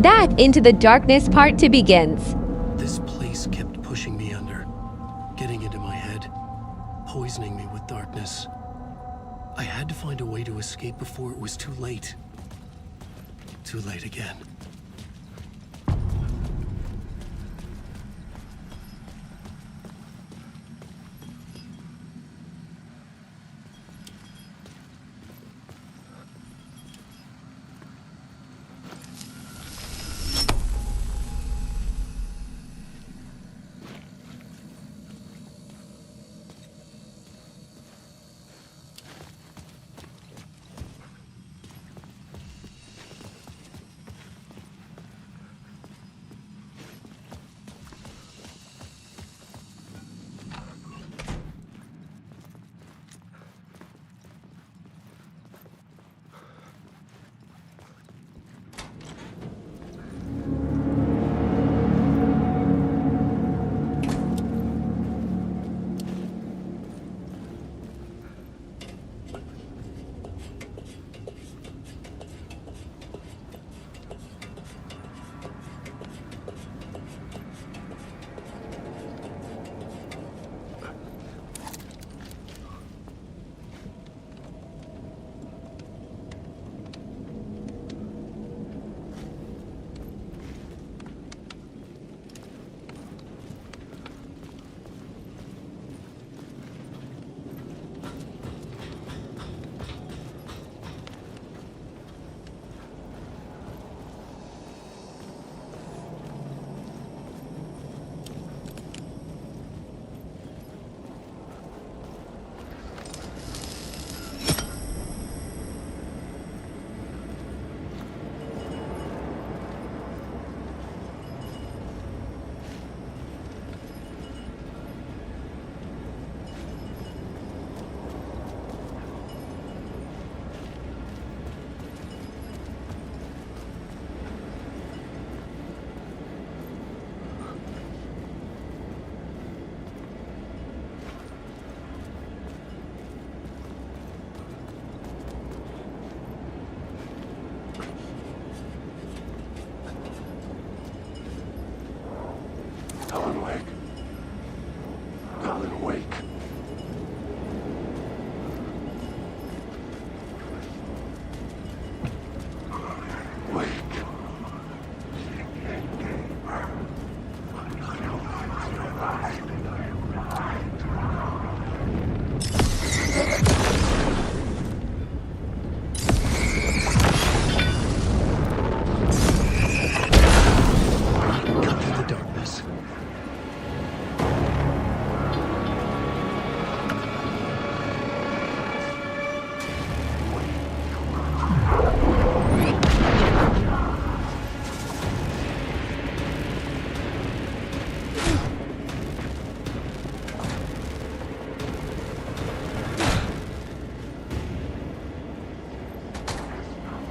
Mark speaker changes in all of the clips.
Speaker 1: That into the darkness part 2 begins.
Speaker 2: This place kept pushing me under, getting into my head, poisoning me with darkness. I had to find a way to escape before it was too late. Too late again.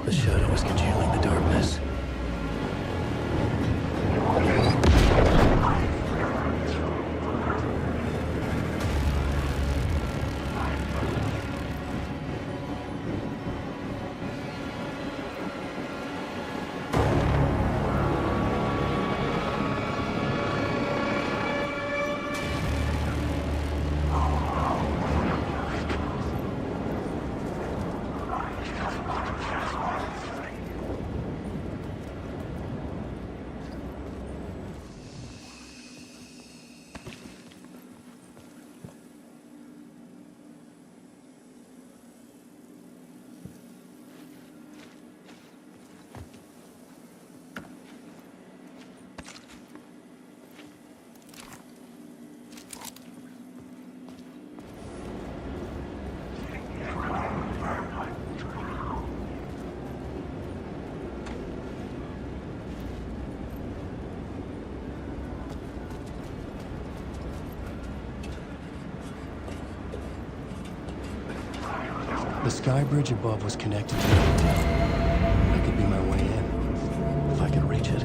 Speaker 2: The shadow was congealing the darkness. The sky bridge above was connected to the hotel. That could be my way in, if I could reach it.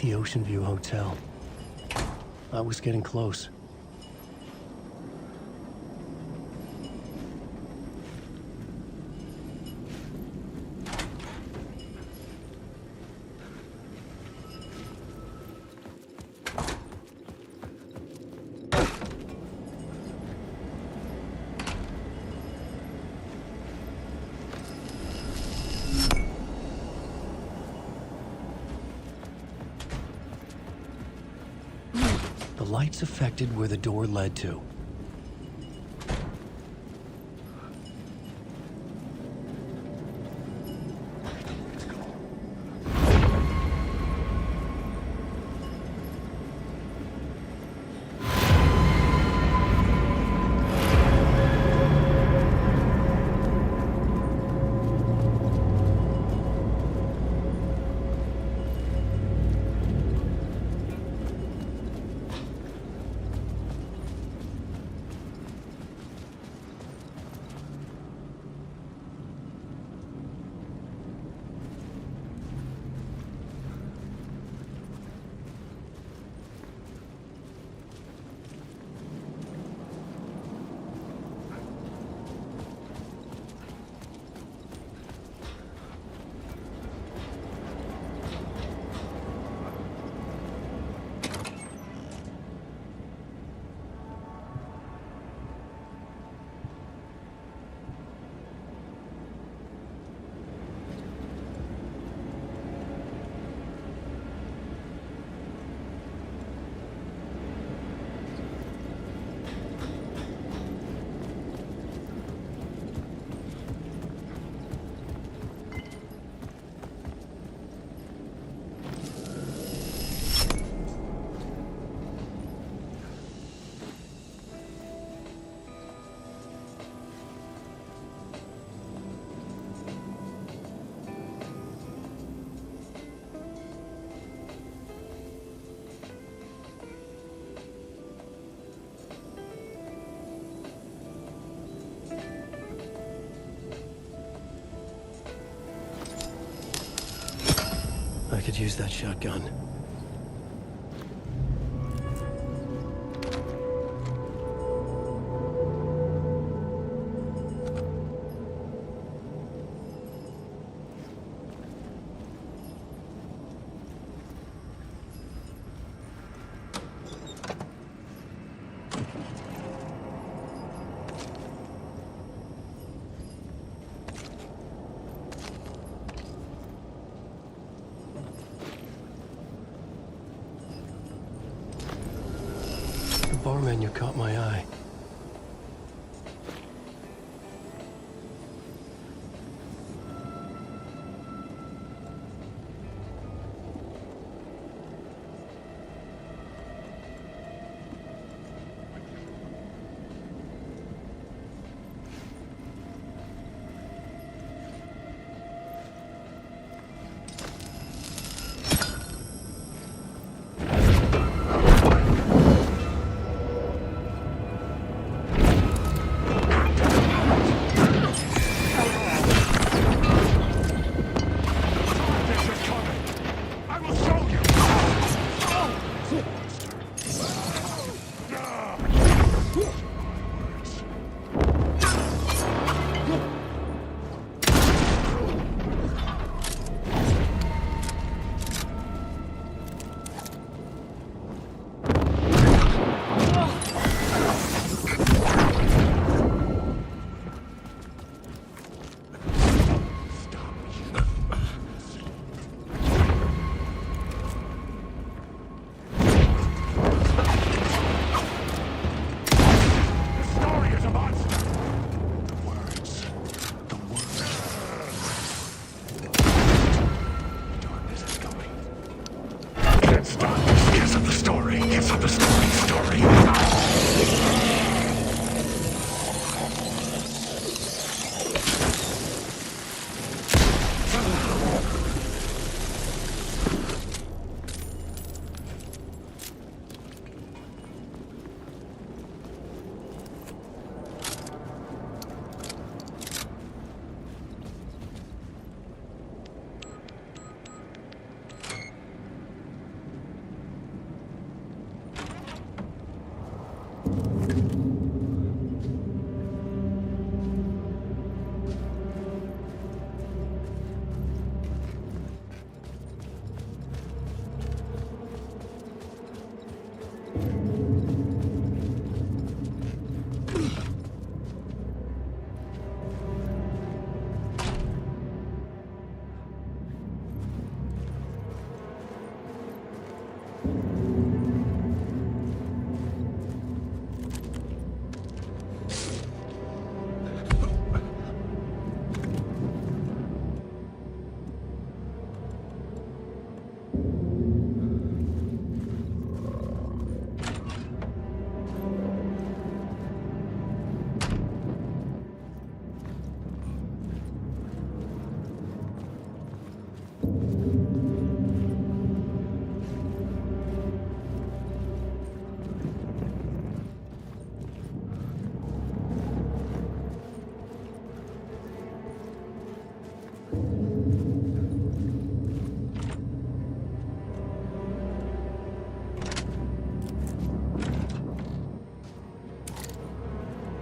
Speaker 2: the Ocean View Hotel. I was getting close. The lights affected where the door led to. I could use that shotgun. The bar menu caught my eye.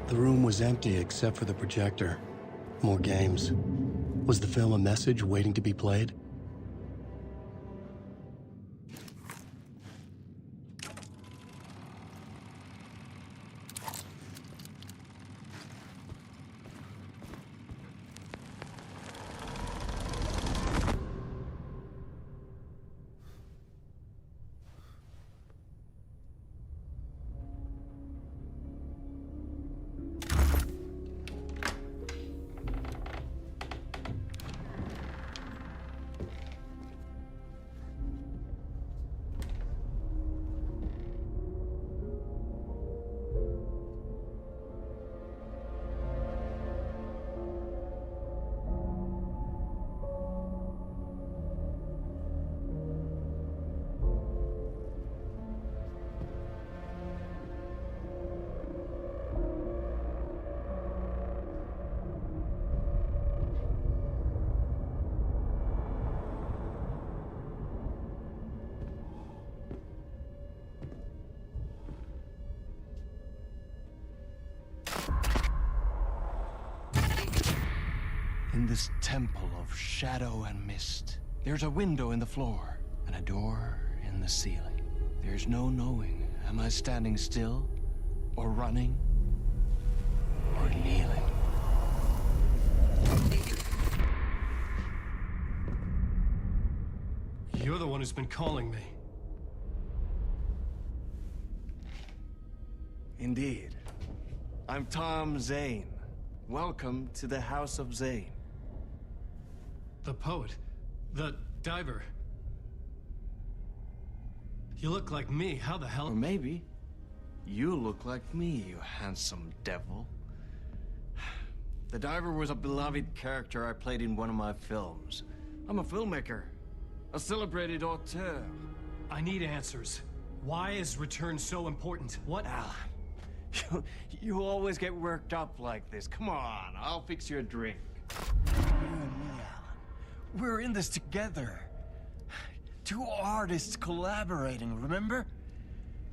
Speaker 2: The room was empty except for the projector. More games. Was the film a message waiting to be played?
Speaker 3: In this temple of shadow and mist, there's a window in the floor and a door in the ceiling. There's no knowing, am I standing still, or running, or kneeling?
Speaker 2: You're the one who's been calling me.
Speaker 3: Indeed. I'm Tom Zane. Welcome to the House of Zane.
Speaker 2: The poet. The diver. You look like me. How the hell?
Speaker 3: Or maybe you look like me, you handsome devil. The diver was a beloved character I played in one of my films. I'm a filmmaker, a celebrated auteur.
Speaker 2: I need answers. Why is Return so important? What?
Speaker 3: Alan, you always get worked up like this. Come on, I'll fix you a drink. You and me, Alan. We're in this together. Two artists collaborating, remember?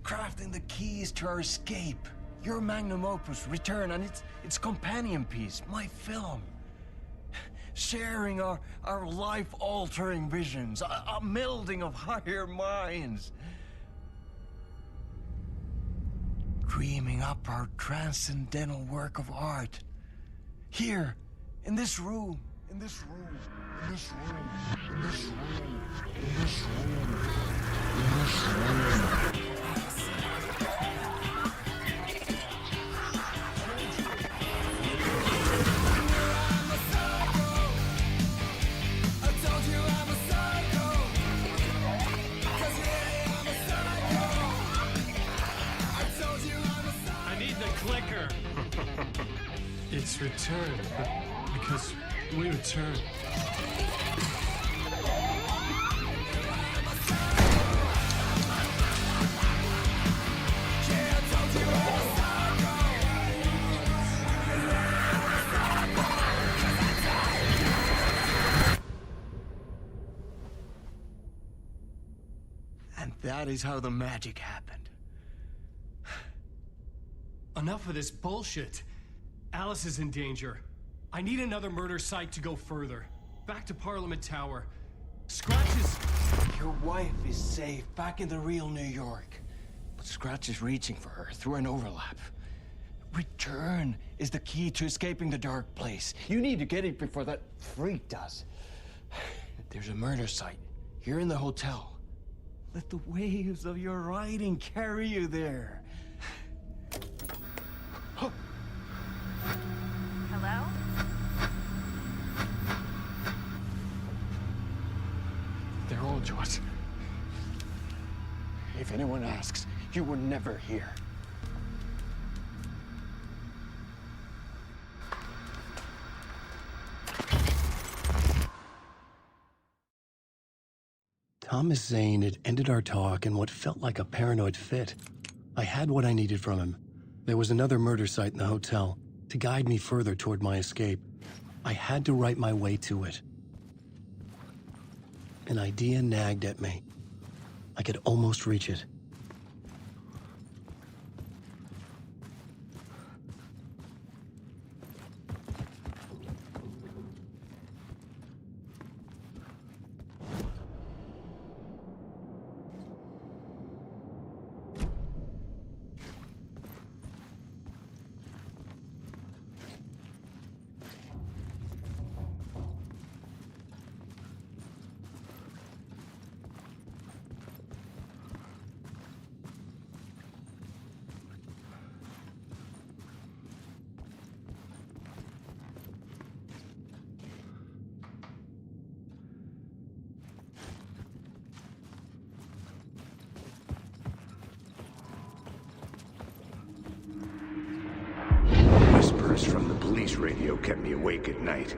Speaker 3: Crafting the keys to our escape. Your magnum opus, Return, and its companion piece, my film. Sharing our life-altering visions, a melding of higher minds. Dreaming up our transcendental work of art. Here, in this room, in this room, in this room, in this room, in this room, in this room.
Speaker 2: Clicker. It's Return, because we return.
Speaker 3: And that is how the magic happened.
Speaker 2: Enough of this bullshit. Alice is in danger. I need another murder site to go further. Back to Parliament Tower. Scratch is...
Speaker 3: Your wife is safe, back in the real New York. But Scratch is reaching for her through an overlap. Return is the key to escaping the dark place. You need to get it before that freak does. There's a murder site here in the hotel. Let the waves of your writing carry you there.
Speaker 4: Hello?
Speaker 3: They're all yours. If anyone asks, you were never here.
Speaker 2: Thomas Zane had ended our talk in what felt like a paranoid fit. I had what I needed from him. There was another murder site in the hotel to guide me further toward my escape. I had to write my way to it. An idea nagged at me. I could almost reach it.
Speaker 4: police radio kept me awake at night.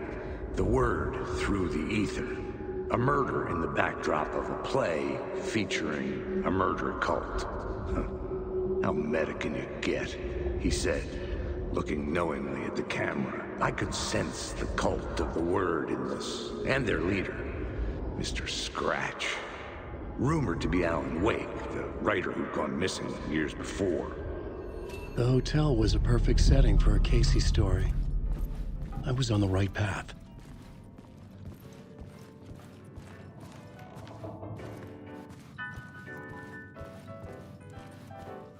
Speaker 4: The word through the ether. A murder in the backdrop of a play featuring a murder cult. How meta can you get? He said, looking knowingly at the camera. I could sense the cult of the word in this, and their leader, Mr. Scratch. Rumored to be Alan Wake, the writer who'd gone missing years before.
Speaker 2: The hotel was a perfect setting for a Casey story. I was on the right path.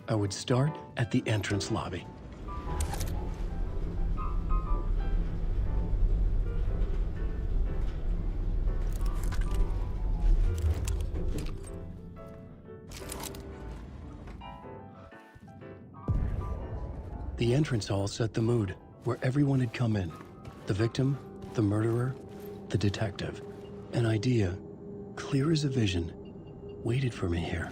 Speaker 2: I would start at the entrance lobby. The entrance hall set the mood, where everyone had come in. The victim, the murderer, the detective. An idea, clear as a vision, waited for me here.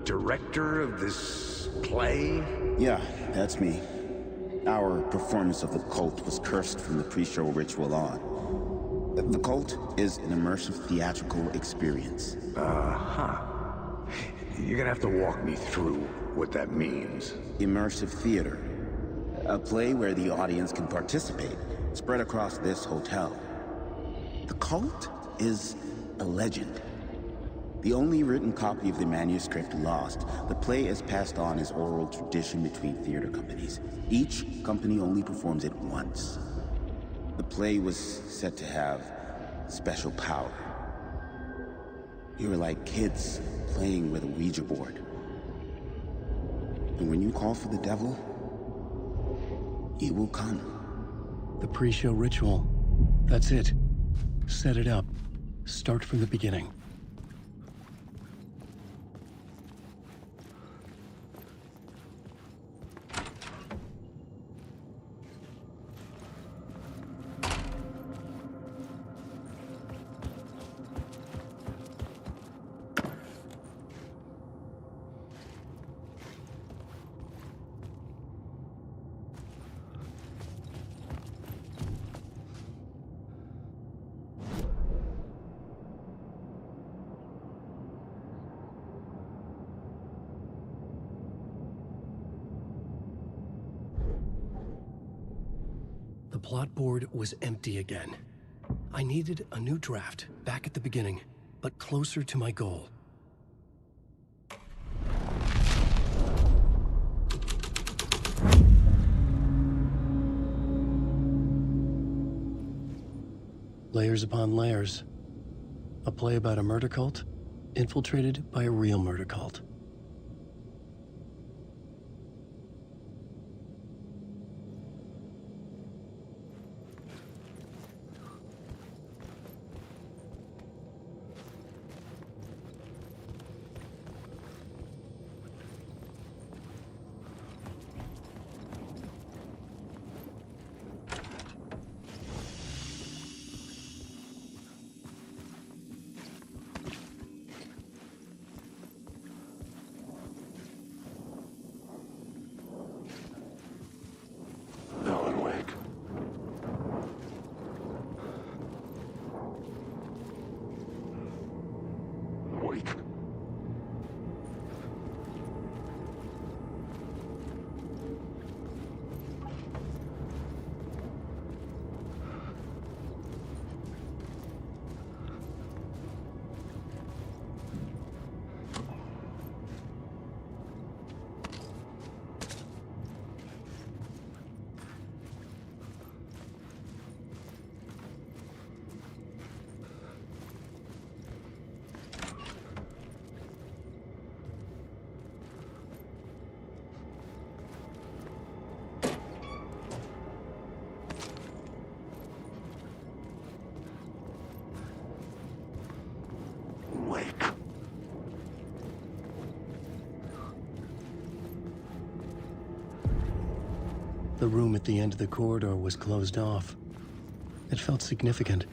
Speaker 4: Director of this play?
Speaker 5: Yeah, that's me. Our performance of the cult was cursed from the pre-show ritual on. The cult is an immersive theatrical experience.
Speaker 4: You're gonna have to walk me through what that means.
Speaker 5: Immersive theater. A play where the audience can participate, spread across this hotel. The cult is a legend. The only written copy of the manuscript lost, the play is passed on as oral tradition between theater companies. Each company only performs it once. The play was said to have special power. You were like kids playing with a Ouija board. And when you call for the devil, he will come.
Speaker 2: The pre-show ritual. That's it. Set it up. Start from the beginning. The plot board was empty again. I needed a new draft, back at the beginning, but closer to my goal. Layers upon layers. A play about a murder cult, infiltrated by a real murder cult. The room at the end of the corridor was closed off. It felt significant.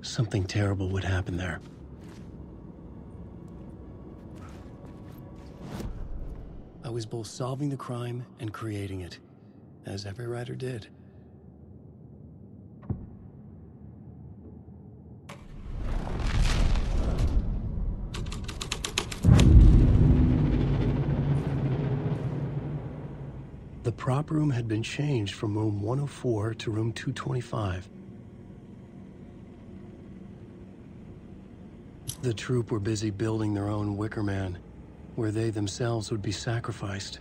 Speaker 2: Something terrible would happen there. I was both solving the crime and creating it, as every writer did. The prop room had been changed from room 104 to room 225. The troupe were busy building their own Wicker Man, where they themselves would be sacrificed.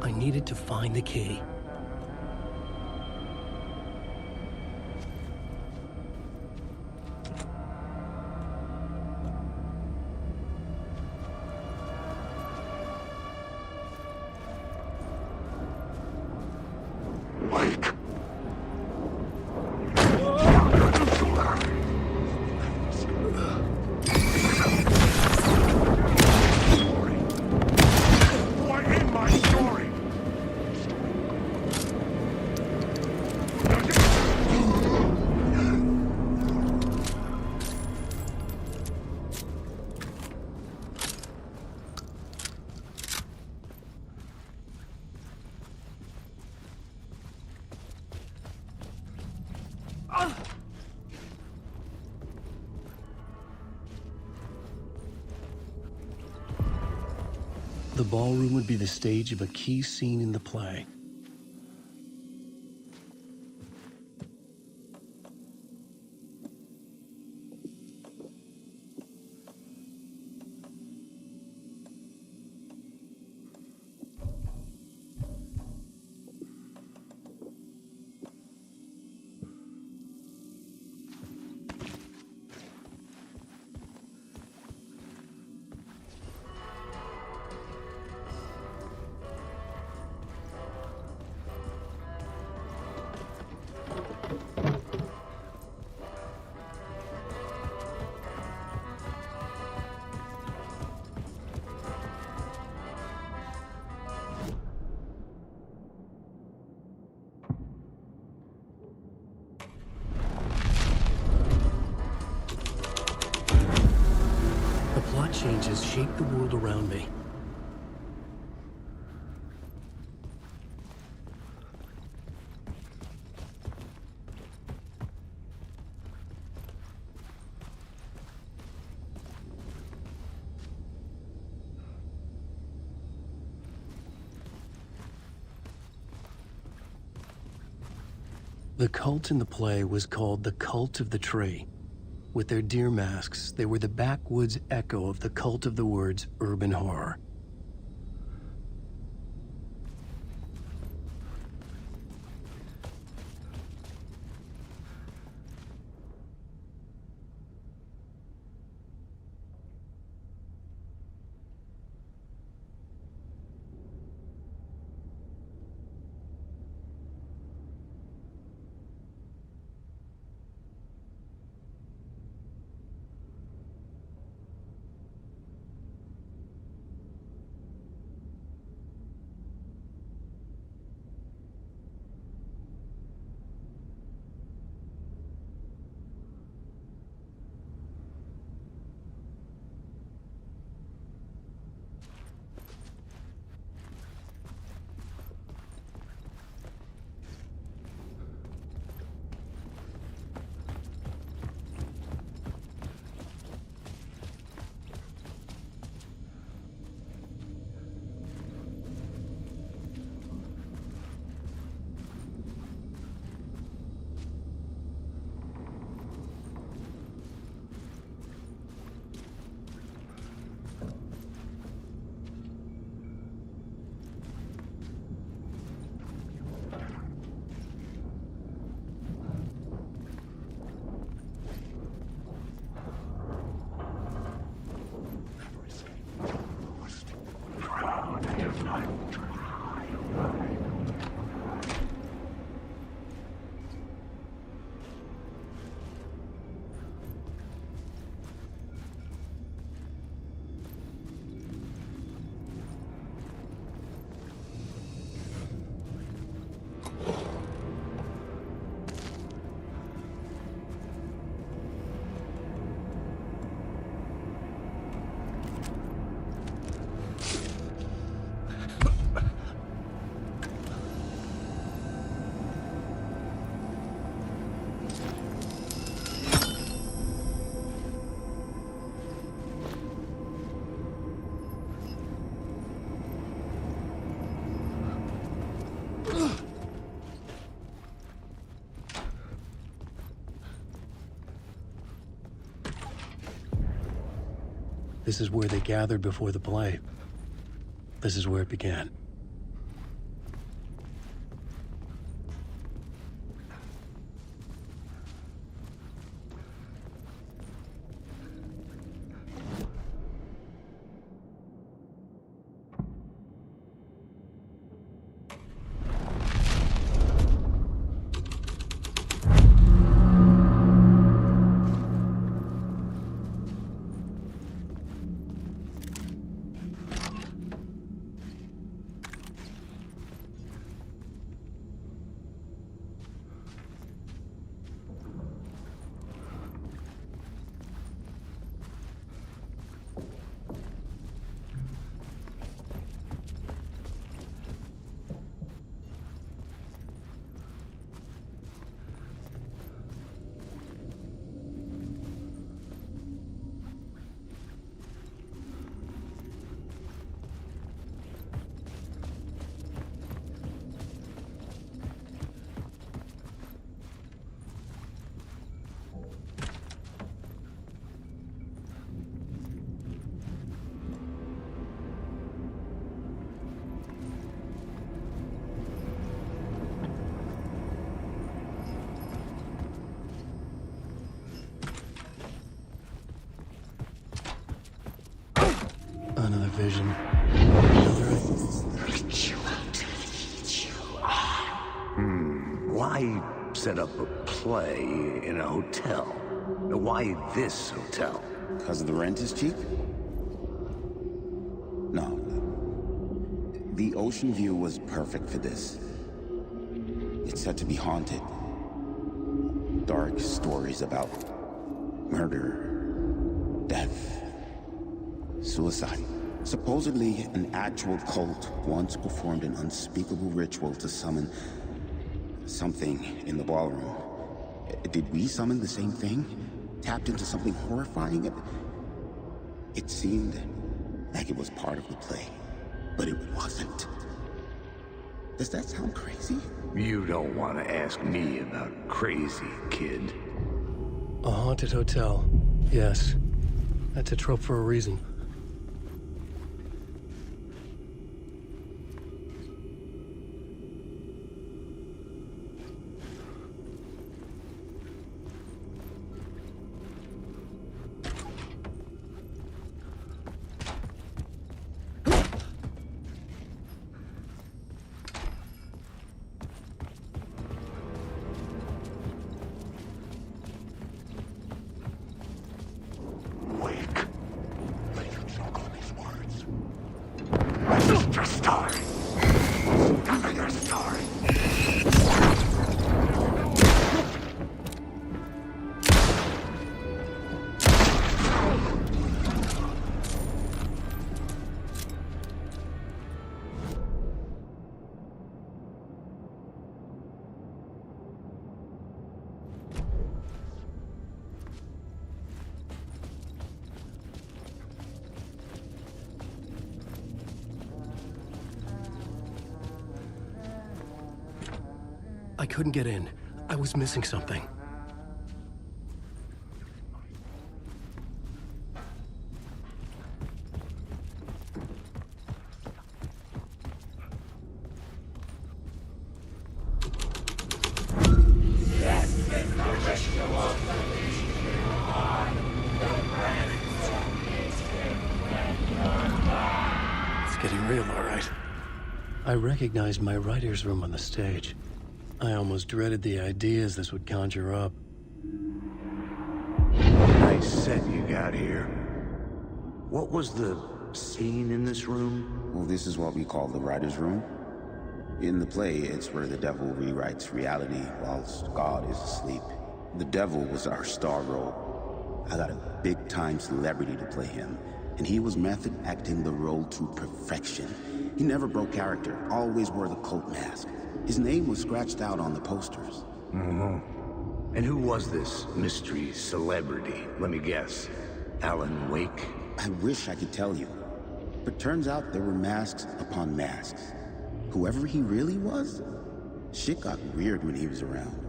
Speaker 2: I needed to find the key. The ballroom would be the stage of a key scene in the play. The plot changes shape the world around me. The cult in the play was called the Cult of the Tree. With their deer masks, they were the backwoods echo of the cult of the word's urban horror. This is where they gathered before the play. This is where it began. vision. Another...
Speaker 4: Why set up a play in a hotel? Why this hotel?
Speaker 5: Because the rent is cheap? No. The ocean view was perfect for this. It's said to be haunted. Dark stories about murder, death, suicide. Supposedly, an actual cult once performed an unspeakable ritual to summon something in the ballroom. Did we summon the same thing? Tapped into something horrifying? It seemed like it was part of the play, but it wasn't. Does that sound crazy?
Speaker 4: You don't want to ask me about crazy, kid.
Speaker 2: A haunted hotel. Yes. That's a trope for a reason.
Speaker 4: Your story. Tell me your story.
Speaker 2: I couldn't get in. I was missing something. It's getting real, all right. I recognized my writer's room on the stage. I almost dreaded the ideas this would conjure up.
Speaker 4: Nice set you got here. What was the scene in this room?
Speaker 5: Well, this is what we call the writer's room. In the play, it's where the devil rewrites reality whilst God is asleep. The devil was our star role. I got a big-time celebrity to play him, and he was method acting the role to perfection. He never broke character, always wore the cult mask. His name was scratched out on the posters.
Speaker 4: And who was this mystery celebrity? Let me guess. Alan Wake?
Speaker 5: I wish I could tell you. But turns out there were masks upon masks. Whoever he really was, shit got weird when he was around.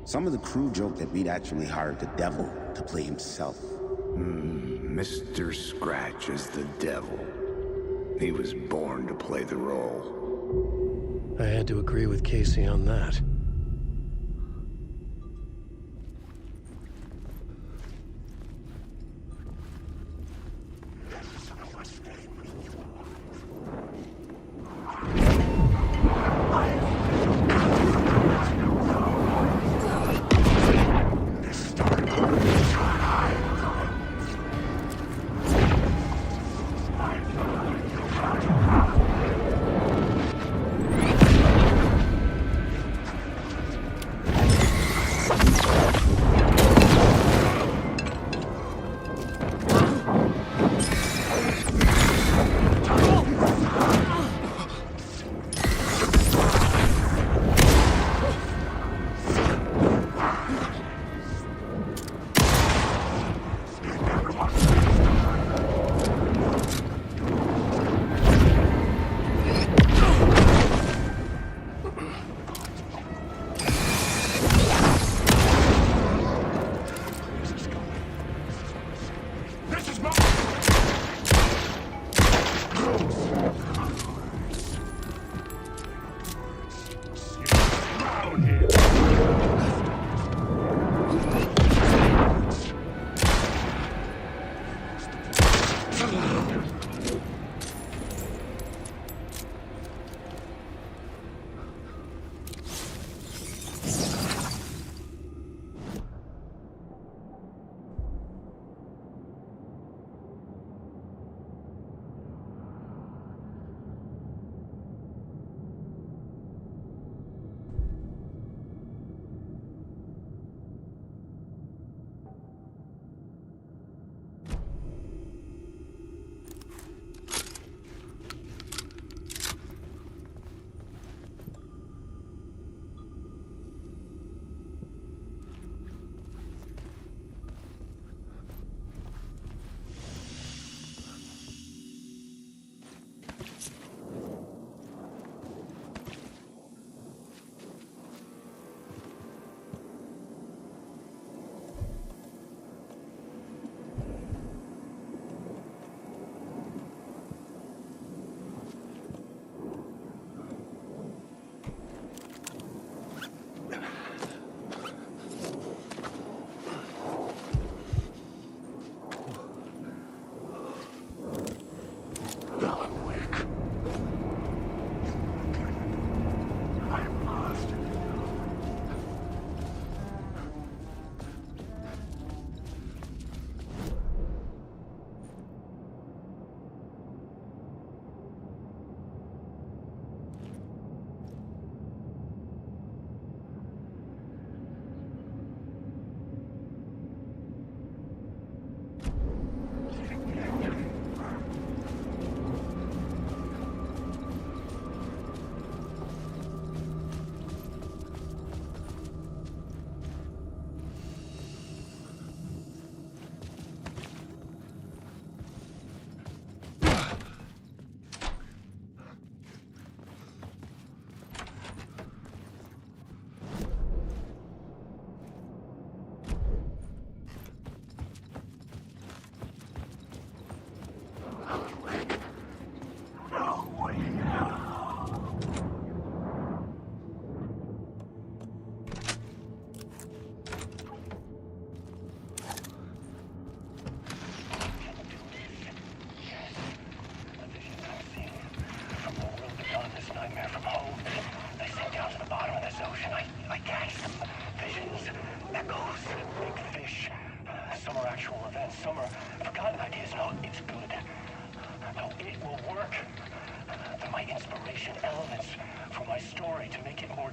Speaker 5: Some of the crew joked that we'd actually hired the devil to play himself.
Speaker 4: Mr. Scratch is the devil. He was born to play the role.
Speaker 2: I had to agree with Casey on that.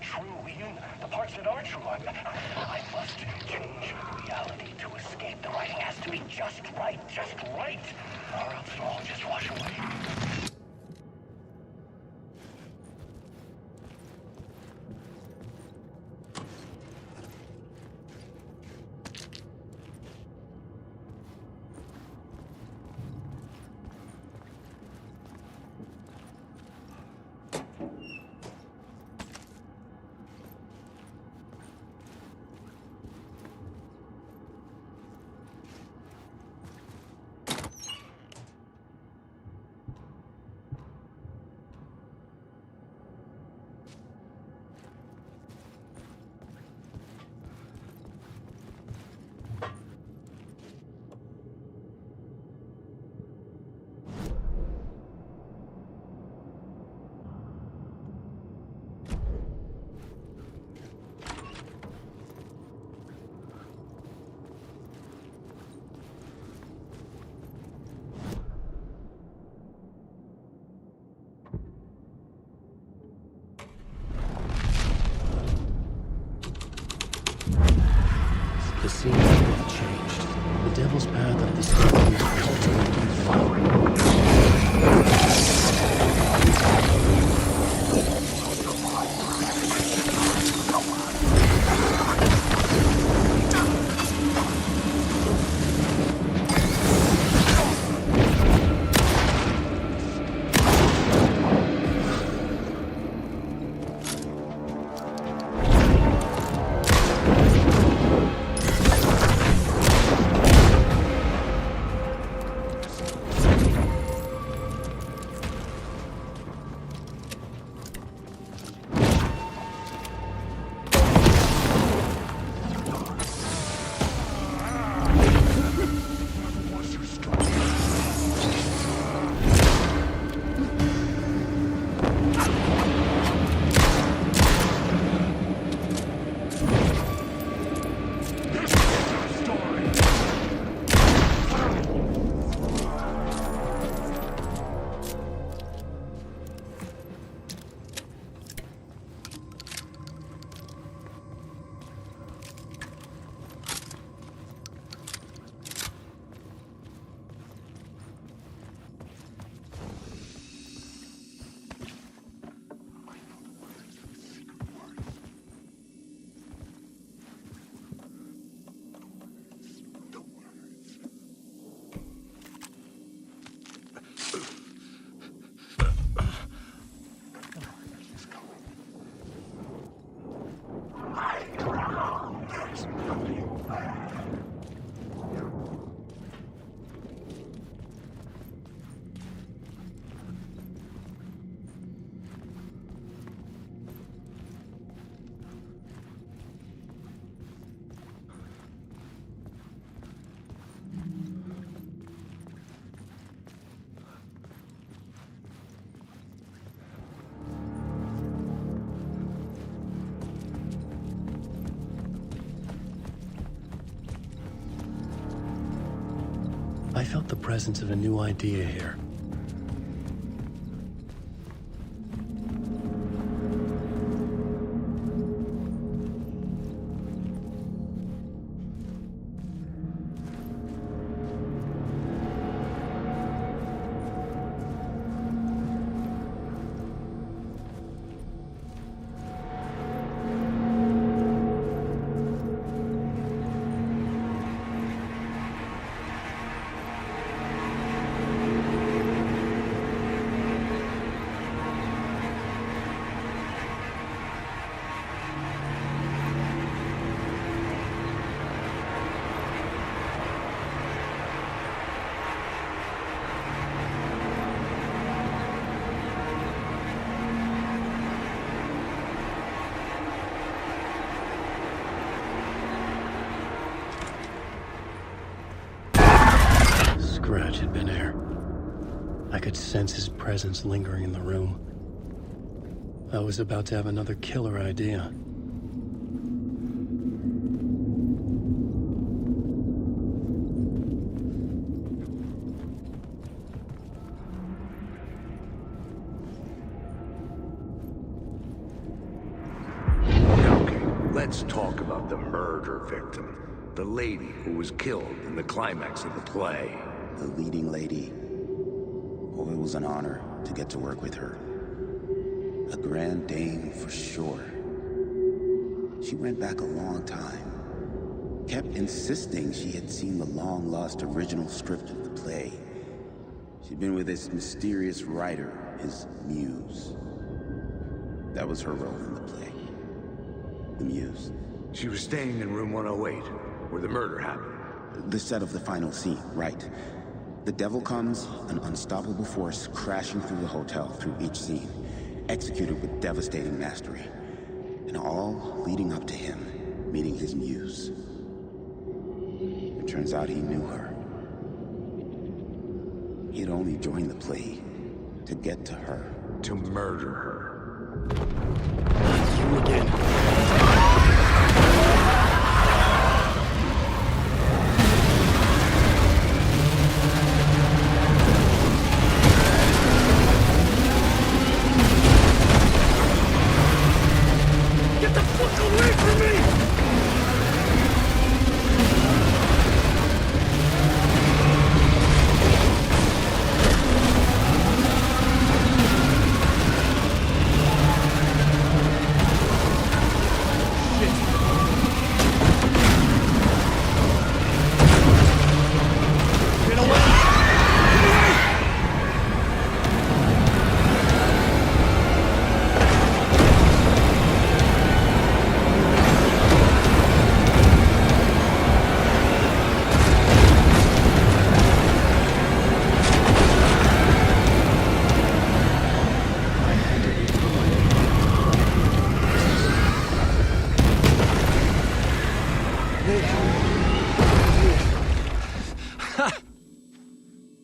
Speaker 6: true. The parts that are true. I must change reality to escape. The writing has to be just right. Or else it'll all just wash away.
Speaker 2: The scene had changed. The devil's path of the story was ultimately followed. I felt the presence of a new idea here. Scratch had been there. I could sense his presence lingering in the room. I was about to have another killer idea.
Speaker 4: Let's talk about the murder victim. The lady who was killed in the climax of the play.
Speaker 5: The leading lady. Oh, it was an honor to get to work with her. A grand dame for sure. She went back a long time. Kept insisting she had seen the long-lost original script of the play. She'd been with this mysterious writer, his muse. That was her role in the play. The muse.
Speaker 4: She was staying in room 108, where the murder happened.
Speaker 5: The set of the final scene, right. The devil comes, an unstoppable force crashing through the hotel through each scene, executed with devastating mastery. And all leading up to him meeting his muse. It turns out he knew her. He had only joined the play to get to her.
Speaker 4: To murder her.
Speaker 2: You again.
Speaker 6: Get the fuck away from me!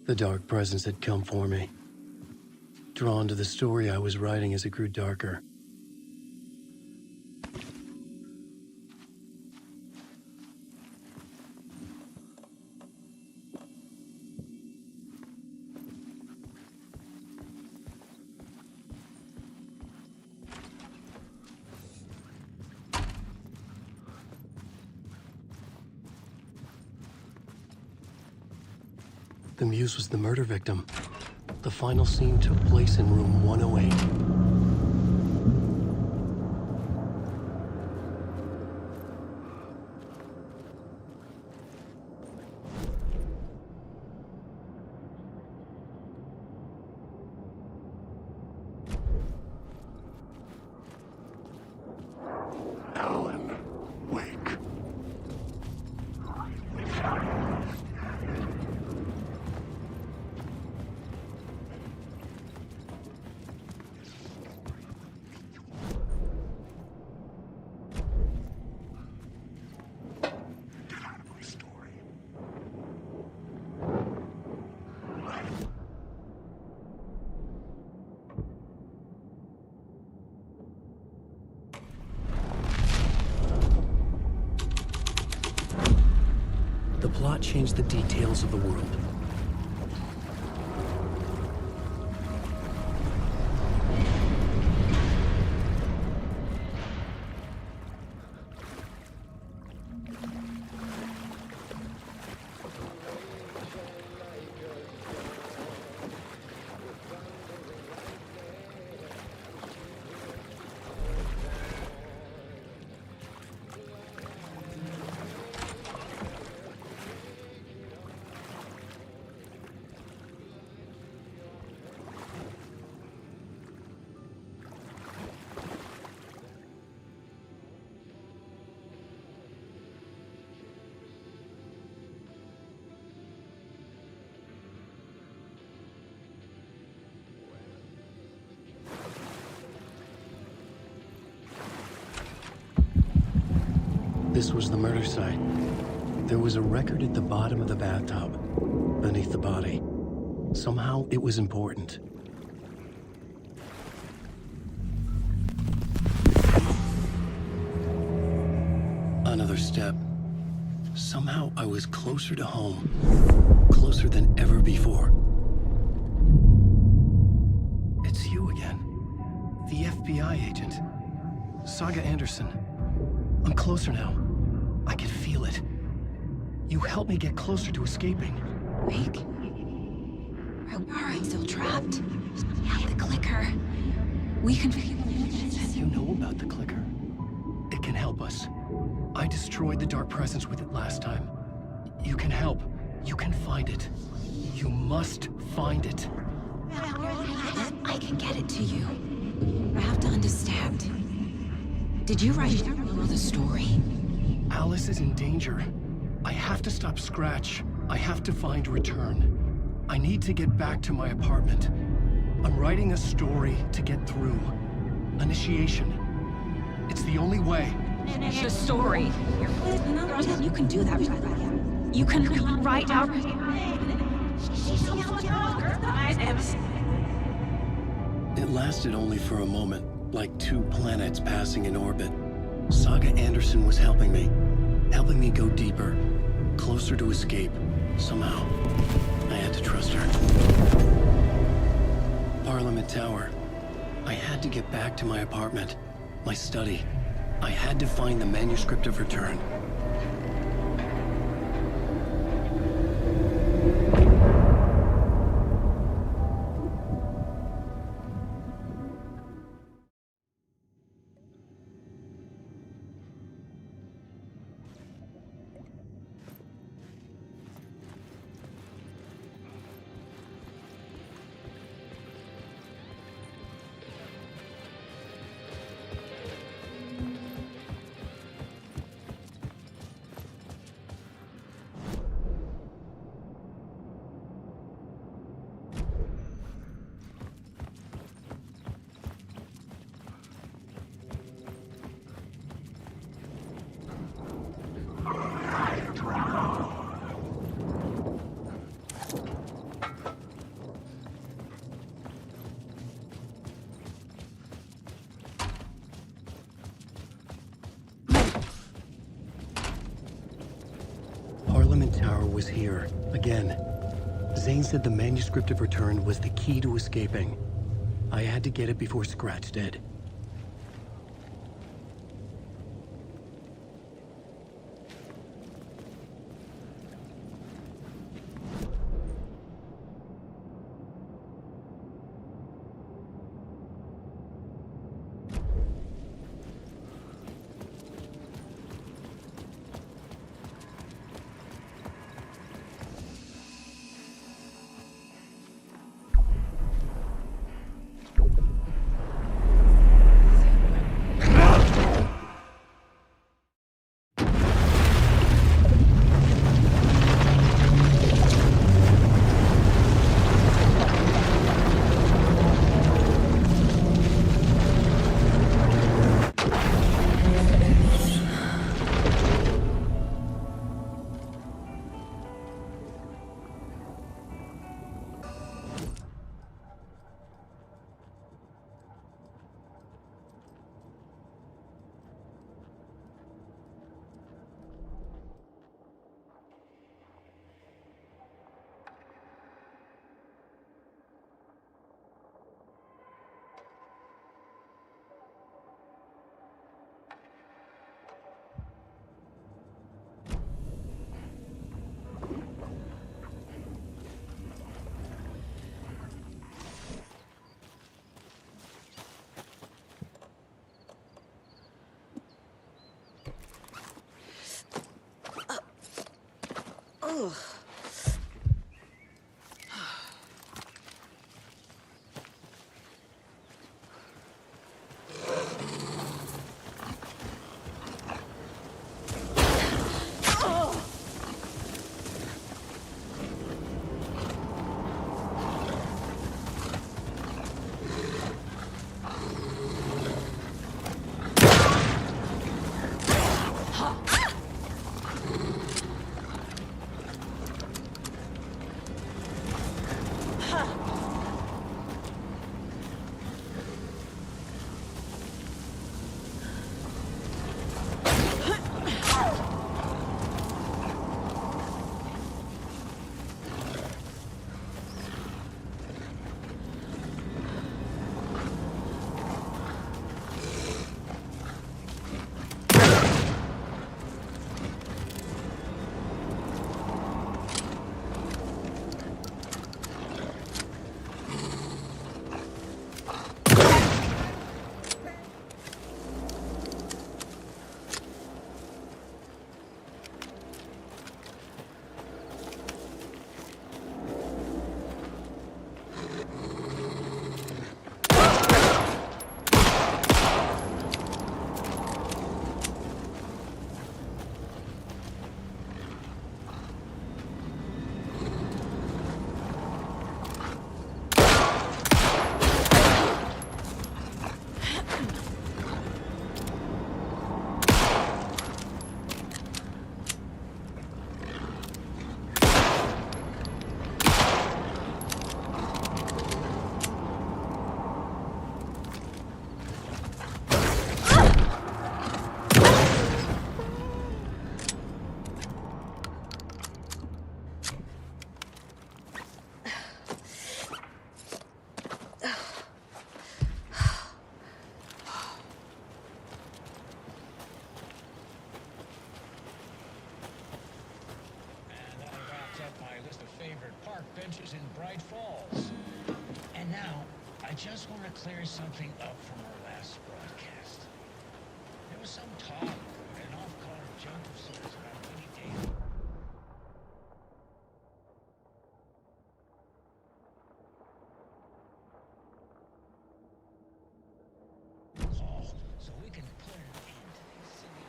Speaker 2: The dark presence had come for me. Drawn to the story I was writing as it grew darker. The muse was the murder victim. The final scene took place in room 108.
Speaker 4: Alan, wake.
Speaker 2: The plot changed the details of the world. This was the murder site. There was a record at the bottom of the bathtub, beneath the body. Somehow, it was important. Another step. Somehow, I was closer to home. Closer than ever before. It's you again. The FBI agent. Saga Anderson. I'm closer now. I can feel it. You helped me get closer to escaping.
Speaker 7: Wake. Are I still trapped? We have the clicker. We can...
Speaker 2: You know about the clicker. It can help us. I destroyed the dark presence with it last time. You can help. You can find it. You must find it.
Speaker 7: I can get it to you. I have to understand. Did you write the story?
Speaker 2: Alice is in danger. I have to stop Scratch. I have to find Return. I need to get back to my apartment. I'm writing a story to get through. Initiation. It's the only way.
Speaker 7: The story. You can do that. You can write out...
Speaker 2: It lasted only for a moment, like 2 planets passing in orbit. Saga Anderson was helping me go deeper, closer to escape. Somehow, I had to trust her. Parliament Tower. I had to get back to my apartment, my study. I had to find the manuscript of Return. Parliament Tower was here, again. Zane said the manuscript of Return was the key to escaping. I had to get it before Scratch did.
Speaker 6: in Bright Falls. And now, I just want to clear something up from our last broadcast. There was some talk, an off-color joke of sorts about Winnie Dale. So we can put an end to these silly...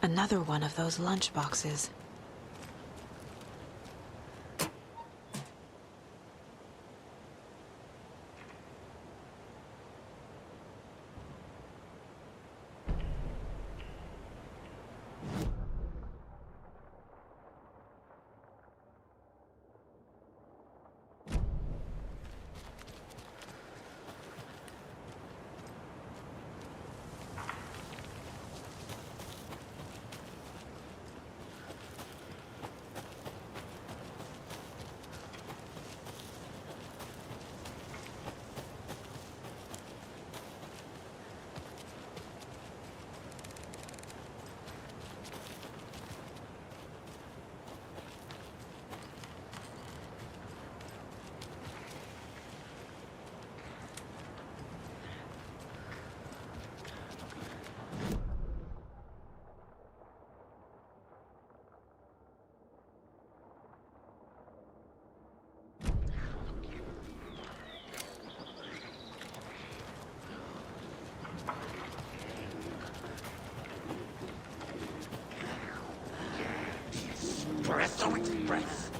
Speaker 7: Another one of those lunchboxes.
Speaker 6: Espresso Express.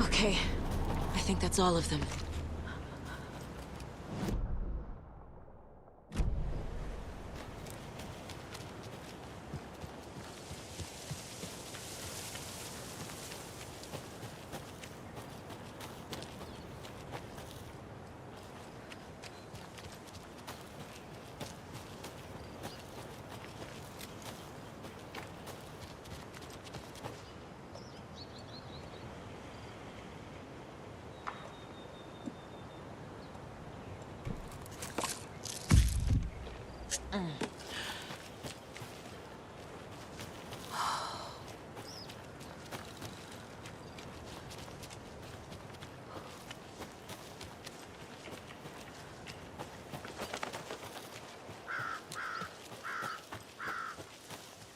Speaker 7: Okay, I think that's all of them.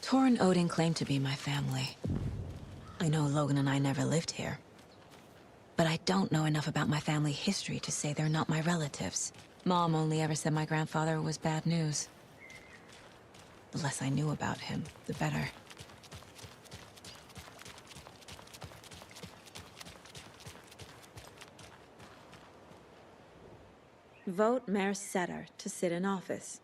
Speaker 7: Tor and Odin claim to be my family. I know Logan and I never lived here. But I don't know enough about my family history to say they're not my relatives. Mom only ever said my grandfather was bad news. The less I knew about him, the better. Vote Mayor Setter to sit in office.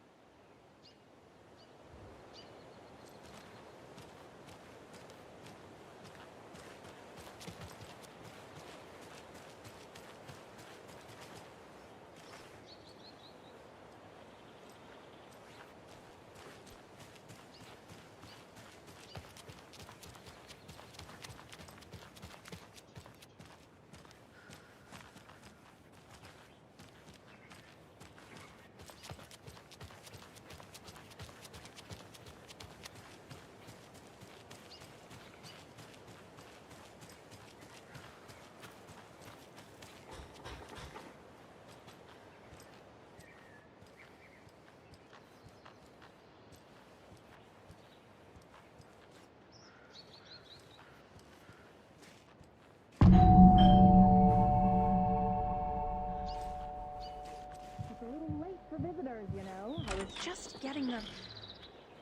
Speaker 8: getting them.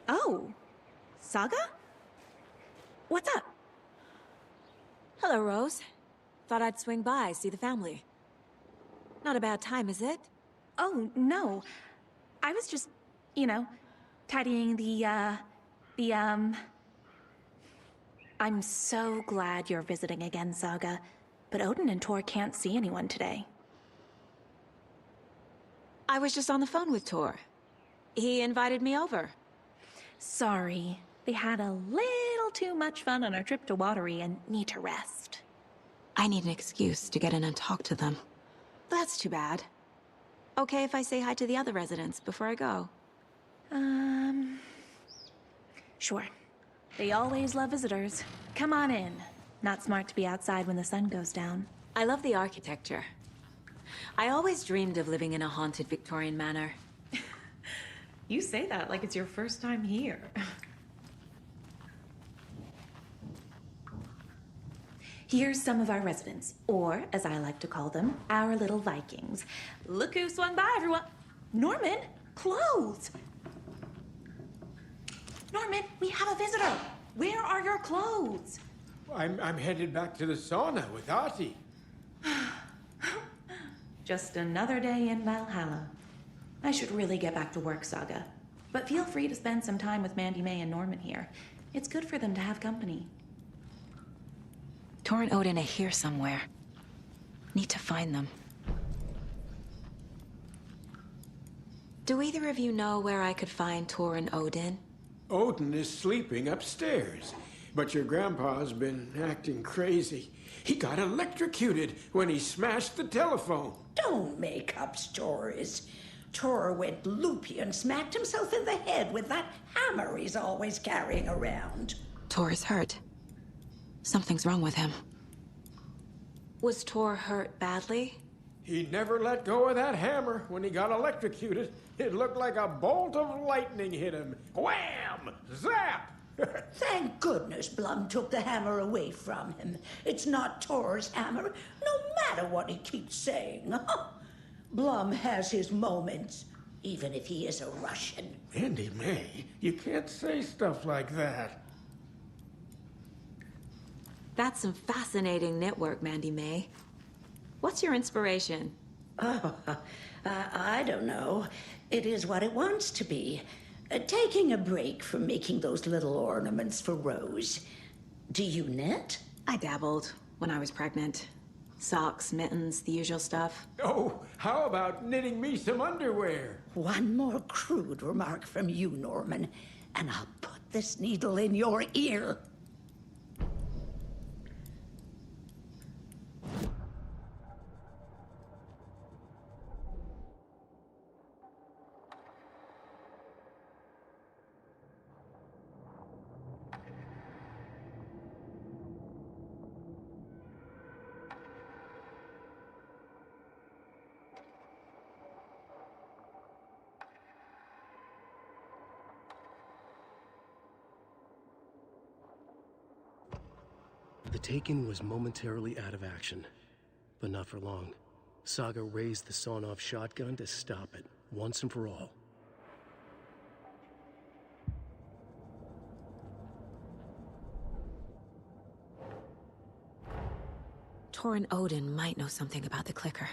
Speaker 7: Oh, Saga? What's up? Hello, Rose. Thought I'd swing by, see the family. Not a bad time, is it?
Speaker 8: Oh, no. I was just, you know, tidying the. I'm so glad you're visiting again, Saga. But Odin and Tor can't see anyone today.
Speaker 7: I was just on the phone with Tor. He invited me over.
Speaker 8: Sorry. They had a little too much fun on our trip to Watery and need to rest.
Speaker 7: I need an excuse to get in and talk to them. That's too bad. Okay if I say hi to the other residents before I go?
Speaker 8: Sure. They always love visitors. Come on in. Not smart to be outside when the sun goes down.
Speaker 7: I love the architecture. I always dreamed of living in a haunted Victorian manor.
Speaker 8: You say that like it's your first time here. Here's some of our residents, or as I like to call them, our little Vikings. Look who swung by, everyone. Norman, clothes. Norman, we have a visitor. Where are your clothes?
Speaker 9: I'm headed back to the sauna with Artie.
Speaker 8: Just another day in Valhalla. I should really get back to work, Saga. But feel free to spend some time with Mandy May and Norman here. It's good for them to have company.
Speaker 7: Tor and Odin are here somewhere. Need to find them. Do either of you know where I could find Tor and Odin?
Speaker 9: Odin is sleeping upstairs, but your grandpa's been acting crazy. He got electrocuted when he smashed the telephone.
Speaker 10: Don't make up stories. Tor went loopy and smacked himself in the head with that hammer he's always carrying around.
Speaker 7: Tor is hurt. Something's wrong with him. Was Tor hurt badly?
Speaker 9: He never let go of that hammer when he got electrocuted. It looked like a bolt of lightning hit him. Wham! Zap!
Speaker 10: Thank goodness Blum took the hammer away from him. It's not Tor's hammer, no matter what he keeps saying. Blum has his moments, even if he is a Russian.
Speaker 9: Mandy May, you can't say stuff like that.
Speaker 7: That's some fascinating network, Mandy May. What's your inspiration?
Speaker 10: I don't know. It is what it wants to be. Taking a break from making those little ornaments for Rose. Do you knit?
Speaker 7: I dabbled when I was pregnant. Socks, mittens, the usual stuff.
Speaker 9: Oh, how about knitting me some underwear?
Speaker 10: One more crude remark from you, Norman, and I'll put this needle in your ear.
Speaker 2: The Taken was momentarily out of action, but not for long. Saga raised the sawn-off shotgun to stop it, once and for all.
Speaker 7: Tor and Odin might know something about the clicker.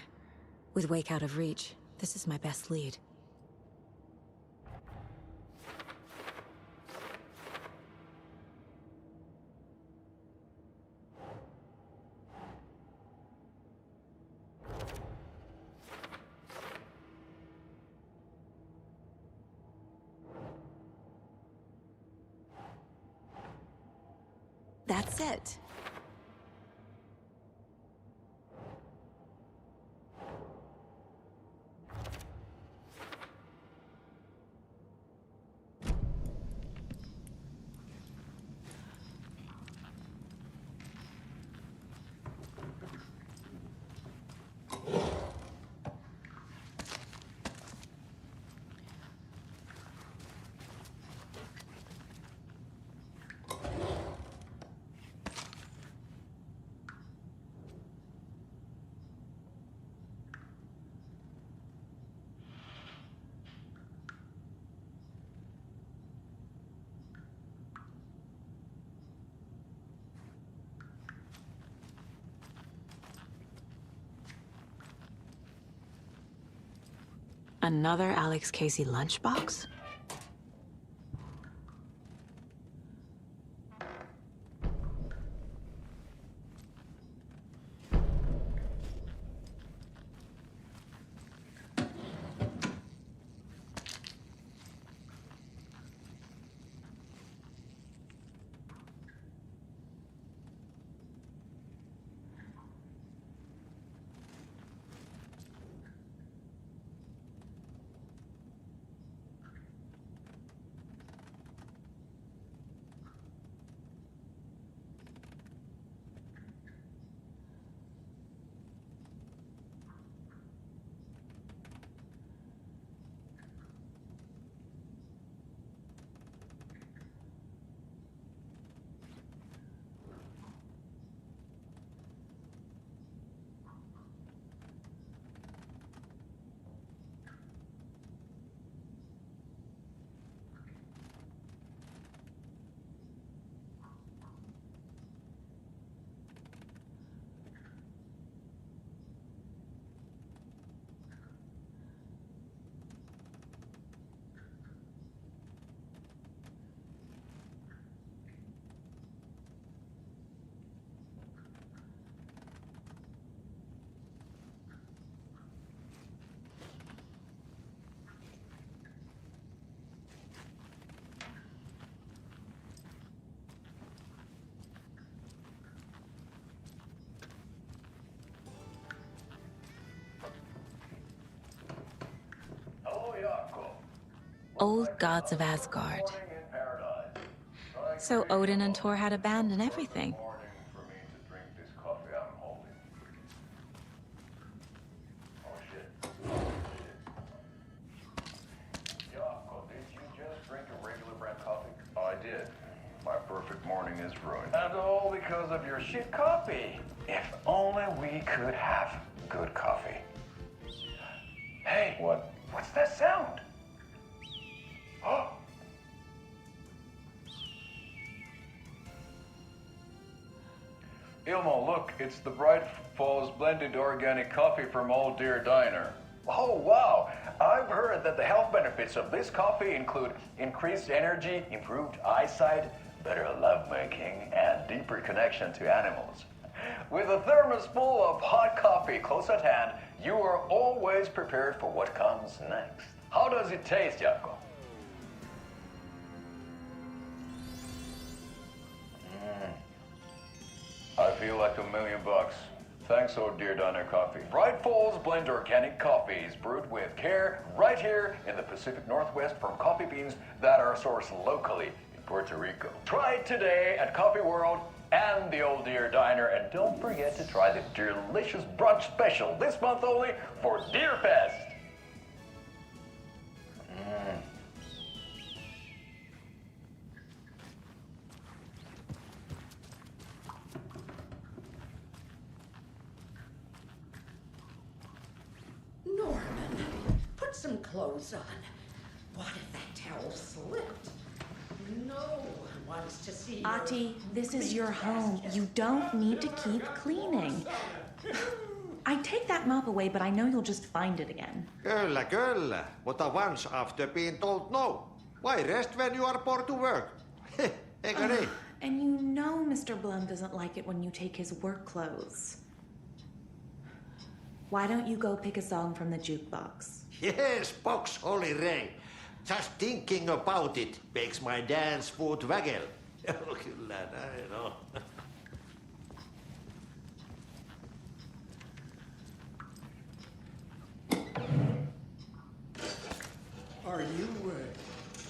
Speaker 7: With Wake out of reach, this is my best lead. That's it. Another Alex Casey lunchbox? Old gods of Asgard. So Odin and Thor had abandoned everything.
Speaker 4: I did. My perfect morning is ruined. And all because of your shit coffee. If only we could have good coffee. Hey, what? What's that sound? Oh. Ilmo, look, it's the Bright Falls blended organic coffee from Old Deer Diner. Oh, wow. I've heard that the health benefits of this coffee include increased energy, improved eyesight, better lovemaking, and deeper connection to animals. With a thermos full of hot coffee close at hand, you are always prepared for what comes next. How does it taste, Jaakko? I feel like $1,000,000. Thanks, Old Deer Diner Coffee. Bright Falls blend organic coffees brewed with care right here in the Pacific Northwest from coffee beans that are sourced locally in Puerto Rico. Try it today at Coffee World and the Old Deer Diner, and don't forget to try the delicious brunch special this month only for Deer Fest.
Speaker 10: Norman, put some clothes on. What if that towel slipped? No one wants to see your
Speaker 8: Ati, this is your
Speaker 10: big
Speaker 8: home.
Speaker 10: basket.
Speaker 8: You don't need to keep cleaning. I take that mop away, but I know you'll just find it again.
Speaker 11: Kyllä, kyllä. Mutta once after being told no. Why rest when you are bored to work? Eikö niin?
Speaker 8: And you know Mr. Blum doesn't like it when you take his work clothes. Why don't you go pick a song from the jukebox?
Speaker 11: Yes, box Holy Ray. Just thinking about it makes my dance foot waggle. Kyllä näin on.
Speaker 9: Are you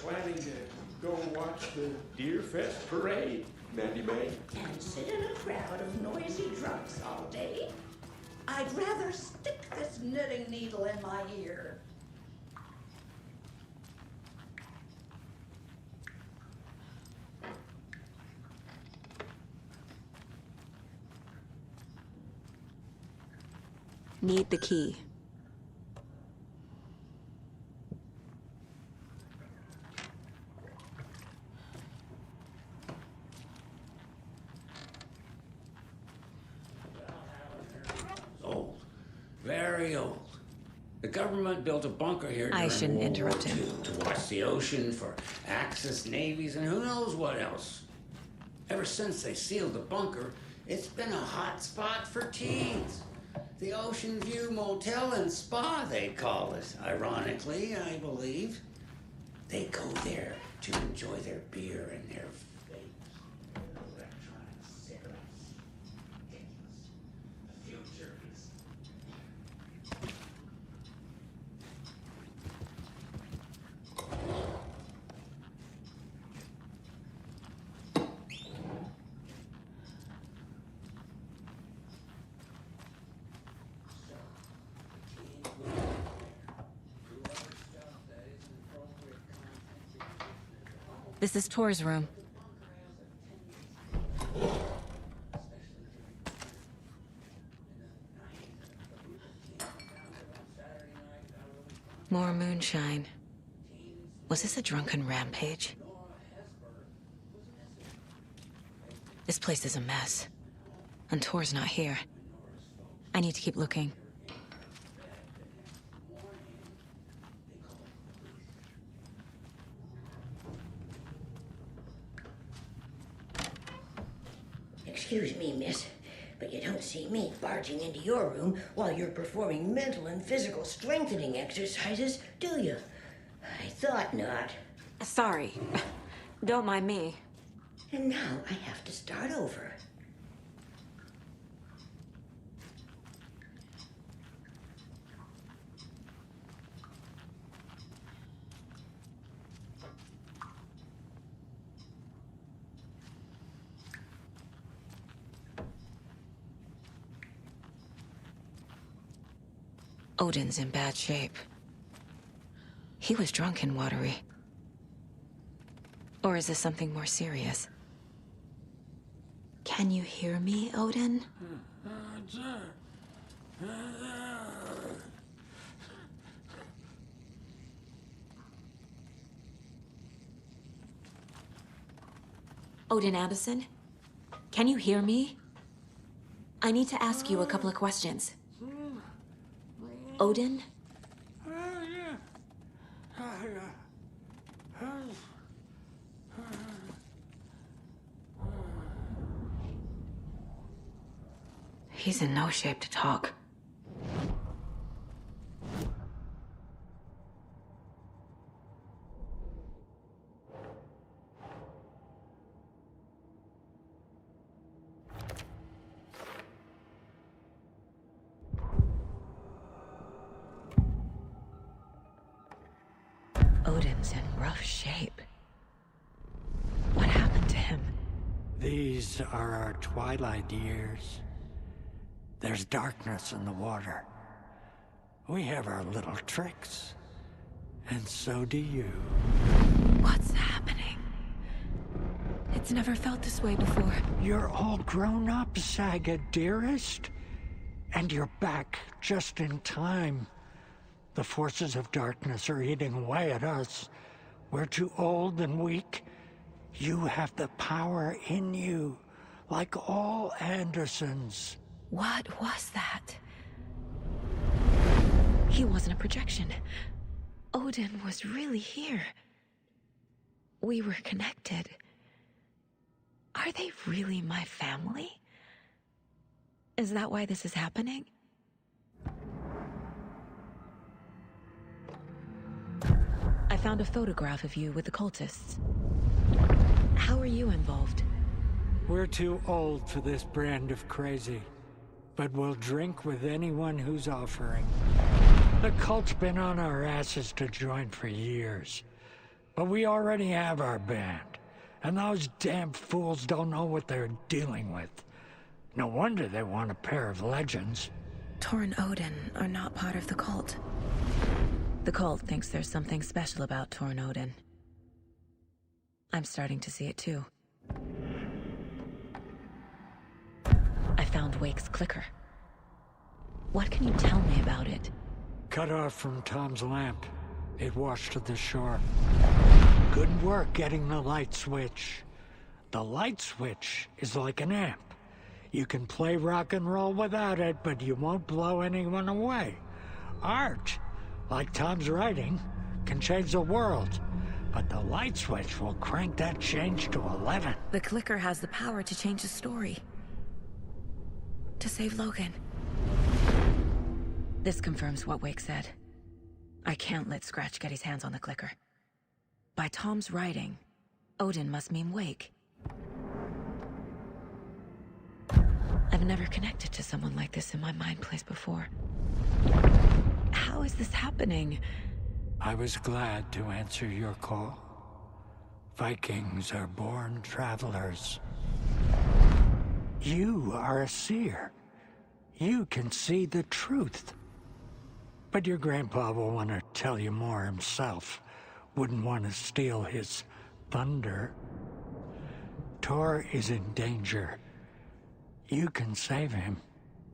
Speaker 9: planning to go watch the Deer Fest parade, Mandy May?
Speaker 10: And sit in a crowd of noisy drunks all day? I'd rather stick this knitting needle in my ear.
Speaker 7: Need the key.
Speaker 6: Old. Very old.
Speaker 12: The government built a bunker here during
Speaker 7: I shouldn't
Speaker 12: World
Speaker 7: interrupt
Speaker 12: War
Speaker 7: him.
Speaker 12: II to watch the ocean for Axis navies and who knows what else. Ever since they sealed the bunker, it's been a hot spot for teens. The Ocean View Motel and Spa, they call it. Ironically, I believe. They go there to enjoy their beer and their vapes, electronic cigarettes. Ridiculous. The future is...
Speaker 7: This is Tor's room. More moonshine. Was this a drunken rampage? This place is a mess. And Tor's not here. I need to keep looking.
Speaker 10: Excuse me, miss, but you don't see me barging into your room while you're performing mental and physical strengthening exercises, do you? I thought not.
Speaker 7: Sorry. Don't mind me.
Speaker 10: And now I have to start over.
Speaker 7: Odin's in bad shape. He was drunk and watery. Or is this something more serious? Can you hear me, Odin? Odin Anderson? Can you hear me? I need to ask you a couple of questions. Odin? He's in no shape to talk. Odin's in rough shape. What happened to him?
Speaker 3: These are our twilight years. There's darkness in the water. We have our little tricks. And so do you.
Speaker 7: What's happening? It's never felt this way before.
Speaker 13: You're all grown up, Saga, dearest. And you're back just in time. The forces of darkness are eating away at us. We're too old and weak. You have the power in you, like all Andersons.
Speaker 7: What was that? He wasn't a projection. Odin was really here. We were connected. Are they really my family? Is that why this is happening? I found a photograph of you with the cultists. How are you involved?
Speaker 13: We're too old for this brand of crazy. But we'll drink with anyone who's offering. The cult's been on our asses to join for years. But we already have our band. And those damn fools don't know what they're dealing with. No wonder they want a pair of legends.
Speaker 7: Tor and Odin are not part of the cult. The cult thinks there's something special about Tor and Odin. I'm starting to see it too. I found Wake's clicker. What can you tell me about it?
Speaker 13: Cut off from Tom's lamp. It washed to the shore. Good work getting the light switch. The light switch is like an amp. You can play rock and roll without it, but you won't blow anyone away. Art like Tom's writing, can change the world. But the light switch will crank that change to 11.
Speaker 7: The clicker has the power to change the story. To save Logan. This confirms what Wake said. I can't let Scratch get his hands on the clicker. By Tom's writing, Odin must mean Wake. I've never connected to someone like this in my mind place before. How is this happening?
Speaker 13: I was glad to answer your call. Vikings are born travelers. You are a seer. You can see the truth. But your grandpa will want to tell you more himself. Wouldn't want to steal his thunder. Tor is in danger. You can save him.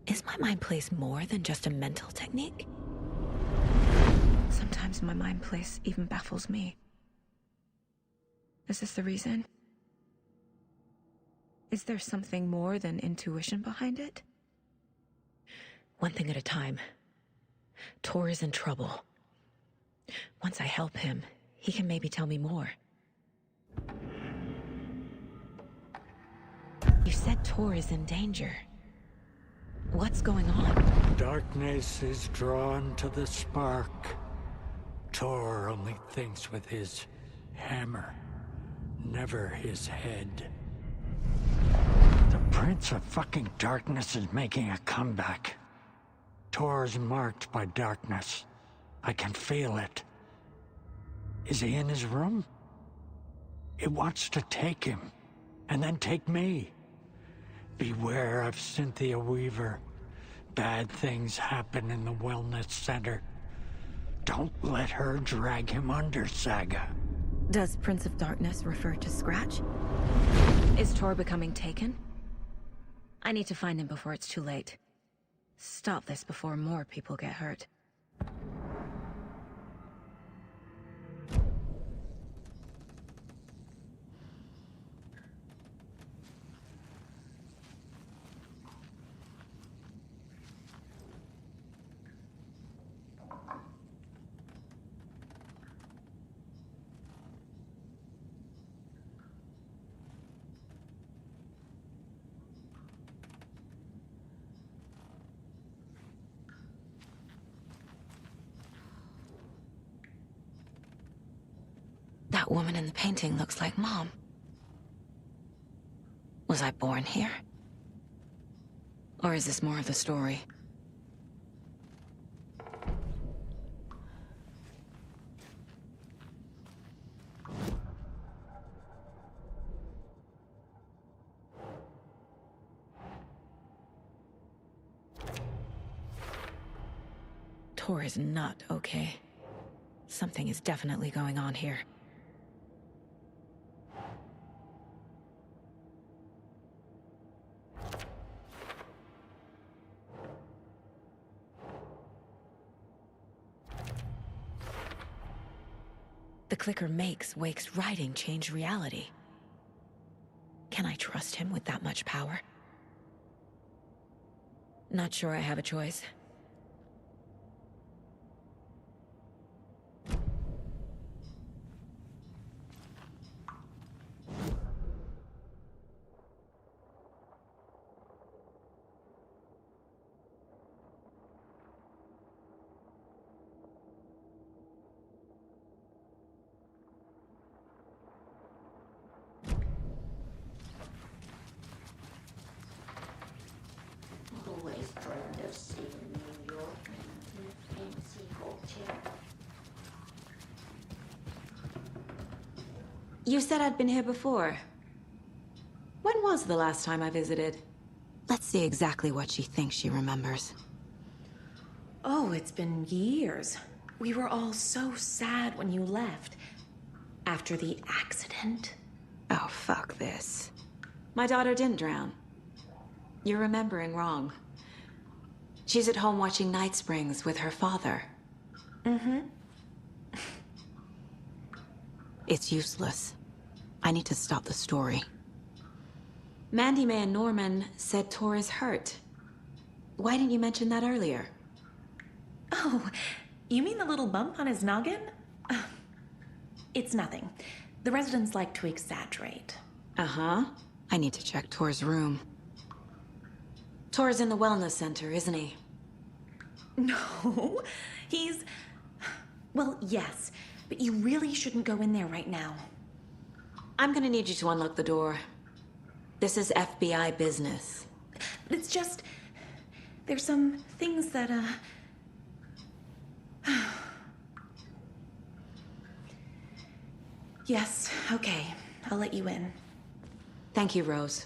Speaker 7: Is my mind place more than just a mental technique? Sometimes my mind place even baffles me. Is this the reason? Is there something more than intuition behind it? One thing at a time. Tor is in trouble. Once I help him, he can maybe tell me more. You said Tor is in danger. What's going on?
Speaker 13: Darkness is drawn to the spark. Tor only thinks with his hammer, never his head. The Prince of fucking Darkness is making a comeback. Tor's marked by darkness. I can feel it. Is he in his room? It wants to take him, and then take me. Beware of Cynthia Weaver. Bad things happen in the wellness center. Don't let her drag him under, Saga.
Speaker 7: Does Prince of Darkness refer to Scratch? Is Tor becoming taken? I need to find him before it's too late. Stop this before more people get hurt. That woman in the painting looks like Mom. Was I born here? Or is this more of the story? Tor is not okay. Something is definitely going on here. The clicker makes Wake's writing change reality. Can I trust him with that much power? Not sure I have a choice.
Speaker 10: Always dreamed of seeing New York in a fancy hotel.
Speaker 7: You said I'd been here before. When was the last time I visited? Let's see exactly what she thinks she remembers.
Speaker 8: Oh, it's been years. We were all so sad when you left. After the accident.
Speaker 7: Oh, fuck this. My daughter didn't drown. You're remembering wrong. She's at home watching Night Springs with her father.
Speaker 8: Mm-hmm.
Speaker 7: It's useless. I need to stop the story. Mandy May and Norman said Tor is hurt. Why didn't you mention that earlier?
Speaker 8: Oh, You mean the little bump on his noggin? It's nothing. The residents like to exaggerate.
Speaker 7: Uh-huh. I need to check Tor's room. Tor's in the wellness center, isn't he?
Speaker 8: No, he's... Well, yes, but you really shouldn't go in there right now.
Speaker 7: I'm gonna need you to unlock the door. This is FBI business.
Speaker 8: It's just... There's some things that, Yes, okay. I'll let you in.
Speaker 7: Thank you, Rose.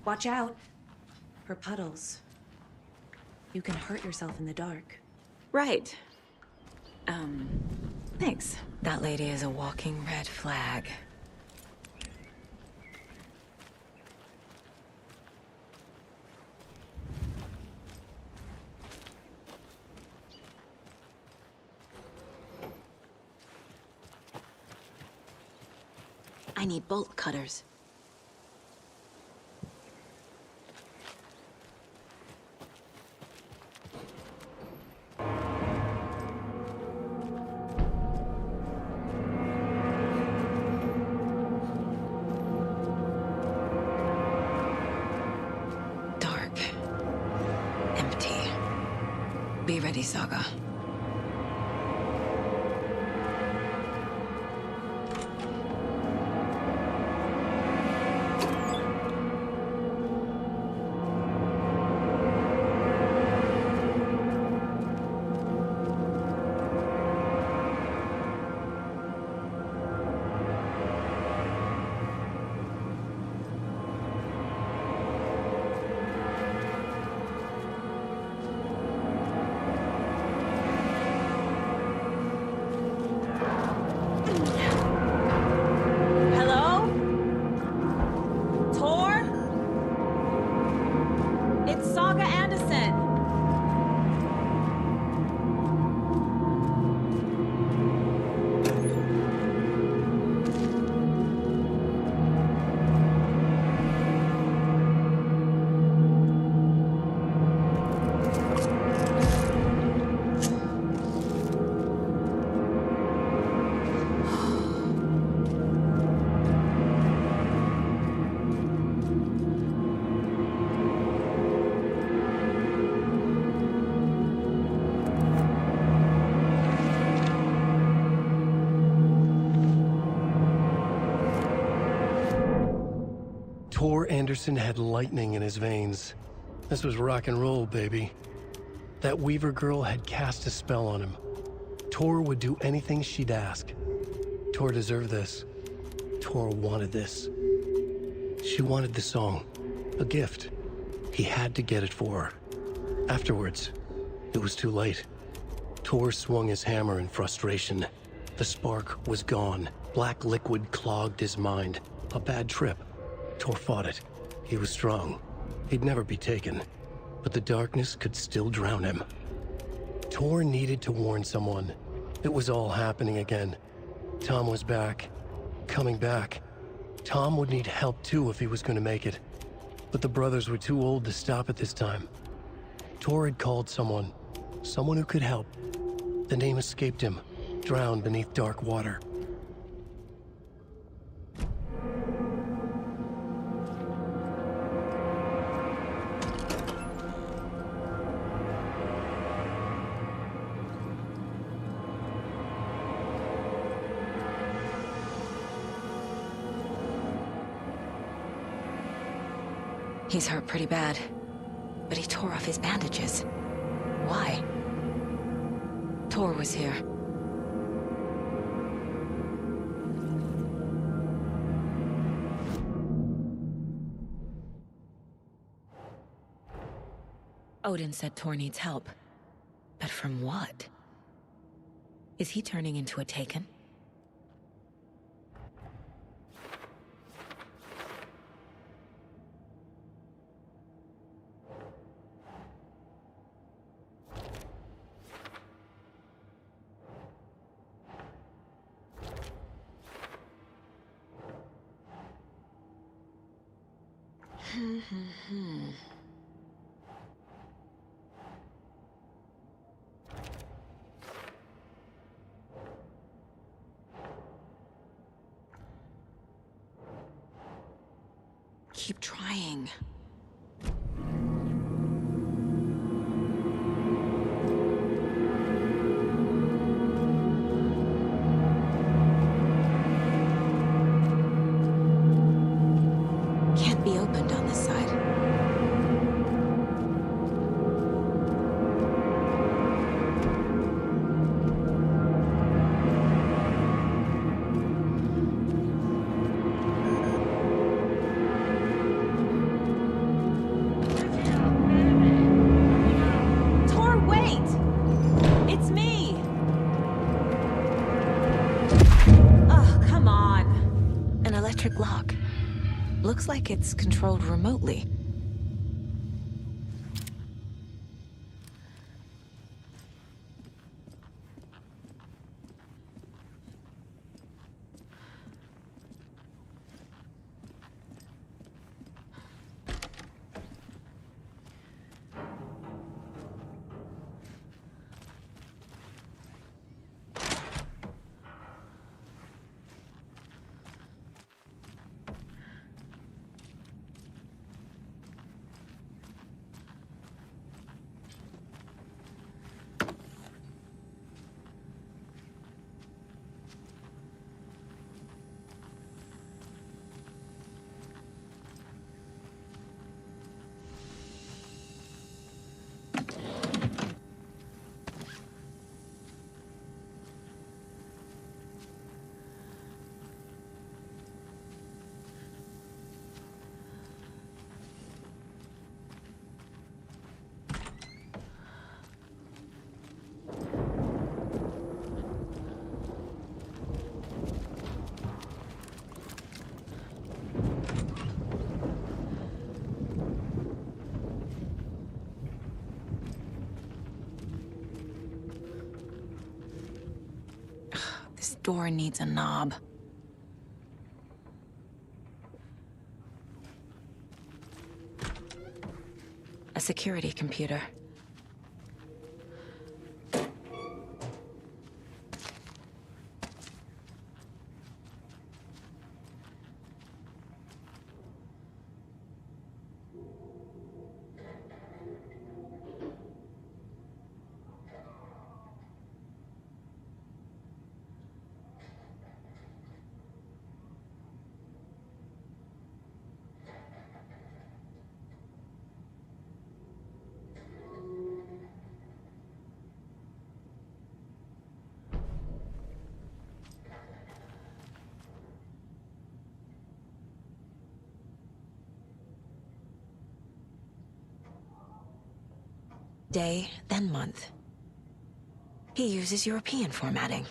Speaker 8: Watch out. For puddles. You can hurt yourself in the dark.
Speaker 7: Right. Thanks. That lady is a walking red flag. I need bolt cutters. Dark. Empty. Be ready, Saga.
Speaker 2: Tor Anderson had lightning in his veins. This was rock and roll, baby. That Weaver girl had cast a spell on him. Tor would do anything she'd ask. Tor deserved this. Tor wanted this. She wanted the song. A gift. He had to get it for her. Afterwards, it was too late. Tor swung his hammer in frustration. The spark was gone. Black liquid clogged his mind. A bad trip. Tor fought it. He was strong. He'd never be taken. But the darkness could still drown him. Tor needed to warn someone. It was all happening again. Tom was back. Coming back. Tom would need help too if he was going to make it. But the brothers were too old to stop it this time. Tor had called someone. Someone who could help. The name escaped him. Drowned beneath dark water.
Speaker 7: He's hurt pretty bad, but he tore off his bandages. Why? Tor was here. Odin said Tor needs help. But from what? Is he turning into a Taken? Keep trying. Can't be opened on this side. Tor, wait! It's me! Oh, come on. An electric lock. Looks like it's controlled remotely. This door needs a knob. A security computer. Day, then month. He uses European formatting.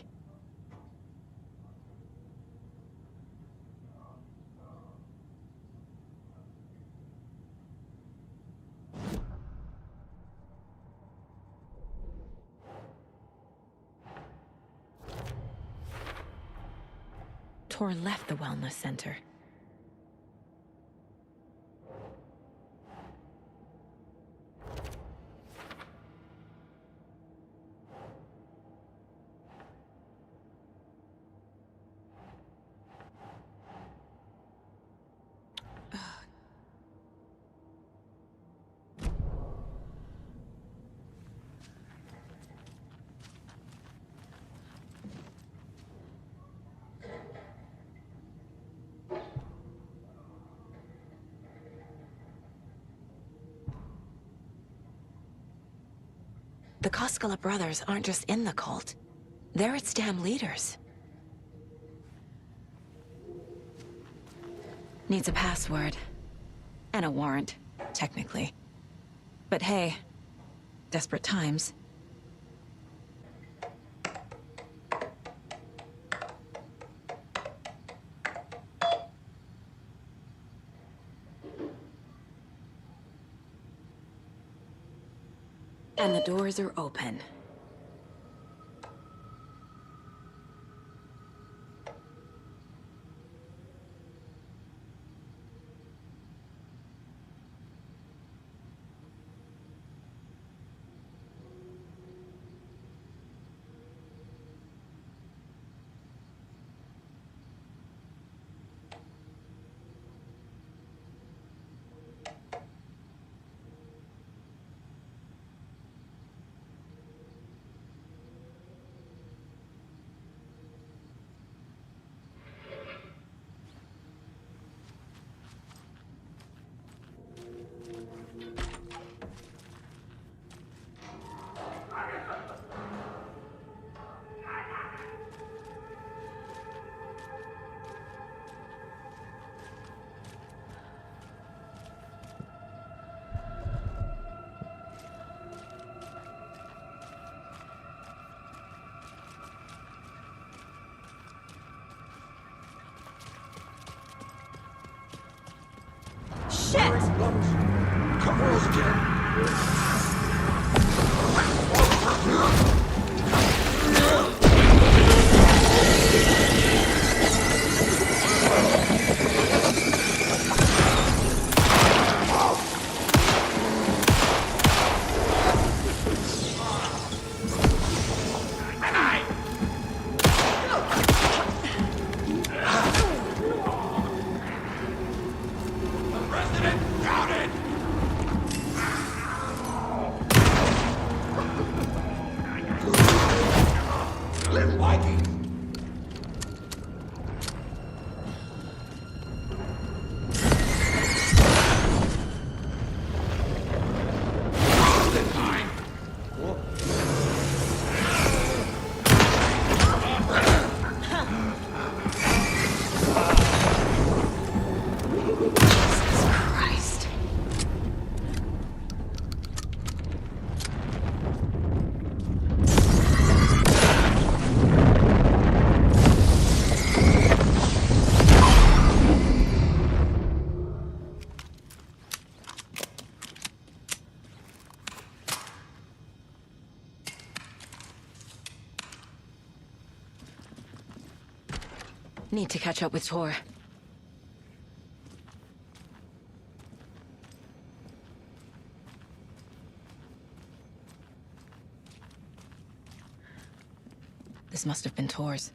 Speaker 7: Tor left the wellness center. The Koskela brothers aren't just in the cult. They're its damn leaders. Needs a password. And a warrant, technically. But hey, desperate times. And the doors are open.
Speaker 14: Shit!
Speaker 4: Cover us again.
Speaker 7: Need to catch up with Tor. This must have been Tor's.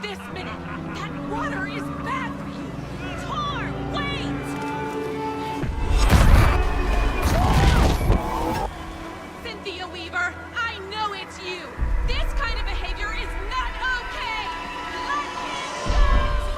Speaker 15: This minute! That water is bad for you! Tor, wait! Cynthia Weaver, I know it's you! This kind of behavior is not okay! Let him go,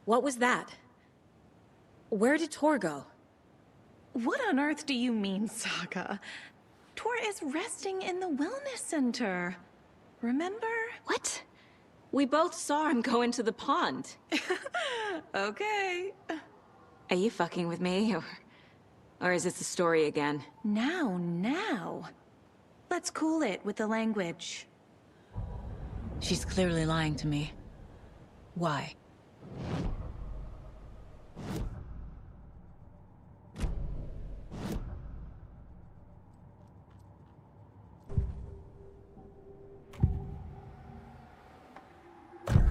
Speaker 8: What was that? Where did Tor go?
Speaker 14: What on earth do you mean, Saga? Tor is resting in the wellness center. Remember?
Speaker 8: What? We both saw him go into the pond.
Speaker 14: Okay.
Speaker 8: Are you fucking with me, or is this the story again?
Speaker 14: Now. Let's cool it with the language.
Speaker 7: She's clearly lying to me. Why?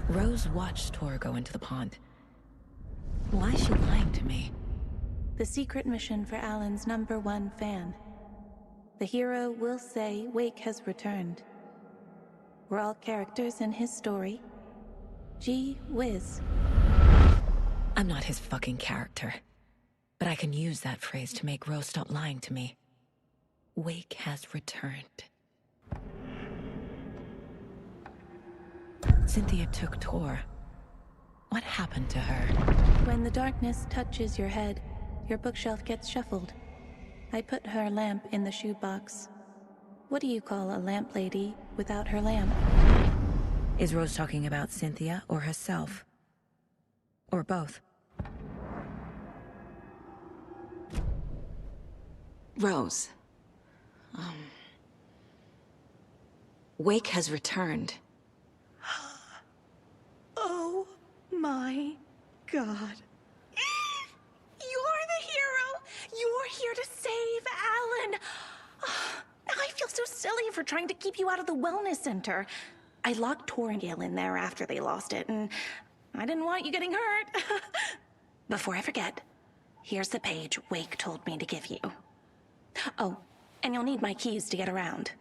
Speaker 7: Rose watched Tor go into the pond. Why is she lying to me?
Speaker 14: The secret mission for Alan's #1 fan. The hero will say Wake has returned. We're all characters in his story. Gee whiz.
Speaker 7: I'm not his fucking character. But I can use that phrase to make Rose stop lying to me. Wake has returned. Cynthia took Tor. What happened to her?
Speaker 14: When the darkness touches your head, your bookshelf gets shuffled. I put her lamp in the shoebox. What do you call a lamp lady without her lamp?
Speaker 7: Is Rose talking about Cynthia or herself? Or both? Rose. Wake has returned.
Speaker 8: Oh my God. You're the hero! You're here to save Alan! I feel so silly for trying to keep you out of the wellness center. I locked Torringale in there after they lost it, and I didn't want you getting hurt. Before I forget, here's the page Wake told me to give you. Oh, and you'll need my keys to get around.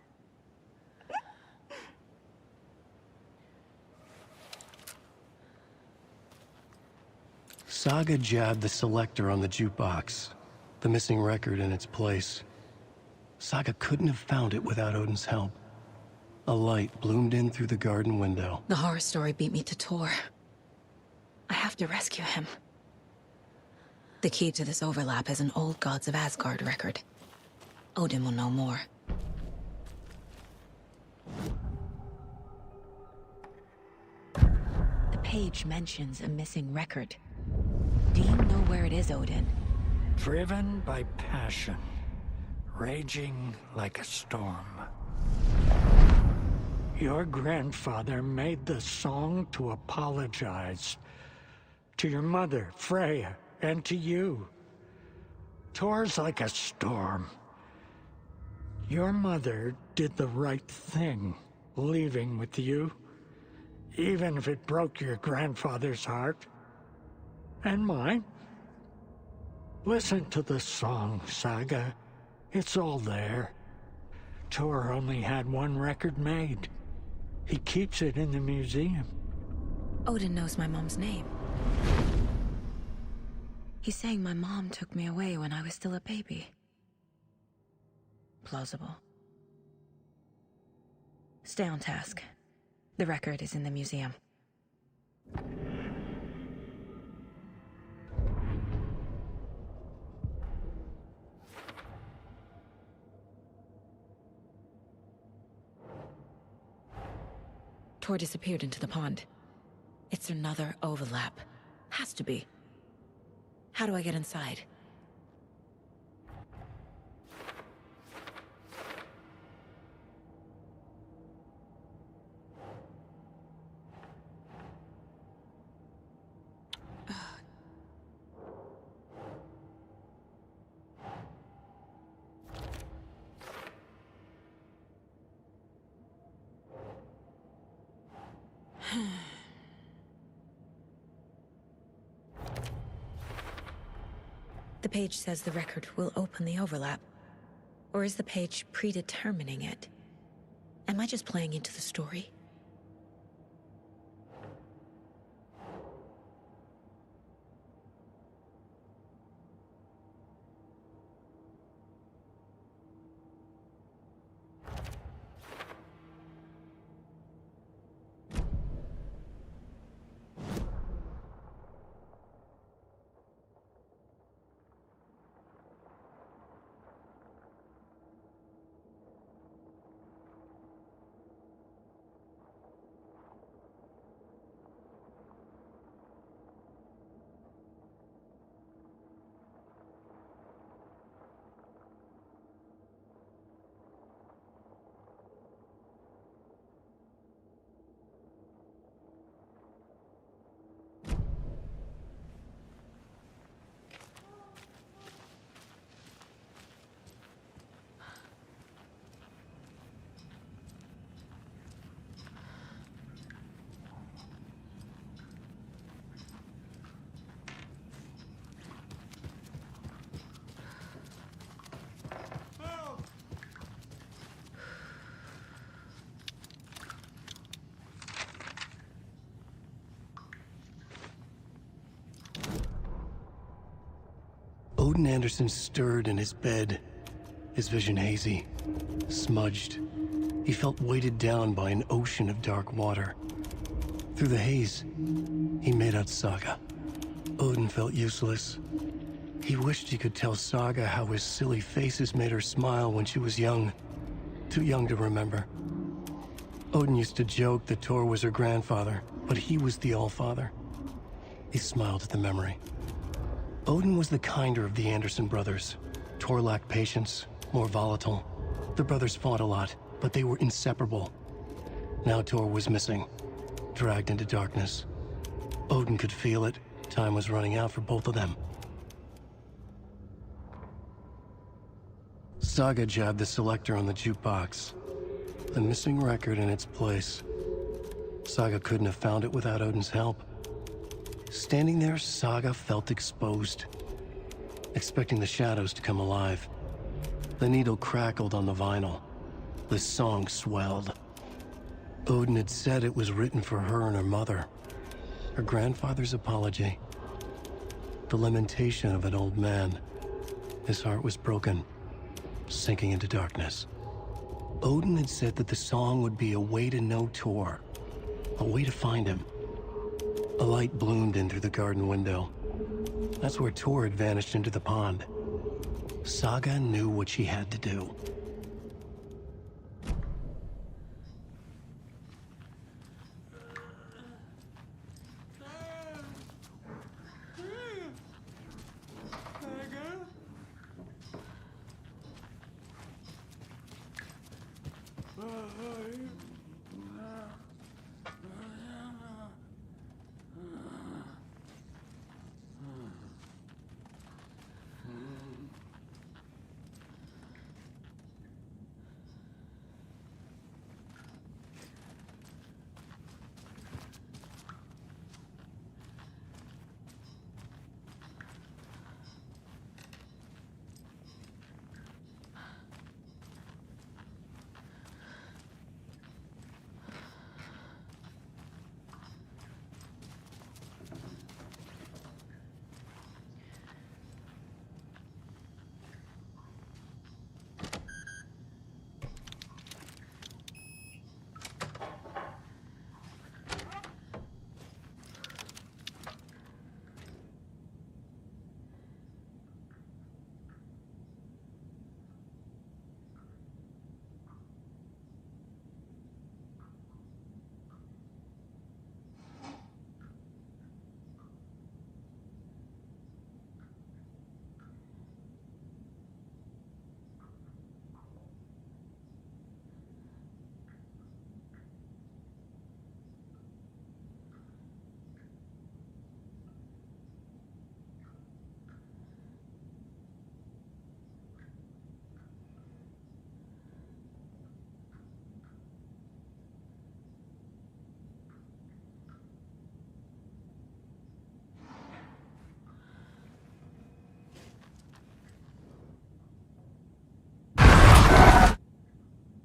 Speaker 2: Saga jabbed the selector on the jukebox, the missing record in its place. Saga couldn't have found it without Odin's help. A light bloomed in through the garden window.
Speaker 7: The horror story beat me to Tor. I have to rescue him. The key to this overlap is an old Gods of Asgard record. Odin will know more. The page mentions a missing record. Do you know where it is, Odin?
Speaker 13: Driven by passion, raging like a storm. Your grandfather made the song to apologize. To your mother, Freya, and to you. Tor's like a storm. Your mother did the right thing, leaving with you. Even if it broke your grandfather's heart. And mine. Listen to the song, Saga. It's all there. Tor only had one record made. He keeps it in the museum.
Speaker 7: Odin knows my mom's name. He's saying my mom took me away when I was still a baby. Plausible. Stay on task. The record is in the museum. Tor disappeared into the pond. It's another overlap. Has to be. How do I get inside? The page says the record will open the overlap. Or is the page predetermining it? Am I just playing into the story?
Speaker 2: Odin Anderson stirred in his bed, his vision hazy, smudged. He felt weighted down by an ocean of dark water. Through the haze, he made out Saga. Odin felt useless. He wished he could tell Saga how his silly faces made her smile when she was young. Too young to remember. Odin used to joke that Tor was her grandfather, but he was the Allfather. He smiled at the memory. Odin was the kinder of the Anderson brothers, Tor lacked patience, more volatile. The brothers fought a lot, but they were inseparable. Now Tor was missing, dragged into darkness. Odin could feel it. Time was running out for both of them. Saga jabbed the selector on the jukebox. The missing record in its place. Saga couldn't have found it without Odin's help. Standing there, Saga felt exposed, expecting the shadows to come alive. The needle crackled on the vinyl. The song swelled. Odin had said it was written for her and her mother. Her grandfather's apology. The lamentation of an old man. His heart was broken, sinking into darkness. Odin had said that the song would be a way to know Tor, a way to find him. A light bloomed in through the garden window. That's where Tor had vanished into the pond. Saga knew what she had to do.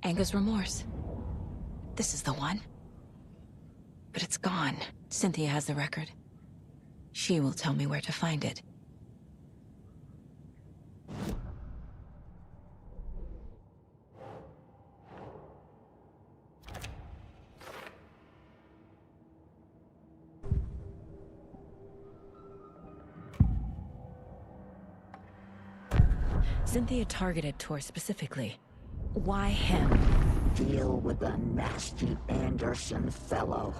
Speaker 7: Anger's remorse. This is the one. But it's gone. Cynthia has the record. She will tell me where to find it. Cynthia targeted Tor specifically. Why him?
Speaker 10: Deal with the nasty Anderson fellow.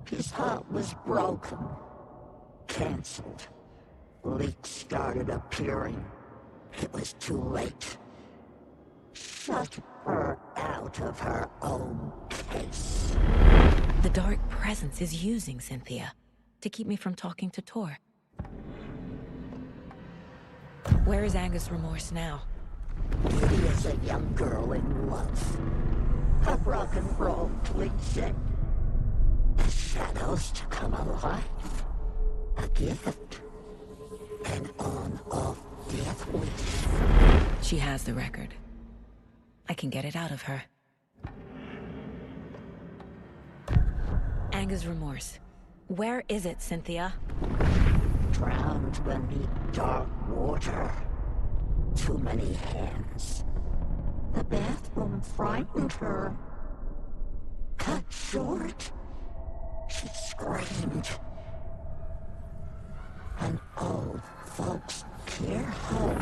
Speaker 10: His heart was broken. Cancelled. Leaks started appearing. It was too late. Shut her out of her own case.
Speaker 7: The dark presence is using Cynthia to keep me from talking to Tor. Where is Anger's remorse now?
Speaker 10: Beauty is a young girl in love. A rock and roll cliche. The shadows to come alive. A gift. An on-off death wish.
Speaker 7: She has the record. I can get it out of her. Anger's remorse. Where is it, Cynthia?
Speaker 10: Drowned beneath dark water. Too many hands. The bathroom frightened her. Cut short. She screamed. An old folks' care home.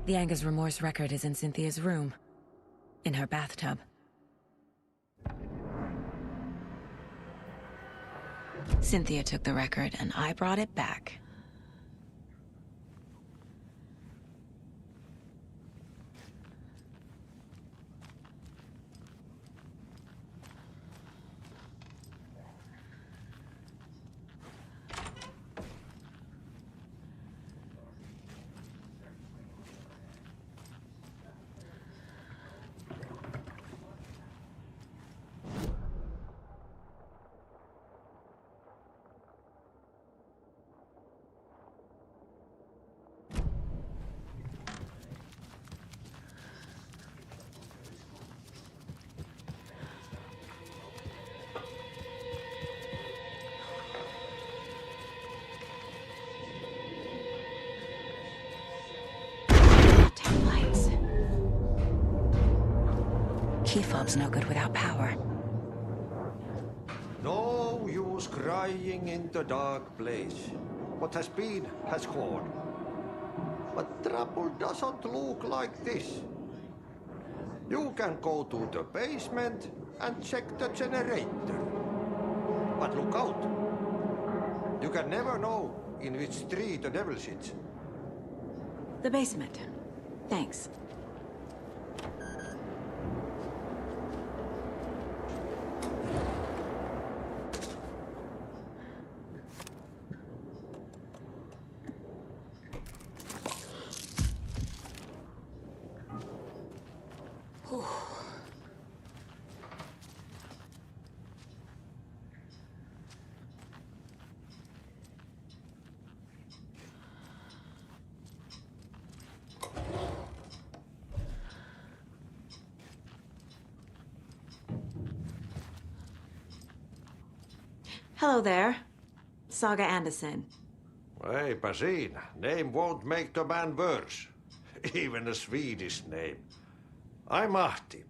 Speaker 7: The Anger's remorse record is in Cynthia's room. In her bathtub. Cynthia took the record, and I brought it back. Key fob's no good without power.
Speaker 11: No use crying in the dark place. What has been has gone. But trouble doesn't look like this. You can go to the basement and check the generator. But look out. You can never know in which tree the devil sits.
Speaker 7: The basement. Thanks. Hello there. Saga Anderson.
Speaker 11: Eipä siinä. Name won't make the man worse. Even a Swedish name. I'm Ahti.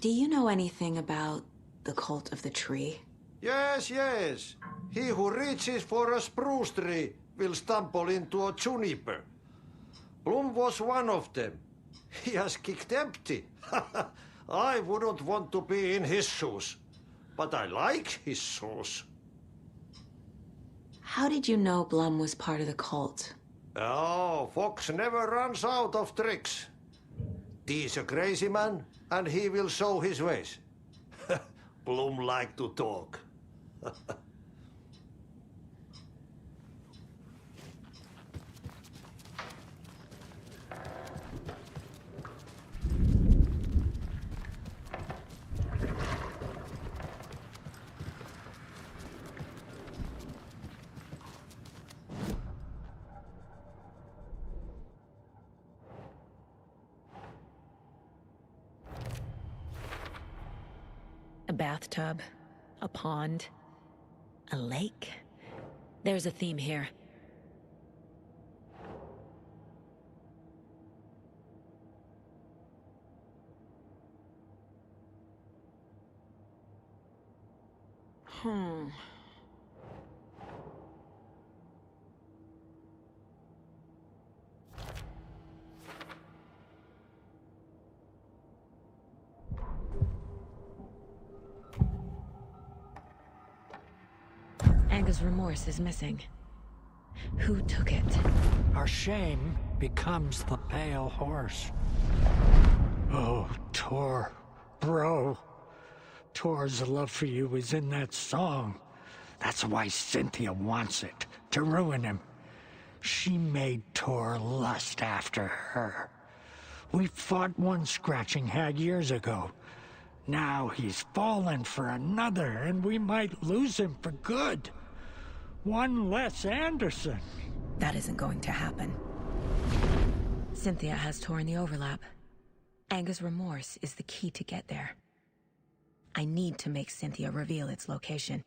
Speaker 7: Do you know anything about the cult of the tree?
Speaker 11: Yes, yes. He who reaches for a spruce tree will stumble into a juniper. Blum was one of them. He has kicked empty. I wouldn't want to be in his shoes. But I like his shoes.
Speaker 7: How did you know Blum was part of the cult?
Speaker 11: Oh, Fox never runs out of tricks. He's a crazy man, and he will show his ways. Blum like to talk.
Speaker 7: A bathtub, a pond, a lake. There's a theme here. Anga's remorse is missing. Who took it?
Speaker 13: Our shame becomes the pale horse. Oh, Tor. Bro. Tor's love for you is in that song. That's why Cynthia wants it, to ruin him. She made Tor lust after her. We fought one scratching hag years ago. Now he's fallen for another, and we might lose him for good. One less Anderson.
Speaker 7: That isn't going to happen. Cynthia has Tor in the overlap. Anga's remorse is the key to get there. I need to make Cynthia reveal its location.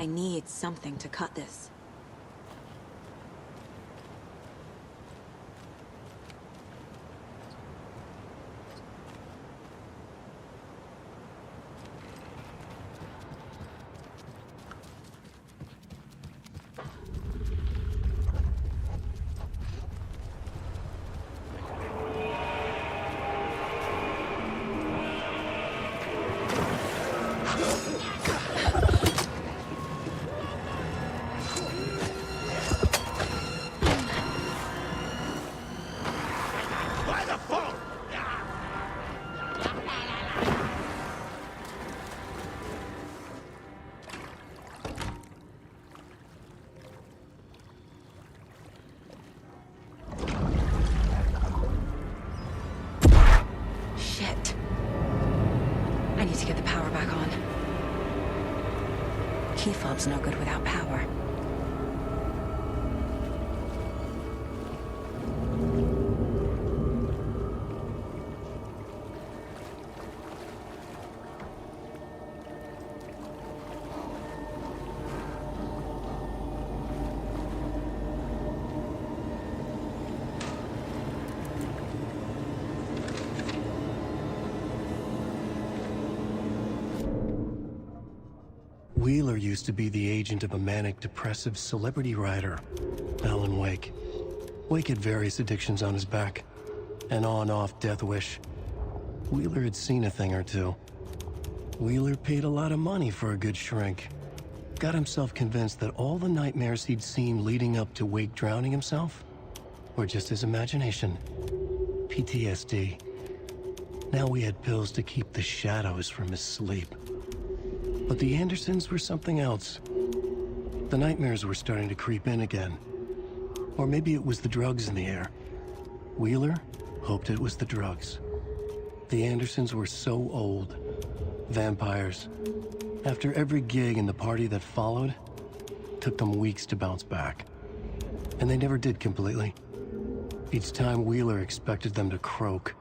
Speaker 7: I need something to cut this. Shit. I need to get the power back on. Key fob's no good without power.
Speaker 2: Wheeler used to be the agent of a manic-depressive celebrity writer, Alan Wake. Wake had various addictions on his back. An on-off death wish. Wheeler had seen a thing or two. Wheeler paid a lot of money for a good shrink. Got himself convinced that all the nightmares he'd seen leading up to Wake drowning himself were just his imagination. PTSD. Now we had pills to keep the shadows from his sleep. But the Andersons were something else. The nightmares were starting to creep in again. Or maybe it was the drugs in the air. Wheeler hoped it was the drugs. The Andersons were so old. Vampires. After every gig and the party that followed, took them weeks to bounce back. And they never did completely. Each time Wheeler expected them to croak.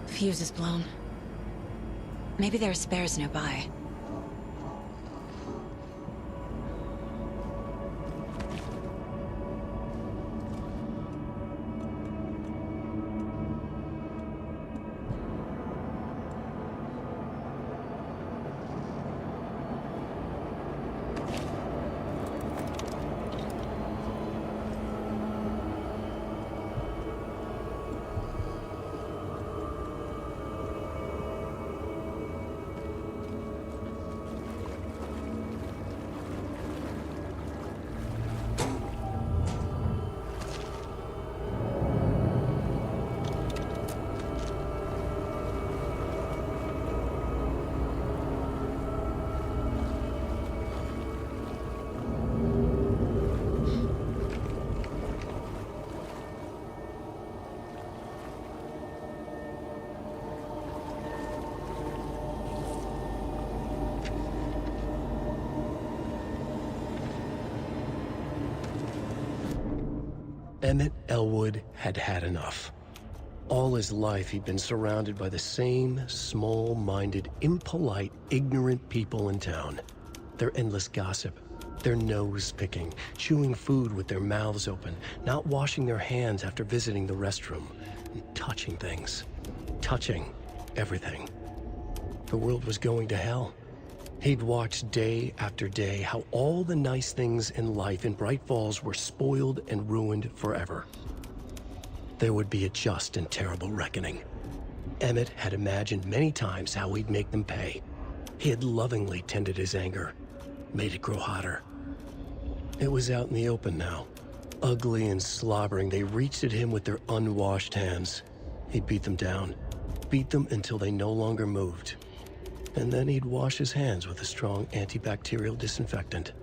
Speaker 7: Fuse is blown. Maybe there are spares nearby.
Speaker 2: Emmett Elwood had had enough. All his life, he'd been surrounded by the same small-minded, impolite, ignorant people in town. Their endless gossip, their nose-picking, chewing food with their mouths open, not washing their hands after visiting the restroom, and touching things. Touching everything. The world was going to hell. He'd watched day after day how all the nice things in life in Bright Falls were spoiled and ruined forever. There would be a just and terrible reckoning. Emmett had imagined many times how he'd make them pay. He had lovingly tended his anger, made it grow hotter. It was out in the open now. Ugly and slobbering, they reached at him with their unwashed hands. He'd beat them down, beat them until they no longer moved. And then he'd wash his hands with a strong antibacterial disinfectant.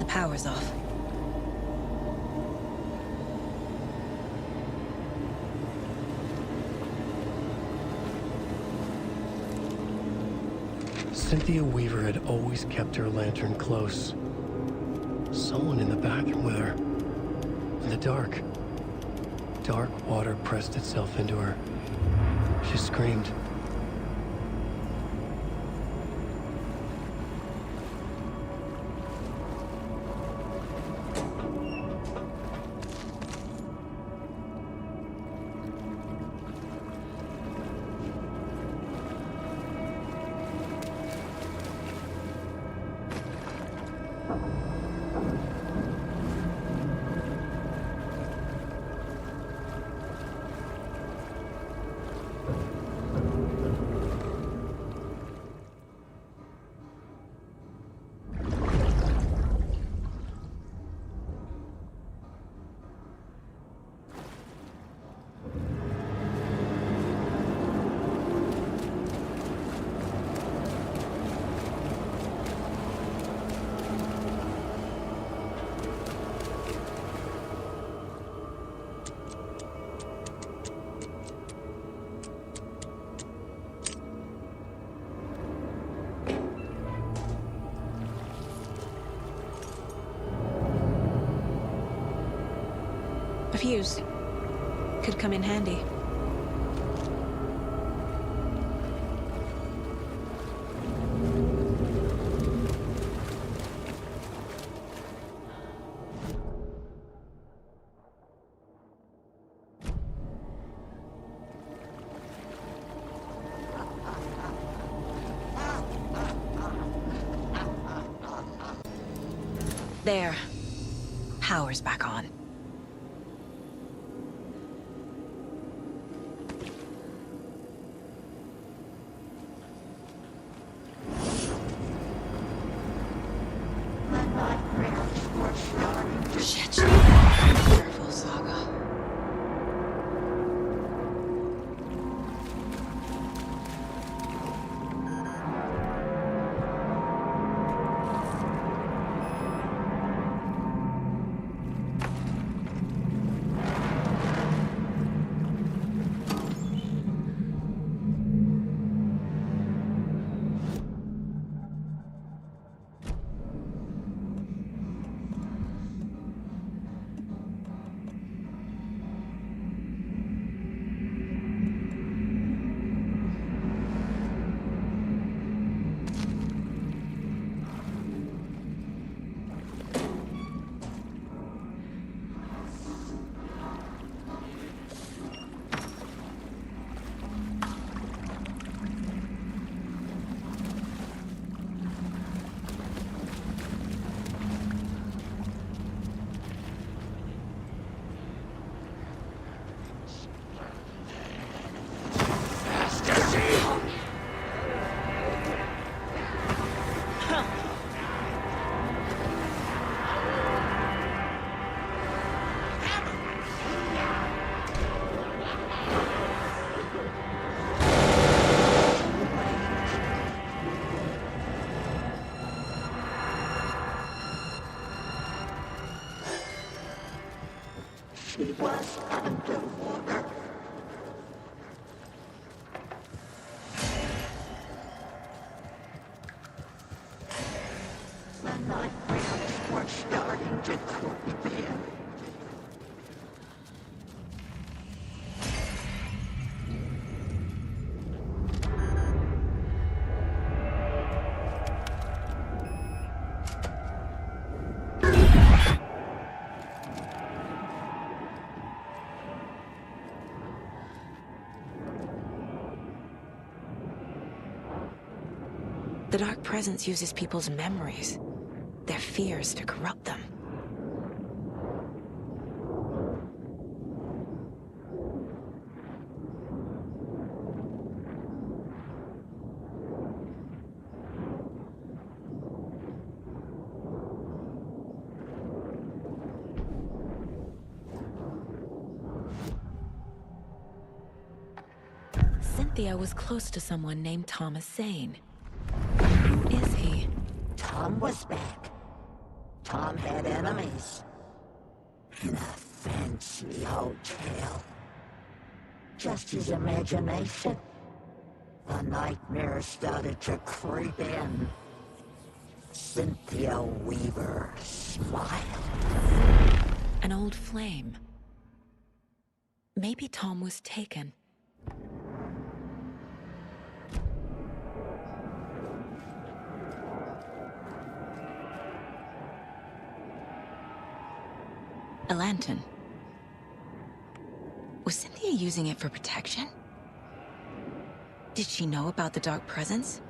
Speaker 7: The power's off.
Speaker 2: Cynthia Weaver had always kept her lantern close. Someone in the bathroom with her. In the dark. Dark water pressed itself into her. She screamed.
Speaker 7: A fuse. Could come in handy. There. Power's back on. Shit. Careful, Saga.
Speaker 10: It was underwater. The nightmares were starting to creep in.
Speaker 7: The Dark Presence uses people's memories, their fears to corrupt them. Cynthia was close to someone named Thomas Zane. Who is he?
Speaker 10: Tom was back. Tom had enemies. In a fancy hotel. Just his imagination. The nightmare started to creep in. Cynthia Weaver smiled.
Speaker 7: An old flame. Maybe Tom was taken. A lantern. Was Cynthia using it for protection? Did she know about the dark presence?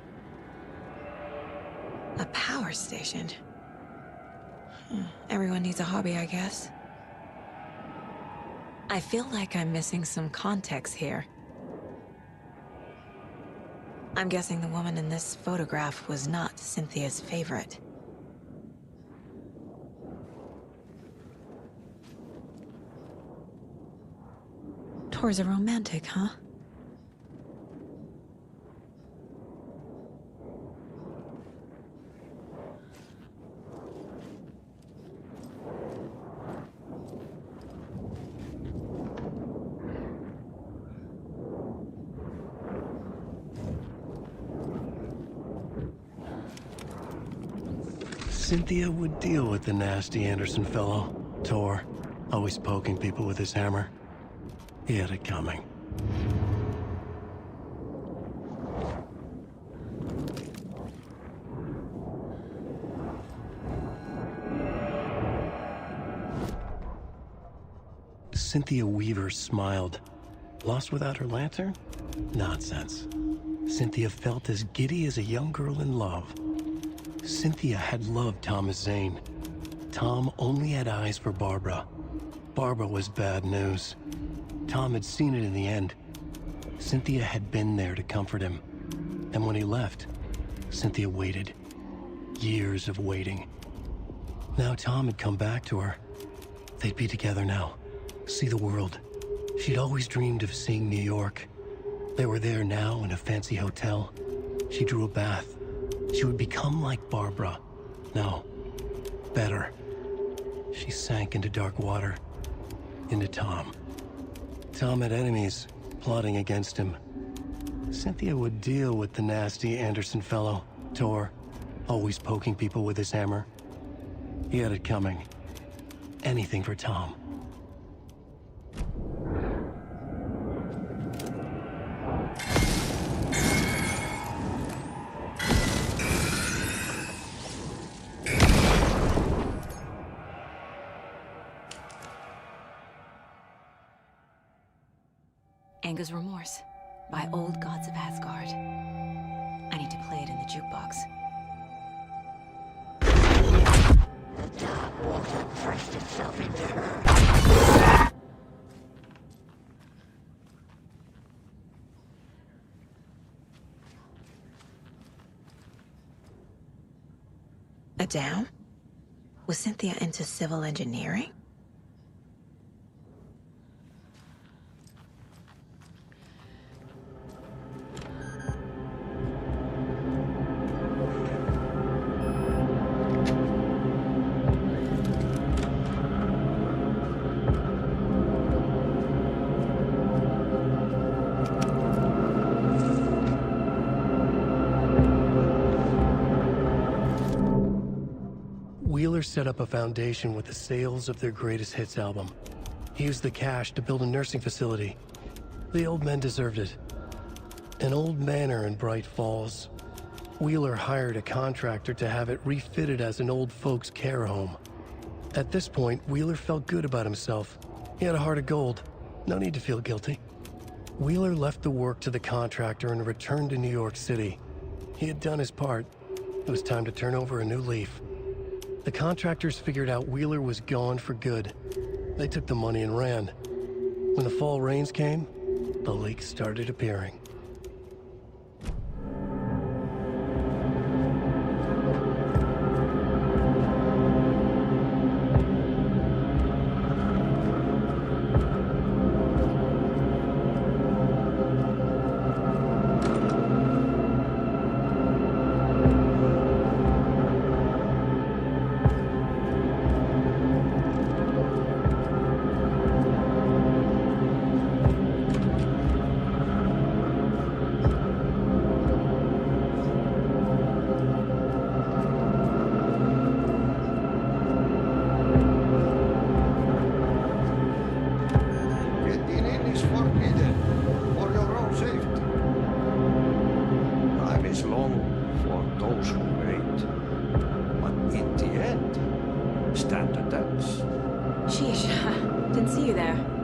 Speaker 7: A power station. Everyone needs a hobby, I guess. I feel like I'm missing some context here. I'm guessing the woman in this photograph was not Cynthia's favorite. Tor's a romantic, huh?
Speaker 2: Cynthia would deal with the nasty Anderson fellow, Tor, always poking people with his hammer. He had it coming. Cynthia Weaver smiled. Lost without her lantern? Nonsense. Cynthia felt as giddy as a young girl in love. Cynthia had loved Thomas Zane. Tom only had eyes for Barbara. Barbara was bad news. Tom had seen it in the end. Cynthia had been there to comfort him. And when he left, Cynthia waited. Years of waiting. Now Tom had come back to her. They'd be together now. See the world. She'd always dreamed of seeing New York. They were there now in a fancy hotel. She drew a bath. She would become like Barbara. No, better. She sank into dark water. Into Tom. Tom had enemies plotting against him. Cynthia would deal with the nasty Anderson fellow, Tor, always poking people with his hammer. He had it coming. Anything for Tom.
Speaker 7: Anger's Remorse by Old Gods of Asgard. I need to play it in the jukebox.
Speaker 10: The dark water pressed itself into her.
Speaker 7: A dam? Was Cynthia into civil engineering?
Speaker 2: Wheeler set up a foundation with the sales of their greatest hits album. He used the cash to build a nursing facility. The old men deserved it. An old manor in Bright Falls. Wheeler hired a contractor to have it refitted as an old folks' care home. At this point, Wheeler felt good about himself. He had a heart of gold. No need to feel guilty. Wheeler left the work to the contractor and returned to New York City. He had done his part. It was time to turn over a new leaf. The contractors figured out Wheeler was gone for good. They took the money and ran. When the fall rains came, the leaks started appearing.
Speaker 11: those who wait. But in the end, stand the test.
Speaker 7: Sheesh, didn't see you there.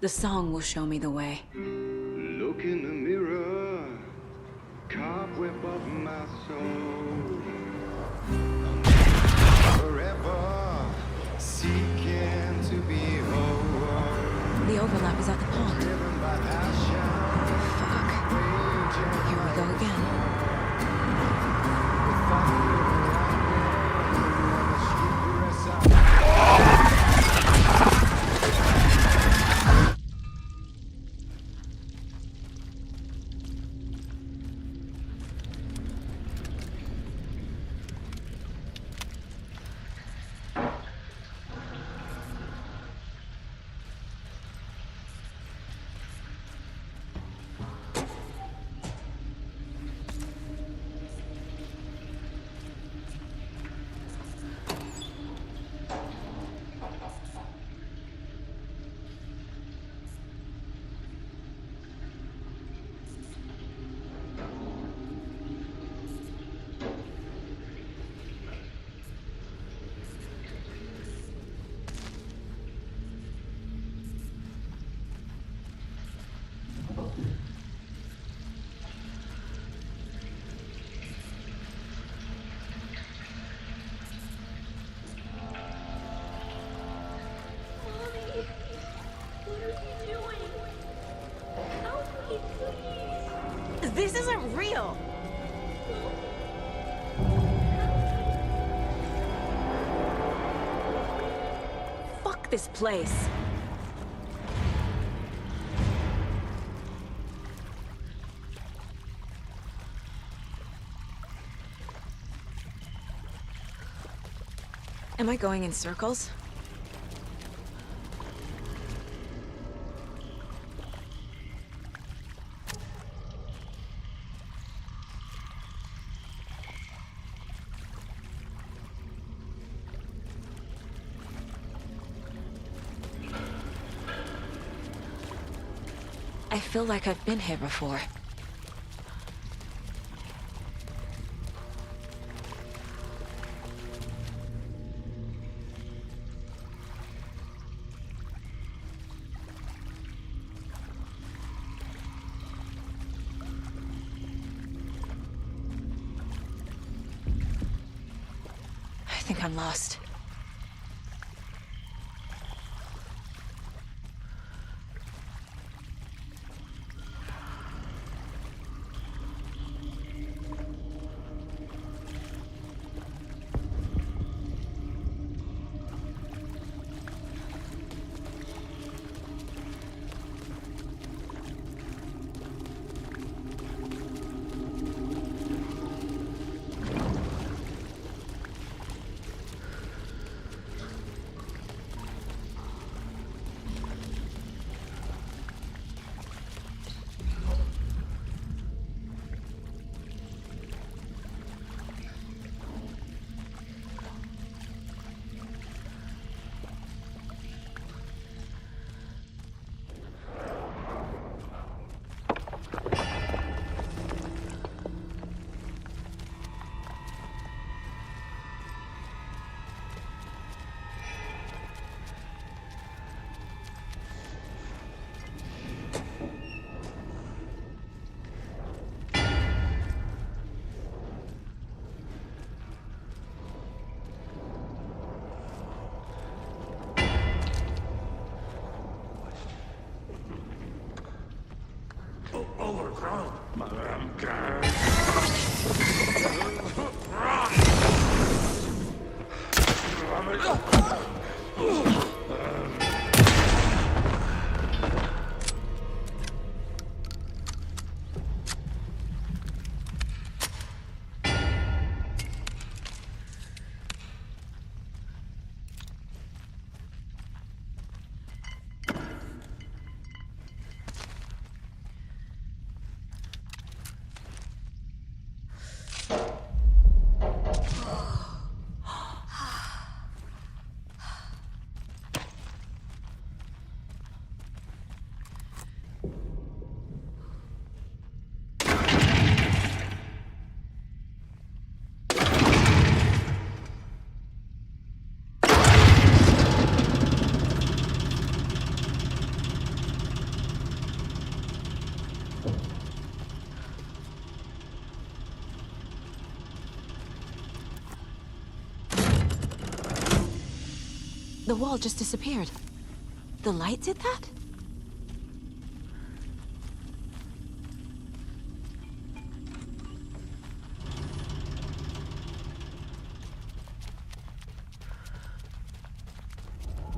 Speaker 7: The song will show me the way.
Speaker 16: Look in the mirror, cobweb of my soul. Forever seeking to be whole.
Speaker 7: The overlap is at the pond. Fuck. Here we go again.
Speaker 15: real.
Speaker 7: Fuck this place. Am I going in circles? I feel like I've been here before. I think I'm lost.
Speaker 4: Overgrown.
Speaker 7: The wall just disappeared. The light did that?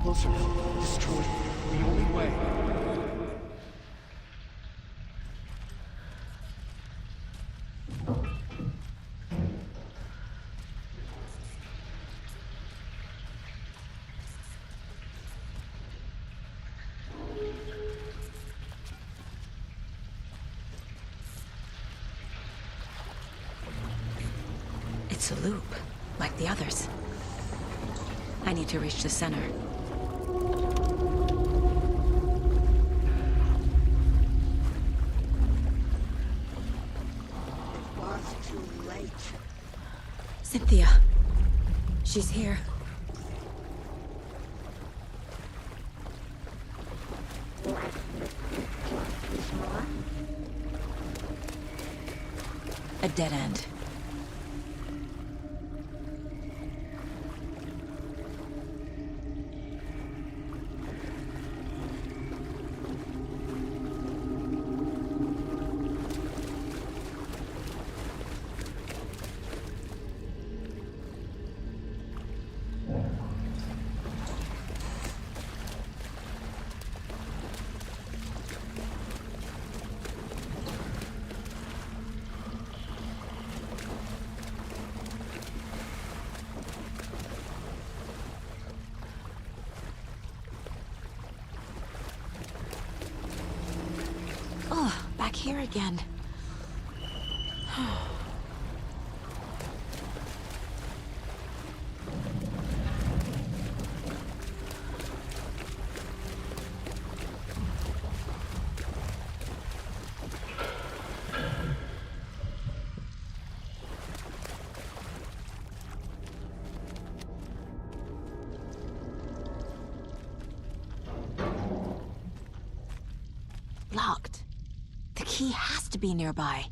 Speaker 2: Closer. Destroy. The only way.
Speaker 7: It's a loop, like the others. I need to reach the center.
Speaker 10: It was too late.
Speaker 7: Cynthia. She's here. A dead end. here again. Locked. The key has to be nearby.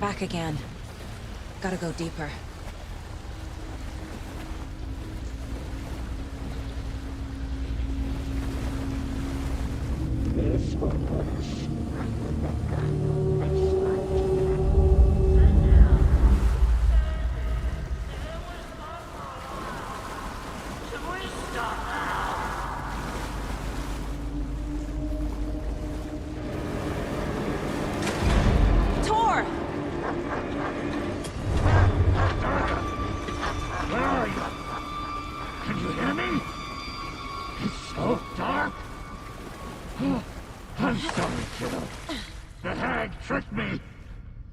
Speaker 7: back again. Gotta go deeper. Tor!
Speaker 17: Where are you? Can you hear me? It's so dark. I'm sorry, kiddo. The hag tricked me.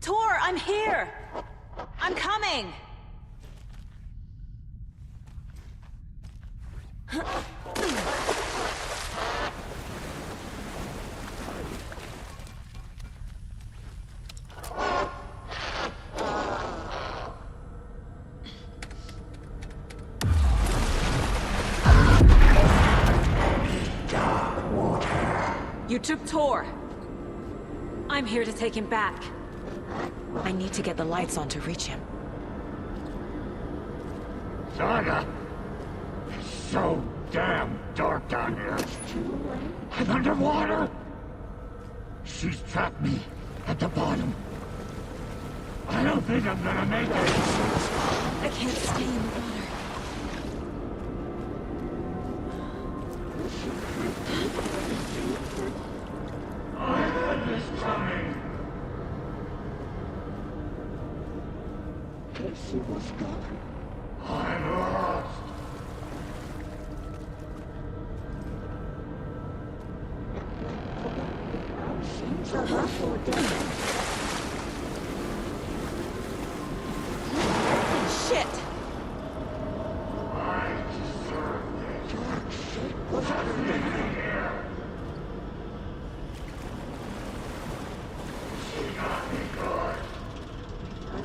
Speaker 7: Tor, I'm here! I'm coming! You took Tor. I'm here to take him back. I need to get the lights on to reach him.
Speaker 17: Saga! It's so damn dark down here. I'm underwater. She's trapped me at the bottom. I don't think I'm gonna make it.
Speaker 7: I can't stay in the water.
Speaker 17: I had this coming. Casey was gone. I'm lost.
Speaker 7: Shit!
Speaker 17: I deserve it. What's happening here? She got me good.
Speaker 7: I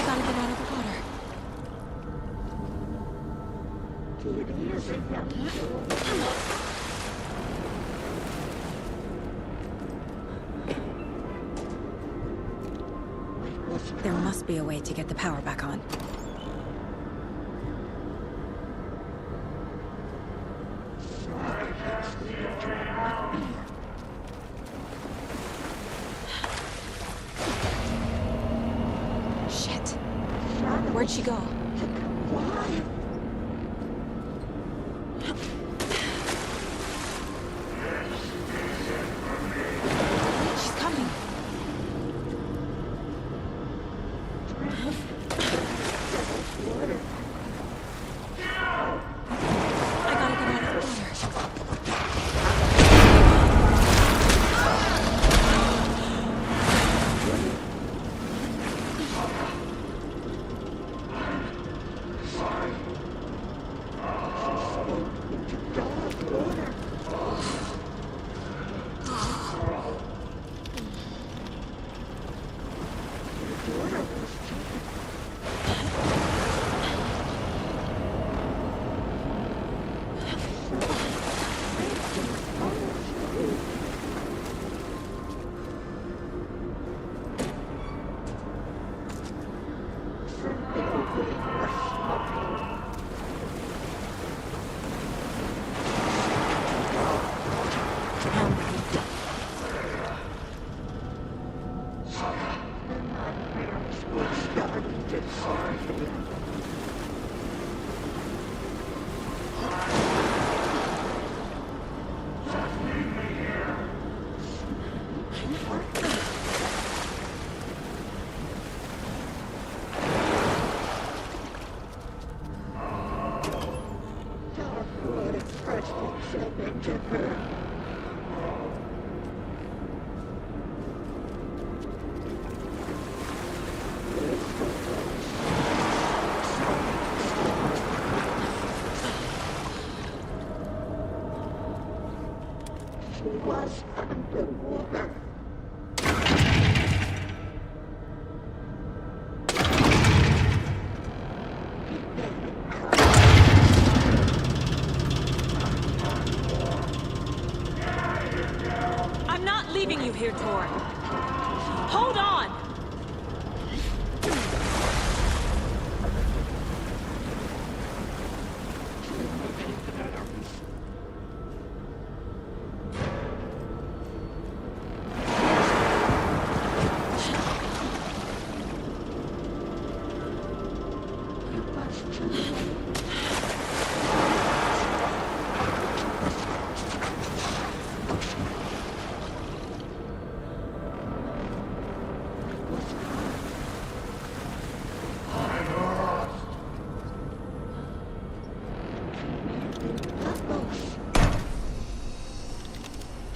Speaker 7: gotta get out of the water. There must be a way to get the power back on. Shit. Where'd she go? She's coming. I gotta get out of the water.
Speaker 10: was underwater.
Speaker 7: I'm not leaving you here, Tor. Hold on!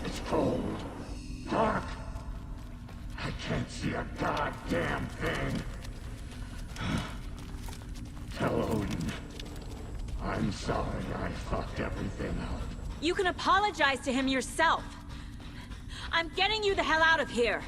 Speaker 17: It's cold. Dark. I can't see a goddamn thing. Tell Odin. I'm sorry I fucked everything up.
Speaker 7: You can apologize to him yourself. I'm getting you the hell out of here.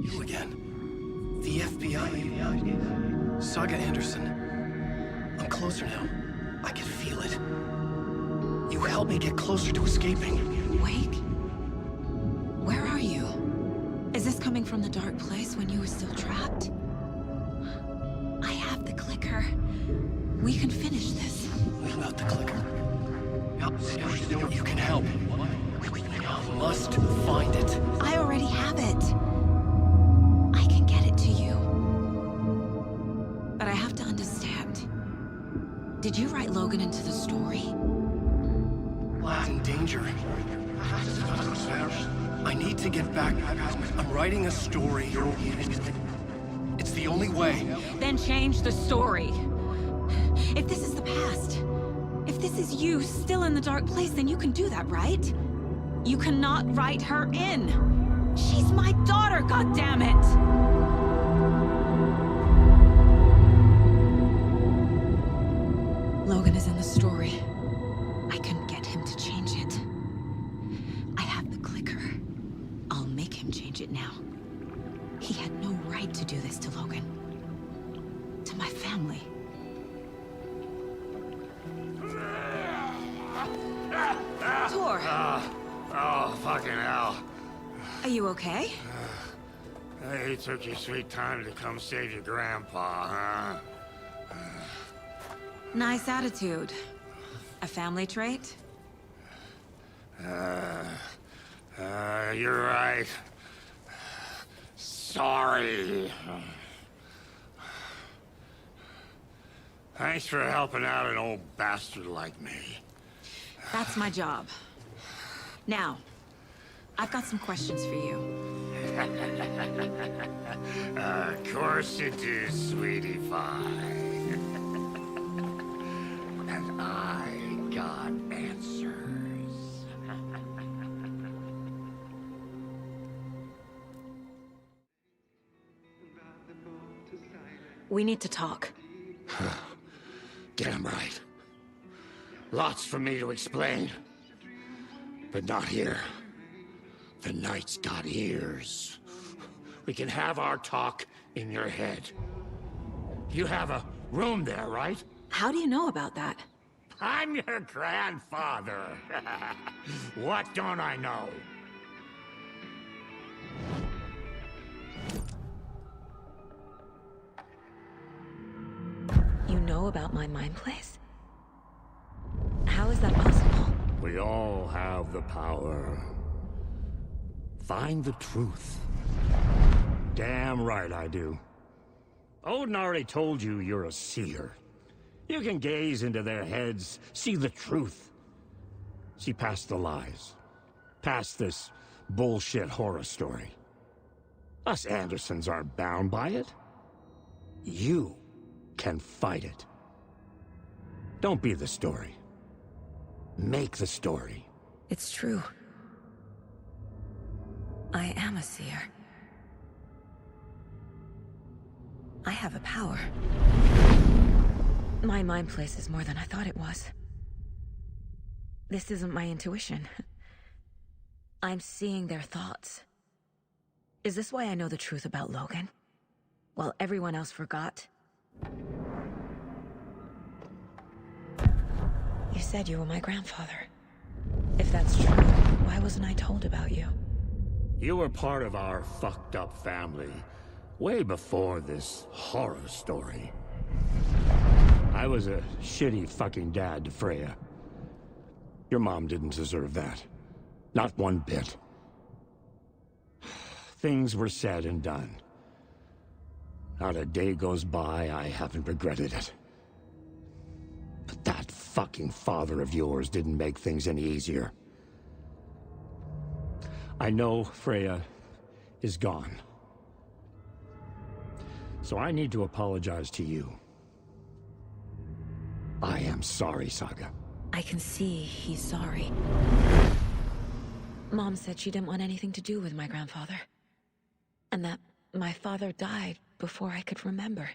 Speaker 2: You again. The FBI. Saga Anderson. I'm closer now. I can feel it. You helped me get closer to escaping.
Speaker 7: Wake? Where are you? Is this coming from the dark place when you were still trapped? I have the clicker. We can finish this.
Speaker 2: Without the clicker. You can help. You must find it.
Speaker 7: I already have it. I can get it to you. But I have to understand. Did you write Logan into the story?
Speaker 2: In danger. I need to get back. I'm writing a story. It's the only way.
Speaker 7: Then change the story. If this is the past, if this is you still in the dark place, then you can do that, right? You cannot write her in. She's my daughter, goddammit! Logan is in the story. I can get him to change it. I have the clicker. I'll make him change it now. He had no right to do this to Logan. To my family. Tor!
Speaker 17: Oh, fucking hell.
Speaker 7: Are you okay?
Speaker 17: You took your sweet time to come save your grandpa, huh?
Speaker 7: Nice attitude. A family trait?
Speaker 17: You're right. sorry. Thanks for helping out an old bastard like me.
Speaker 7: That's my job. Now, I've got some questions for you.
Speaker 17: Of course you do, sweetie pie. And I got answers.
Speaker 7: We need to talk.
Speaker 17: Damn right. Lots for me to explain. But not here. The night's got ears. We can have our talk in your head. You have a room there, right?
Speaker 7: How do you know about that?
Speaker 17: I'm your grandfather. What don't I know?
Speaker 7: You know about my mind place? How is that possible?
Speaker 17: We all have the power. Find the truth. Damn right I do. Odin already told you you're a seer. You can gaze into their heads, see the truth. See past the lies. Past this bullshit horror story. Us Andersons aren't bound by it. You can fight it. Don't be the story. Make the story.
Speaker 7: It's true. I am a seer. I have a power. My mind place is more than I thought it was. This isn't my intuition. I'm seeing their thoughts. Is this why I know the truth about Logan? While everyone else forgot? You said you were my grandfather. If that's true, why wasn't I told about you?
Speaker 17: You were part of our fucked up family, way before this horror story. I was a shitty fucking dad to Freya. Your mom didn't deserve that. Not one bit. Things were said and done. Not a day goes by I haven't regretted it. But that fucking father of yours didn't make things any easier. I know Freya is gone. So I need to apologize to you. I am sorry, Saga.
Speaker 7: I can see he's sorry. Mom said she didn't want anything to do with my grandfather. And that my father died before I could remember.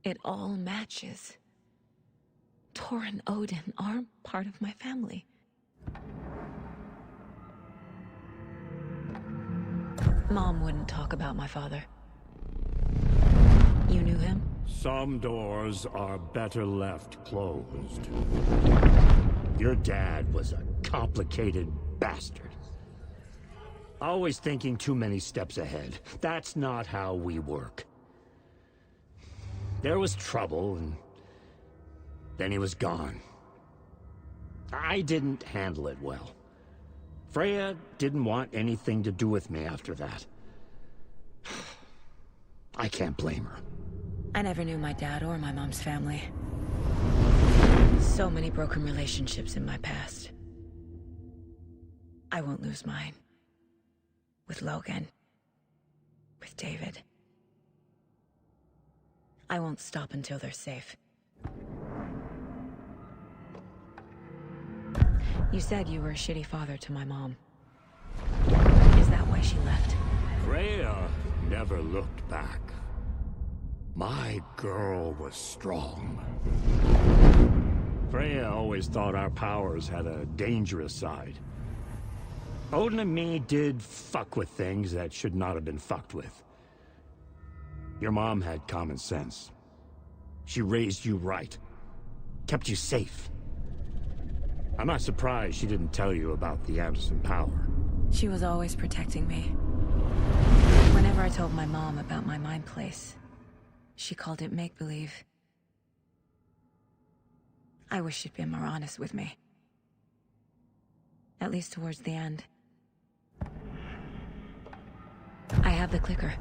Speaker 7: It all matches. Tor and Odin aren't part of my family. Mom wouldn't talk about my father. You knew him?
Speaker 17: Some doors are better left closed. Your dad was a complicated bastard. Always thinking too many steps ahead. That's not how we work. There was trouble, and then he was gone. I didn't handle it well. Freya didn't want anything to do with me after that. I can't blame her.
Speaker 7: I never knew my dad or my mom's family. So many broken relationships in my past. I won't lose mine. With Logan. With David. I won't stop until they're safe. You said you were a shitty father to my mom. Is that why she left?
Speaker 17: Freya never looked back. My girl was strong. Freya always thought our powers had a dangerous side. Odin and me did fuck with things that should not have been fucked with. Your mom had common sense. She raised you right. Kept you safe. I'm not surprised she didn't tell you about the Anderson power.
Speaker 7: She was always protecting me. Whenever I told my mom about my mind place, she called it make-believe. I wish she'd been more honest with me. At least towards the end. I had have the clicker.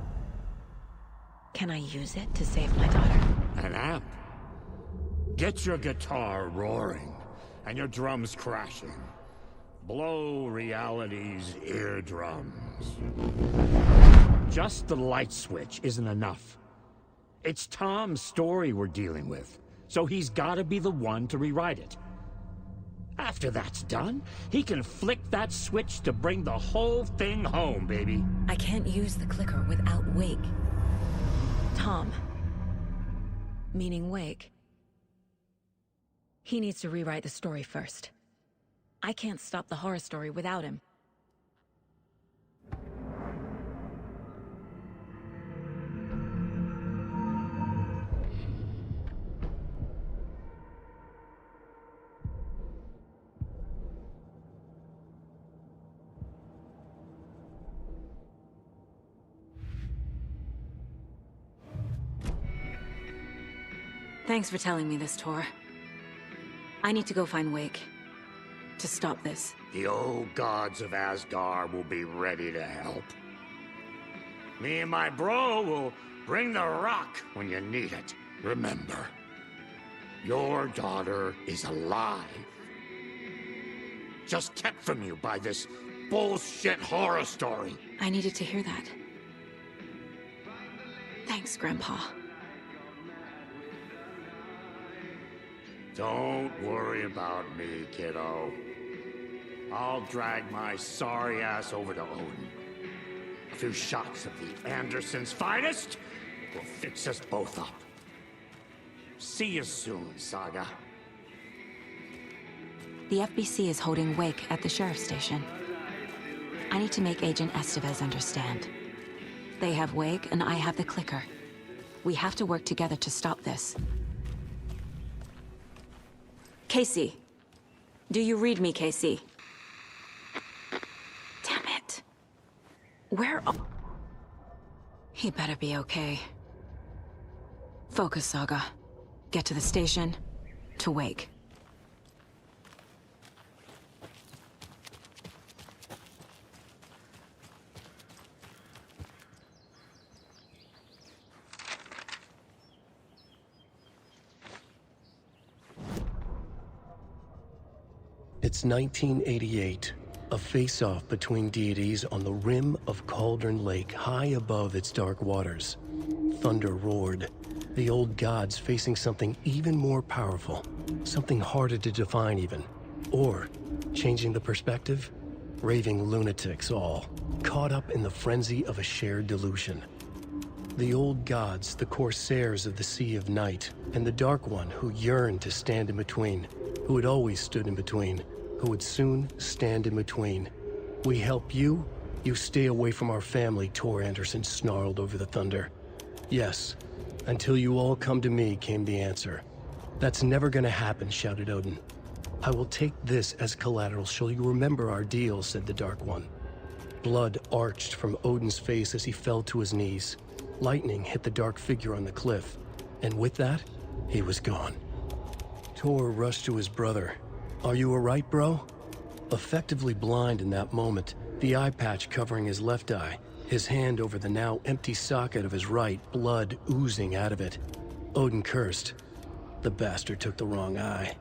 Speaker 7: Can I use it to save my daughter?
Speaker 17: An amp? Get your guitar roaring, and your drums crashing. Blow reality's eardrums. Just the light switch isn't enough. It's Tom's story we're dealing with, so he's gotta be the one to rewrite it. After that's done, he can flick that switch to bring the whole thing home, baby.
Speaker 7: I can't use the clicker without Wake. Tom. Meaning Wake. He needs to rewrite the story first. I can't stop the horror story without him. Thanks for telling me this, Tor. I need to go find Wake. To stop this.
Speaker 17: The old gods of Asgard will be ready to help. Me and my bro will bring the rock when you need it. Remember, your daughter is alive. Just kept from you by this bullshit horror story.
Speaker 7: I needed to hear that. Thanks, Grandpa.
Speaker 17: Don't worry about me, kiddo. I'll drag my sorry ass over to Odin. A few shots of the Andersons' finest will fix us both up. See you soon, Saga.
Speaker 7: The FBC is holding Wake at the sheriff's station. I need to make Agent Estevez understand. They have Wake and I have the clicker. We have to work together to stop this. Casey. Do you read me, Casey? Damn it. Where are... He better be okay. Focus, Saga. Get to the station, to Wake.
Speaker 2: It's 1988, a face-off between deities on the rim of Cauldron Lake, high above its dark waters. Thunder roared, the old gods facing something even more powerful, something harder to define even. Or, changing the perspective, raving lunatics all, caught up in the frenzy of a shared delusion. The old gods, the corsairs of the Sea of Night, and the Dark One who yearned to stand in between, who had always stood in between, who would soon stand in between. We help you, you stay away from our family, Tor Anderson snarled over the thunder. Yes, until you all come to me, came the answer. That's never gonna happen, shouted Odin. I will take this as collateral, shall you remember our deal, said the Dark One. Blood arched from Odin's face as he fell to his knees. Lightning hit the dark figure on the cliff, and with that, he was gone. Tor rushed to his brother. Are you alright, bro? Effectively blind in that moment, the eye patch covering his left eye, his hand over the now empty socket of his right, blood oozing out of it. Odin cursed. The bastard took the wrong eye.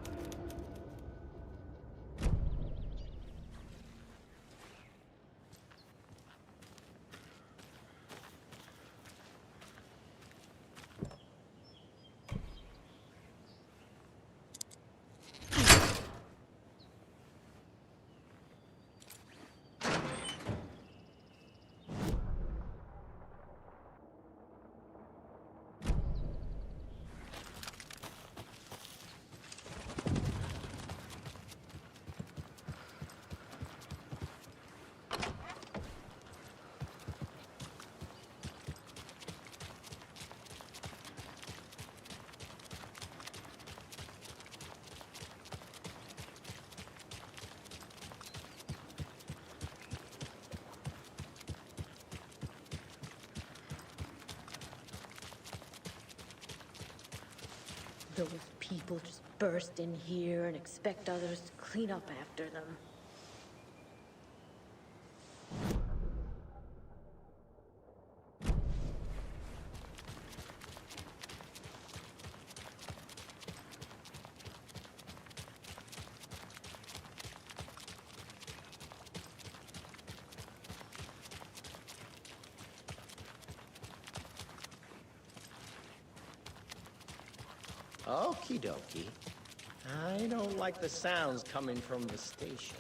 Speaker 18: Those people just burst in here and expect others to clean up after them.
Speaker 19: Okie dokie. I don't like the sounds coming from the station.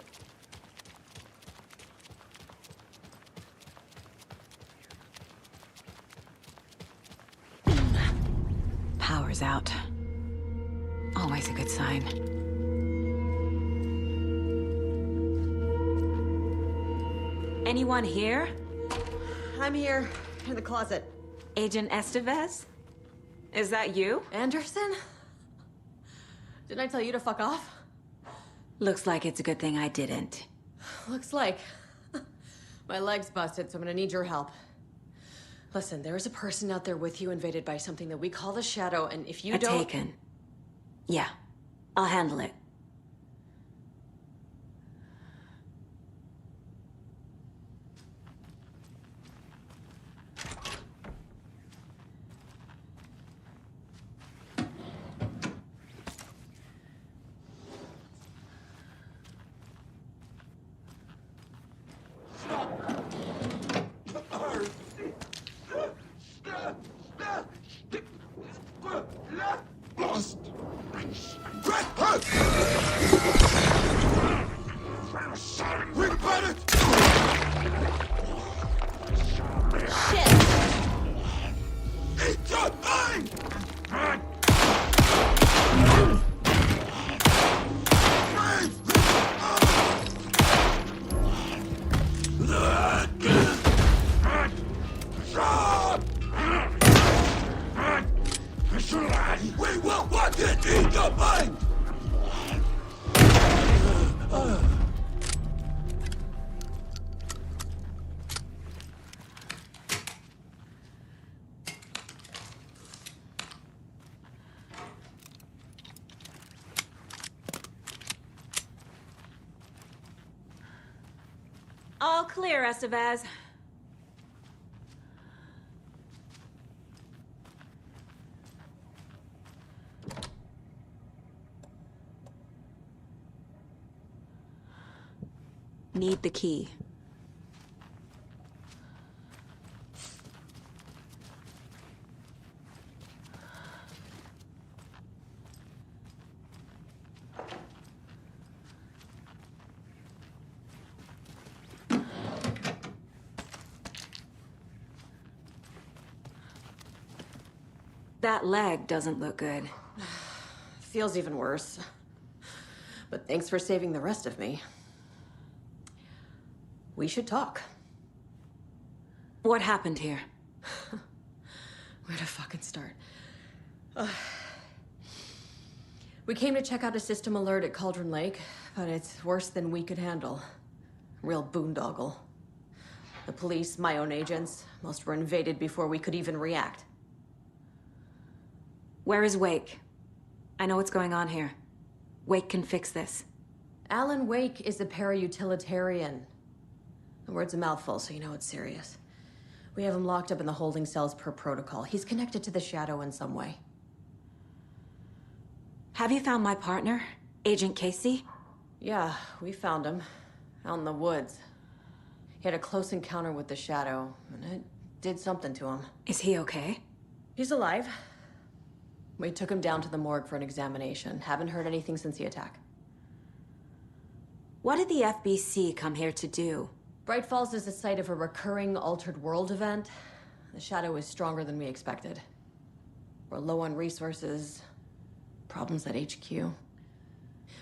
Speaker 7: Power's out. Always a good sign. Anyone here?
Speaker 20: I'm here, in the closet.
Speaker 7: Agent Estevez? Is that you?
Speaker 20: Anderson? Didn't I tell you to fuck off?
Speaker 7: Looks like it's a good thing I didn't.
Speaker 20: Looks like. My leg's busted, so I'm gonna need your help. Listen, there is a person out there with you invaded by something that we call the Shadow, and if you don't...
Speaker 7: Taken. Yeah, I'll handle it.
Speaker 17: We will want it in your mind!
Speaker 7: All clear, Estevez. Need the key. That leg doesn't look good.
Speaker 20: Feels even worse. But thanks for saving the rest of me. We should talk.
Speaker 7: What happened here?
Speaker 20: Where to fucking start? We came to check out a system alert at Cauldron Lake, but it's worse than we could handle. Real boondoggle. The police, my own agents, most were invaded before we could even react.
Speaker 7: Where is Wake? I know what's going on here. Wake can fix this.
Speaker 20: Alan Wake is a para-utilitarian. The word's a mouthful, so you know it's serious. We have him locked up in the holding cells per protocol. He's connected to the Shadow in some way.
Speaker 7: Have you found my partner, Agent Casey?
Speaker 20: Yeah, we found him. Out in the woods. He had a close encounter with the Shadow, and it did something to him.
Speaker 7: Is he okay?
Speaker 20: He's alive. We took him down to the morgue for an examination. Haven't heard anything since the attack.
Speaker 7: What did the FBC come here to do?
Speaker 20: Bright Falls is the site of a recurring altered world event. The Shadow is stronger than we expected. We're low on resources, problems at HQ.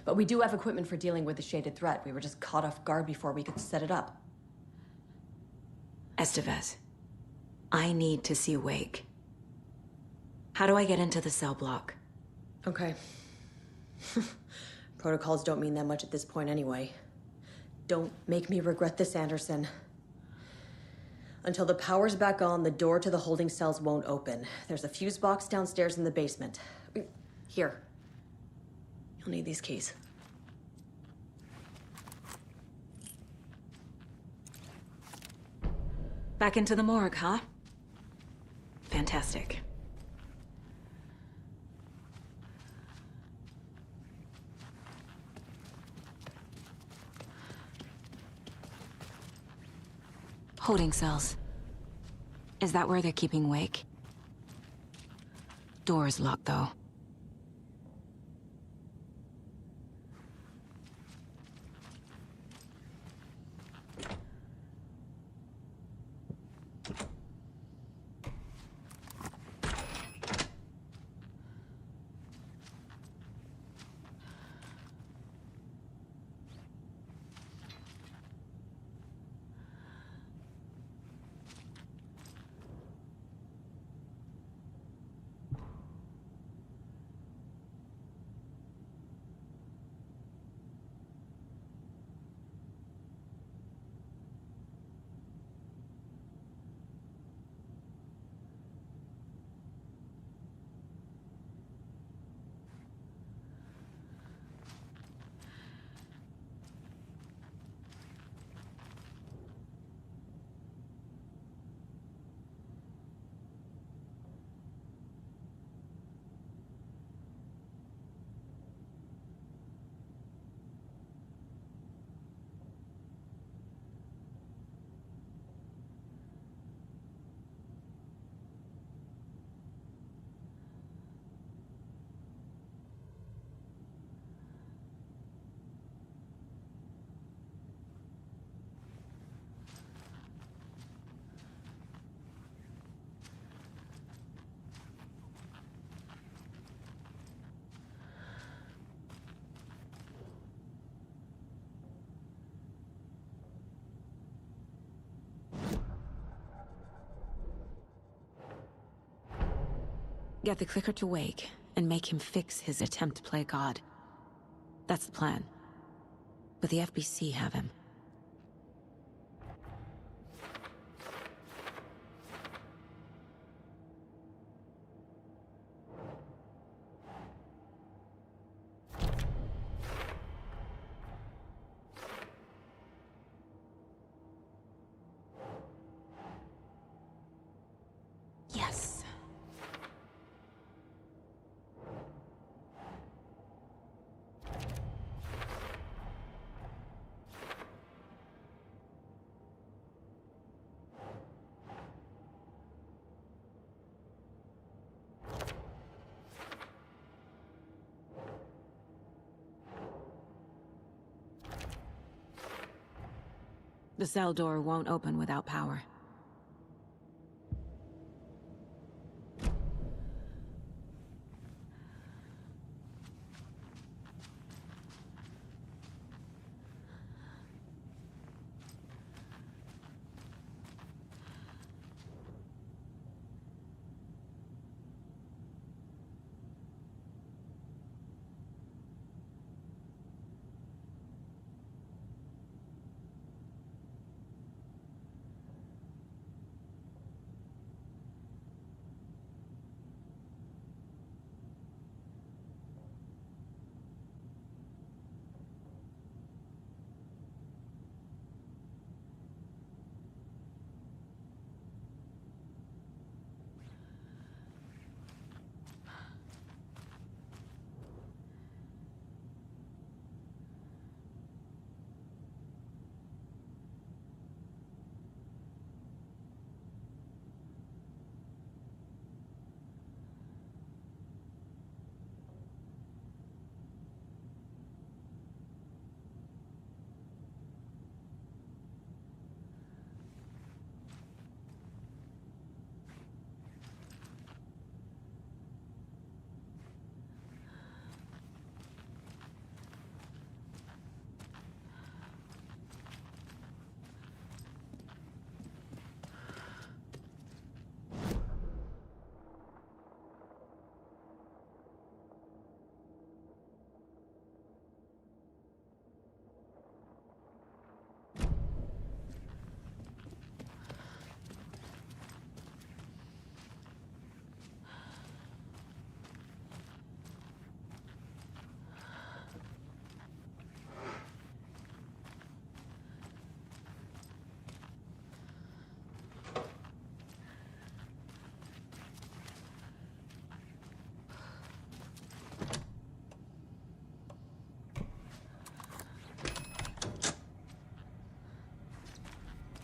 Speaker 20: But we do have equipment for dealing with the shaded threat. We were just caught off guard before we could set it up.
Speaker 7: Estevez, I need to see Wake. How do I get into the cell block?
Speaker 20: Okay. Protocols don't mean that much at this point anyway. Don't make me regret this, Anderson. Until the power's back on, the door to the holding cells won't open. There's a fuse box downstairs in the basement. Here. You'll need these keys.
Speaker 7: Back into the morgue, huh? Fantastic. Holding cells. Is that where they're keeping Wake? Door's locked, though. Get the clicker to Wake, and make him fix his attempt to play God. That's the plan. But the FBC have him. Yes. The cell door won't open without power.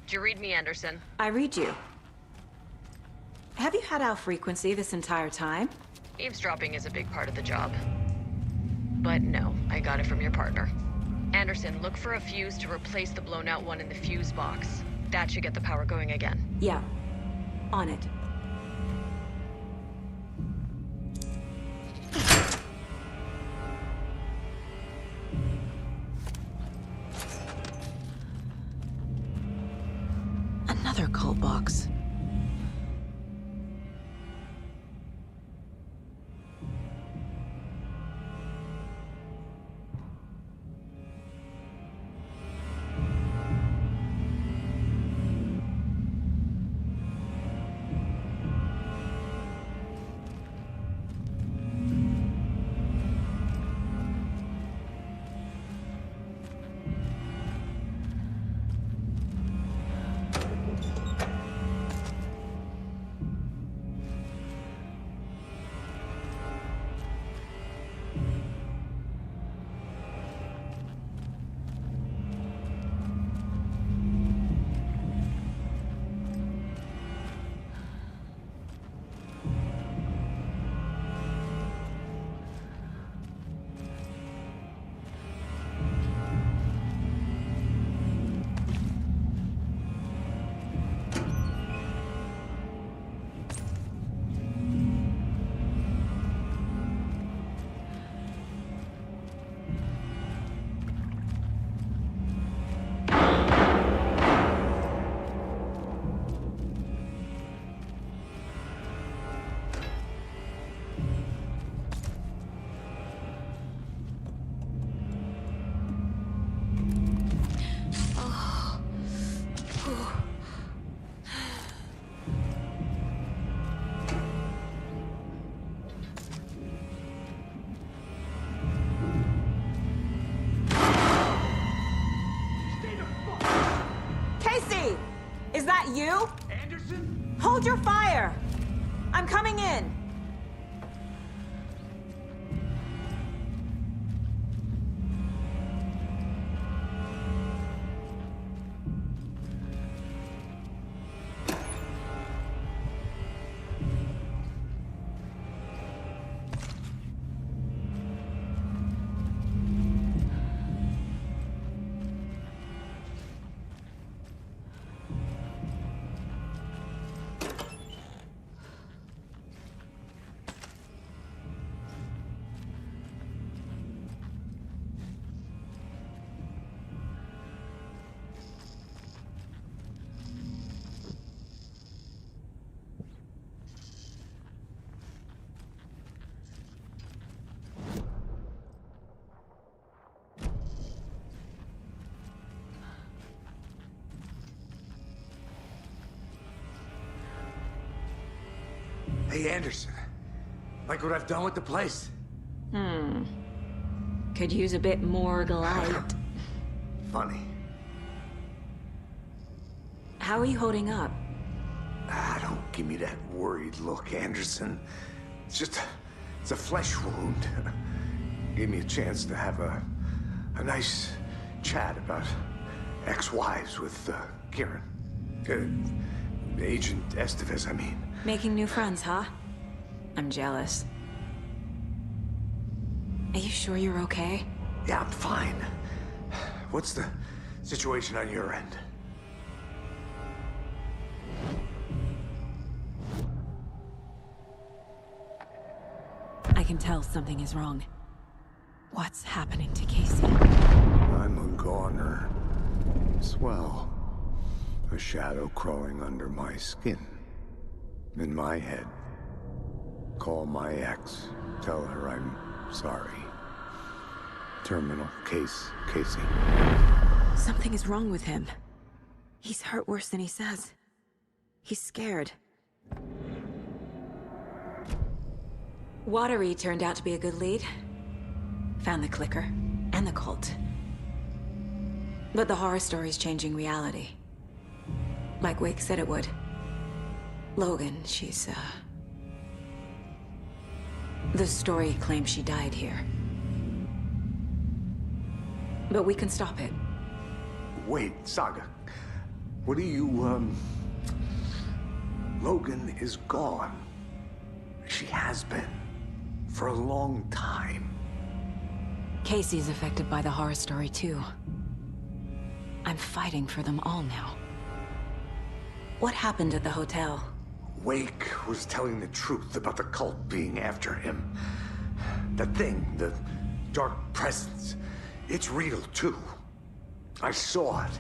Speaker 20: Do you read me, Anderson?
Speaker 7: I read you. Have you had our frequency this entire time?
Speaker 20: Eavesdropping is a big part of the job. But no, I got it from your partner. Anderson, look for a fuse to replace the blown out one in the fuse box. That should get the power going again.
Speaker 7: Yeah. On it. Another cult box. Hold your fire! I'm coming in!
Speaker 4: Hey, Anderson. Like what I've done with the place?
Speaker 7: Could use a bit more light.
Speaker 4: Funny.
Speaker 7: How are you holding up?
Speaker 4: Don't give me that worried look, Anderson. It's a flesh wound. Gave me a chance to have a nice chat about ex-wives with Kieran. Agent Estevez, I mean.
Speaker 7: Making new friends, huh? I'm jealous. Are you sure you're okay?
Speaker 4: Yeah, I'm fine. What's the situation on your end?
Speaker 7: I can tell something is wrong. What's happening to Casey?
Speaker 4: I'm a goner. Swell. A shadow crawling under my skin. In my head. Call my ex. Tell her I'm sorry. Terminal case, Casey.
Speaker 7: Something is wrong with him. He's hurt worse than he says. He's scared. Watery turned out to be a good lead. Found the clicker and the cult. But the horror story's changing reality. Like Wake said it would. Logan, she's, the story claims she died here. But we can stop it.
Speaker 4: Wait, Saga. What do you, Logan is gone. She has been. For a long time.
Speaker 7: Casey's affected by the horror story, too. I'm fighting for them all now. What happened at the hotel?
Speaker 4: Wake was telling the truth about the cult being after him. That thing, the dark presence, it's real too. I saw it.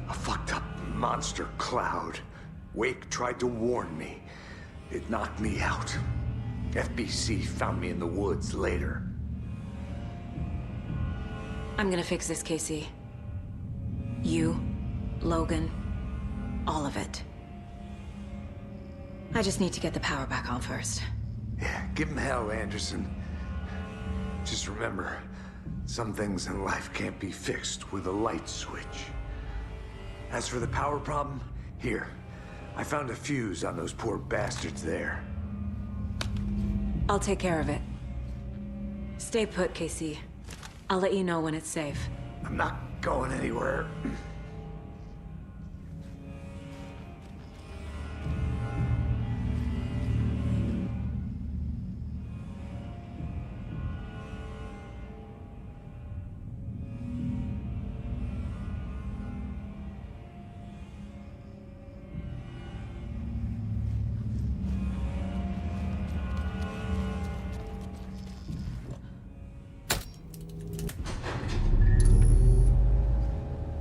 Speaker 4: A fucked up monster cloud. Wake tried to warn me. It knocked me out. FBC found me in the woods later.
Speaker 7: I'm gonna fix this, Casey. You, Logan, all of it. I just need to get the power back on first.
Speaker 4: Yeah, give him hell, Anderson. Just remember, some things in life can't be fixed with a light switch. As for the power problem, here. I found a fuse on those poor bastards there.
Speaker 7: I'll take care of it. Stay put, Casey. I'll let you know when it's safe.
Speaker 4: I'm not going anywhere.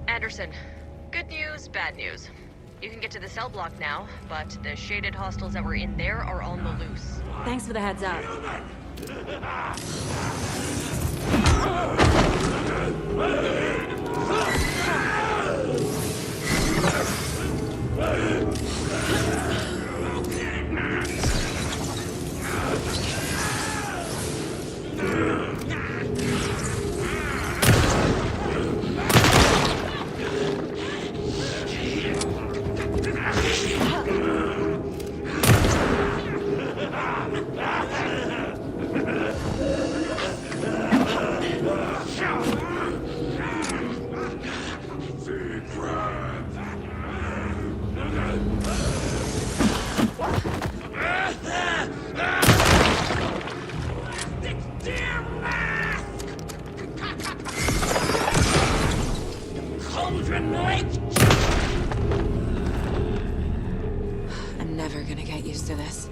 Speaker 21: Anderson, good news, bad news. You can get to the cell block now, but the shaded hostiles that were in there are on the loose.
Speaker 7: Thanks for the heads up. never gonna get used to this.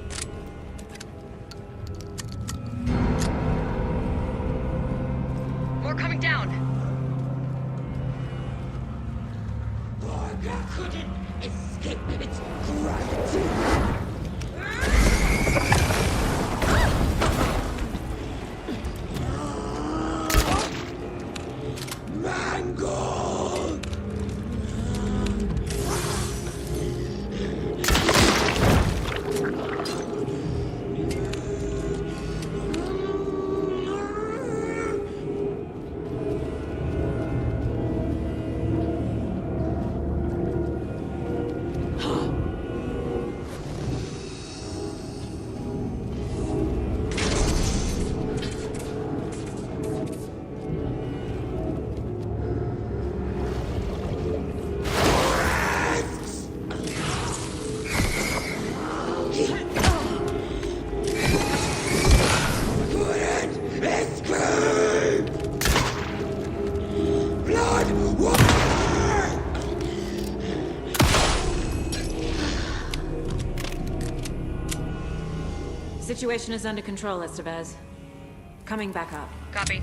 Speaker 21: More coming down.
Speaker 17: Borga couldn't escape its gravity. Mangold!
Speaker 7: Situation is under control, Estevez. Coming back up.
Speaker 21: Copy.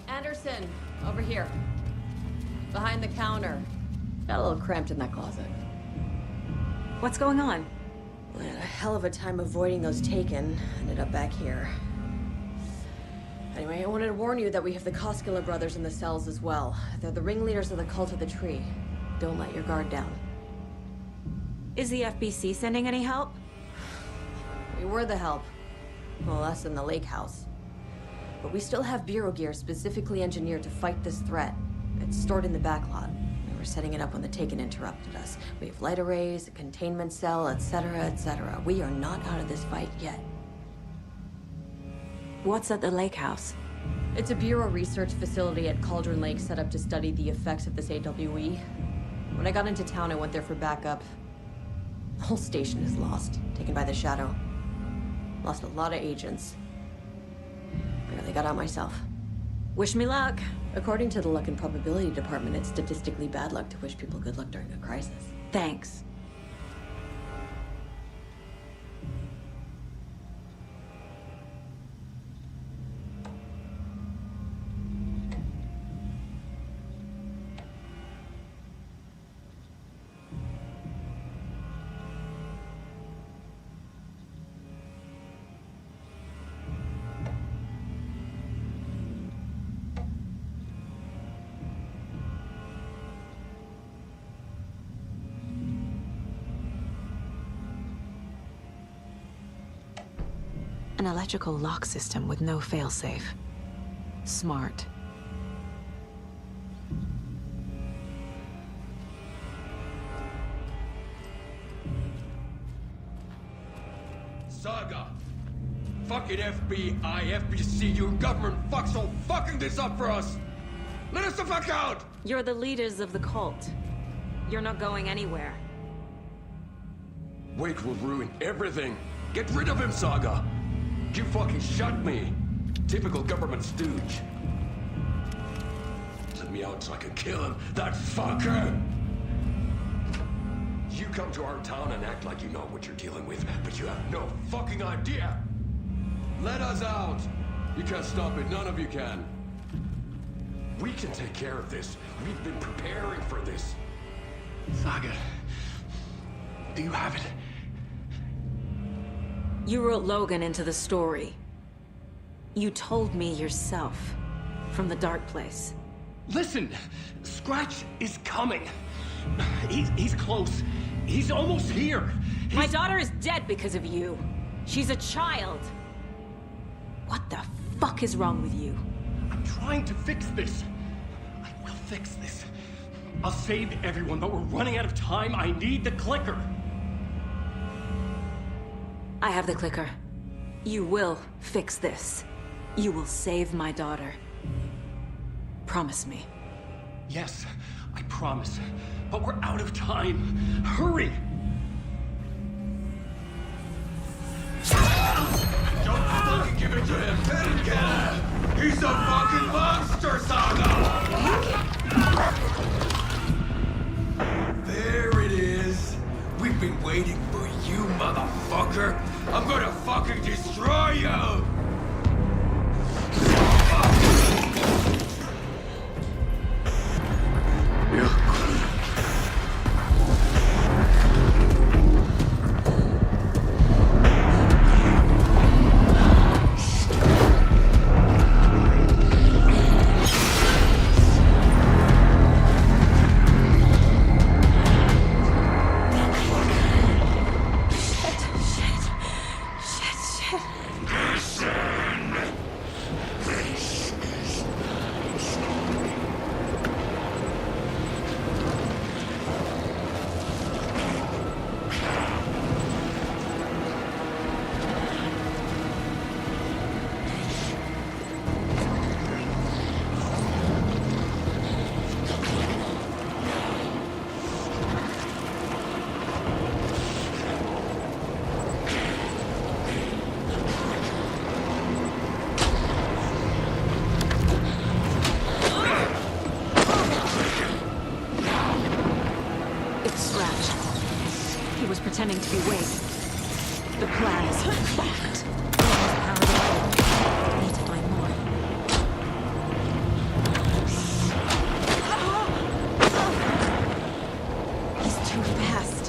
Speaker 20: Anderson, over here. Behind the counter. Got a little cramped in that closet.
Speaker 7: What's going on?
Speaker 20: I had a hell of a time avoiding those taken. Ended up back here. Anyway, I wanted to warn you that we have the Koskela brothers in the cells as well. They're the ringleaders of the Cult of the Tree. Don't let your guard down.
Speaker 7: Is the FBC sending any help?
Speaker 20: We were the help. Well, us in the lake house. But we still have Bureau gear specifically engineered to fight this threat. It's stored in the backlot. We were setting it up when the Taken interrupted us. We have light arrays, a containment cell, etc., etc. We are not out of this fight yet.
Speaker 7: What's at the lake house?
Speaker 20: It's a Bureau research facility at Cauldron Lake set up to study the effects of this AWE. When I got into town, I went there for backup. The whole station is lost, taken by the Shadow. Lost a lot of agents. Barely got out myself.
Speaker 7: Wish me luck.
Speaker 20: According to the Luck and Probability Department, it's statistically bad luck to wish people good luck during a crisis.
Speaker 7: Thanks. An electrical lock system with no failsafe. Smart.
Speaker 1: Saga! Fucking FBI, FBC, your government fucks all fucking this up for us! Let us the fuck out!
Speaker 7: You're the leaders of the cult. You're not going anywhere.
Speaker 1: Wake will ruin everything. Get rid of him, Saga! You fucking shot me! Typical government stooge. Let me out so I can kill him, that fucker! You come to our town and act like you know what you're dealing with, but you have no fucking idea! Let us out! You can't stop it, none of you can. We can take care of this. We've been preparing for this.
Speaker 2: Saga, do you have it?
Speaker 7: You wrote Logan into the story. You told me yourself. From the dark place.
Speaker 2: Listen! Scratch is coming. He's close. He's almost here.
Speaker 7: My daughter is dead because of you. She's a child. What the fuck is wrong with you?
Speaker 2: I'm trying to fix this. I will fix this. I'll save everyone, but we're running out of time. I need the clicker.
Speaker 7: I have the clicker. You will fix this. You will save my daughter. Promise me.
Speaker 2: Yes, I promise. But we're out of time. Hurry!
Speaker 1: Don't fucking give it to him! Let him get him! He's a fucking monster, Saga! There it is! We've been waiting for you, motherfucker! I'm gonna fucking destroy you!
Speaker 7: Pretending to be Wade. The plan is fucked. I need to find more. He's too fast.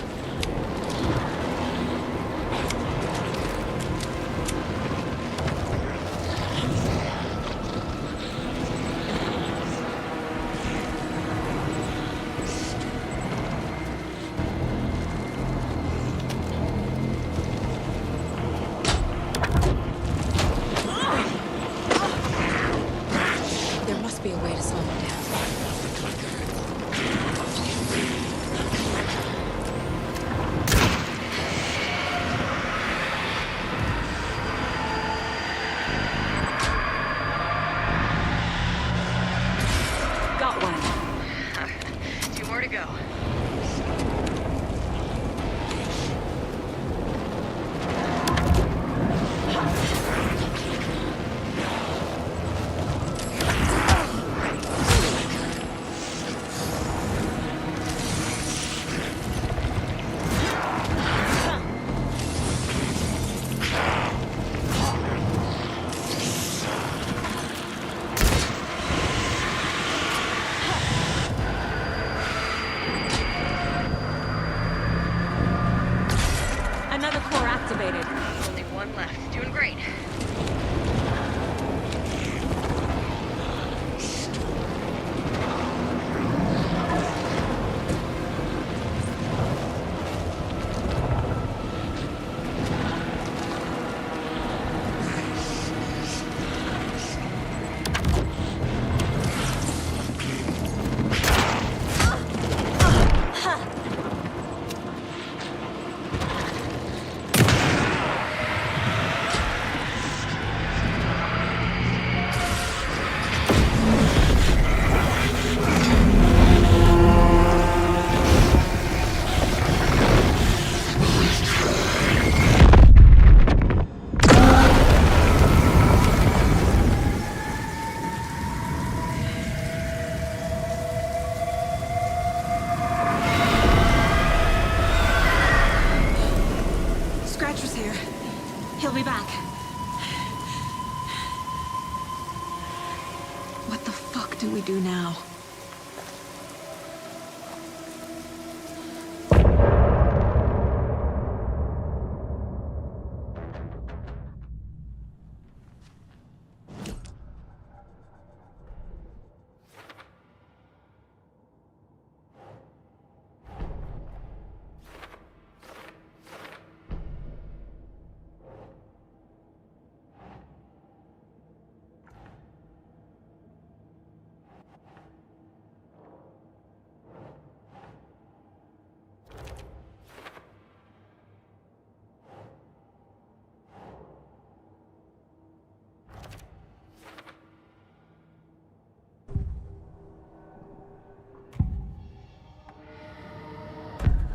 Speaker 7: do we do now?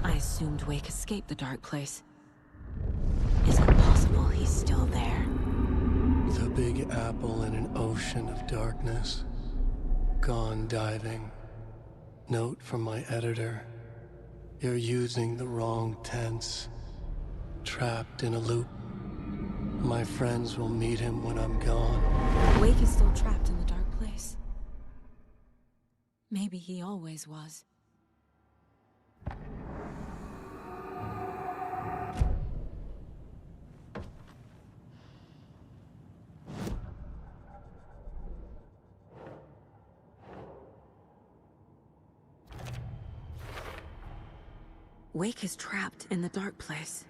Speaker 7: I assumed Wake escaped the dark place. Is it possible he's still there?
Speaker 2: The Big Apple in an ocean of darkness. Gone diving. Note from my editor. You're using the wrong tense. Trapped in a loop. My friends will meet him when I'm gone.
Speaker 7: Wake is still trapped in the dark place. Maybe he always was. Wake is trapped in the dark place.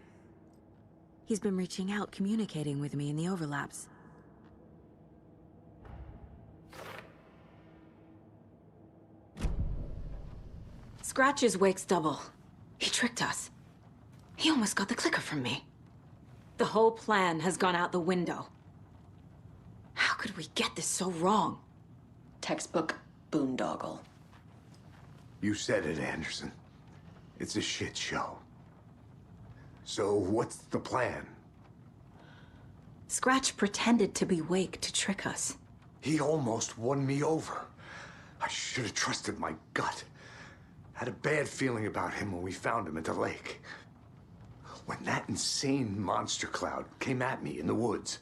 Speaker 7: He's been reaching out, communicating with me in the overlaps. Scratch is Wake's double. He tricked us. He almost got the clicker from me. The whole plan has gone out the window. How could we get this so wrong?
Speaker 20: Textbook boondoggle.
Speaker 4: You said it, Anderson. It's a shit show. So what's the plan?
Speaker 7: Scratch pretended to be Wake to trick us.
Speaker 4: He almost won me over. I should have trusted my gut. Had a bad feeling about him when we found him at the lake. When that insane monster cloud came at me in the woods,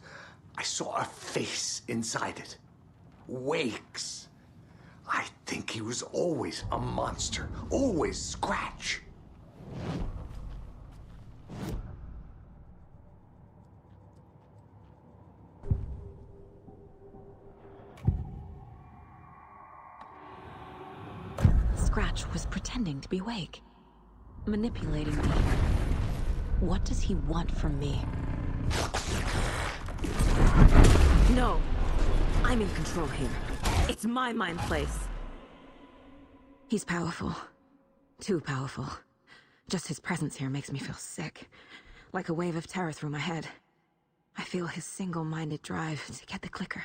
Speaker 4: I saw a face inside it. Wake's. I think he was always a monster. Always Scratch.
Speaker 7: Scratch was pretending to be Wake. Manipulating me. What does he want from me? No! I'm in control here. It's my mind place. He's powerful. Too powerful. Just his presence here makes me feel sick. Like a wave of terror through my head. I feel his single-minded drive to get the clicker.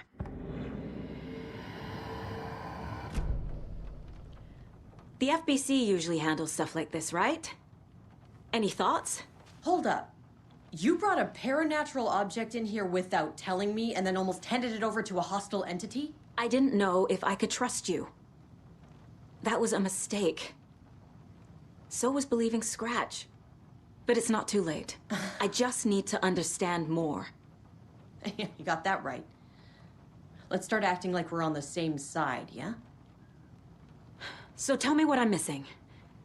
Speaker 7: The FBC usually handles stuff like this, right? Any thoughts?
Speaker 20: Hold up. You brought a paranatural object in here without telling me and then almost handed it over to a hostile entity?
Speaker 7: I didn't know if I could trust you. That was a mistake. So was believing Scratch. But it's not too late. I just need to understand more.
Speaker 20: You got that right. Let's start acting like we're on the same side, yeah?
Speaker 7: So tell me what I'm missing.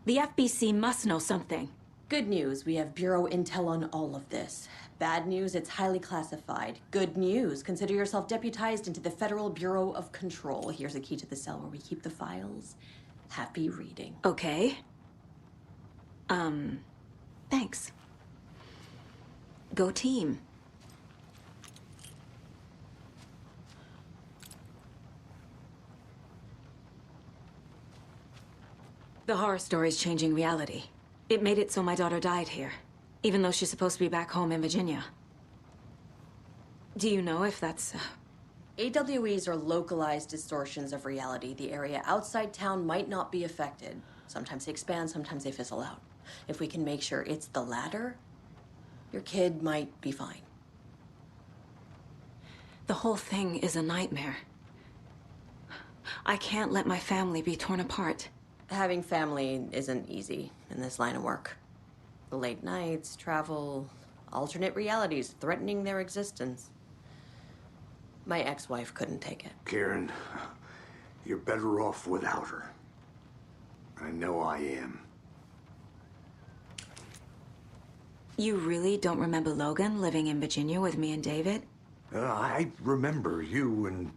Speaker 7: The FBC must know something.
Speaker 20: Good news, we have Bureau intel on all of this. Bad news, it's highly classified. Good news, consider yourself deputized into the Federal Bureau of Control. Here's a key to the cell where we keep the files. Happy reading.
Speaker 7: Okay. Thanks. Go team. The horror story's changing reality. It made it so my daughter died here, even though she's supposed to be back home in Virginia. Do you know if that's...
Speaker 20: AWEs are localized distortions of reality. The area outside town might not be affected. Sometimes they expand, sometimes they fizzle out. If we can make sure it's the latter, your kid might be fine.
Speaker 7: The whole thing is a nightmare. I can't let my family be torn apart.
Speaker 20: Having family isn't easy in this line of work. The late nights, travel, alternate realities threatening their existence. My ex-wife couldn't take it.
Speaker 4: Karen, You're better off without her. I know I am.
Speaker 7: You really don't remember Logan living in Virginia with me and David?
Speaker 4: I remember you and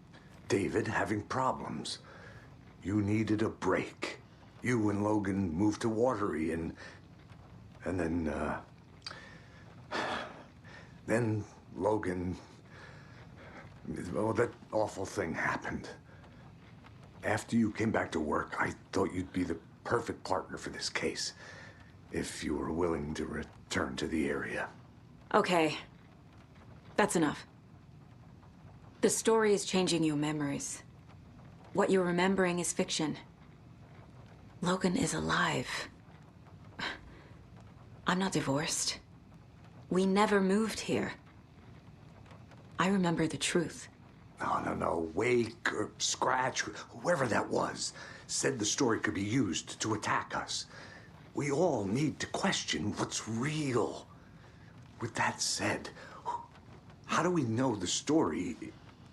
Speaker 4: David having problems. You needed a break. You and Logan moved to Watery and then Logan, well, that awful thing happened. After you came back to work, I thought you'd be the perfect partner for this case, if you were willing to return to the area.
Speaker 7: Okay. That's enough. The story is changing your memories. What you're remembering is fiction. Logan is alive. I'm not divorced. We never moved here. I remember the truth.
Speaker 4: No. Wake or Scratch, whoever that was, said the story could be used to attack us. We all need to question what's real. With that said, how do we know the story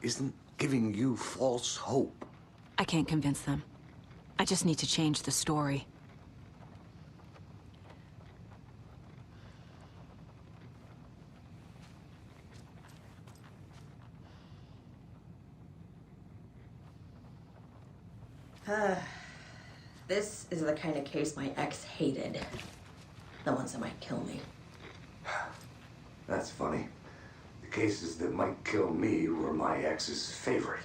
Speaker 4: isn't giving you false hope?
Speaker 7: I can't convince them. I just need to change the story.
Speaker 20: This is the kind of case my ex hated. The ones that might kill me.
Speaker 4: That's funny. The cases that might kill me were my ex's favorite.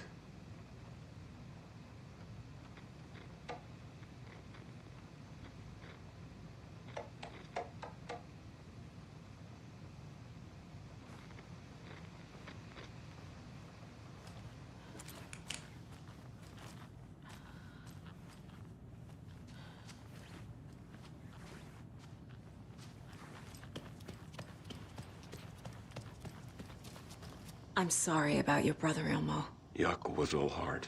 Speaker 7: I'm sorry about your brother, Ilmo.
Speaker 1: Jaakko was all heart.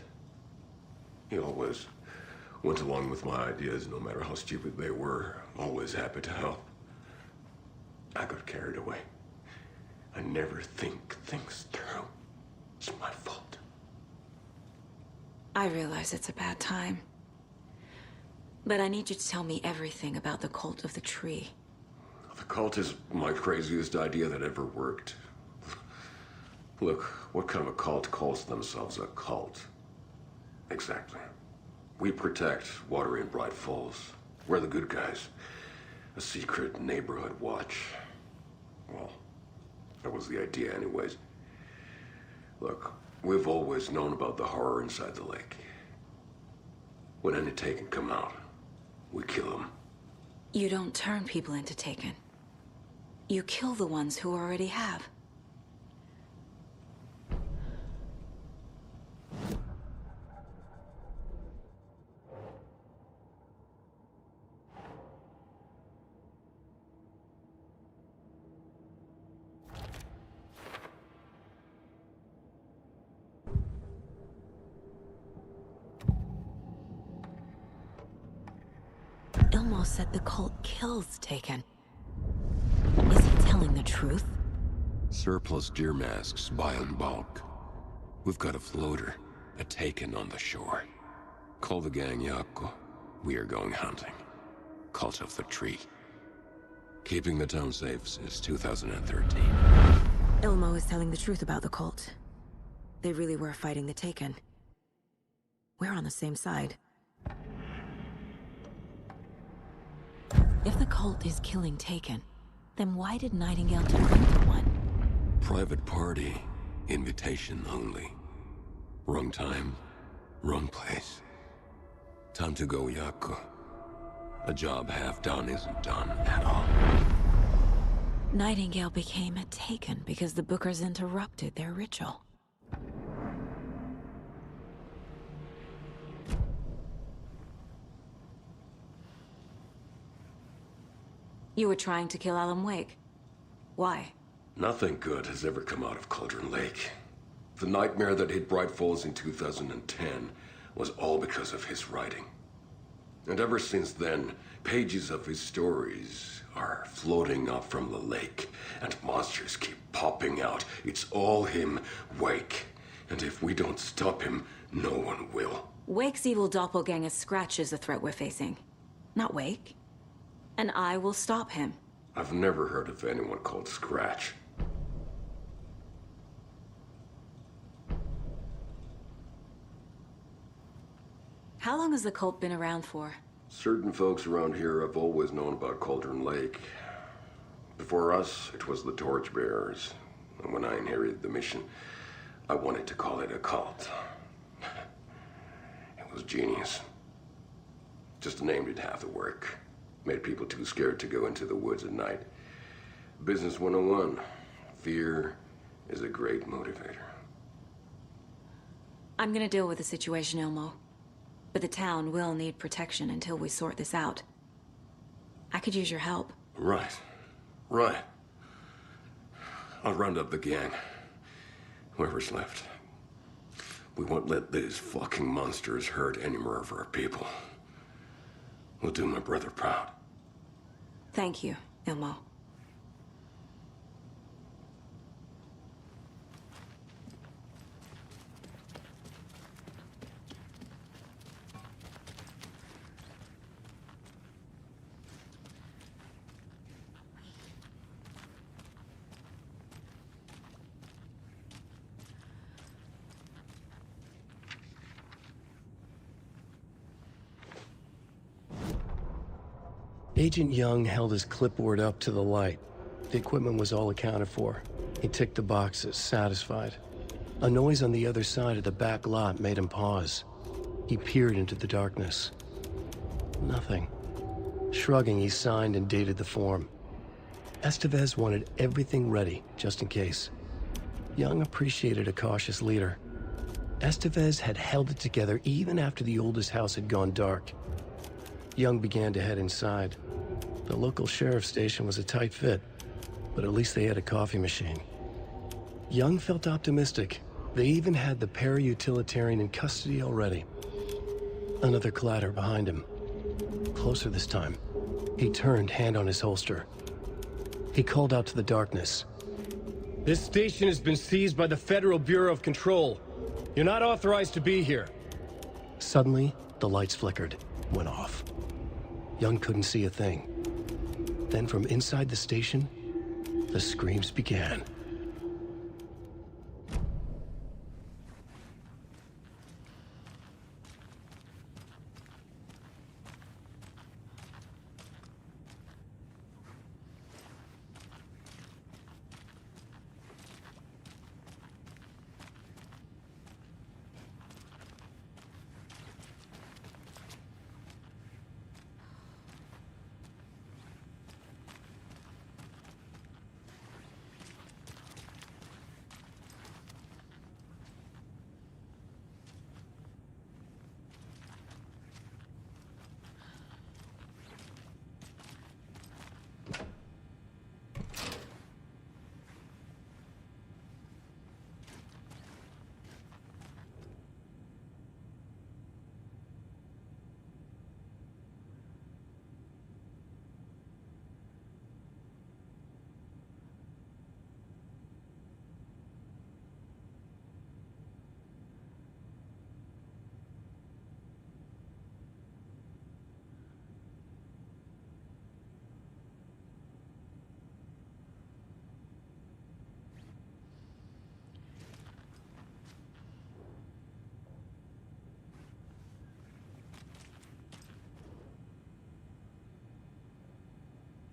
Speaker 1: He always went along with my ideas, no matter how stupid they were. Always happy to help. I got carried away. I never think things through. It's my fault.
Speaker 7: I realize it's a bad time. But I need you to tell me everything about the cult of the tree.
Speaker 1: The cult is my craziest idea that ever worked. Look, what kind of a cult calls themselves a cult? Exactly. We protect Watery and Bright Falls. We're the good guys. A secret neighborhood watch. Well, that was the idea anyways. Look, we've always known about the horror inside the lake. When any Taken come out, we kill them.
Speaker 7: You don't turn people into Taken. You kill the ones who already have. Ilmo said the cult kills Taken. Is he telling the truth?
Speaker 1: Surplus deer masks buy in bulk. We've got a floater, a Taken on the shore. Call the gang Jaakko. We are going hunting. Cult of the Tree. Keeping the town safe since 2013.
Speaker 7: Ilmo is telling the truth about the cult. They really were fighting the Taken. We're on the same side. If the cult is killing Taken, then why did Nightingale turn into one?
Speaker 1: Private party. Invitation only. Wrong time, wrong place. Time to go, Jaakko. A job half done isn't done at all.
Speaker 7: Nightingale became a Taken because the Bookers interrupted their ritual. You were trying to kill Alan Wake. Why?
Speaker 1: Nothing good has ever come out of Cauldron Lake. The nightmare that hit Bright Falls in 2010 was all because of his writing. And ever since then, pages of his stories are floating up from the lake, and monsters keep popping out. It's all him, Wake. And if we don't stop him, no one will.
Speaker 7: Wake's evil doppelganger Scratch is the threat we're facing, not Wake. And I will stop him.
Speaker 1: I've never heard of anyone called Scratch.
Speaker 7: How long has the cult been around for?
Speaker 1: Certain folks around here have always known about Cauldron Lake. Before us, it was the Torchbearers. And when I inherited the mission, I wanted to call it a cult. It was genius. Just named it half the work. Made people too scared to go into the woods at night. Business 101. Fear is a great motivator.
Speaker 7: I'm gonna deal with the situation, Ilmo. But the town will need protection until we sort this out. I could use your help.
Speaker 1: Right. Right. I'll round up the gang. Whoever's left. We won't let these fucking monsters hurt any more of our people. We'll do my brother proud.
Speaker 7: Thank you, Ilmo.
Speaker 2: Agent Young held his clipboard up to the light. The equipment was all accounted for. He ticked the boxes, satisfied. A noise on the other side of the back lot made him pause. He peered into the darkness. Nothing. Shrugging, he signed and dated the form. Estevez wanted everything ready, just in case. Young appreciated a cautious leader. Estevez had held it together even after the oldest house had gone dark. Young began to head inside. The local sheriff's station was a tight fit, but at least they had a coffee machine. Young felt optimistic. They even had the para-utilitarian in custody already. Another clatter behind him. Closer this time. He turned, hand on his holster. He called out to the darkness.
Speaker 5: This station has been seized by the Federal Bureau of Control. You're not authorized to be here.
Speaker 2: Suddenly, the lights flickered, went off. Young couldn't see a thing. Then from inside the station, the screams began.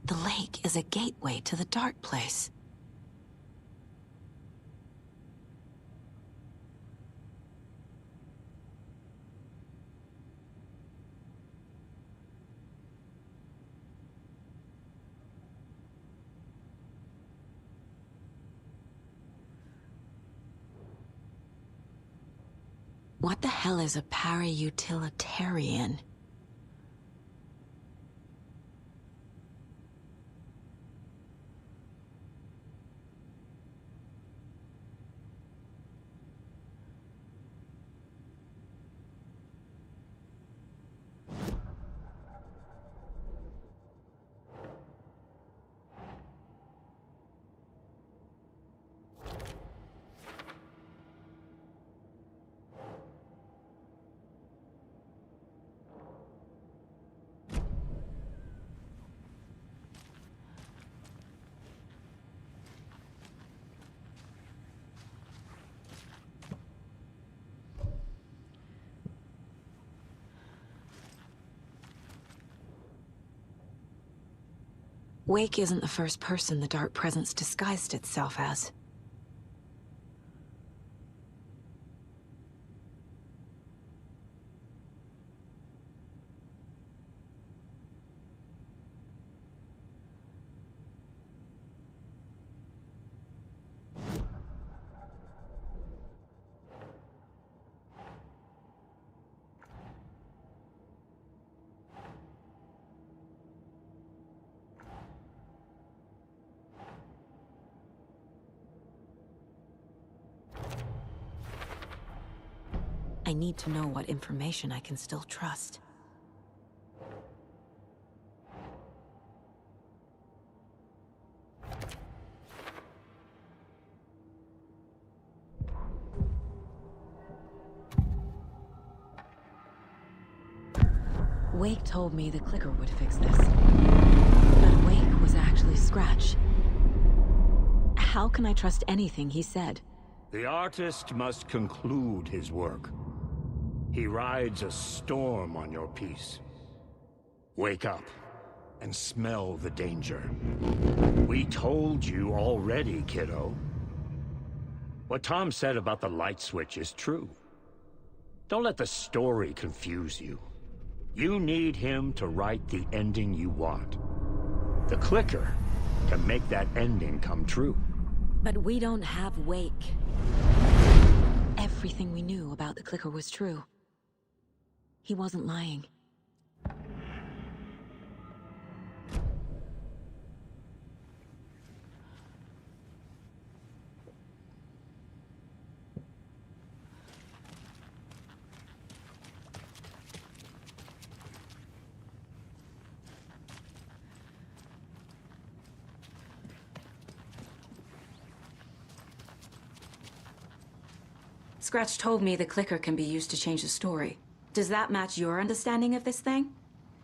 Speaker 7: The lake is a gateway to the dark place. What the hell is a para-utilitarian? Wake isn't the first person the dark presence disguised itself as. I need to know what information I can still trust. Wake told me the clicker would fix this. But Wake was actually Scratch. How can I trust anything he said?
Speaker 4: The artist must conclude his work. He rides a storm on your piece. Wake up and smell the danger. We told you already, kiddo. What Tom said about the light switch is true. Don't let the story confuse you. You need him to write the ending you want. The clicker can make that ending come true.
Speaker 7: But we don't have Wake. Everything we knew about the clicker was true. He wasn't lying. Scratch told me the clicker can be used to change the story. Does that match your understanding of this thing?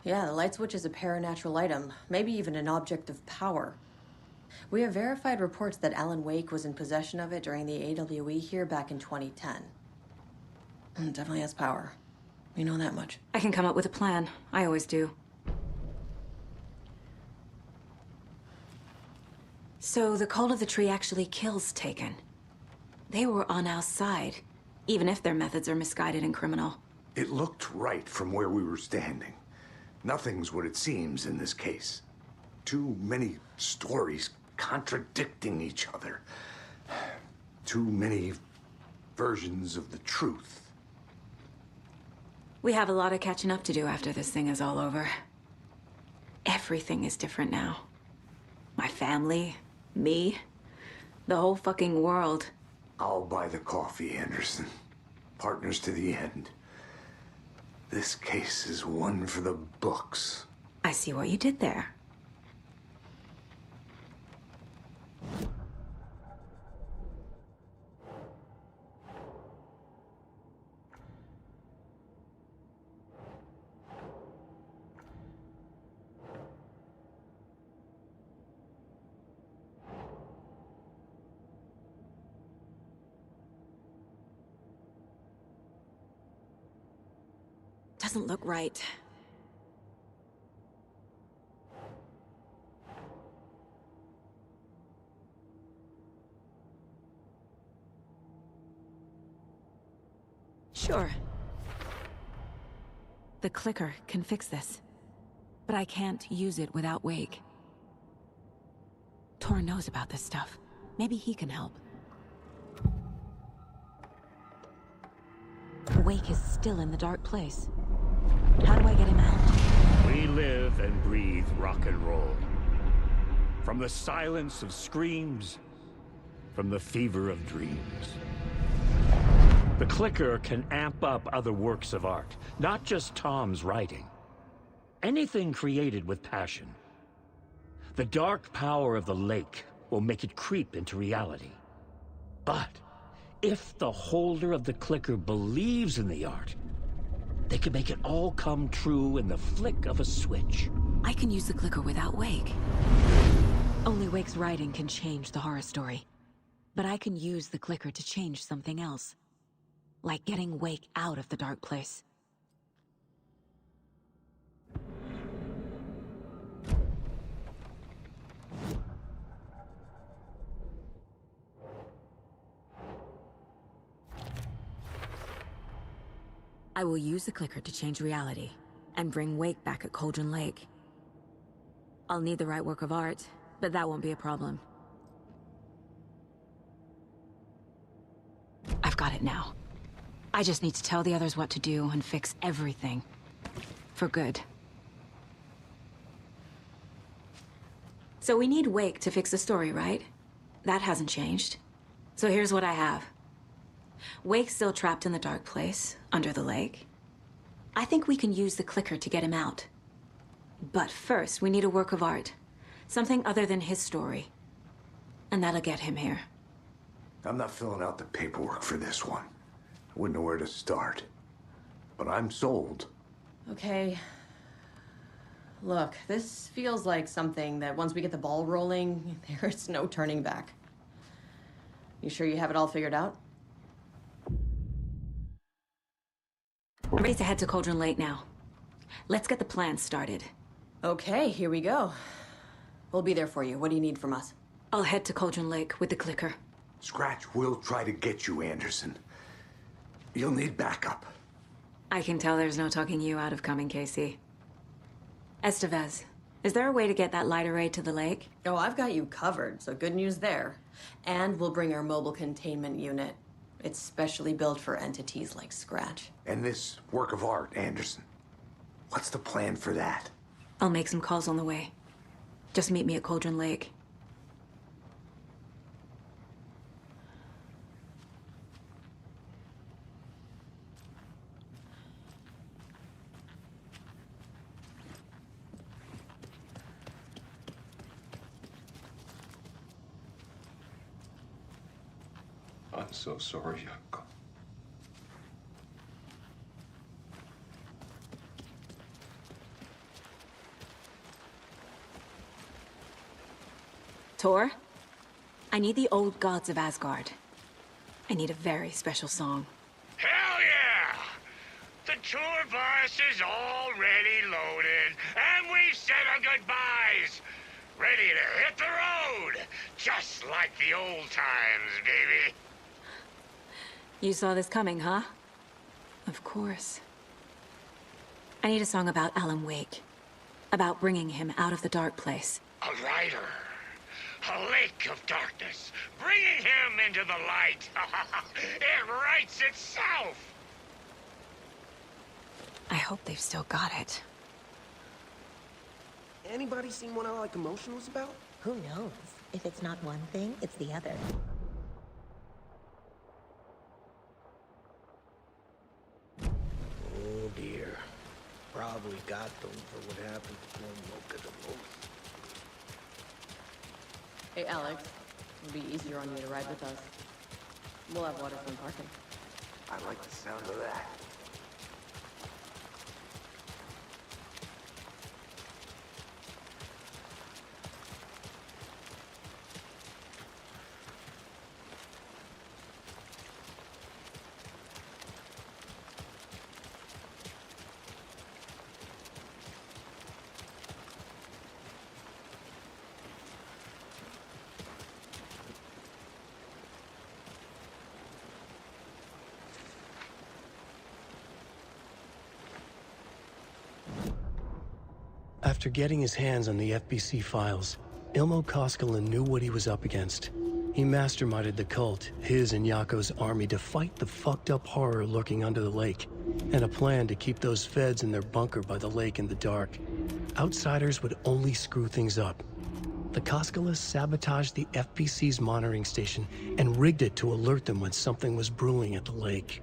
Speaker 20: Yeah, the light switch is a paranatural item, maybe even an object of power. We have verified reports that Alan Wake was in possession of it during the AWE here back in 2010. It definitely has power. We know that much.
Speaker 7: I can come up with a plan. I always do. So the Call of the Tree actually kills Taken. They were on our side, even if their methods are misguided and criminal.
Speaker 4: It looked right from where we were standing. Nothing's what it seems in this case. Too many stories contradicting each other. Too many versions of the truth.
Speaker 7: We have a lot of catching up to do after this thing is all over. Everything is different now. My family, me, the whole fucking world.
Speaker 4: I'll buy the coffee, Anderson. Partners to the end. This case is one for the books.
Speaker 7: I see what you did there. Doesn't look right. Sure. The clicker can fix this. But I can't use it without Wake. Tor knows about this stuff. Maybe he can help. Wake is still in the dark place. How do I get him out?
Speaker 4: We live and breathe rock and roll. From the silence of screams, from the fever of dreams. The clicker can amp up other works of art, not just Tom's writing. Anything created with passion. The dark power of the lake will make it creep into reality. But if the holder of the clicker believes in the art, they can make it all come true in the flick of a switch.
Speaker 7: I can use the clicker without Wake. Only Wake's writing can change the horror story. But I can use the clicker to change something else. Like getting Wake out of the dark place. I will use the clicker to change reality and bring Wake back at Cauldron Lake. I'll need the right work of art, but that won't be a problem. I've got it now. I just need to tell the others what to do and fix everything. For good. So we need Wake to fix the story, right? That hasn't changed. So here's what I have. Wake's still trapped in the dark place, under the lake. I think we can use the clicker to get him out. But first, we need a work of art. Something other than his story. And that'll get him here.
Speaker 4: I'm not filling out the paperwork for this one. I wouldn't know where to start. But I'm sold.
Speaker 20: Okay. Look, this feels like something that once we get the ball rolling, there's no turning back. You sure you have it all figured out?
Speaker 7: I'm ready to head to Cauldron Lake now. Let's get the plan started.
Speaker 20: Okay, here we go. We'll be there for you. What do you need from us?
Speaker 7: I'll head to Cauldron Lake with the clicker.
Speaker 4: Scratch will try to get you, Anderson. You'll need backup.
Speaker 7: I can tell there's no talking you out of coming, Casey. Estevez, is there a way to get that light array to the lake?
Speaker 20: Oh, I've got you covered, so good news there. And we'll bring our mobile containment unit. It's specially built for entities like Scratch.
Speaker 4: And this work of art, Anderson. What's the plan for that?
Speaker 7: I'll make some calls on the way. Just meet me at Cauldron Lake.
Speaker 1: I'm so sorry, Uncle.
Speaker 7: Tor, I need the old gods of Asgard. I need a very special song.
Speaker 17: Hell yeah! The tour bus is already loaded, and we've said our goodbyes. Ready to hit the road, just like the old times, baby.
Speaker 7: You saw this coming, huh? Of course. I need a song about Alan Wake. About bringing him out of the dark place.
Speaker 17: A rider. A lake of darkness. Bringing him into the light. It writes itself.
Speaker 7: I hope they've still got it.
Speaker 9: Anybody seen what I like emotion was about?
Speaker 22: Who knows? If it's not one thing, it's the other.
Speaker 19: Oh dear. Probably got them for what happened to poor Mocha the most.
Speaker 20: Hey, Alex. It'll be easier on you to ride with us. We'll have waterfront parking.
Speaker 4: I like the sound of that.
Speaker 2: After getting his hands on the FBC files, Ilmo Koskinen knew what he was up against. He masterminded the cult, his and Yako's army, to fight the fucked up horror lurking under the lake, and a plan to keep those feds in their bunker by the lake in the dark. Outsiders would only screw things up. The Koskinen sabotaged the FBC's monitoring station and rigged it to alert them when something was brewing at the lake.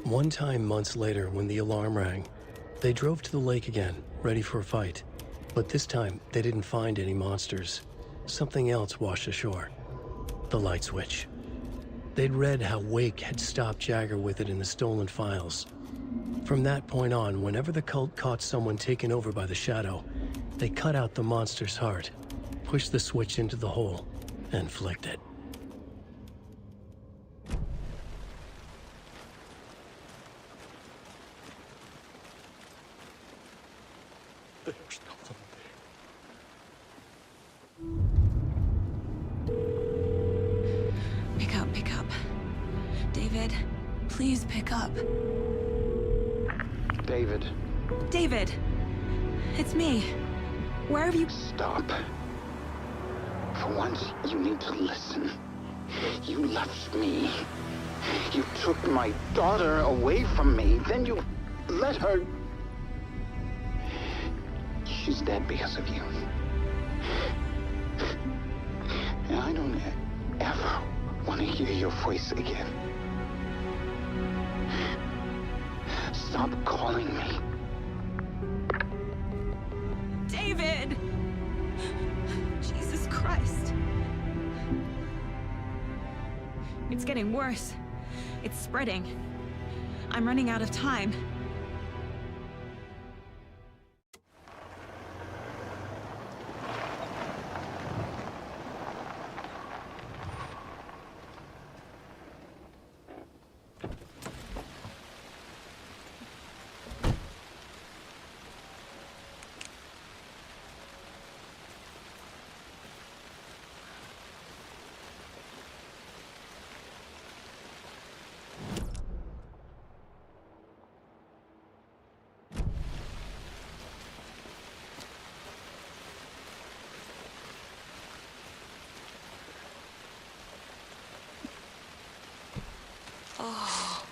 Speaker 2: One time months later, when the alarm rang, they drove to the lake again, ready for a fight. But this time, they didn't find any monsters. Something else washed ashore. The light switch. They'd read how Wake had stopped Jagger with it in the stolen files. From that point on, whenever the cult caught someone taken over by the Shadow, they cut out the monster's heart, pushed the switch into the hole, and flicked it.
Speaker 17: There's nothing
Speaker 7: Pick up. David, please pick up.
Speaker 6: David.
Speaker 7: David! It's me. Where have you...
Speaker 6: Stop. For once, you need to listen. You left me. You took my daughter away from me. Then you let her... She's dead because of you. And I don't ever want to hear your voice again. Stop calling me.
Speaker 7: David! Jesus Christ. It's getting worse. It's spreading. I'm running out of time. Oh.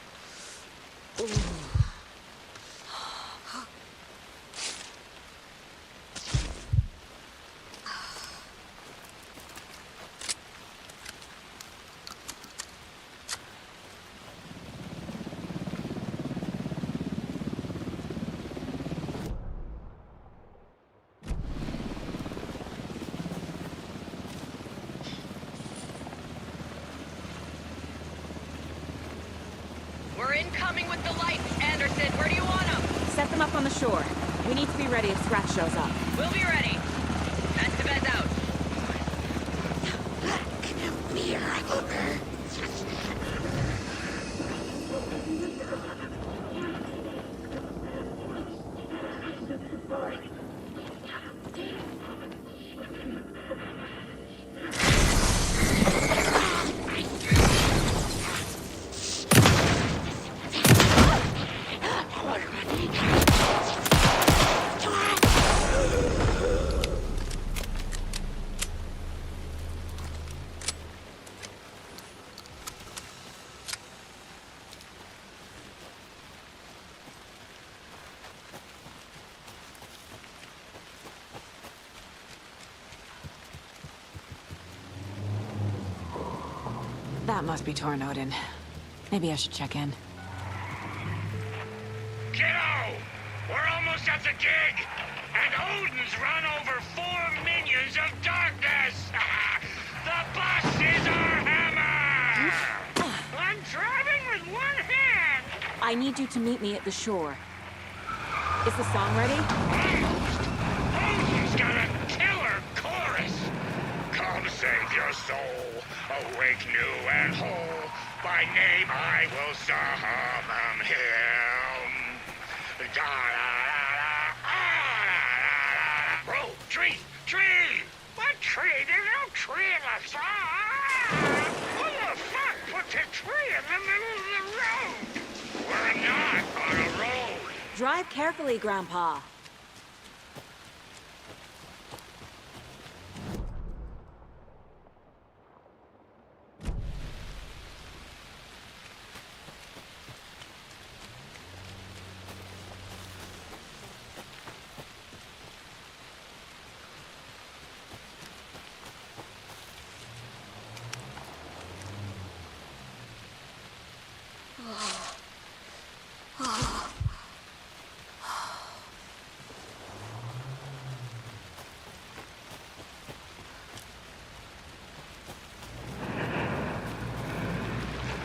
Speaker 7: Ooh.
Speaker 21: We're incoming with the lights. Anderson, where do you want them?
Speaker 7: Set them up on the shore. We need to be ready if Scratch shows up.
Speaker 21: We'll be ready. Estevez out.
Speaker 7: That must be Tornodin. Maybe I should check in.
Speaker 17: Kiddo! We're almost at the gig! And Odin's run over 4 minions of darkness! The bus is our hammer! I'm driving with one hand!
Speaker 7: I need you to meet me at the shore. Is the song ready?
Speaker 17: Almost! Odin's got a killer chorus! Come save your soul, awake new and whole. By name I will summon him. Bro, tree! Tree! What tree? There's no tree in the song! Who the fuck put the tree in the middle of the road? We're not on a road!
Speaker 7: Drive carefully, Grandpa.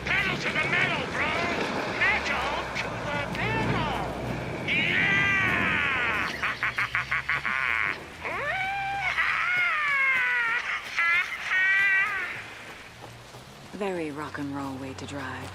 Speaker 17: Pedal to the metal, bro! Metal to the pedal! Yeah!
Speaker 7: Very rock and roll way to drive.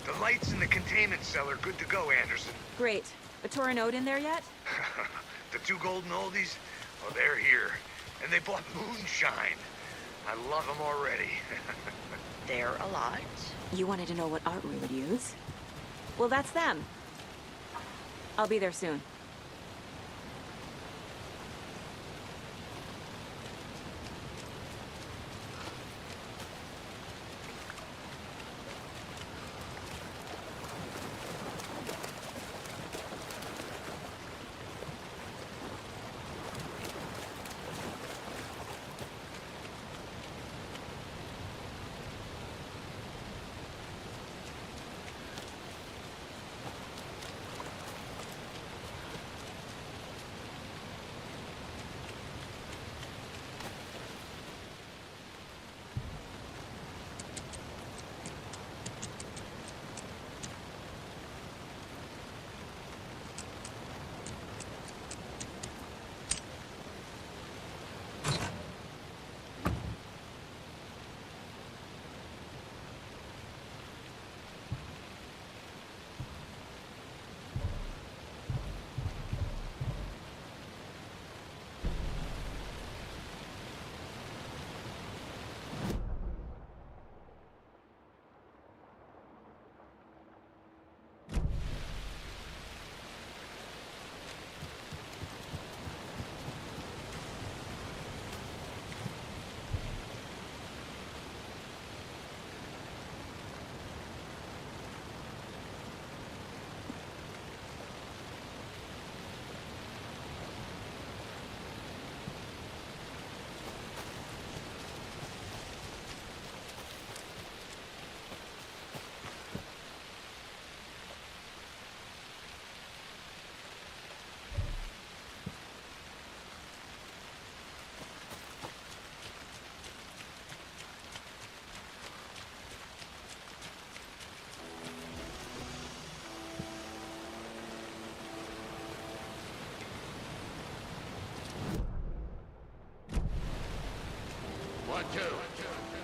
Speaker 3: The lights in the containment cell are good to go, Anderson.
Speaker 7: Great. A Tor and Odin there yet?
Speaker 3: The two golden oldies? Oh, they're here. And they bought moonshine. I love them already.
Speaker 21: They're a lot.
Speaker 7: You wanted to know what art we would use? Well, that's them. I'll be there soon.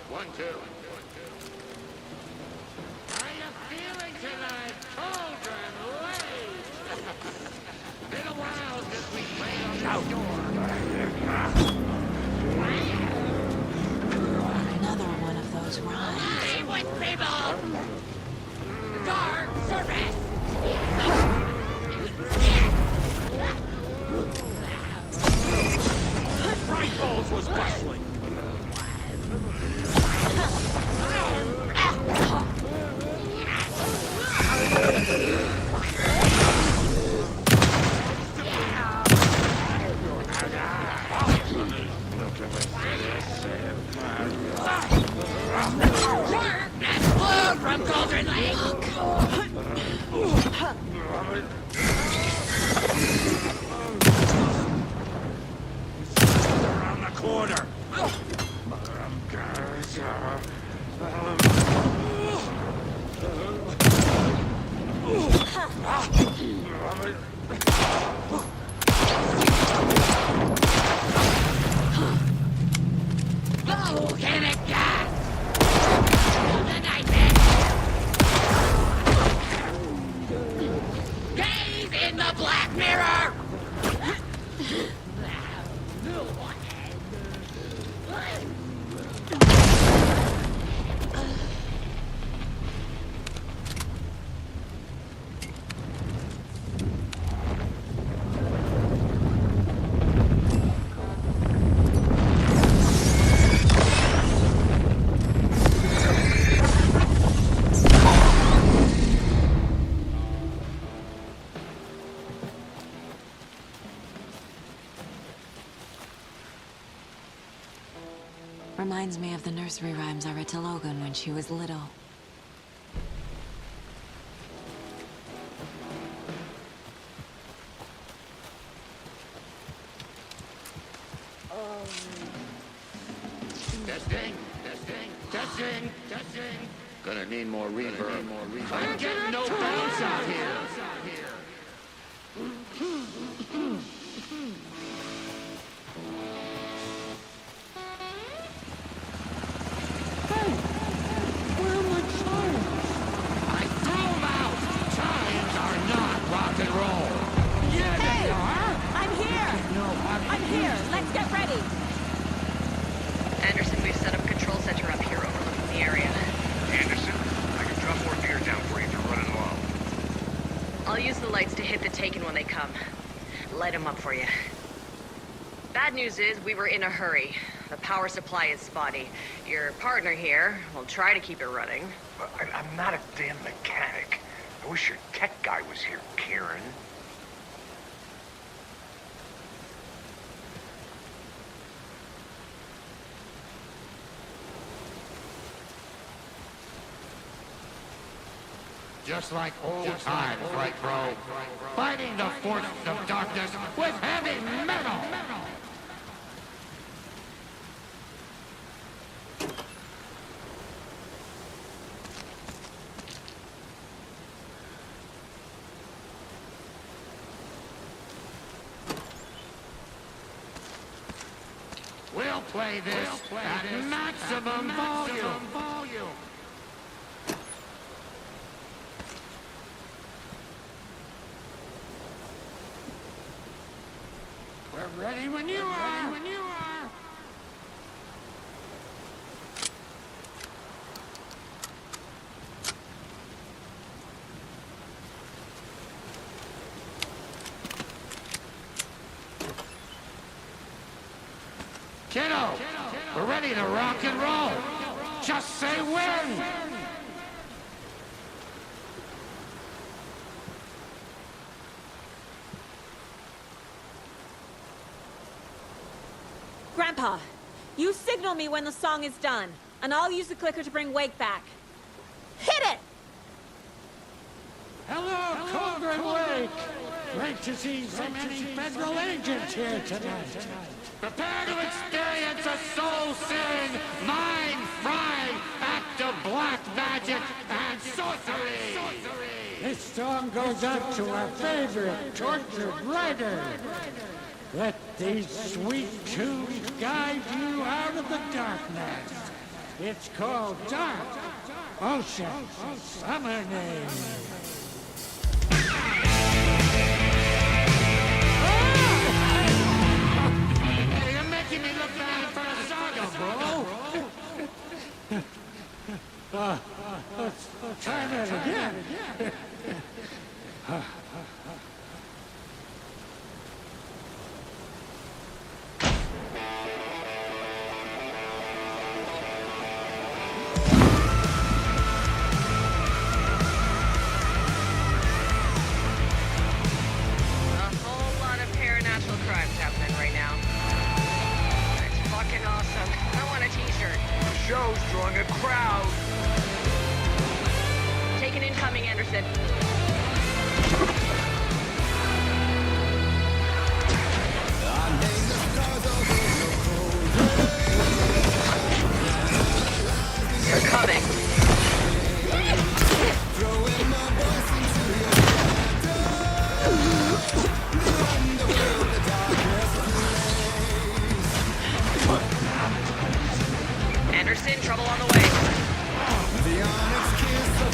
Speaker 17: One, two. How you feeling tonight, children? Been a while since we played on the shore.
Speaker 7: Another one of those rhymes.
Speaker 17: Be with people! Guard service!
Speaker 1: Frank Bowles was bustling.
Speaker 17: From Cauldron Lake!
Speaker 1: Around the corner.
Speaker 17: Volcanic gas! The night gaze in the black mirror!
Speaker 7: Reminds me of the nursery rhymes I read to Logan when she was little.
Speaker 17: Testing. Gonna need more reverb. I'm getting no bounce out here. I threw
Speaker 21: use the lights to hit the Taken when they come. Light them up for you. Bad news is, we were in a hurry. The power supply is spotty. Your partner here will try to keep it running.
Speaker 3: I'm not a damn mechanic. I wish your tech guy was here, Karen.
Speaker 17: Just like old times, right, bro? Fighting the forces of darkness with heavy metal! We'll play this at maximum volume. We're ready when you are. Kiddo, we're ready to rock and roll. Just say when.
Speaker 15: Grandpa, you signal me when the song is done, and I'll use the clicker to bring Wake back. Hit it!
Speaker 13: Hello, Cauldron Wake! Great to see so many federal agents here tonight.
Speaker 17: Prepare to experience a soul-searing, mind-frying act of black magic and sorcery!
Speaker 13: This song goes out to our favorite tortured writer. Let these sweet tunes guide you out of the darkness. It's called Dark Ocean Summoning.
Speaker 17: You're making me look bad for a saga, bro!
Speaker 13: Let's try that again.
Speaker 3: Show's drawing a crowd.
Speaker 21: Taken incoming, Anderson. They're coming. Anderson, trouble on the way. The onyx kiss of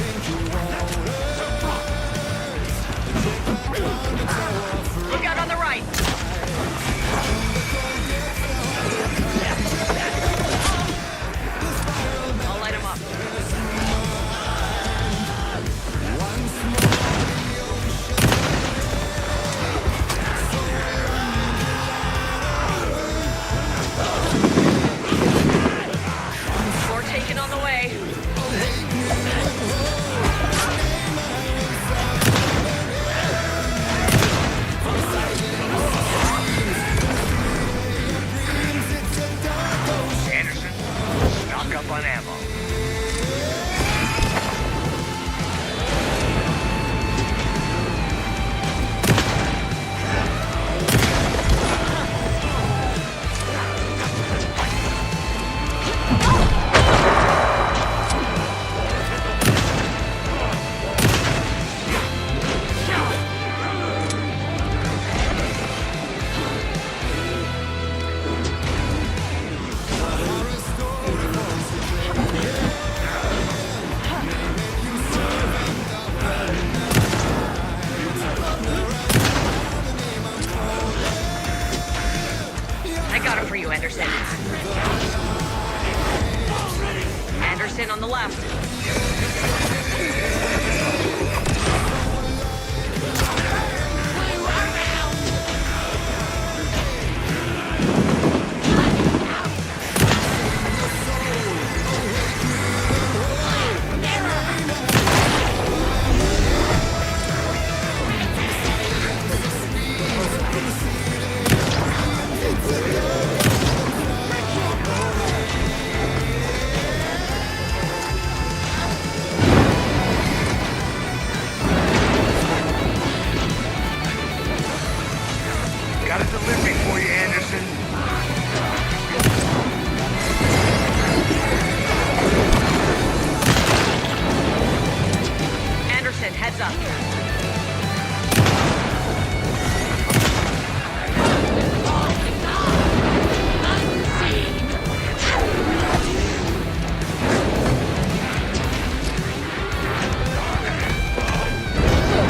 Speaker 21: Heads up.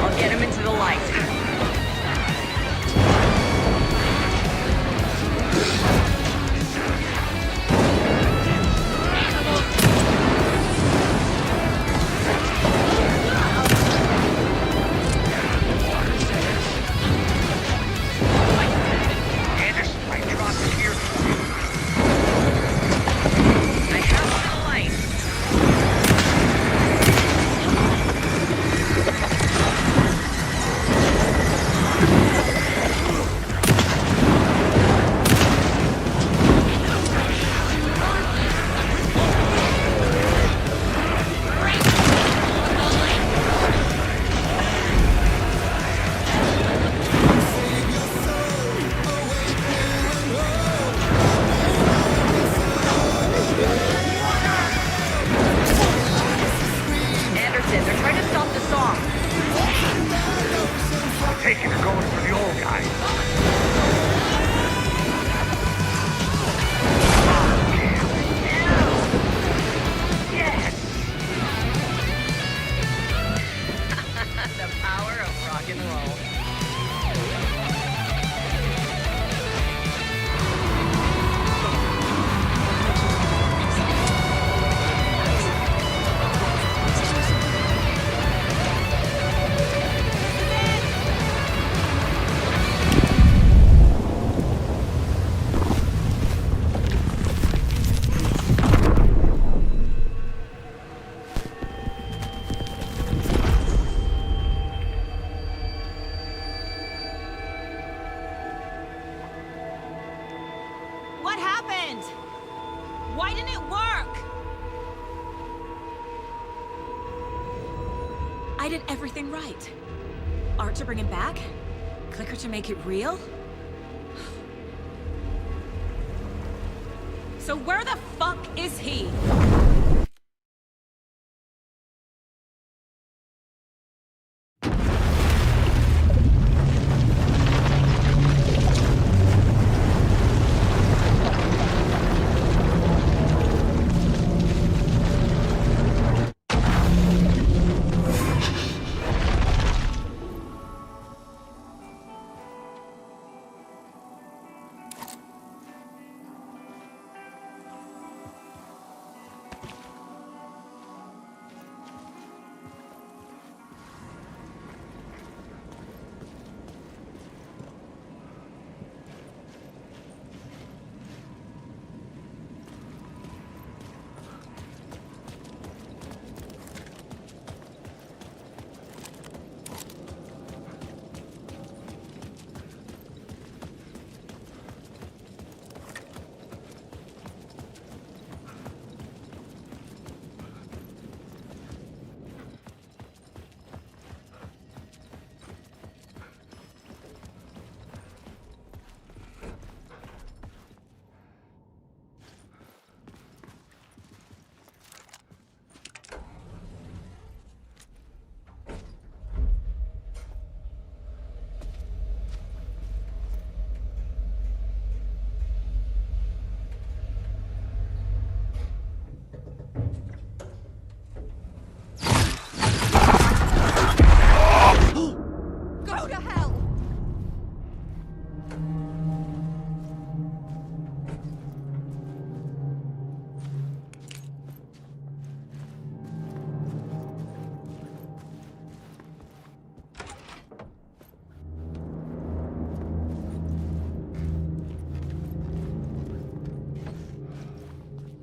Speaker 21: I'll get him into the light.
Speaker 15: Why didn't it work? I did everything right. Art to bring him back? Clicker to make it real? So where the fuck is he?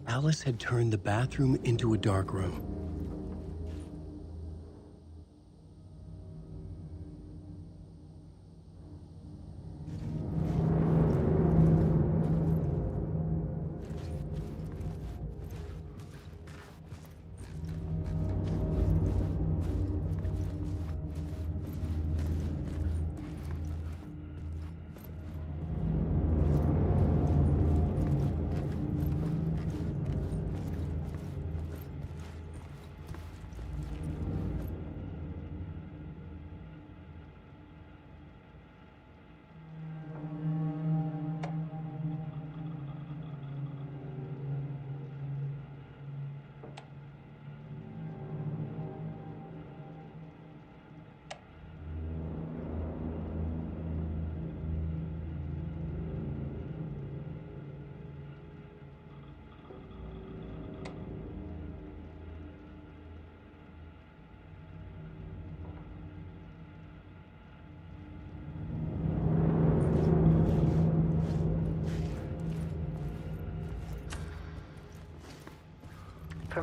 Speaker 2: Alice had turned the bathroom into a dark room.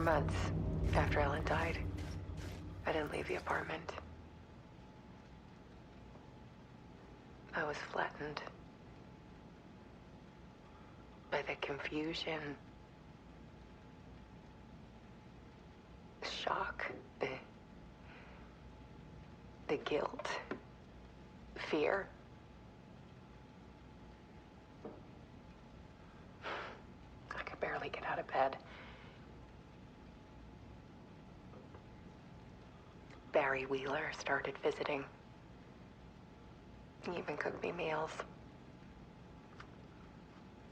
Speaker 12: months after Ellen died, I didn't leave the apartment. I was flattened by the confusion, the shock, the guilt, fear. I could barely get out of bed. Barry Wheeler started visiting. He even cooked me meals.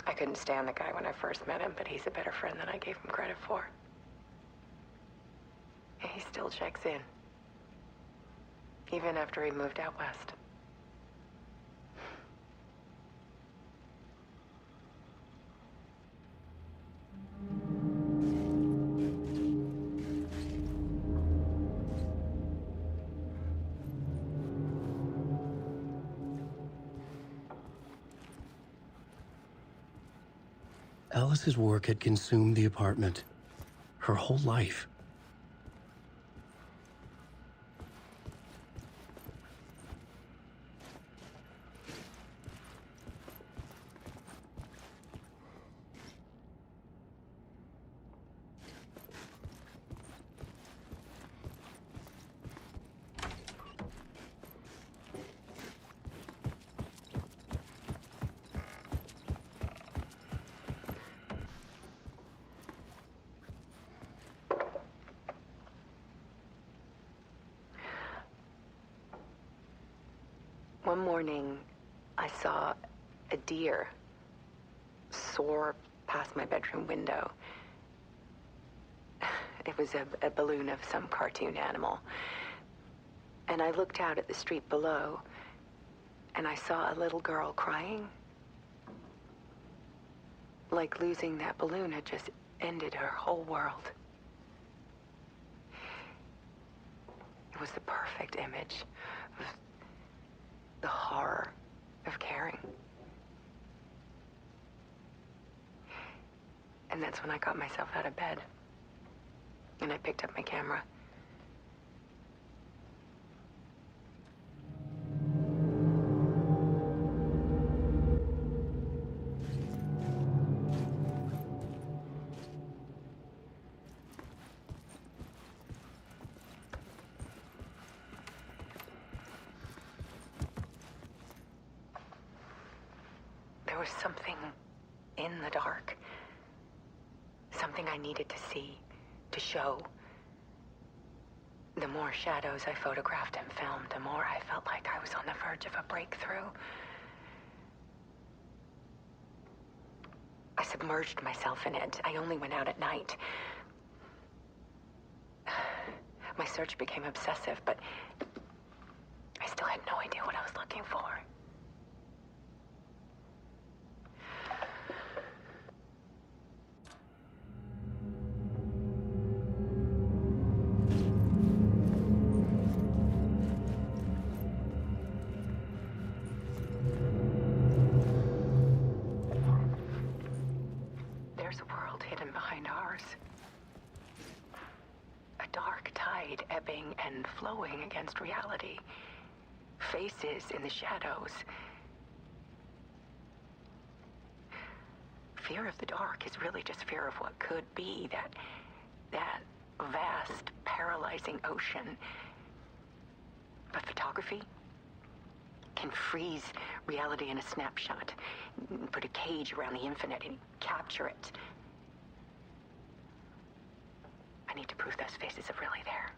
Speaker 12: I couldn't stand the guy when I first met him, but he's a better friend than I gave him credit for. And he still checks in, even after he moved out west.
Speaker 2: Alice's work had consumed the apartment. Her whole life.
Speaker 12: One morning, I saw a deer soar past my bedroom window. It was a balloon of some cartoon animal. And I looked out at the street below, and I saw a little girl crying. Like losing that balloon had just ended her whole world. It was the perfect image of the horror of caring. And that's when I got myself out of bed. And I picked up my camera. There was something in the dark. Something I needed to see, to show. The more shadows I photographed and filmed, the more I felt like I was on the verge of a breakthrough. I submerged myself in it. I only went out at night. My search became obsessive, but I still had no idea what I was looking for. There's a world hidden behind ours. A dark tide ebbing and flowing against reality. Faces in the shadows. Fear of the dark is really just fear of what could be, that vast, paralyzing ocean. But photography can freeze reality in a snapshot, put a cage around the infinite and capture it. I need to prove those faces are really there.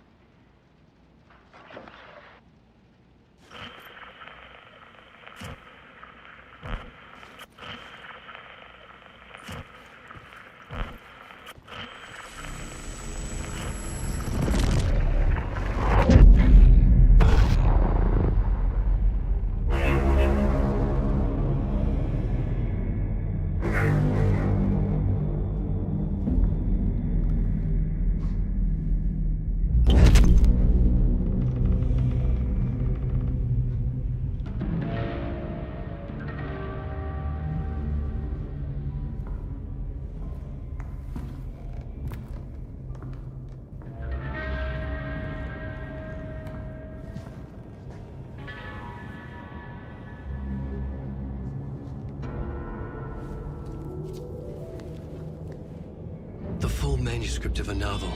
Speaker 2: manuscript of a novel.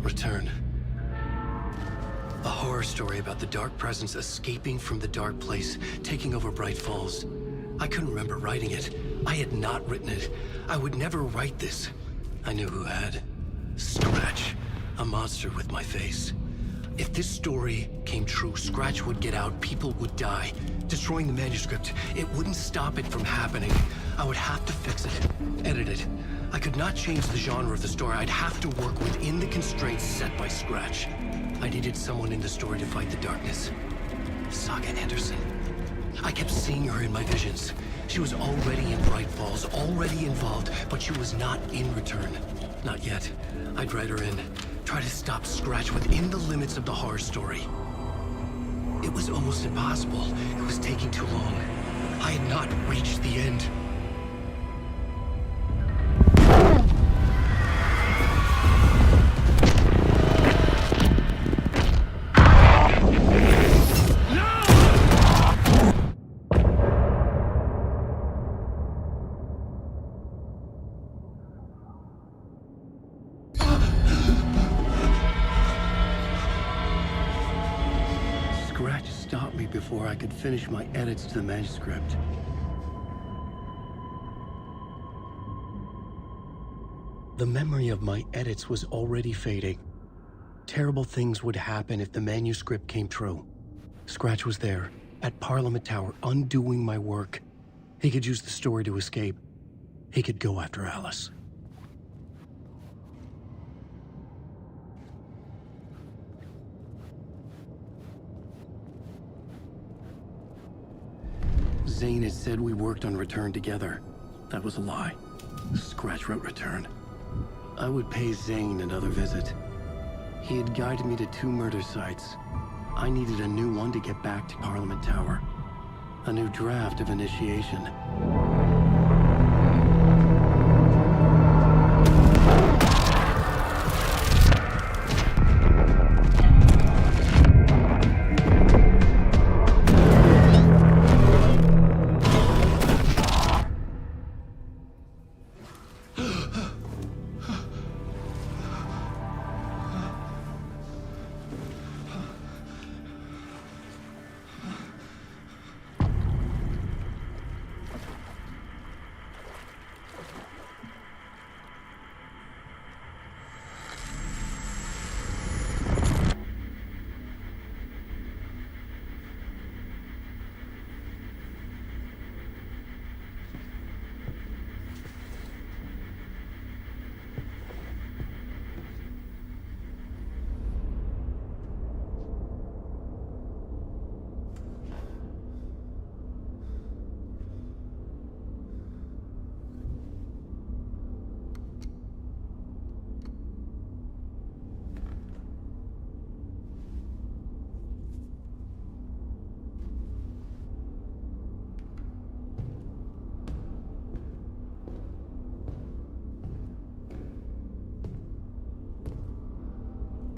Speaker 2: Return. A horror story about the dark presence escaping from the dark place, taking over Bright Falls. I couldn't remember writing it. I had not written it. I would never write this. I knew who had. Scratch. A monster with my face. If this story came true, Scratch would get out, people would die. Destroying the manuscript, it wouldn't stop it from happening. I would have to fix it, edit it. I could not change the genre of the story. I'd have to work within the constraints set by Scratch. I needed someone in the story to fight the darkness. Saga Anderson. I kept seeing her in my visions. She was already in Bright Falls, already involved, but she was not in Return. Not yet. I'd write her in. Try to stop Scratch within the limits of the horror story. It was almost impossible. It was taking too long. I had not reached the end. Before I could finish my edits to the manuscript. The memory of my edits was already fading. Terrible things would happen if the manuscript came true. Scratch was there, at Parliament Tower, undoing my work. He could use the story to escape. He could go after Alice. Zane had said we worked on Return together. That was a lie. Scratch wrote Return. I would pay Zane another visit. He had guided me to 2 murder sites. I needed a new one to get back to Parliament Tower. A new draft of initiation.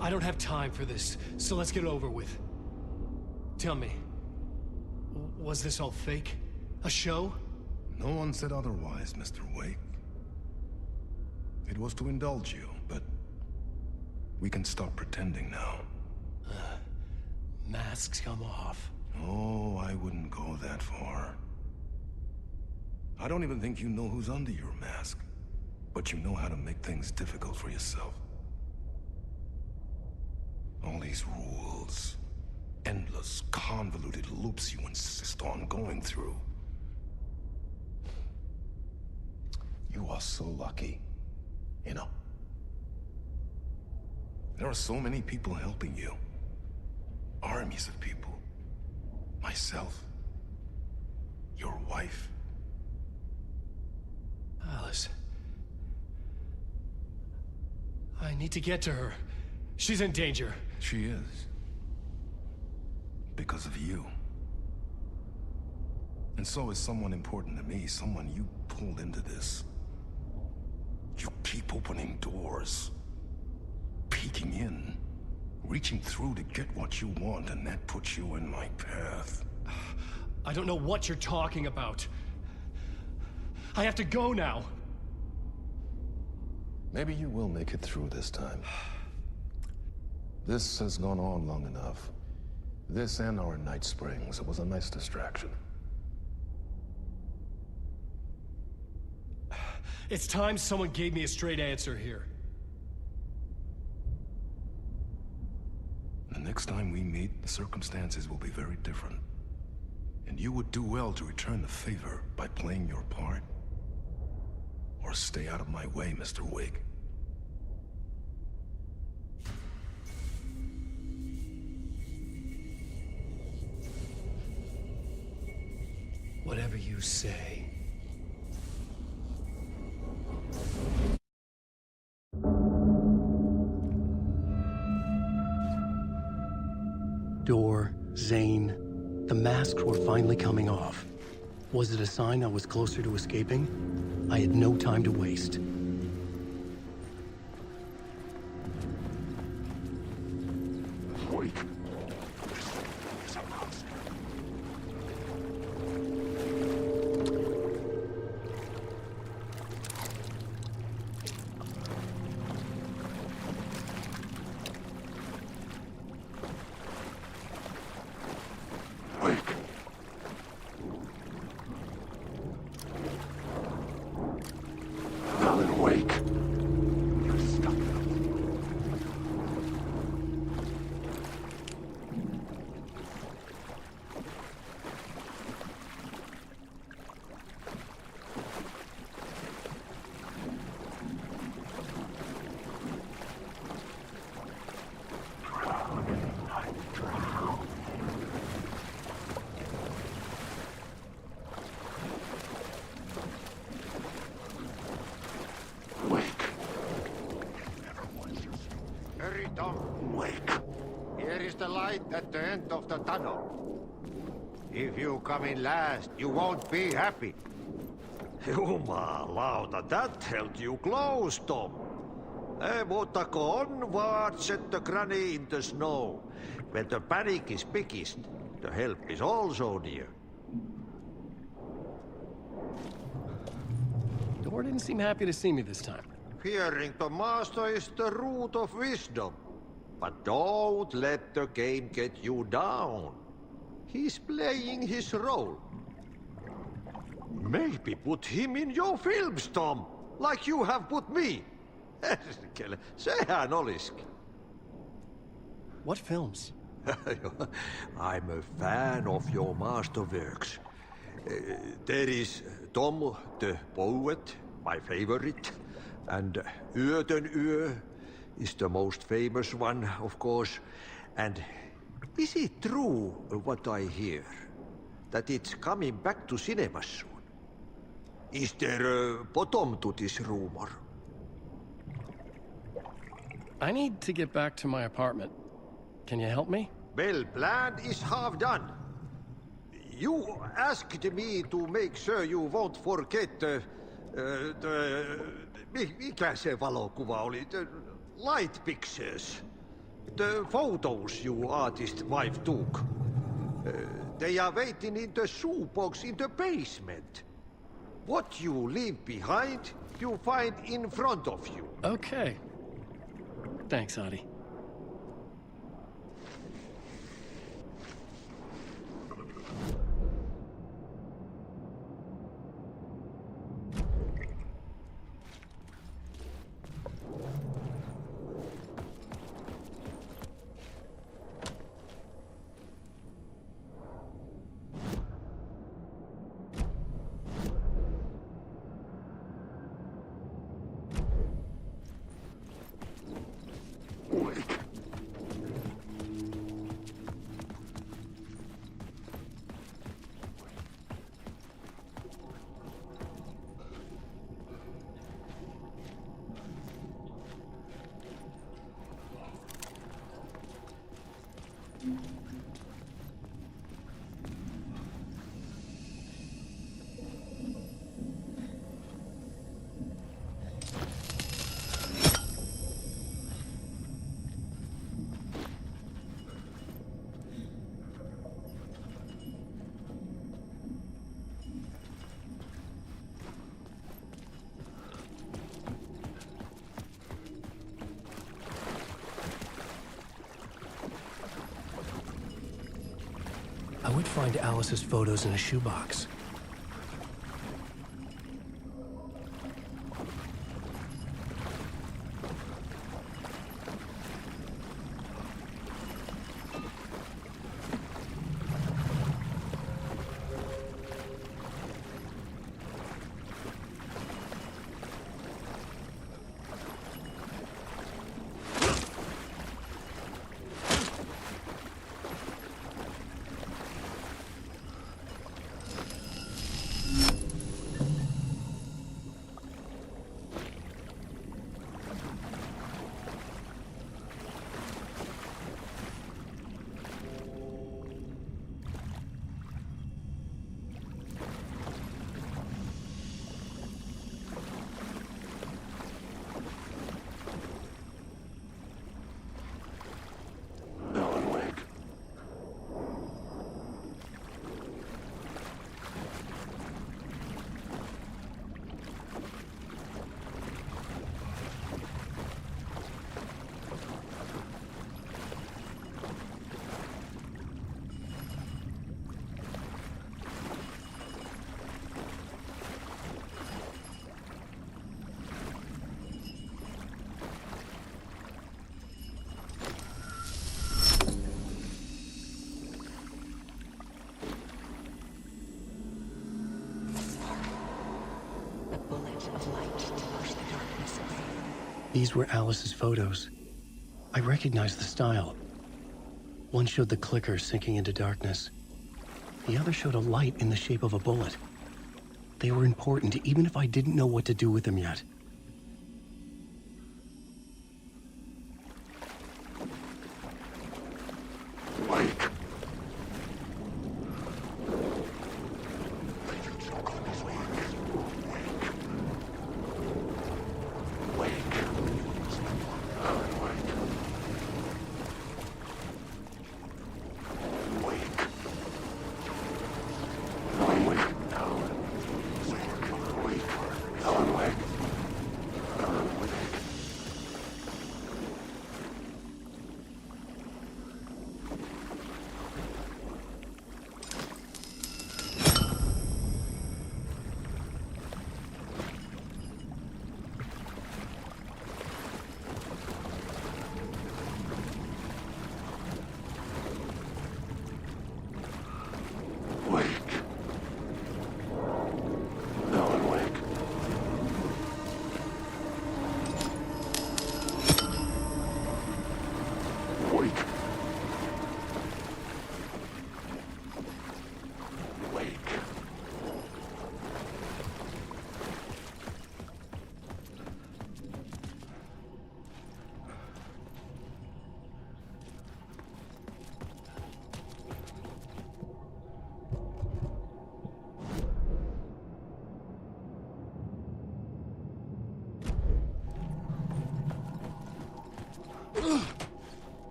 Speaker 2: I don't have time for this, so let's get it over with. Tell me, was this all fake? A show?
Speaker 8: No one said otherwise, Mr. Wake. It was to indulge you, but we can stop pretending now.
Speaker 2: Masks come off.
Speaker 8: Oh, I wouldn't go that far. I don't even think you know who's under your mask, but you know how to make things difficult for yourself. All these rules, endless, convoluted loops you insist on going through. You are so lucky, you know. There are so many people helping you. Armies of people. Myself. Your wife.
Speaker 2: Alice. I need to get to her. She's in danger.
Speaker 8: She is. Because of you. And so is someone important to me, someone you pulled into this. You keep opening doors. Peeking in. Reaching through to get what you want, and that puts you in my path.
Speaker 2: I don't know what you're talking about. I have to go now.
Speaker 8: Maybe you will make it through this time. This has gone on long enough. This and our night springs. It was a nice distraction.
Speaker 5: It's time someone gave me a straight answer here.
Speaker 8: The next time we meet, the circumstances will be very different. And you would do well to return the favor by playing your part. Or stay out of my way, Mr. Wig.
Speaker 2: Whatever you say. Door, Zane, the masks were finally coming off. Was it a sign I was closer to escaping? I had no time to waste.
Speaker 8: Wait.
Speaker 11: Hurry, Tom. Wake. Here is the light at the end of the tunnel. If you come in last, you won't be happy.
Speaker 14: Jumalauta, that held you close, Tom. Mutta onward, said the granny in the snow. When the panic is biggest, the help is also near.
Speaker 5: Door didn't seem happy to see me this time.
Speaker 14: Fearing the master is the root of wisdom. But don't let the game get you down. He's playing his role. Maybe put him in your films, Tom, like you have put me. Sehän olisikin.
Speaker 5: What films?
Speaker 14: I'm a fan of your masterworks. There is Tom the Poet, my favorite, and Yöten Yö is the most famous one, of course. And is it true what I hear? That it's coming back to cinemas soon? Is there a bottom to this rumor?
Speaker 5: I need to get back to my apartment. Can you help me?
Speaker 14: Well, plan is half done. You asked me to make sure you won't forget mikä se valokuva oli? The light pictures. The photos your artist wife took. They are waiting in the shoebox in the basement. What you leave behind, you find in front of you.
Speaker 5: Okay. Thanks, Adi.
Speaker 2: I would find Alice's photos in a shoebox. These were Alice's photos. I recognized the style. One showed the clicker sinking into darkness. The other showed a light in the shape of a bullet. They were important, even if I didn't know what to do with them yet.
Speaker 17: Wake.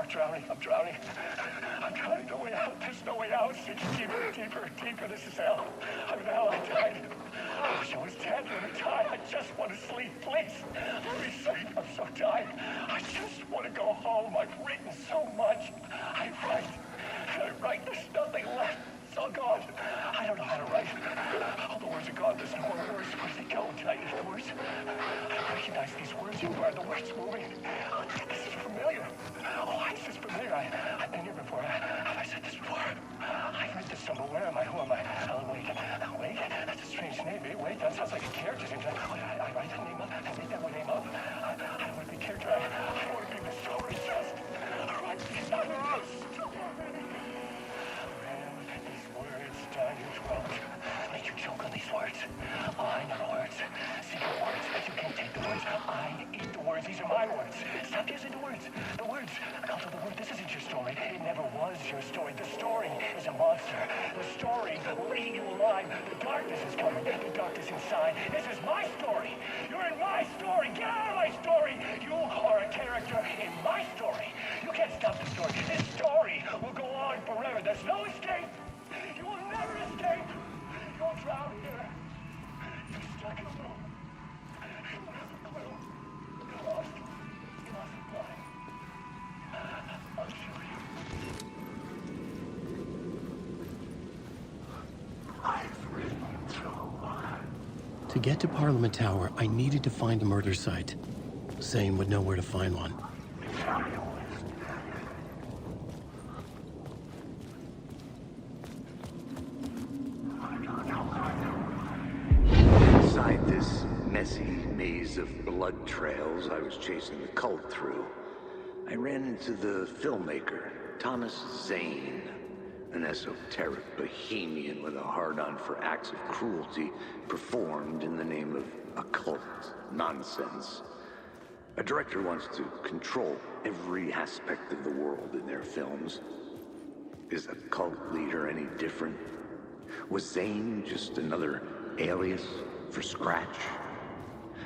Speaker 10: drowning. I'm drowning. I'm drowning. No way out. There's no way out. It's deeper, deeper, deeper. This is hell. I'm in hell. I died. I wish I was dead. Let me die. I just want to sleep. Please. Let me sleep. I'm so tired. I just want to go home. I've written so much. I write. There's nothing left. It's all gone. I don't know how to write. All the words are gone. There's no more words. Where did they go? Did I use the words? I recognize these words. Where are the words moving? Oh, this is familiar. Oh, this is familiar. I've been here before. Have I said this before? I've read this somewhere. Where am I? Who am I? Wait. That's a strange name. Wait, that sounds like a character. I write that name up. I made that name up. I don't want to be a character. I want to be the story. Just write these others. Down your throat. Make you choke on these words. I know the words. Secret words. You can't take the words. I eat the words. These are my words. Stop using the words. The words. Come to the word. This isn't your story. It never was your story. The story is a monster. The story will eat you alive. The darkness is coming. The darkness inside. This is my story. You're in my story. Get out of my story. You are a character in my story. You can't stop the story. This story will go on forever. There's no escape. You will never escape. You'll drown here. You're stuck in a room. You don't have a clue. You're lost. You're lost in mind. I'll show you. I've ridden through.
Speaker 2: To get to Parliament Tower, I needed to find a murder site. Zane would know where to find one.
Speaker 4: Inside this messy maze of blood trails I was chasing the cult through, I ran into the filmmaker, Thomas Zane, an esoteric bohemian with a hard-on for acts of cruelty performed in the name of occult nonsense. A director wants to control every aspect of the world in their films. Is a cult leader any different? Was Zane just another alias for Scratch?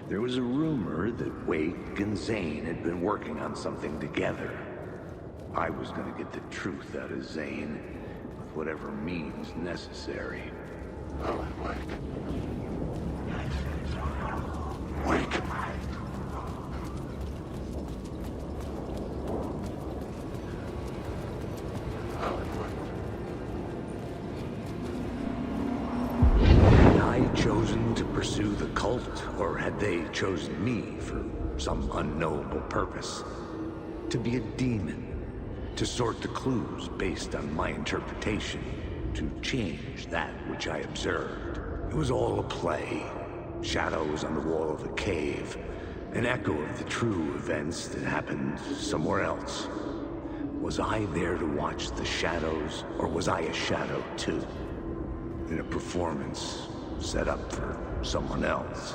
Speaker 4: There was a rumor that Wake and Zane had been working on something together. I was gonna get the truth out of Zane, with whatever means necessary.
Speaker 17: Wake!
Speaker 4: Had I chosen to pursue the cult, or had they chosen me for some unknowable purpose? To be a demon, to sort the clues based on my interpretation, to change that which I observed. It was all a play. Shadows on the wall of the cave, an echo of the true events that happened somewhere else. Was I there to watch the shadows, or was I a shadow too? In a performance set up for someone else.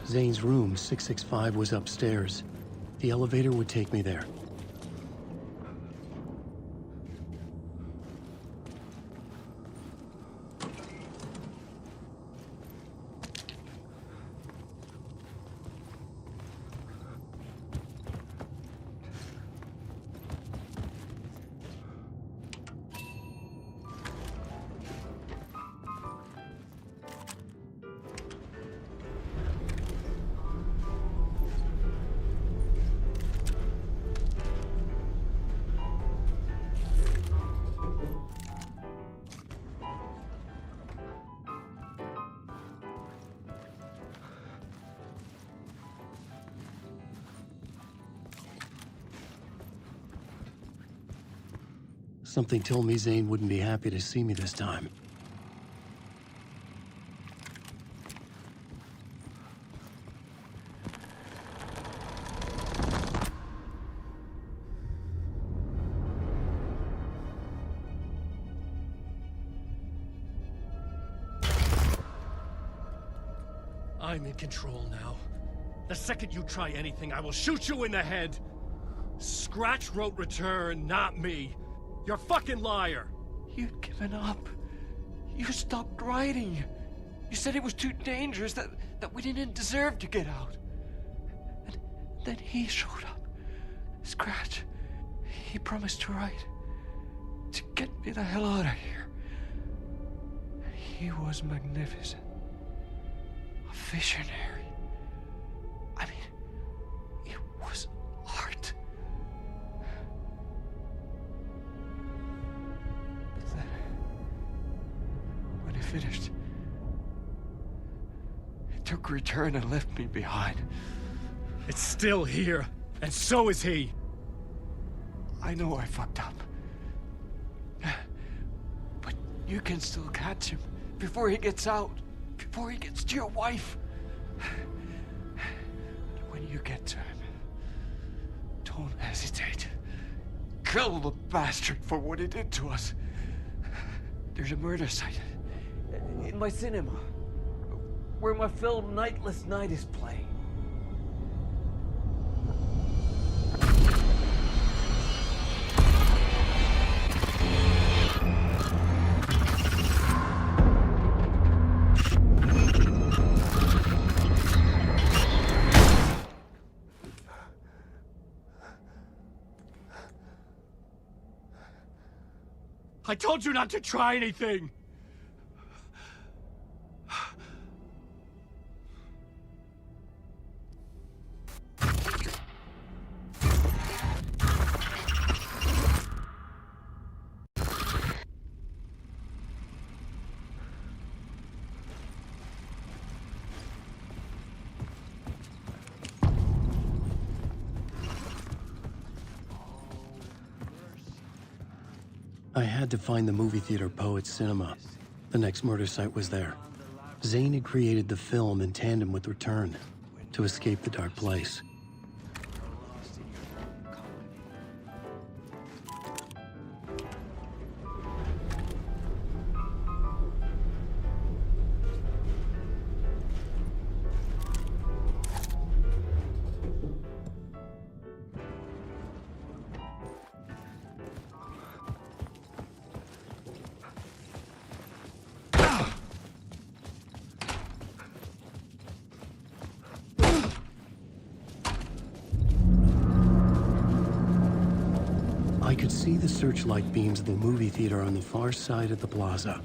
Speaker 2: Zane's room, 665, was upstairs. The elevator would take me there. Something told me Zane wouldn't be happy to see me this time.
Speaker 5: I'm in control now. The second you try anything, I will shoot you in the head! Scratch wrote return, not me. You're a fucking liar!
Speaker 16: You'd given up. You stopped writing. You said it was too dangerous, that we didn't deserve to get out. And then he showed up. Scratch. He promised to write. To get me the hell out of here. He was magnificent. A visionary. I mean, it was art. But then, when he finished, he took return and left me behind.
Speaker 5: It's still here, and so is he.
Speaker 16: I know I fucked up. But you can still catch him before he gets out, before he gets to your wife. When you get to him, don't hesitate. Kill the bastard for what he did to us. There's a murder site in my cinema. where my film Nightless Night is playing.
Speaker 5: I told you not to try anything!
Speaker 2: I had to find the movie theater Poet Cinema. The next murder site was there. Zane had created the film in tandem with Return to escape the dark place. I could see the searchlight beams of the movie theater on the far side of the plaza.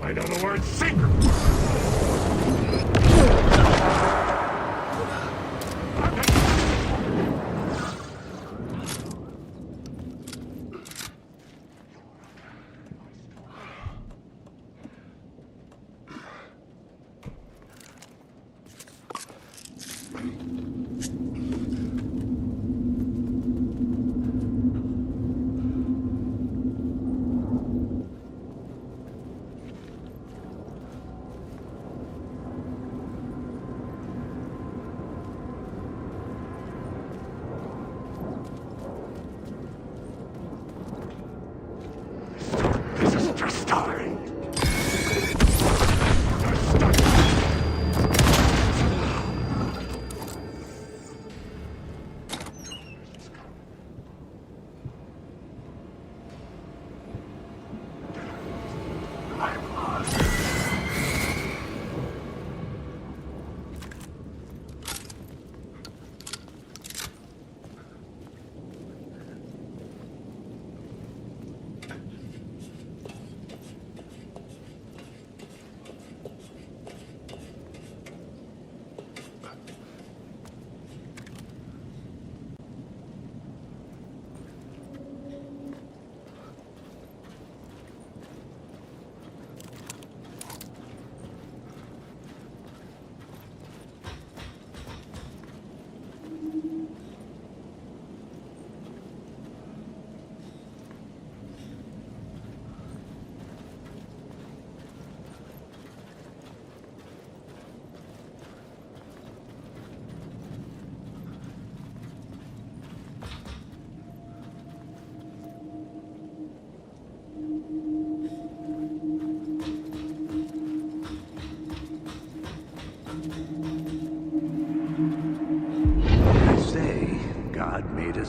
Speaker 17: I know the word secret!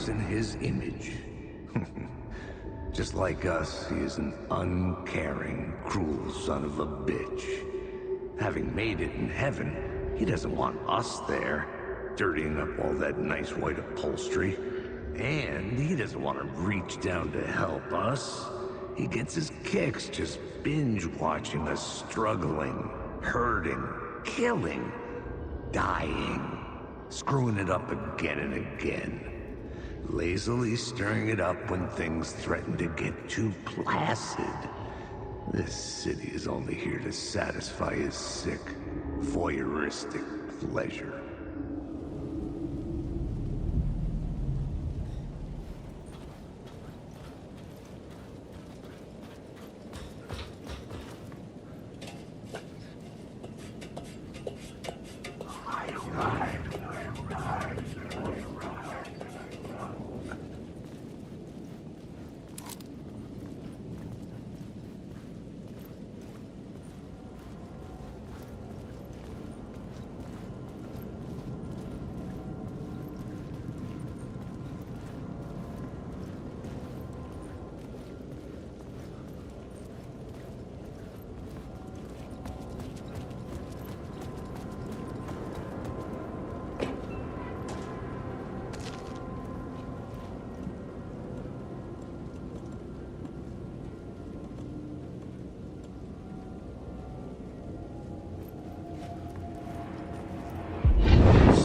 Speaker 4: In his image. Just like us, he is an uncaring, cruel son of a bitch. Having made it in heaven, he doesn't want us there, dirtying up all that nice white upholstery. And he doesn't want to reach down to help us. He gets his kicks just binge-watching us struggling, hurting, killing, dying, screwing it up again and again. Lazily stirring it up when things threaten to get too placid. This city is only here to satisfy his sick, voyeuristic pleasure.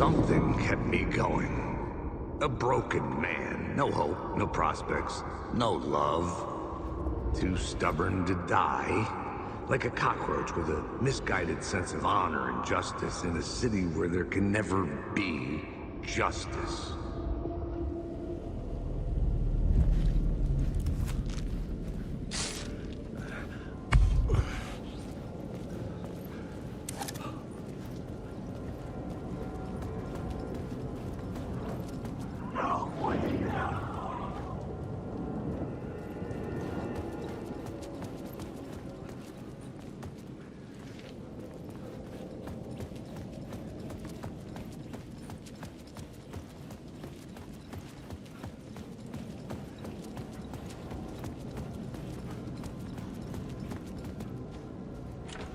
Speaker 4: Something kept me going. A broken man. No hope, no prospects, no love. Too stubborn to die. Like a cockroach with a misguided sense of honor and justice in a city where there can never be justice.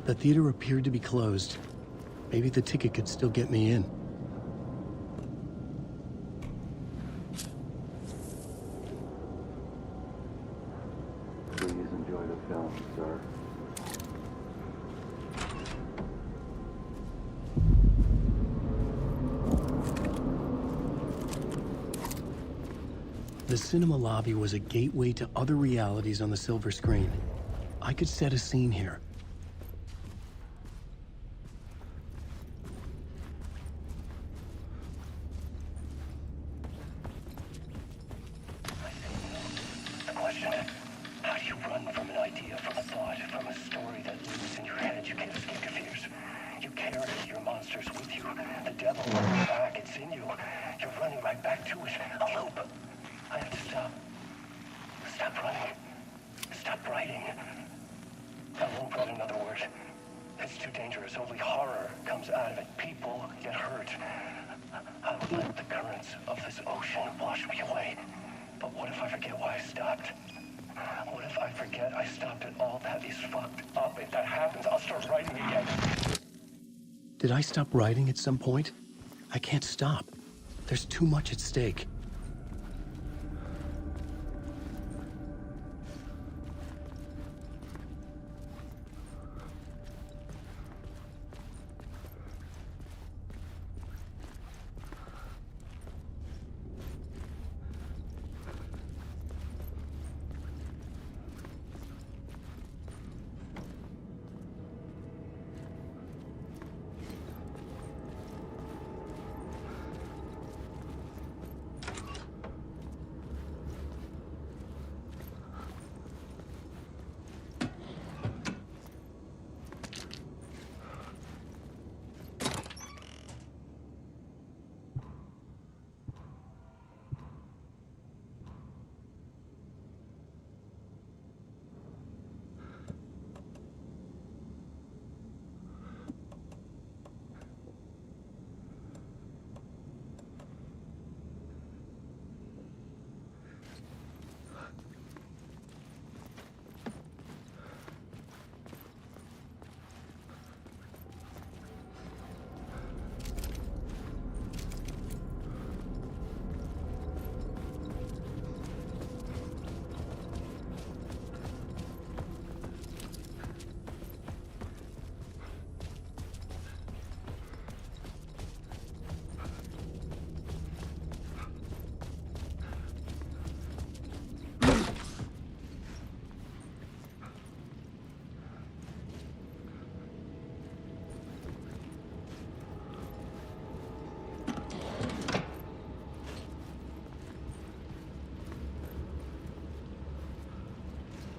Speaker 2: The theater appeared to be closed. Maybe the ticket could still get me in.
Speaker 9: Please enjoy the film, sir.
Speaker 2: The cinema lobby was a gateway to other realities on the silver screen. I could set a scene here.
Speaker 10: The question, how do you run from an idea, from a thought, from a story that lives in your head? You can't escape your fears. You carry your monsters with you. The devil on your back, it's in you. You're running right back to it. A loop. I have to stop. Stop running. Stop writing. I won't write another word. It's too dangerous. Only horror comes out of it. People get hurt. I would let the currents of this ocean wash me away. But what if I forget why I stopped? What if I forget I stopped at all? That is fucked up. If that happens, I'll start writing again.
Speaker 2: Did I stop writing at some point? I can't stop. There's too much at stake.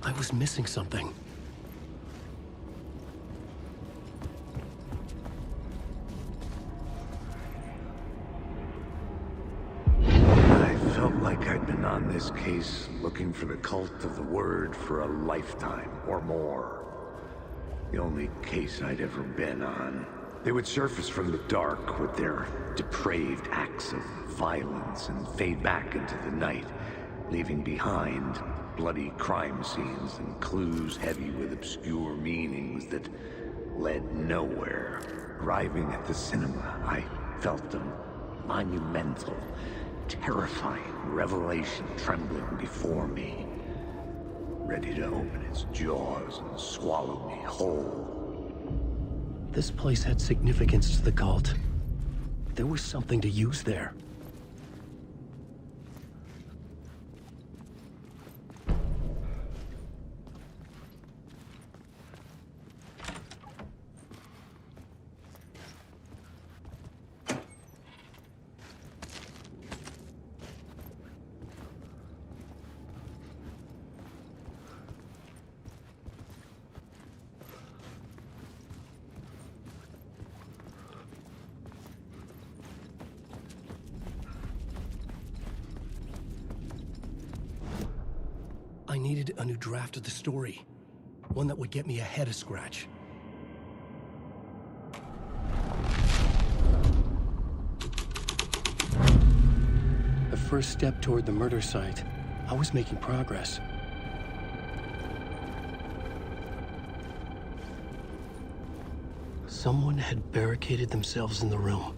Speaker 2: I was missing something.
Speaker 4: I felt like I'd been on this case looking for the cult of the word for a lifetime or more. The only case I'd ever been on. They would surface from the dark with their depraved acts of violence and fade back into the night, leaving behind bloody crime scenes and clues heavy with obscure meanings that led nowhere. Arriving at the cinema, I felt a monumental, terrifying revelation trembling before me, ready to open its jaws and swallow me whole.
Speaker 2: This place had significance to the cult. There was something to use there. I needed a new draft of the story. One that would get me ahead of Scratch. The first step toward the murder site. I was making progress. Someone had barricaded themselves in the room.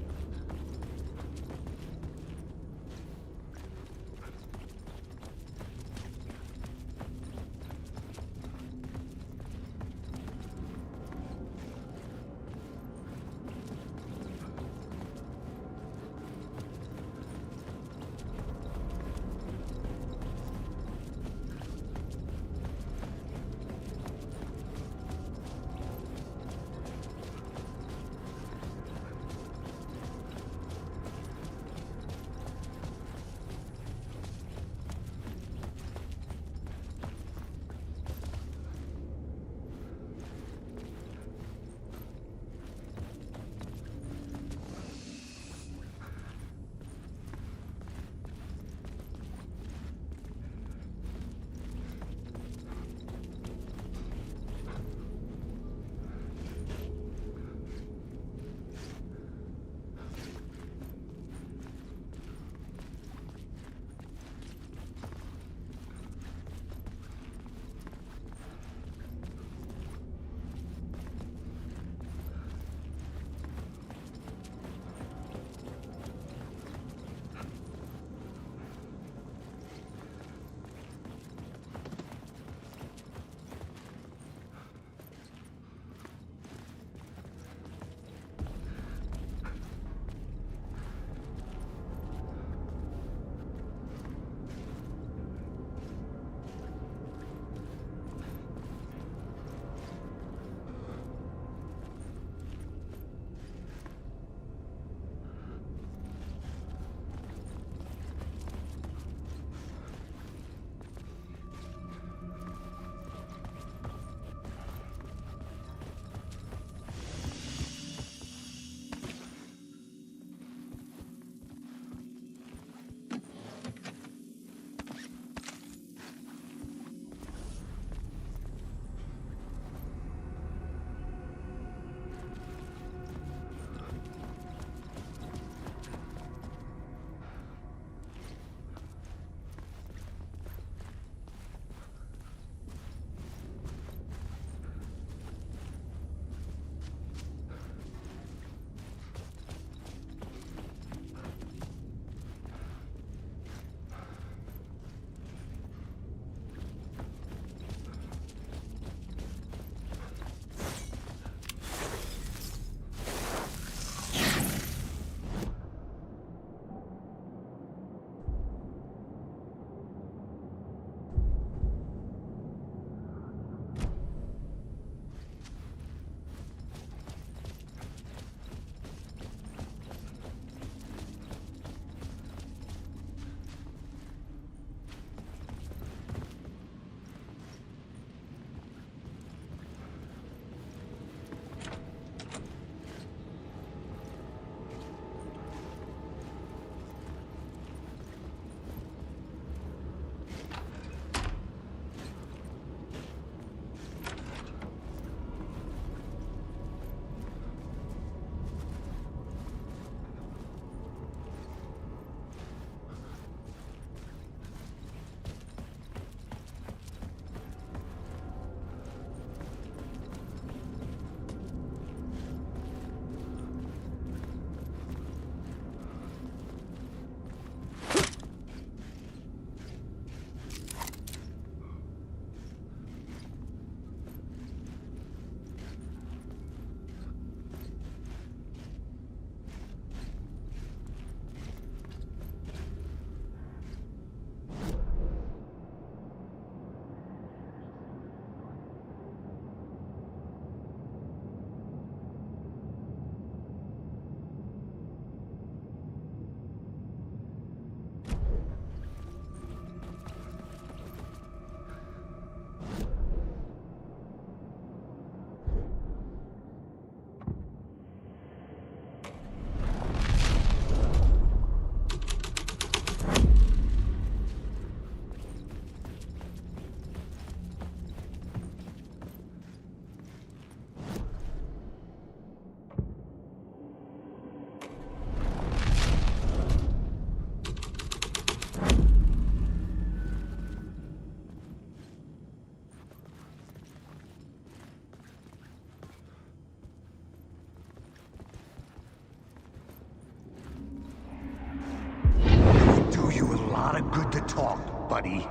Speaker 4: talk, buddy.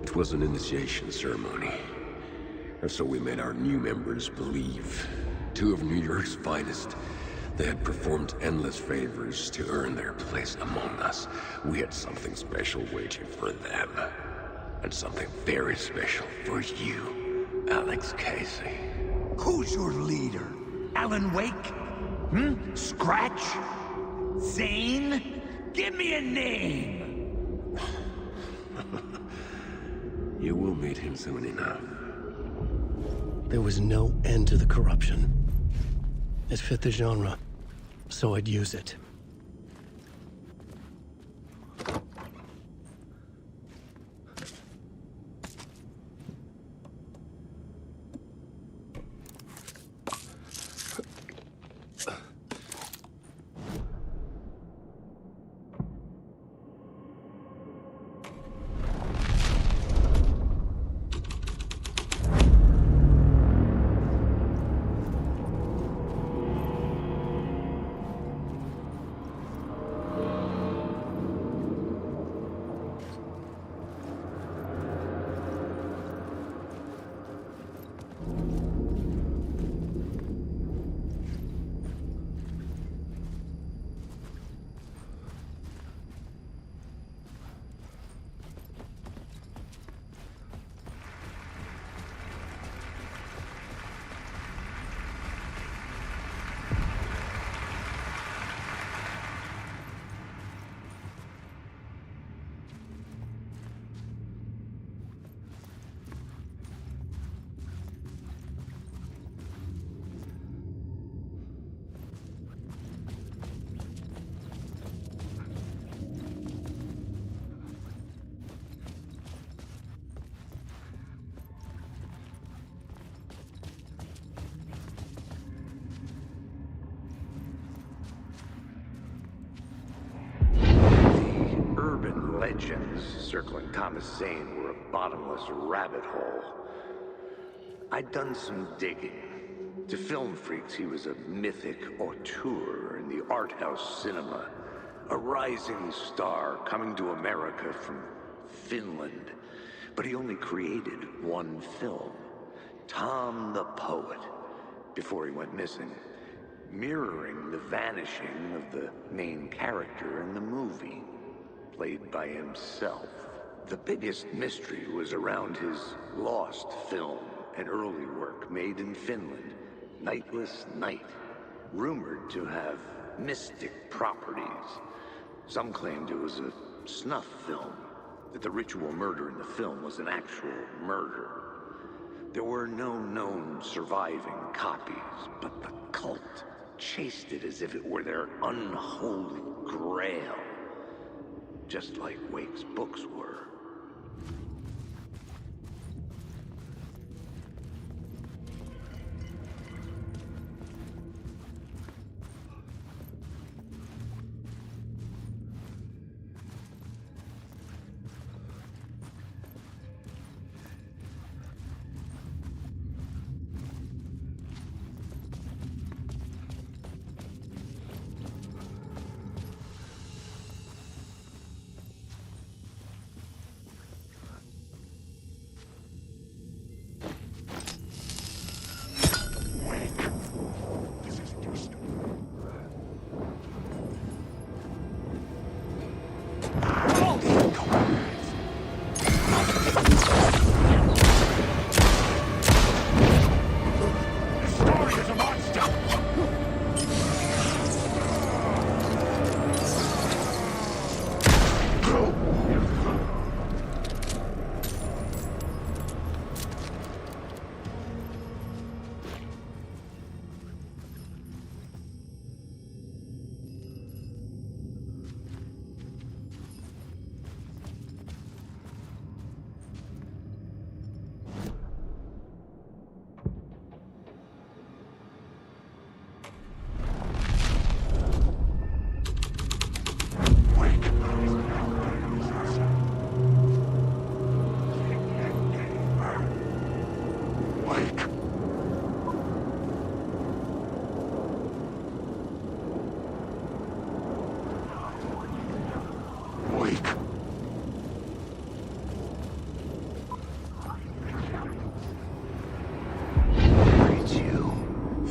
Speaker 1: It was an initiation ceremony. Or so we made our new members believe. Two of New York's finest. They had performed endless favors to earn their place among us. We had something special waiting for them. And something very special for you, Alex Casey.
Speaker 4: Who's your leader? Alan Wake? Scratch? Zane? Give me a name!
Speaker 1: You will meet him soon enough.
Speaker 2: There was no end to the corruption. It fit the genre, so I'd use it.
Speaker 4: Legends circling Thomas Zane were a bottomless rabbit hole. I'd done some digging. To film freaks, he was a mythic auteur in the art house cinema. A rising star coming to America from Finland. But he only created one film, Tom the Poet, before he went missing, mirroring the vanishing of the main character in the movie. Played by himself. The biggest mystery was around his lost film, an early work made in Finland, Nightless Night, rumored to have mystic properties. Some claimed it was a snuff film, that the ritual murder in the film was an actual murder. There were no known surviving copies, but the cult chased it as if it were their unholy grail. Just like Wake's books were.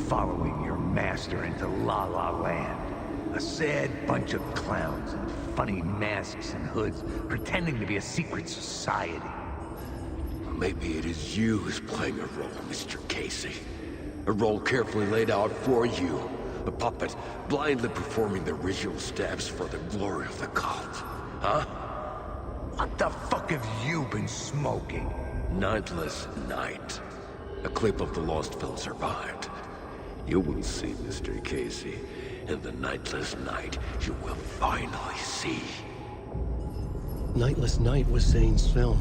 Speaker 4: following your master into La La Land. A sad bunch of clowns in funny masks and hoods, pretending to be a secret society.
Speaker 1: Maybe it is you who's playing a role, Mr. Casey. A role carefully laid out for you. A puppet, blindly performing the ritual steps for the glory of the cult. Huh?
Speaker 4: What the fuck have you been smoking?
Speaker 1: Nightless Night. A clip of the lost film survived. You will see, Mr. Casey. In the Nightless Night, you will finally see.
Speaker 2: Nightless Night was Zane's film.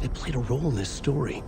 Speaker 2: It played a role in this story.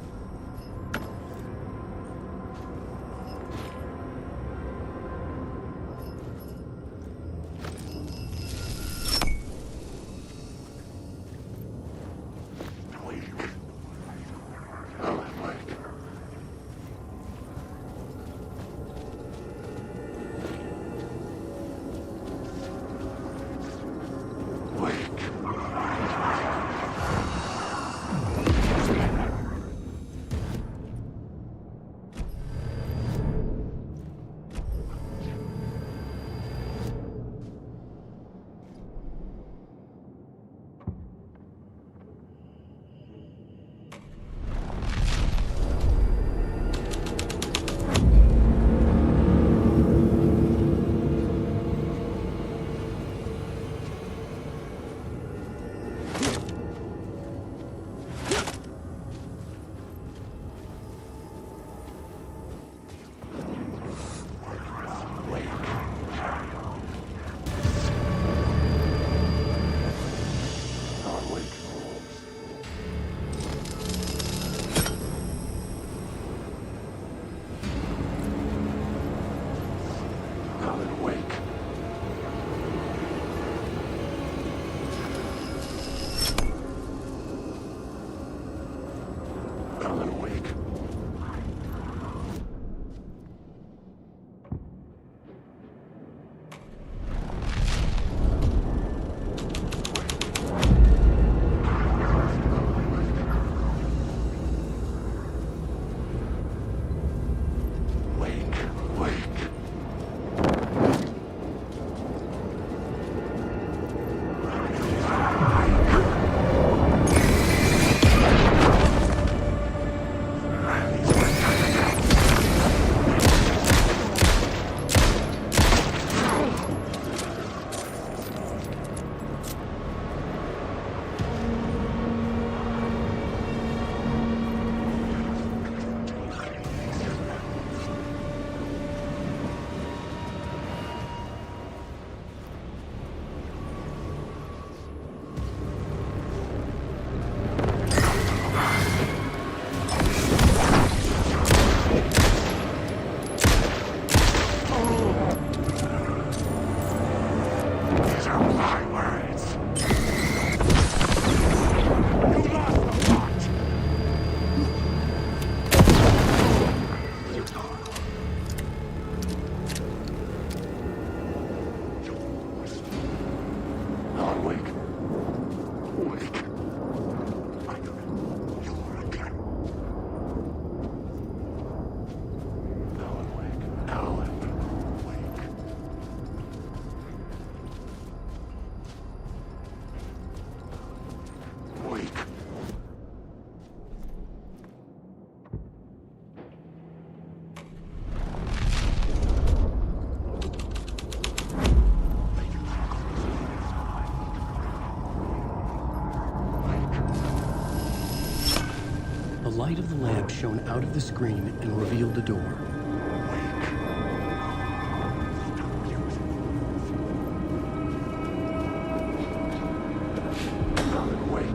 Speaker 2: The light of the lamp shone out of the screen and revealed a door.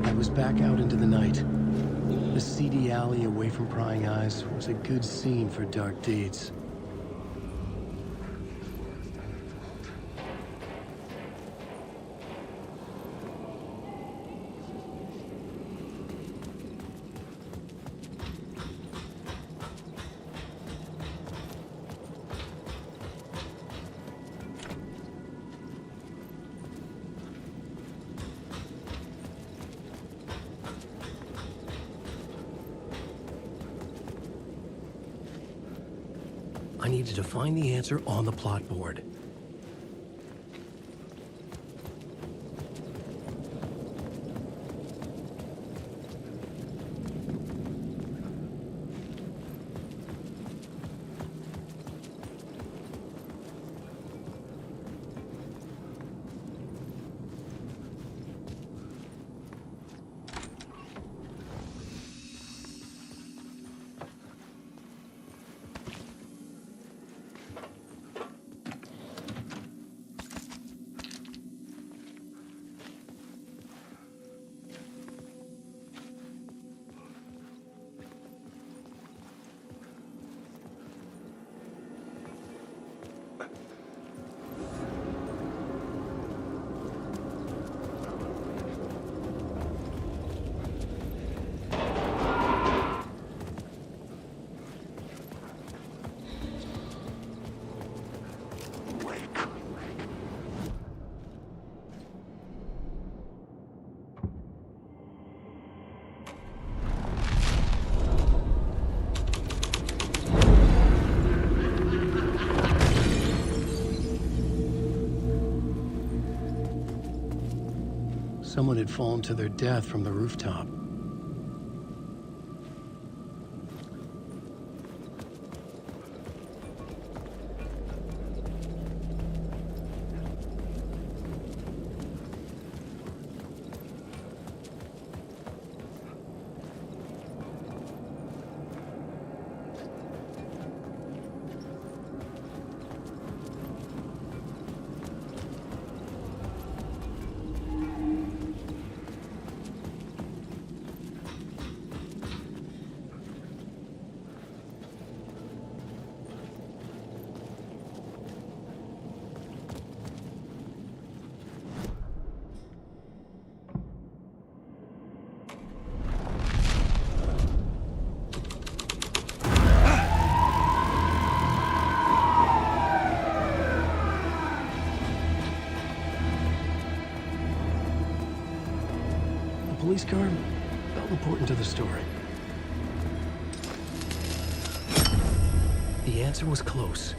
Speaker 2: I was back out into the night. The seedy alley away from prying eyes was a good scene for dark deeds. I needed to find the answer on the plot board. Someone had fallen to their death from the rooftop. Police car felt important to the story. The answer was close.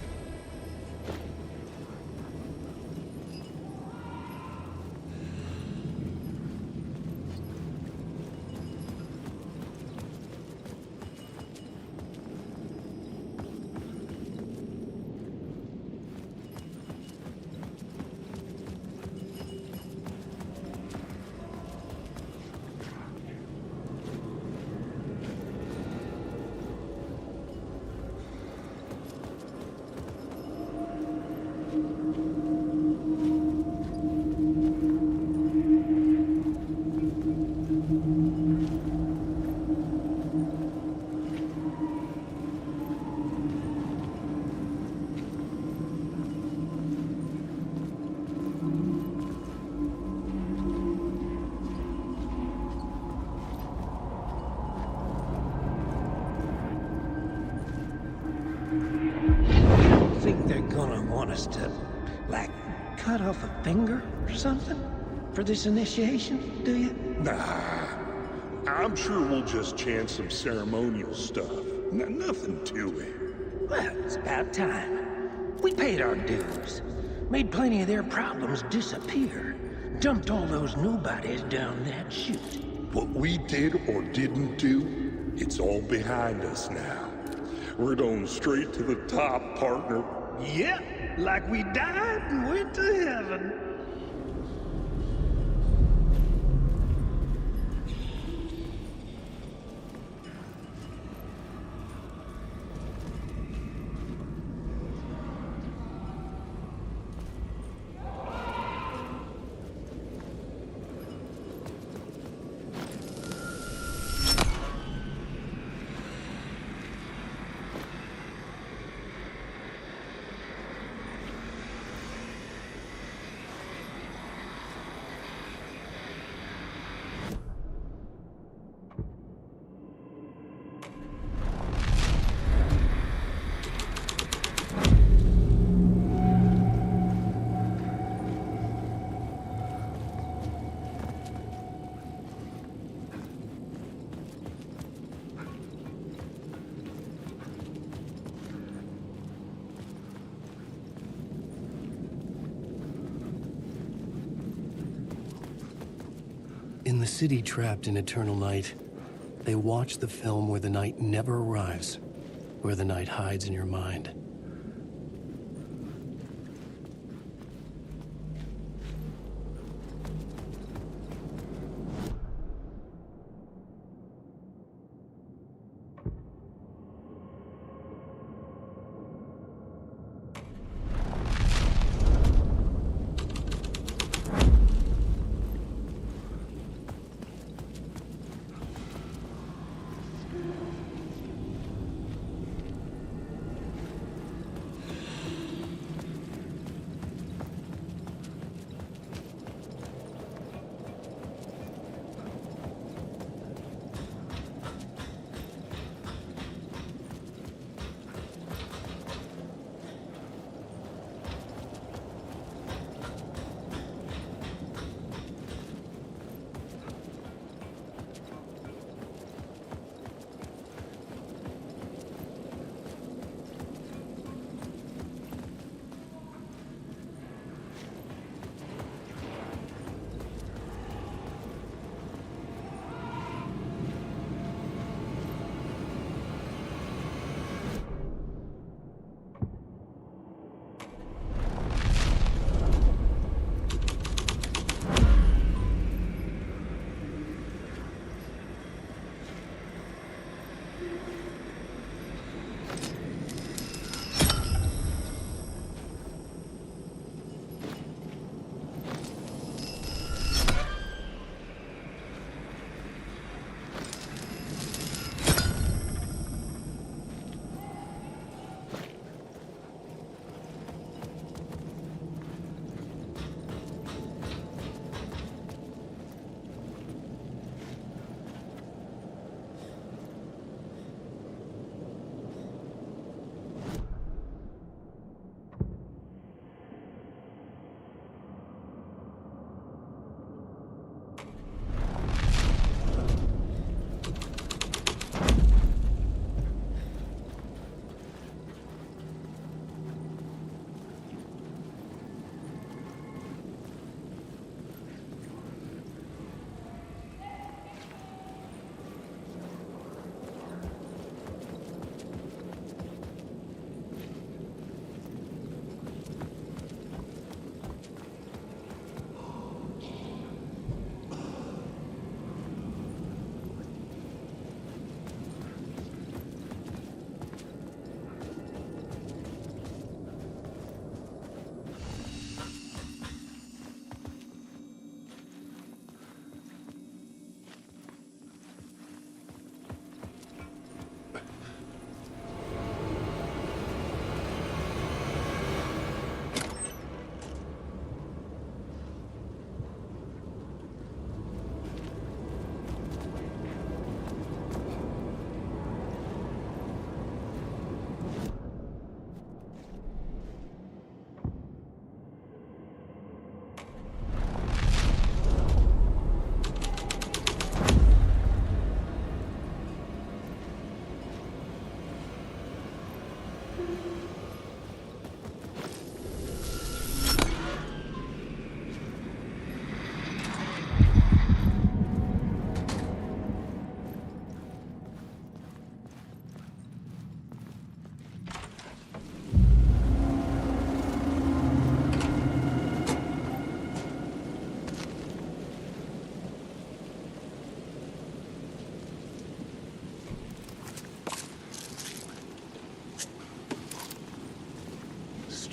Speaker 9: Think they're gonna want us to, like, cut off a finger or something for this initiation, do you?
Speaker 8: Nah, I'm sure we'll just chant some ceremonial stuff. Nothing to it.
Speaker 9: Well, it's about time. We paid our dues. Made plenty of their problems disappear. Dumped all those nobodies down that chute.
Speaker 8: What we did or didn't do, it's all behind us now. We're going straight to the top, partner.
Speaker 9: Yep, like we died and went to heaven.
Speaker 2: the city trapped in eternal night, they watch the film where the night never arrives, where the night hides in your mind.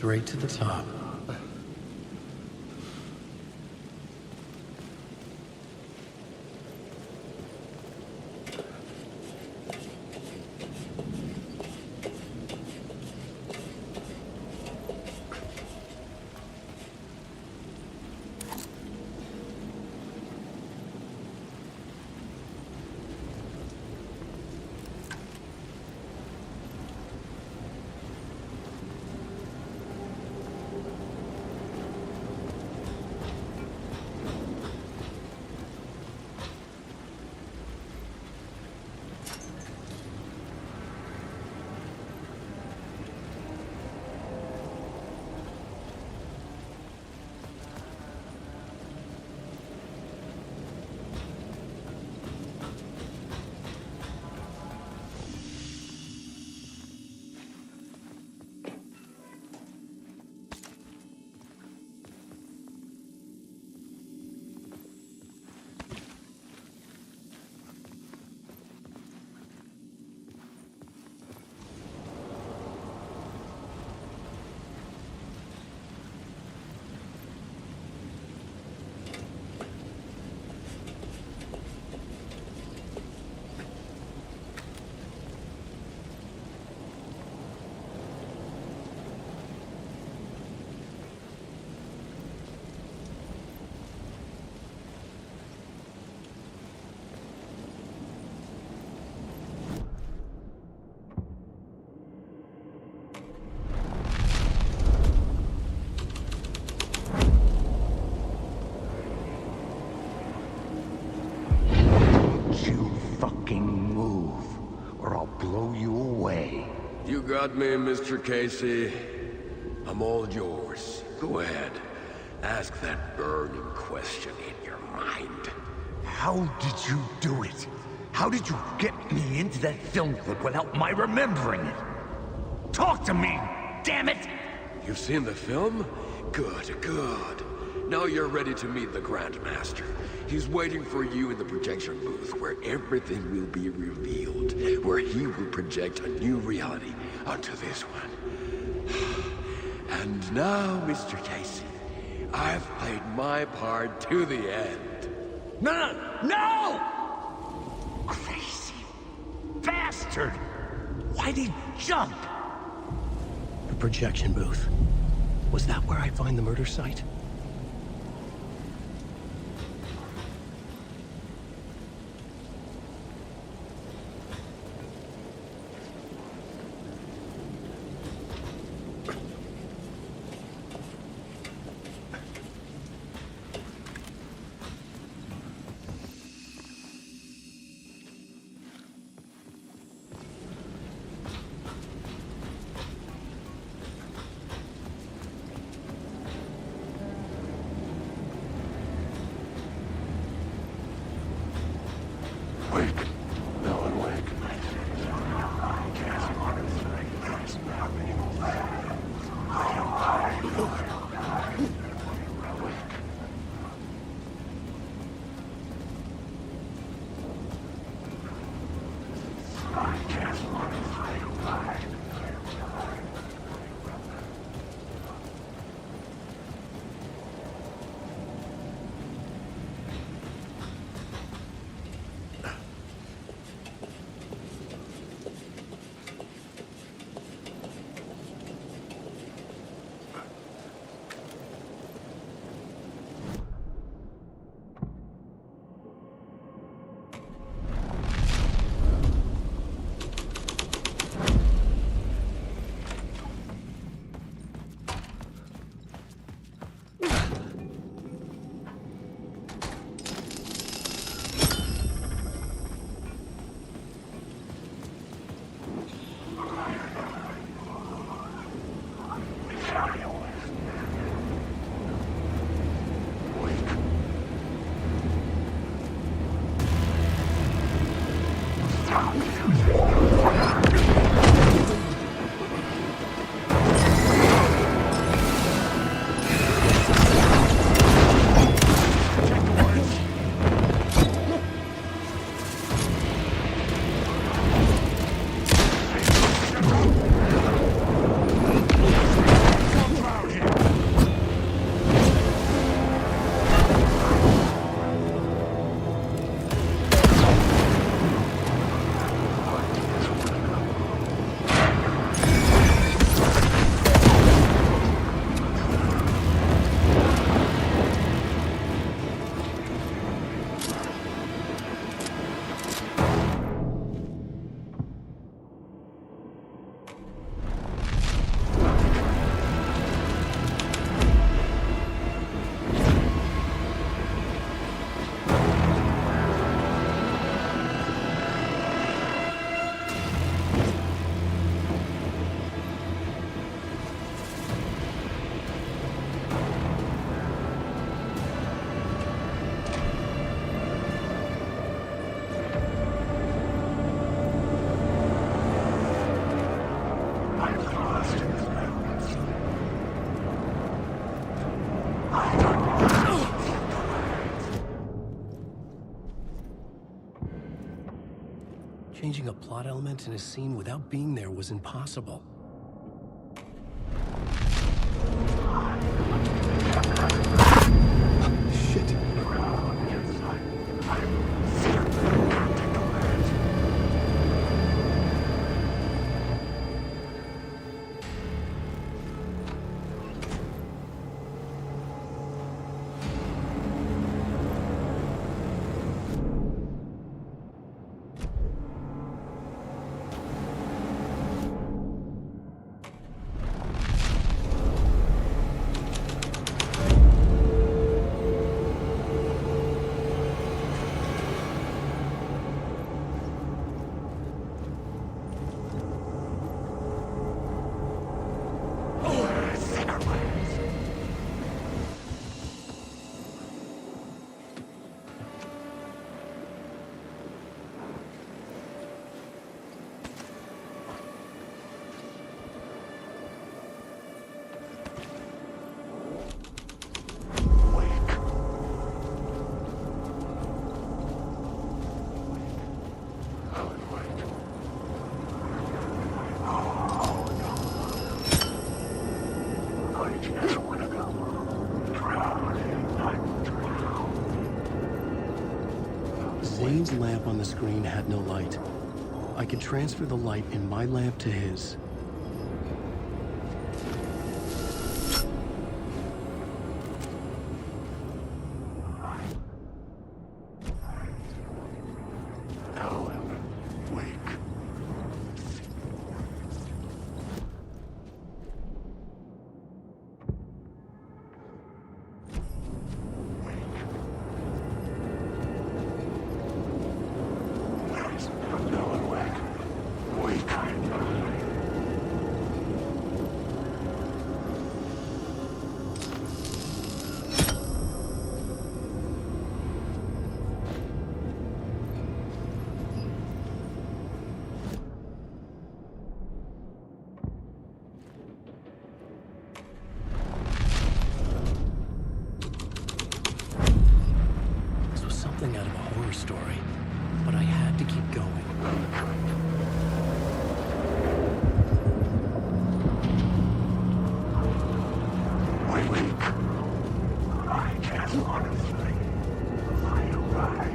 Speaker 2: Straight to the top.
Speaker 1: You got me, Mr. Casey. I'm all yours. Go ahead. Ask that burning question in your mind.
Speaker 11: How did you do it? How did you get me into that film clip without my remembering it? Talk to me, damn it!
Speaker 1: You've seen the film? Good, good. Now you're ready to meet the Grandmaster. He's waiting for you in the projection booth where everything will be revealed, where he will project a new reality onto this one. And now, Mr. Casey, I've played my part to the end.
Speaker 11: No! Crazy bastard! Why'd he jump?
Speaker 2: The projection booth. Was that where I find the murder site? Changing a plot element in a scene without being there was impossible. Shit. Zane's lamp on the screen had no light. I could transfer the light in my lamp to his. Something out of a horror story, but I had to keep going.
Speaker 17: I just want to sleep. Are you right?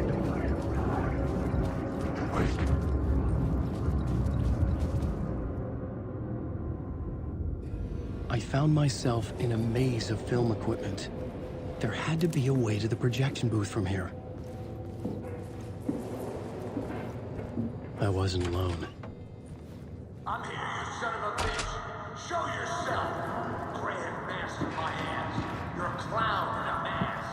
Speaker 2: I found myself in a maze of film equipment. There had to be a way to the projection booth from here. I wasn't alone.
Speaker 17: I'm here, you son of a bitch. Show yourself. Grand mask in my hands. You're a clown in a mask.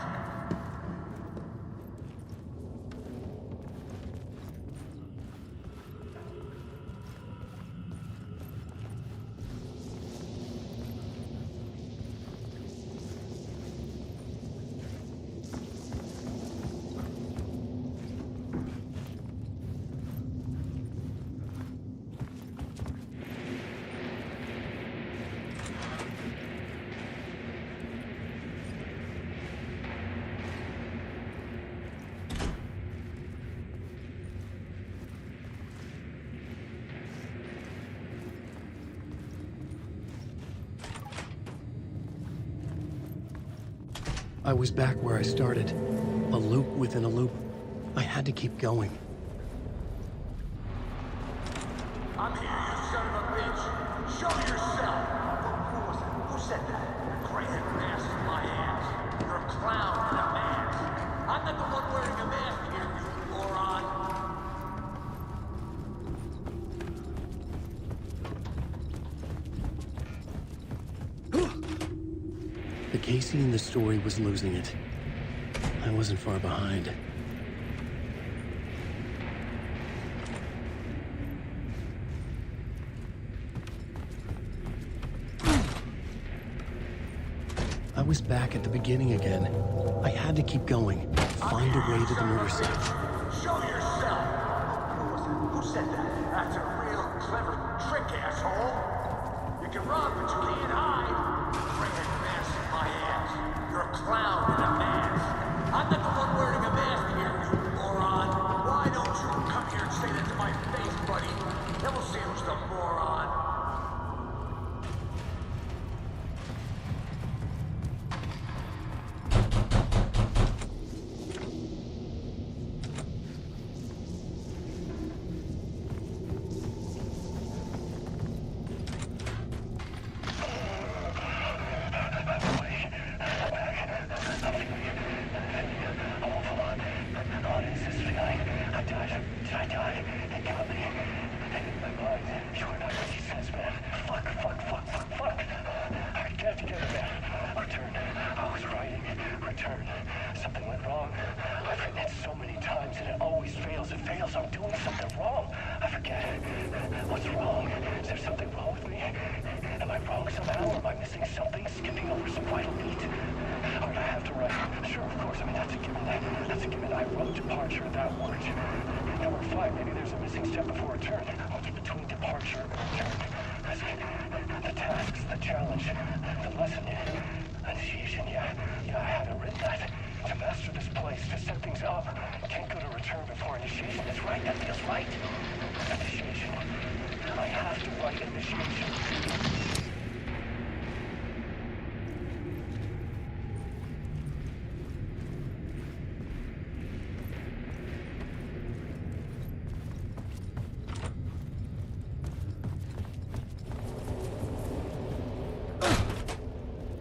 Speaker 2: I was back where I started. A loop within a loop. I had to keep going.
Speaker 17: I'm here, you son of a bitch. Show yourself. Who was it? Who said that? Grand mask in my hands. You're a clown in a mask. I'm not the one wearing a mask here, you moron.
Speaker 2: The Casey in the story was losing it. I wasn't far behind. I was back at the beginning again. I had to keep going. Find a way to the murder site.
Speaker 17: Show yourself. Who was it? Who said that? That's a real clever trick, asshole. You can run, but you can't hide. Grand mask in my hands. You're a clown in a mask. I'm not the one wearing a mask here, you moron. Why don't you come here and say that to my face, buddy? Then we'll see who's the moron.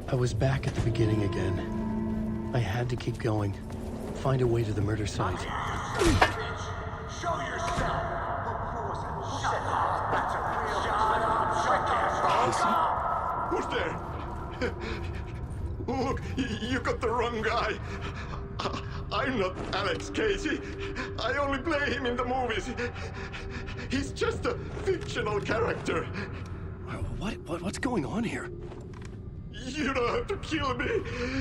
Speaker 2: I was back at the beginning again. I had to keep going. Find a way to the murder site.
Speaker 11: Show yourself!
Speaker 4: Who's there? Look, you got the wrong guy. I'm not Alex Casey. I only play him in the movies. He's just a fictional character.
Speaker 2: What's going on here?
Speaker 4: You don't have to kill me.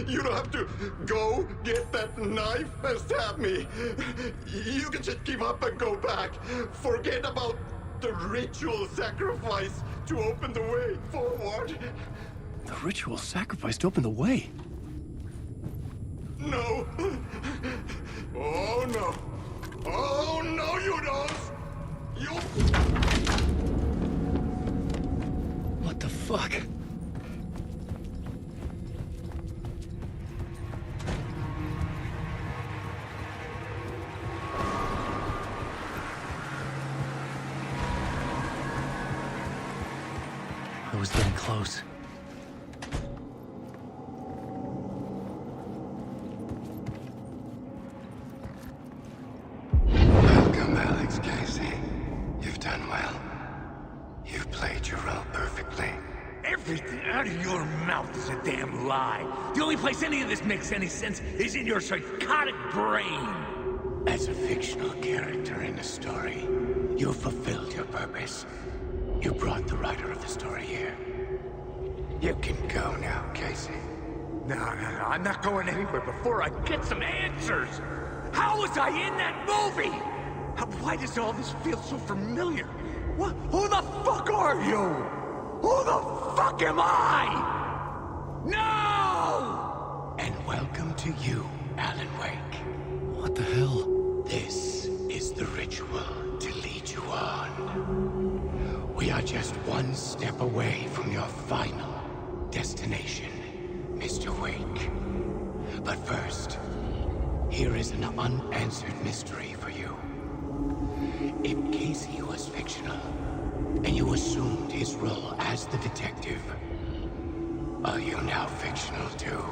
Speaker 4: You don't have to go get that knife and stab me. You can just give up and go back. Forget about the ritual sacrifice to open the way forward.
Speaker 2: The ritual sacrifice to open the way?
Speaker 4: No. Oh, no. Oh, no, you don't. You...
Speaker 2: What the fuck? I was getting close.
Speaker 18: Welcome, Alex Casey. You've done well. You've played your role perfectly.
Speaker 9: Everything out of your mouth is a damn lie. The only place any of this makes any sense is in your psychotic brain.
Speaker 18: As a fictional character in a story, you fulfilled your purpose. You brought the writer of the story here. You can go now, Casey.
Speaker 9: No, I'm not going anywhere before I get some answers. How was I in that movie? Why does all this feel so familiar? What? Who the fuck are you? Who the fuck am I? No!
Speaker 18: And welcome to you, Alan Wake.
Speaker 2: What the hell?
Speaker 18: This is the ritual to lead you on. We are just one step away from your final destination, Mr. Wake. But first, here is an unanswered mystery for you. If Casey was fictional, and you assumed his role as the detective, are you now fictional too?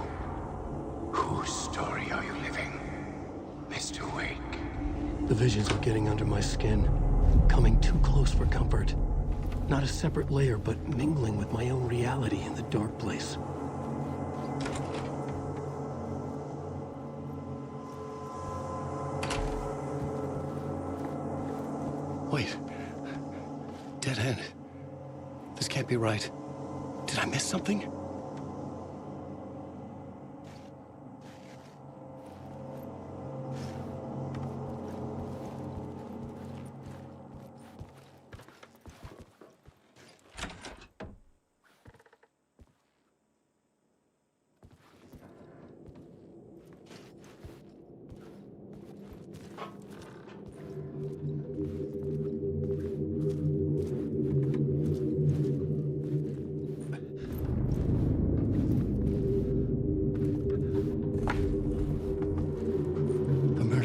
Speaker 18: Whose story are you living, Mr. Wake?
Speaker 2: The visions were getting under my skin, coming too close for comfort. Not a separate layer, but mingling with my own reality in the dark place. Wait. Dead end. This can't be right. Did I miss something?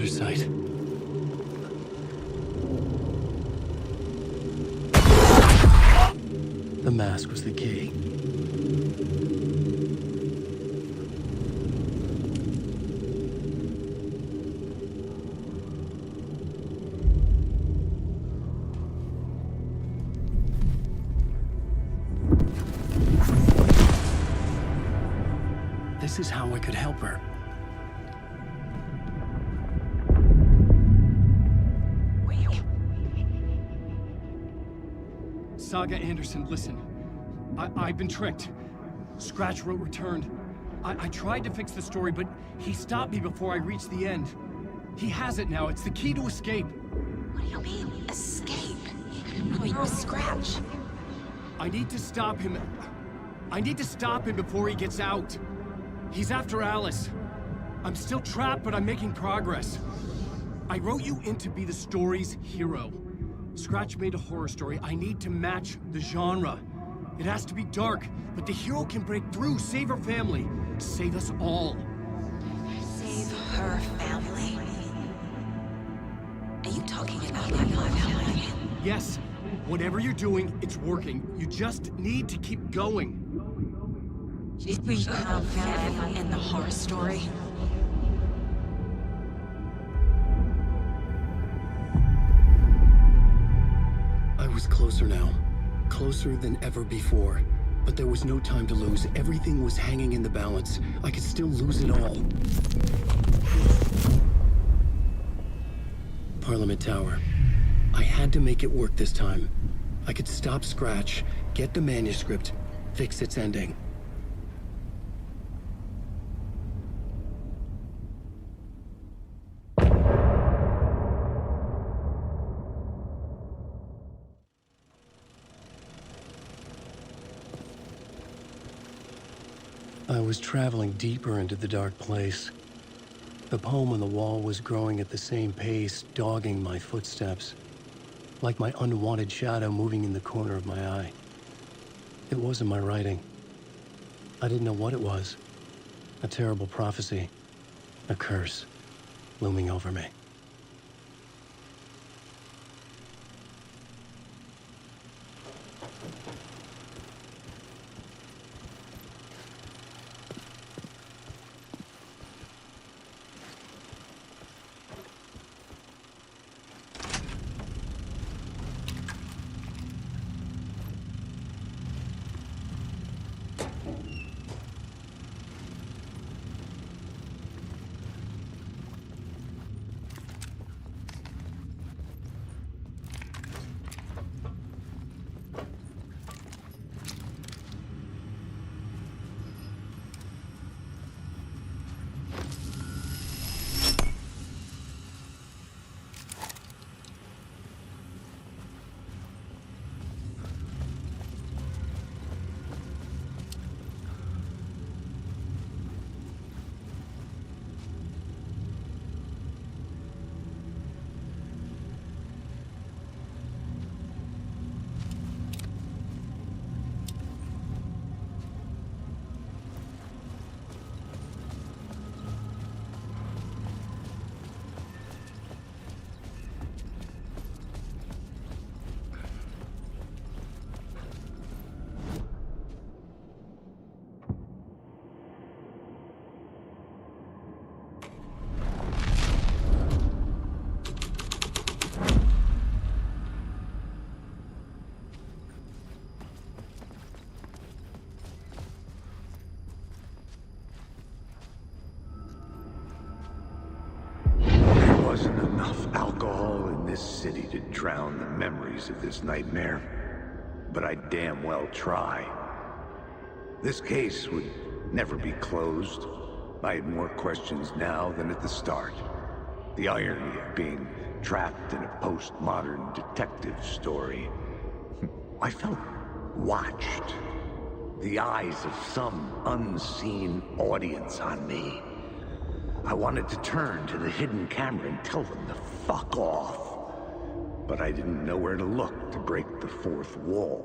Speaker 2: Site. The mask was the key. This is how I could help her.
Speaker 5: Saga Anderson, listen. I've been tricked. Scratch wrote returned. I tried to fix the story, but he stopped me before I reached the end. He has it now. It's the key to escape.
Speaker 7: What do you mean, escape? Wait, Scratch.
Speaker 5: I need to stop him. I need to stop him before he gets out. He's after Alice. I'm still trapped, but I'm making progress. I wrote you in to be the story's hero. Scratch made a horror story. I need to match the genre. It has to be dark, but the hero can break through, save her family, save us all.
Speaker 7: Save her family? Are you talking about my family?
Speaker 5: Yes. Whatever you're doing, it's working. You just need to keep going.
Speaker 7: Did we have family in the horror story?
Speaker 2: I was closer now. Closer than ever before. But there was no time to lose. Everything was hanging in the balance. I could still lose it all. Parliament Tower. I had to make it work this time. I could stop Scratch, get the manuscript, fix its ending. I was traveling deeper into the dark place. The poem on the wall was growing at the same pace, dogging my footsteps, like my unwanted shadow moving in the corner of my eye. It wasn't my writing. I didn't know what it was. A terrible prophecy, a curse, looming over me.
Speaker 4: Wasn't enough alcohol in this city to drown the memories of this nightmare, but I'd damn well try. This case would never be closed. I had more questions now than at the start. The irony of being trapped in a postmodern detective story. I felt watched. The eyes of some unseen audience on me. I wanted to turn to the hidden camera and tell them to fuck off. But I didn't know where to look to break the fourth wall.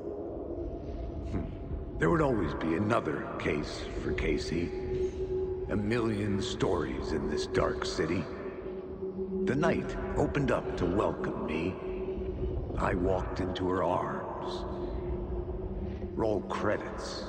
Speaker 4: There would always be another case for Casey. A million stories in this dark city. The night opened up to welcome me. I walked into her arms. Roll credits.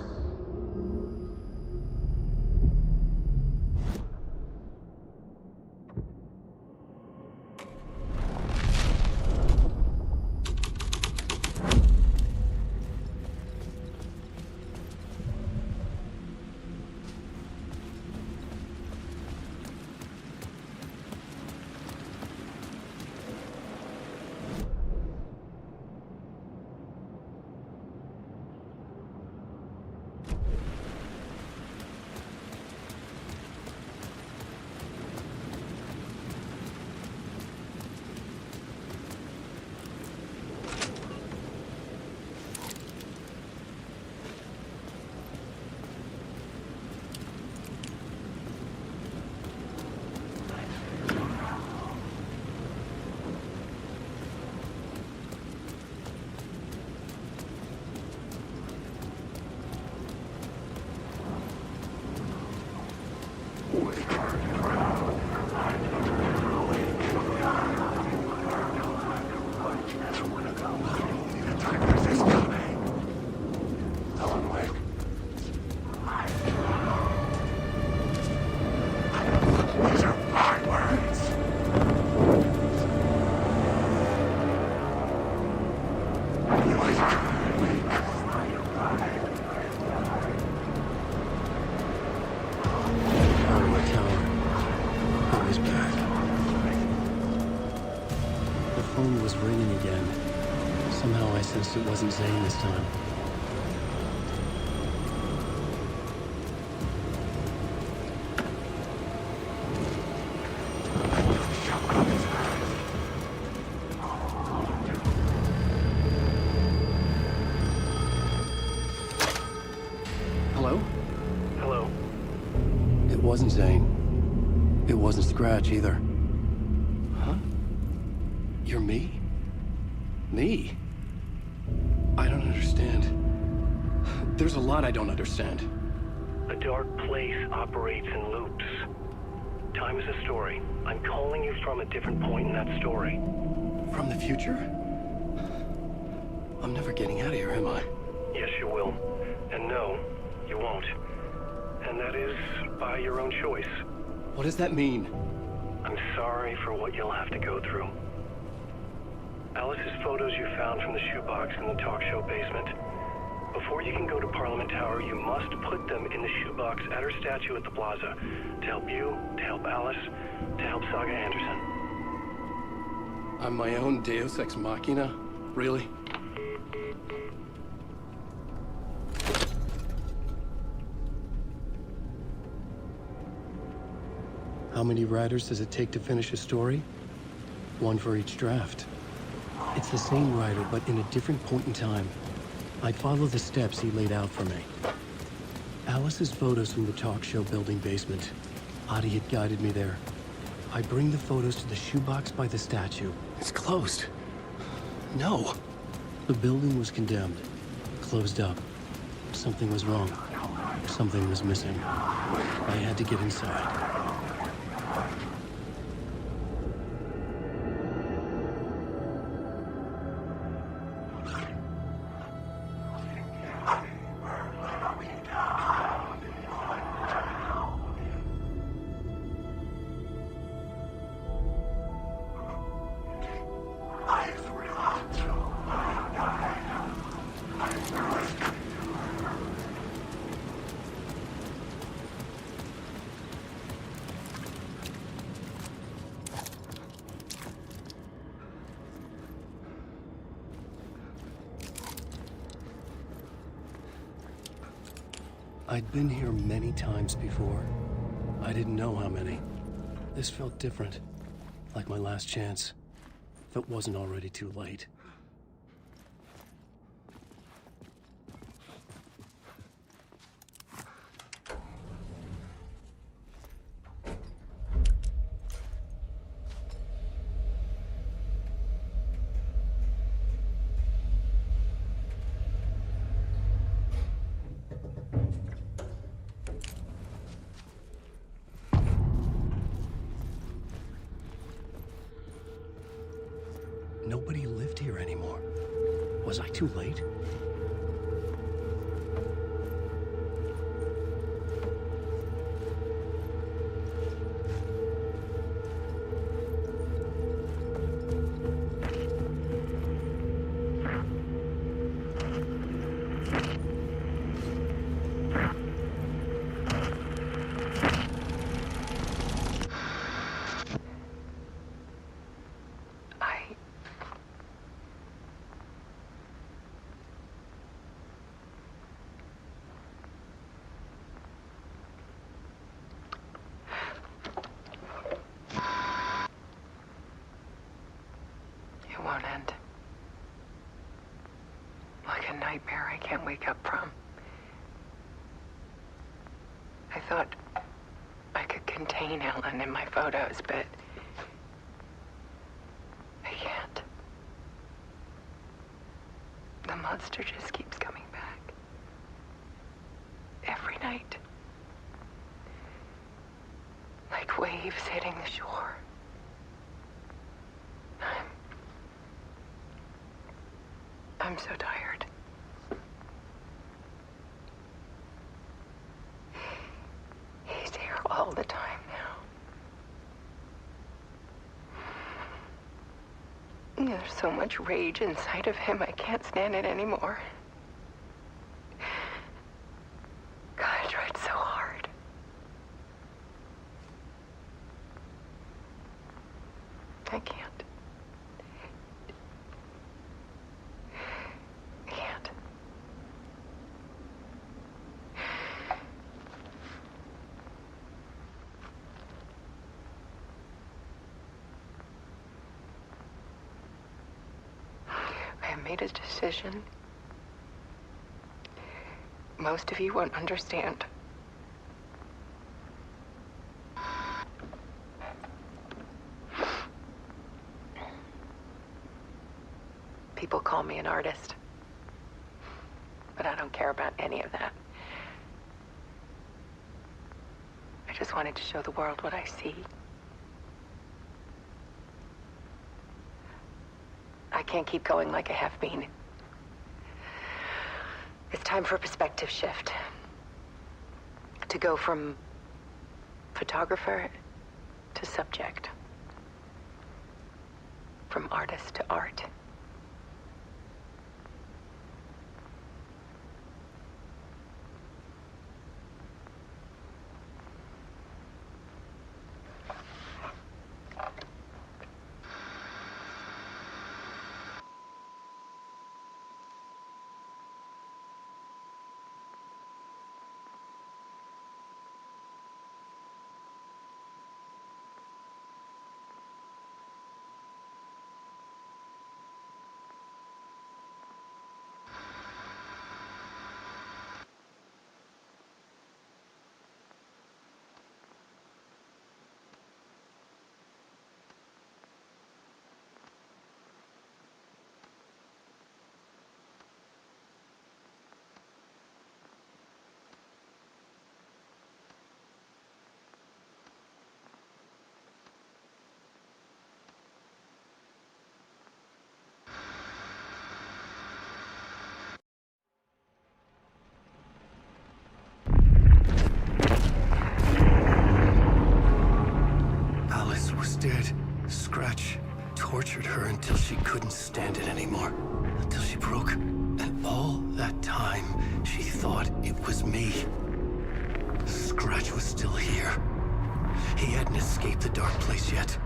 Speaker 2: phone was ringing again. Somehow I sensed it wasn't Zane this time. Hello?
Speaker 19: Hello.
Speaker 2: It wasn't Zane. It wasn't Scratch either. Huh? You're me? Me? I don't understand. There's a lot I don't understand.
Speaker 19: A dark place operates in loops. Time is a story. I'm calling you from a different point in that story.
Speaker 2: From the future? I'm never getting out of here, am I?
Speaker 19: Yes, you will. And no, you won't. And that is by your own choice.
Speaker 2: What does that mean?
Speaker 19: I'm sorry for what you'll have to go through. Alice's photos you found from the shoebox in the talk show basement. Before you can go to Parliament Tower, you must put them in the shoebox at her statue at the plaza. To help you, to help Alice, to help Saga Anderson.
Speaker 2: I'm my own Deus Ex Machina? Really? How many writers does it take to finish a story? One for each draft. It's the same writer, but in a different point in time. I follow the steps he laid out for me. Alice's photos from the talk show building basement. Adi had guided me there. I bring the photos to the shoebox by the statue. It's closed. No. The building was condemned. Closed up. Something was wrong. Something was missing. I had to get inside. I'd been here many times before. I didn't know how many. This felt different, like my last chance, if it wasn't already too late. Nobody lived here anymore. Was I too late?
Speaker 12: It won't end. Like a nightmare I can't wake up from. I thought I could contain Ellen in my photos, but I can't. The monster just keeps coming back. Every night. Like waves hitting the shore. I'm so tired. He's here all the time now. There's so much rage inside of him, I can't stand it anymore. God, I tried so hard. I can't. made a decision. Most of you won't understand. People call me an artist, but I don't care about any of that. I just wanted to show the world what I see. I can't keep going like I have been. It's time for a perspective shift. To go from photographer to subject. From artist to art.
Speaker 2: Dead. Scratch tortured her until she couldn't stand it anymore. Until she broke. And all that time, she thought it was me. Scratch was still here. He hadn't escaped the dark place yet.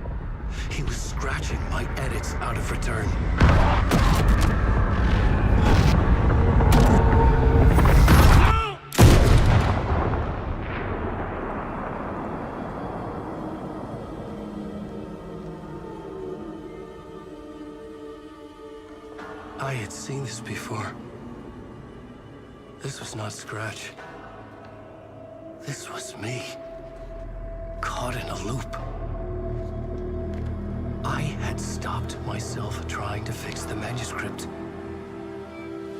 Speaker 2: He was scratching my edits out of return. I had seen this before. This was not Scratch. This was me. Caught in a loop. I had stopped myself trying to fix the manuscript.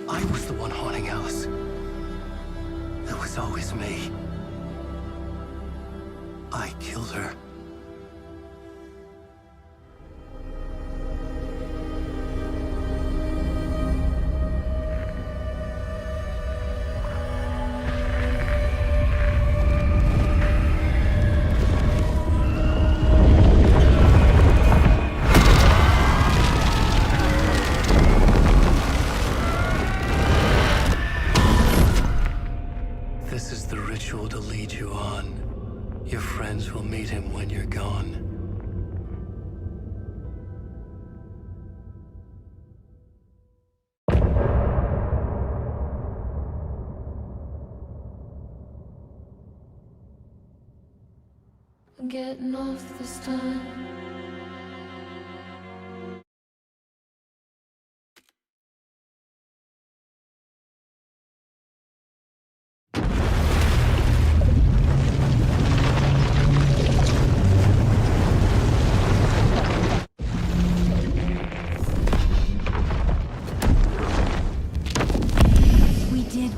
Speaker 2: I was the one haunting Alice. It was always me. I killed her. This is the ritual to lead you on. Your friends will meet him when you're gone.
Speaker 20: I'm getting off this time.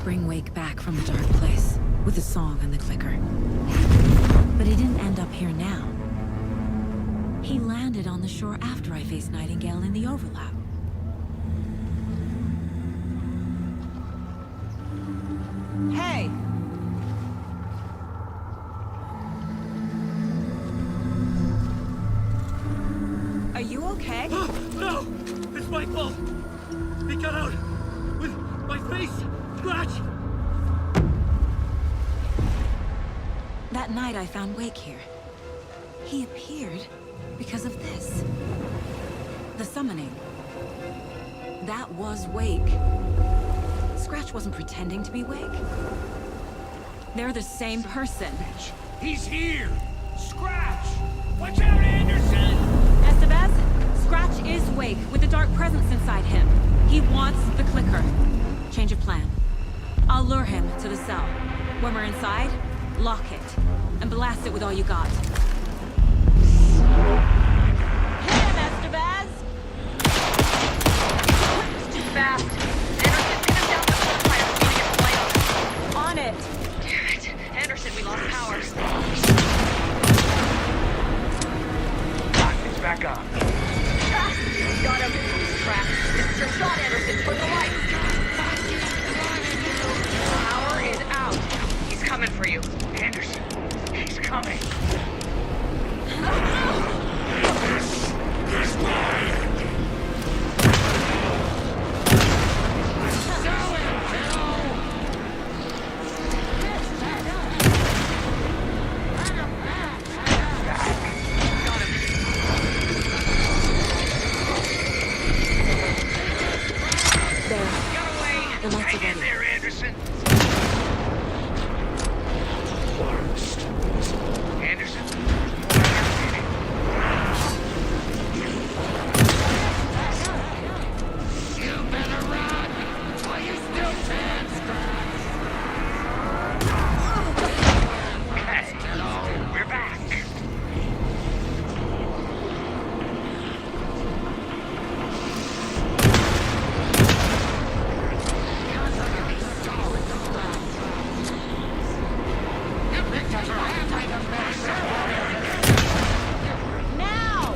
Speaker 7: Bring Wake back from the dark place with the song and the clicker. But he didn't end up here now. He landed on the shore after I faced Nightingale in the overlap. Hey! Are you okay?
Speaker 5: No! It's my fault! He got out with my face! Scratch!
Speaker 7: That night I found Wake here. He appeared because of this. The summoning. That was Wake. Scratch wasn't pretending to be Wake. They're the same person.
Speaker 5: He's here! Scratch! Watch out, Anderson!
Speaker 7: Estevez, Scratch is Wake, with a dark presence inside him. He wants the clicker. Change of plan. I'll lure him to the cell. When we're inside, lock it, and blast it with all you got.
Speaker 21: Hit him, Estevez! It's too fast. Anderson, pin him down with the fire so we can get the light on.
Speaker 7: On it!
Speaker 21: Damn it. Anderson, we lost power.
Speaker 3: It's back on.
Speaker 21: Got him. Crap. This is your shot, Anderson. Turn the lights. Power is out. He's coming for you.
Speaker 3: Anderson, he's coming.
Speaker 17: This is mine!
Speaker 7: The lights are
Speaker 3: Hang in
Speaker 7: ready.
Speaker 3: there, Anderson. Anderson,
Speaker 17: You better run while you still can, Scratch!
Speaker 3: okay, we're back.
Speaker 21: Now!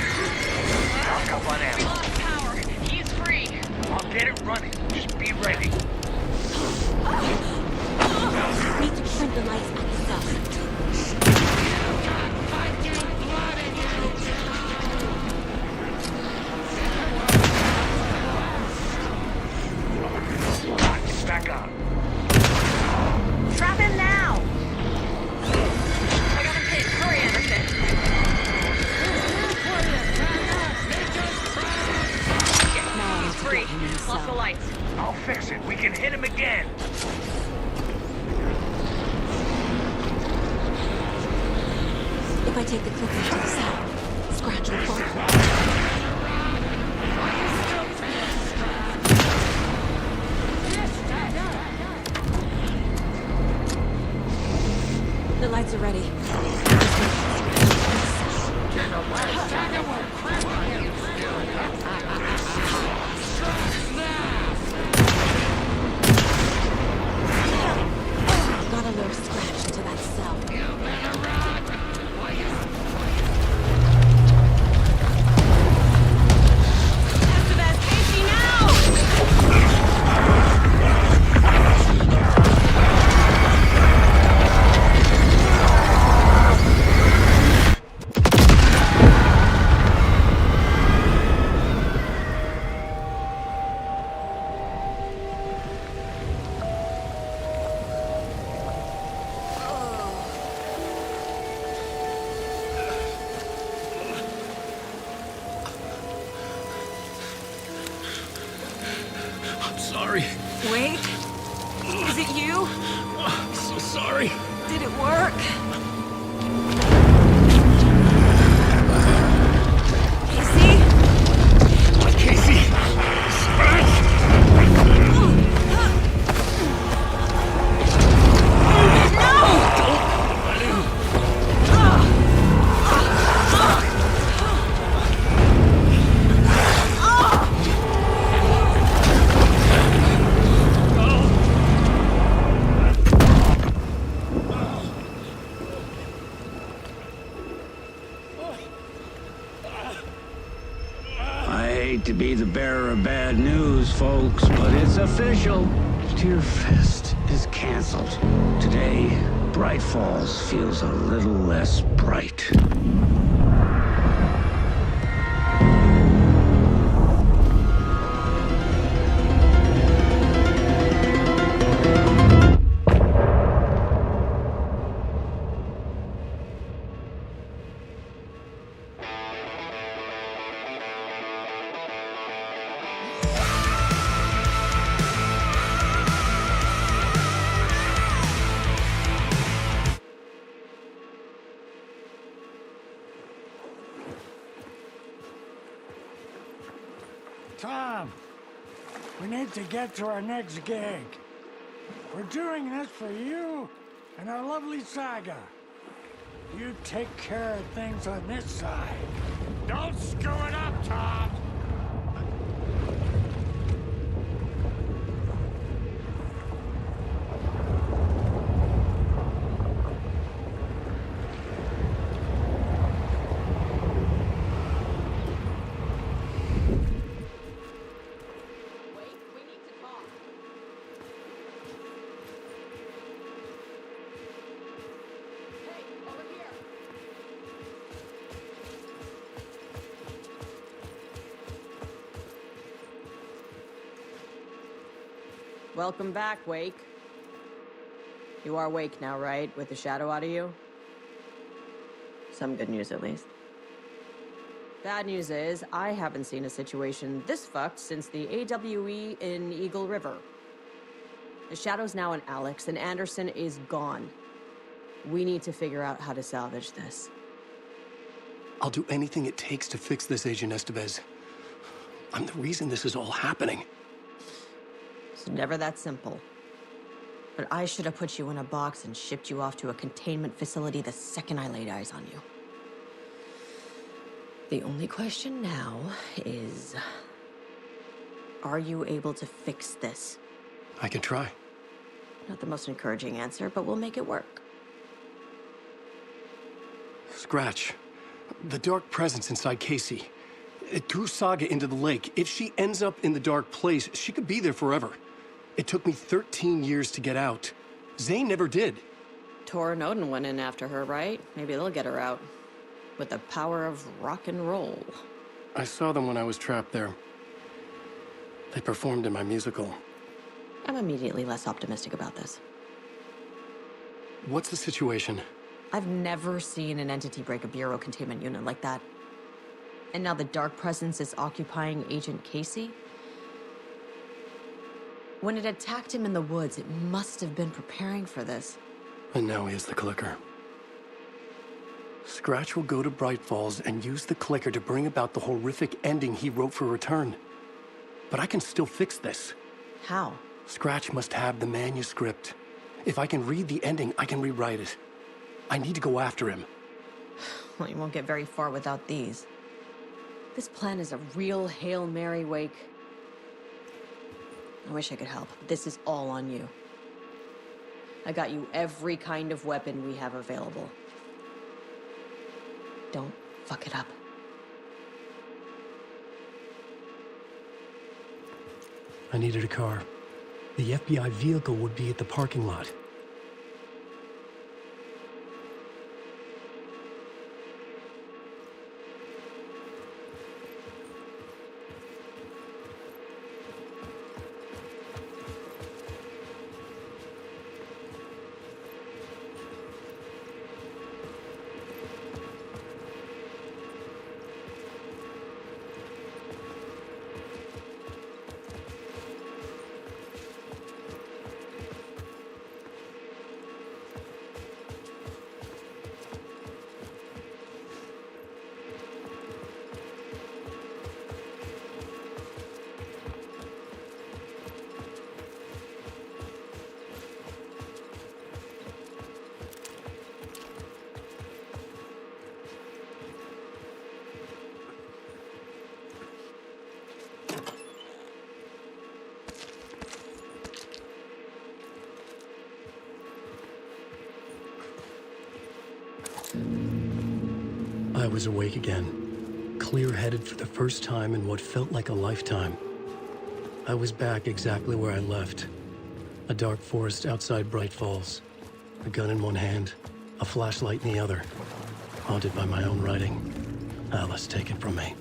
Speaker 3: Lock up on
Speaker 21: We
Speaker 3: ammo.
Speaker 21: lost power. He's free.
Speaker 3: I'll get it running. Just be ready.
Speaker 7: Need to trim the lights at the cell.
Speaker 3: It's back on.
Speaker 21: Trap him now! I got him pinned. Hurry, Anderson.
Speaker 7: Now I need
Speaker 21: He's
Speaker 7: to
Speaker 21: free.
Speaker 7: get him in the
Speaker 21: Lost the
Speaker 7: cell.
Speaker 21: lights.
Speaker 3: I'll fix it. We can hit him again.
Speaker 7: If I take the clicker to the cell, Scratch will fall. The lights are ready. Gotta lure Scratch into that cell.
Speaker 15: Estevez, Casey, now!
Speaker 2: I'm sorry.
Speaker 7: Wait. Is it you?
Speaker 2: I'm so sorry.
Speaker 7: Did it work? Casey?
Speaker 2: Casey!
Speaker 6: I hate to be the bearer of bad news, folks, but it's official. Tear Fest is canceled. Today, Bright Falls feels a little less bright.
Speaker 17: Tom, we need to get to our next gig. We're doing this for you and our lovely saga. You take care of things on this side. Don't screw it up, Tom!
Speaker 21: Welcome back, Wake. You are Wake now, right? With the shadow out of you? Some good news, at least. Bad news is, I haven't seen a situation this fucked since the AWE in Eagle River. The shadow's now in Alex, and Anderson is gone. We need to figure out how to salvage this.
Speaker 2: I'll do anything it takes to fix this, Agent Estevez. I'm the reason this is all happening.
Speaker 21: It's never that simple. But I should have put you in a box and shipped you off to a containment facility the second I laid eyes on you. The only question now is... are you able to fix this?
Speaker 2: I can try.
Speaker 21: Not the most encouraging answer, but we'll make it work.
Speaker 2: Scratch. The dark presence inside Casey. It threw Saga into the lake. If she ends up in the dark place, she could be there forever. It took me 13 years to get out. Zane never did.
Speaker 21: Tor and Odin went in after her, right? Maybe they'll get her out. With the power of rock and roll.
Speaker 2: I saw them when I was trapped there. They performed in my musical.
Speaker 21: I'm immediately less optimistic about this.
Speaker 2: What's the situation?
Speaker 21: I've never seen an entity break a bureau containment unit like that. And now the dark presence is occupying Agent Casey? When it attacked him in the woods, it must have been preparing for this.
Speaker 2: And now he has the clicker. Scratch will go to Bright Falls and use the clicker to bring about the horrific ending he wrote for Return. But I can still fix this.
Speaker 21: How?
Speaker 2: Scratch must have the manuscript. If I can read the ending, I can rewrite it. I need to go after him.
Speaker 21: Well, you won't get very far without these. This plan is a real Hail Mary, Wake. I wish I could help. This is all on you. I got you every kind of weapon we have available. Don't fuck it up.
Speaker 2: I needed a car. The FBI vehicle would be at the parking lot. I was awake again, clear-headed for the first time in what felt like a lifetime. I was back exactly where I left. A dark forest outside Bright Falls. A gun in one hand, a flashlight in the other. Haunted by my own writing. Alice taken from me.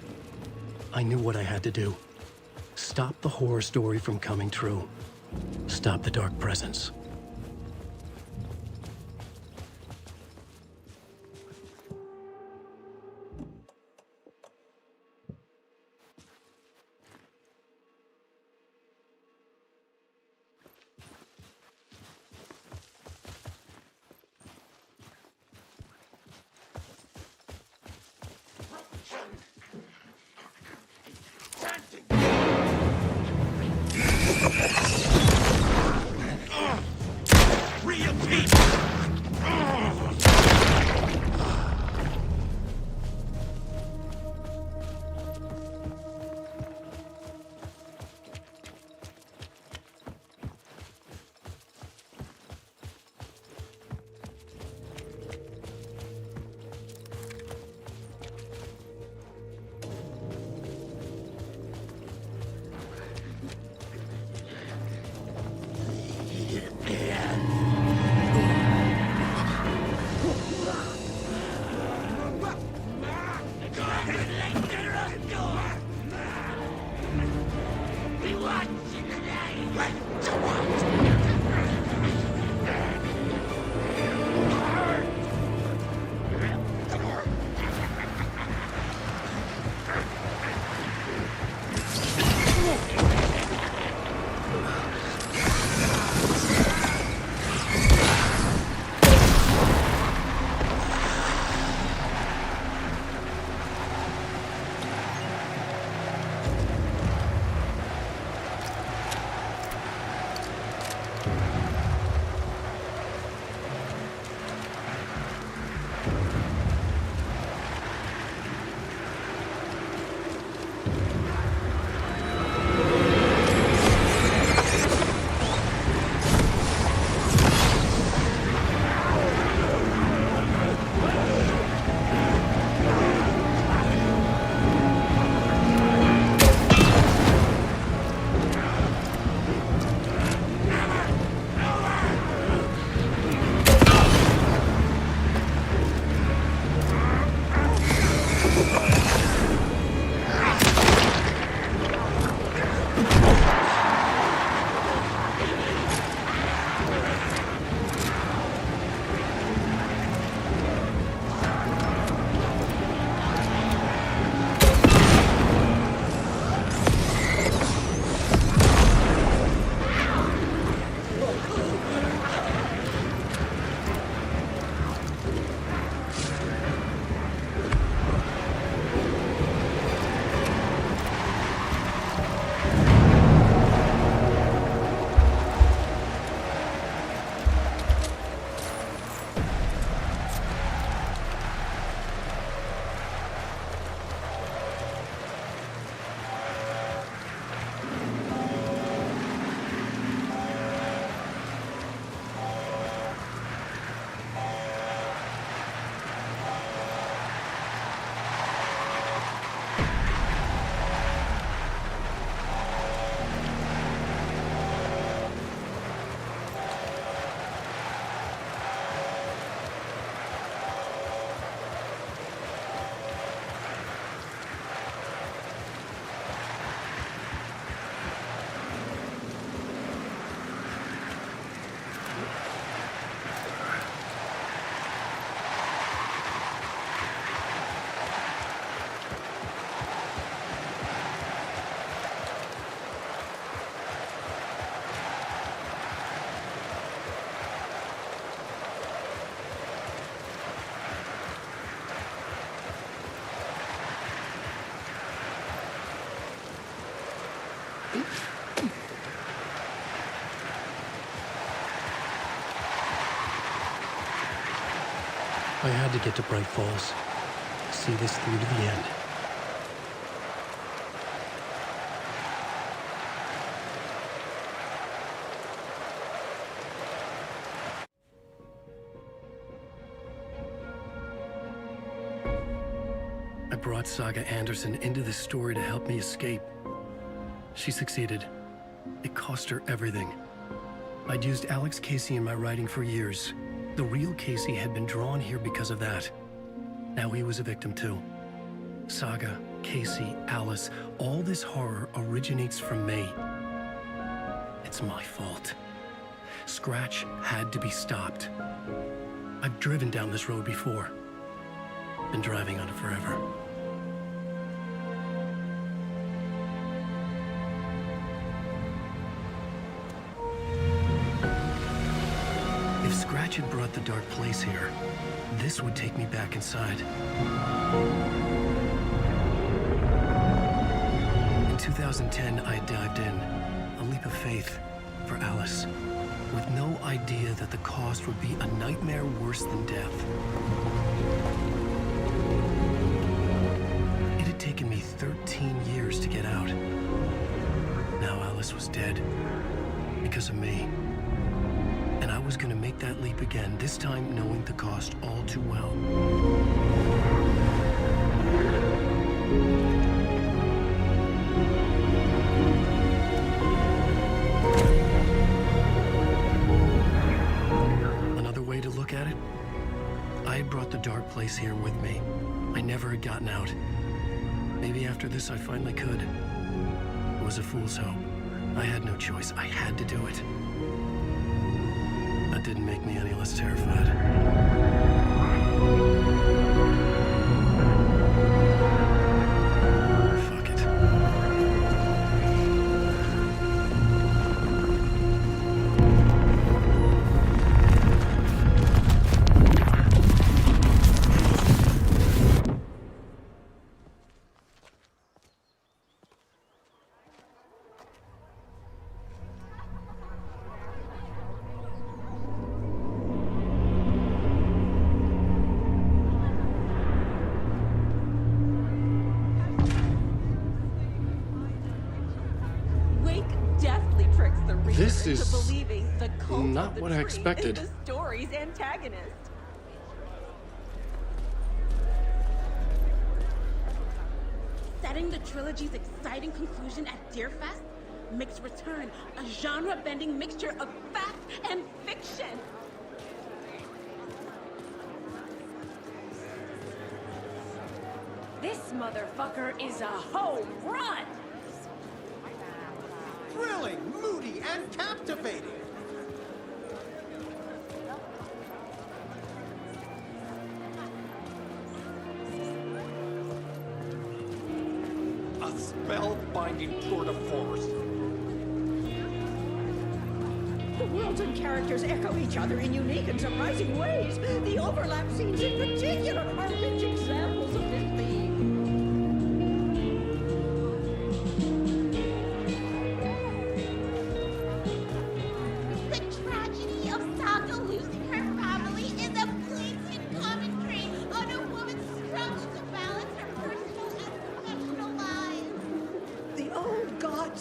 Speaker 2: I knew what I had to do. Stop the horror story from coming true. Stop the dark presence. I had to get to Bright Falls. See this through to the end. I brought Saga Anderson into this story to help me escape. She succeeded. It cost her everything. I'd used Alex Casey in my writing for years. The real Casey had been drawn here because of that. Now he was a victim too. Saga, Casey, Alice, all this horror originates from me. It's my fault. Scratch had to be stopped. I've driven down this road before. Been driving on it forever. If Scratch had brought the dark place here, this would take me back inside. In 2010, I dived in, a leap of faith for Alice, with no idea that the cost would be a nightmare worse than death. It had taken me 13 years to get out. Now Alice was dead, because of me. And I was gonna make that leap again, this time knowing the cost all too well. Another way to look at it, I had brought the dark place here with me. I never had gotten out. Maybe after this I finally could. It was a fool's hope. I had no choice. I had to do it. That didn't make me any less terrified. Fuck it.
Speaker 5: This is
Speaker 15: to believing the cult
Speaker 5: not
Speaker 15: of the
Speaker 5: what I
Speaker 15: tree
Speaker 5: expected.
Speaker 15: is the story's antagonist. Setting the trilogy's exciting conclusion at Deerfest makes Return a genre-bending mixture of fact and fiction.
Speaker 13: This motherfucker is a home run!
Speaker 22: Thrilling, moody, and captivating.
Speaker 9: A spellbinding tour de force.
Speaker 13: The worlds and characters echo each other in unique and surprising ways. The overlap scenes in particular are rich examples of this theme.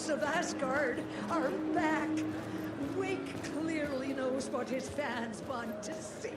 Speaker 13: Of Asgard are back. Wake clearly knows what his fans want to see.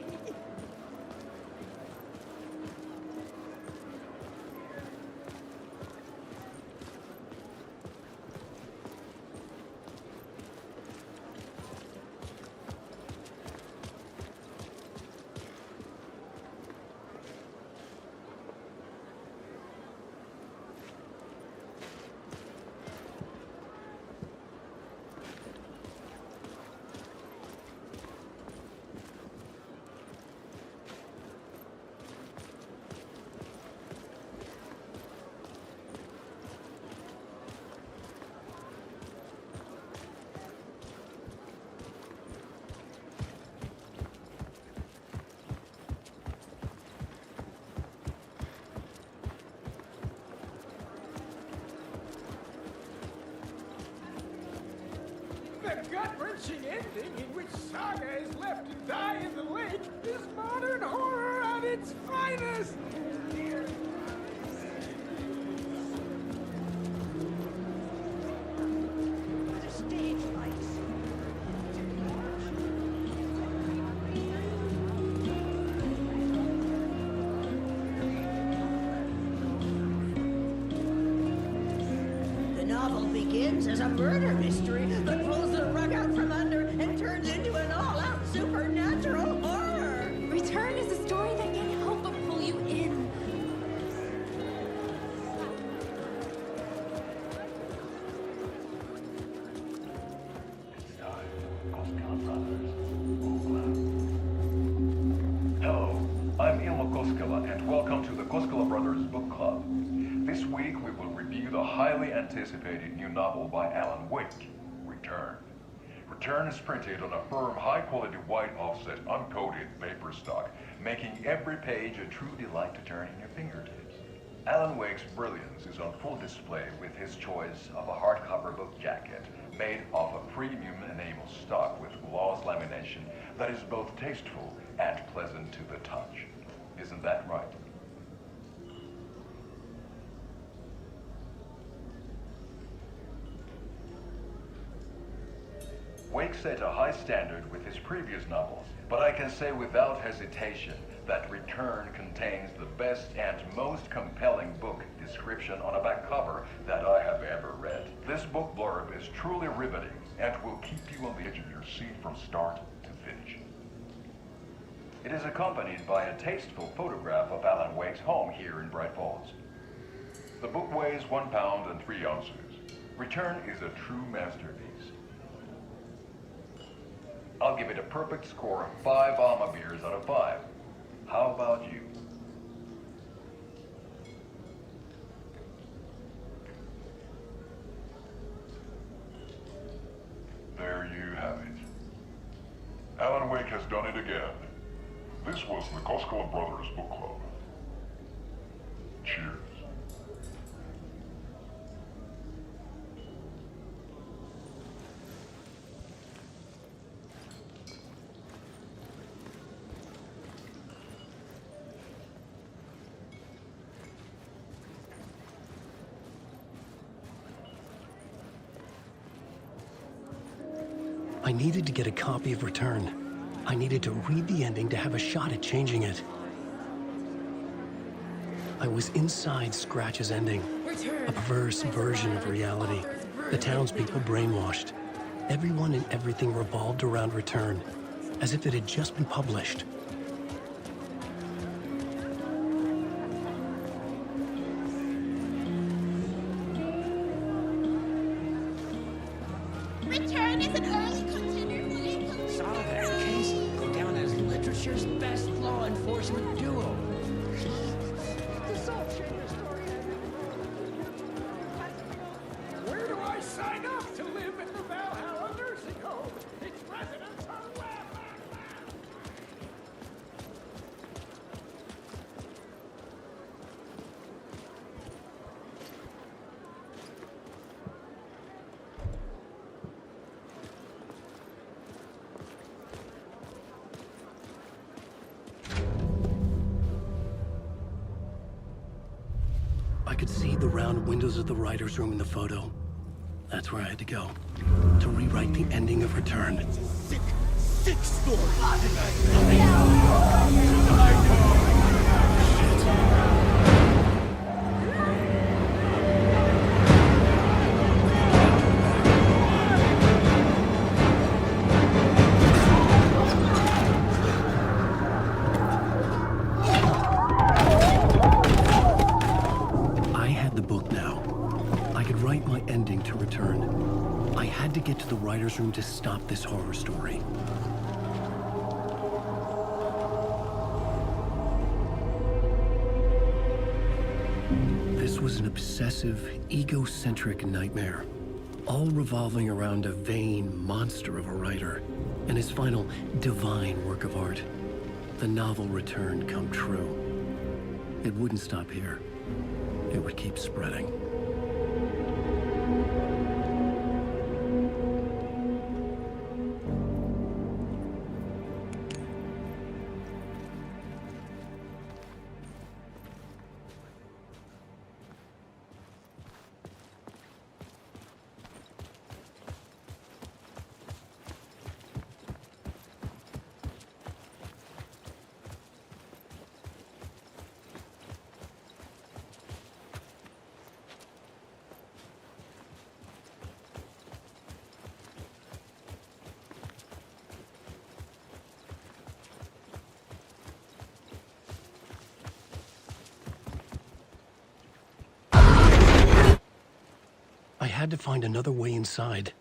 Speaker 10: The gut-wrenching ending in which Saga is left to die in the lake is modern horror at its finest!
Speaker 13: The stage lights. The novel begins as a murder mystery, but pulls the rug out from under and turns into an all-out supernatural horror.
Speaker 15: Return is a story that can't help but pull you in.
Speaker 14: Hello, I'm Ilmo Koskela, and welcome to the Koskela Brothers Book Club. This week we will review the highly anticipated new novel by Alan Wake, Return. Return is printed on a firm, high-quality white offset, uncoated paper stock, making every page a true delight to turn in your fingertips. Alan Wake's brilliance is on full display with his choice of a hardcover book jacket made of a premium enamel stock with gloss lamination that is both tasteful and pleasant to the touch. Isn't that right? Wake set a high standard with his previous novels, but I can say without hesitation that Return contains the best and most compelling book description on a back cover that I have ever read. This book blurb is truly riveting and will keep you on the edge of your seat from start to finish. It is accompanied by a tasteful photograph of Alan Wake's home here in Bright Falls. The book weighs 1 pound and 3 ounces. Return is a true masterpiece. I'll give it a perfect score of 5 Alma beers out of 5. How about you? There you have it. Alan Wake has done it again. This was the Koskela Brothers Book Club. Cheers.
Speaker 2: I needed to get a copy of Return. I needed to read the ending to have a shot at changing it. I was inside Scratch's ending, a perverse version of reality. The townspeople brainwashed. Everyone and everything revolved around Return, as if it had just been published.
Speaker 15: Return is an early contender.
Speaker 16: Saga and Casey go down as literature's best law enforcement duo.
Speaker 10: Where do I sign up to live in the Valhalla nursing home? Its residents are
Speaker 2: I could see the round windows of the writer's room in the photo. That's where I had to go, to rewrite the ending of Return.
Speaker 10: sick story.
Speaker 2: I had the book now. I could write my ending to Return. I had to get to the writer's room to stop this horror story. This was an obsessive, egocentric nightmare, all revolving around a vain monster of a writer and his final divine work of art, the novel Return come true. It wouldn't stop here. It would keep spreading. I had to find another way inside.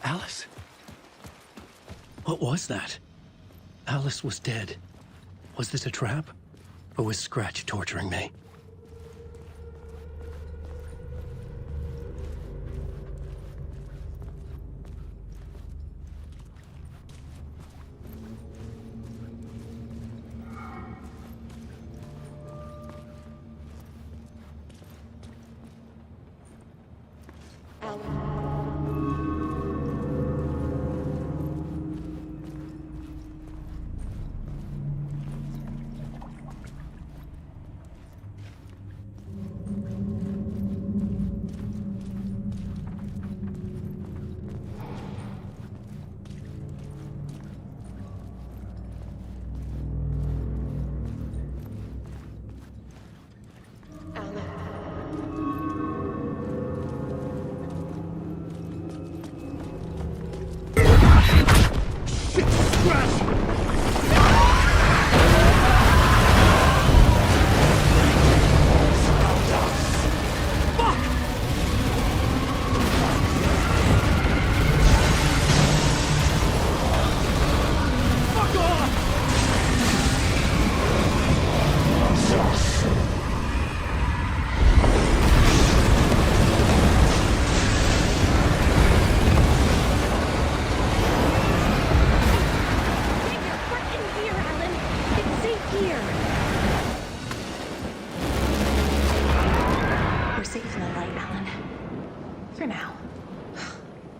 Speaker 2: Alice? What was that? Alice was dead. Was this a trap? Or was Scratch torturing me?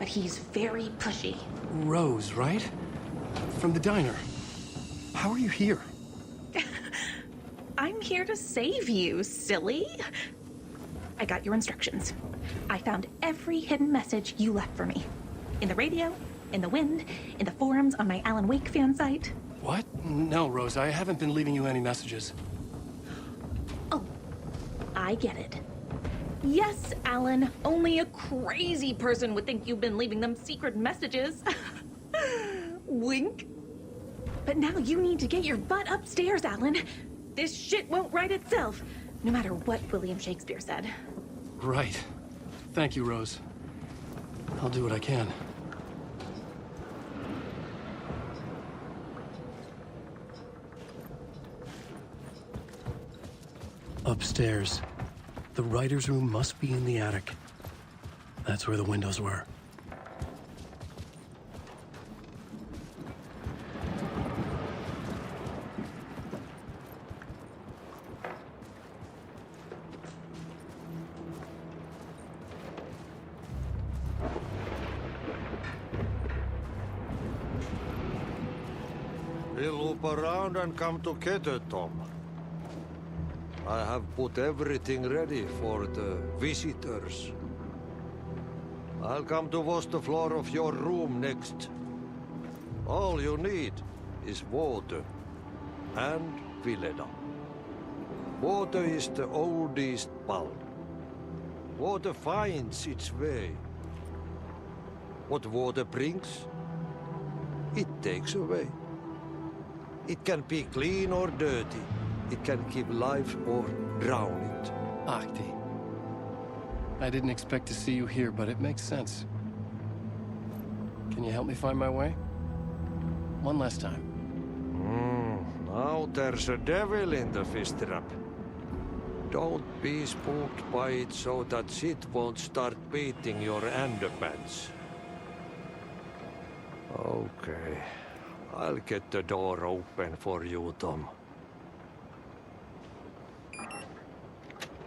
Speaker 12: He's very pushy.
Speaker 2: Rose, right? From the diner. How are you here?
Speaker 12: I'm here to save you, silly. I got your instructions. I found every hidden message you left for me. In the radio, in the wind, in the forums on my Alan Wake fan site.
Speaker 2: What? No, Rose, I haven't been leaving you any messages.
Speaker 12: Oh, I get it. Yes, Alan, only a crazy person would think you've been leaving them secret messages. Wink. But now you need to get your butt upstairs, Alan. This shit won't right itself, no matter what William Shakespeare said.
Speaker 2: Right. Thank you, Rose. I'll do what I can. Upstairs. The writer's room must be in the attic. That's where the windows were.
Speaker 11: We'll loop around and come together, Tom. I have put everything ready for the visitors.
Speaker 1: I'll come to wash the floor of your room next. All you need is water and Vileda. Water is the oldest bulb. Water finds its way. What water brings, it takes away. It can be clean or dirty. It can give life or drown it.
Speaker 5: Ahti. I didn't expect to see you here, but it makes sense. Can you help me find my way? One last time.
Speaker 1: Now there's a devil in the fist trap. Don't be spooked by it so that shit won't start beating your underpants. Okay. I'll get the door open for you, Tom.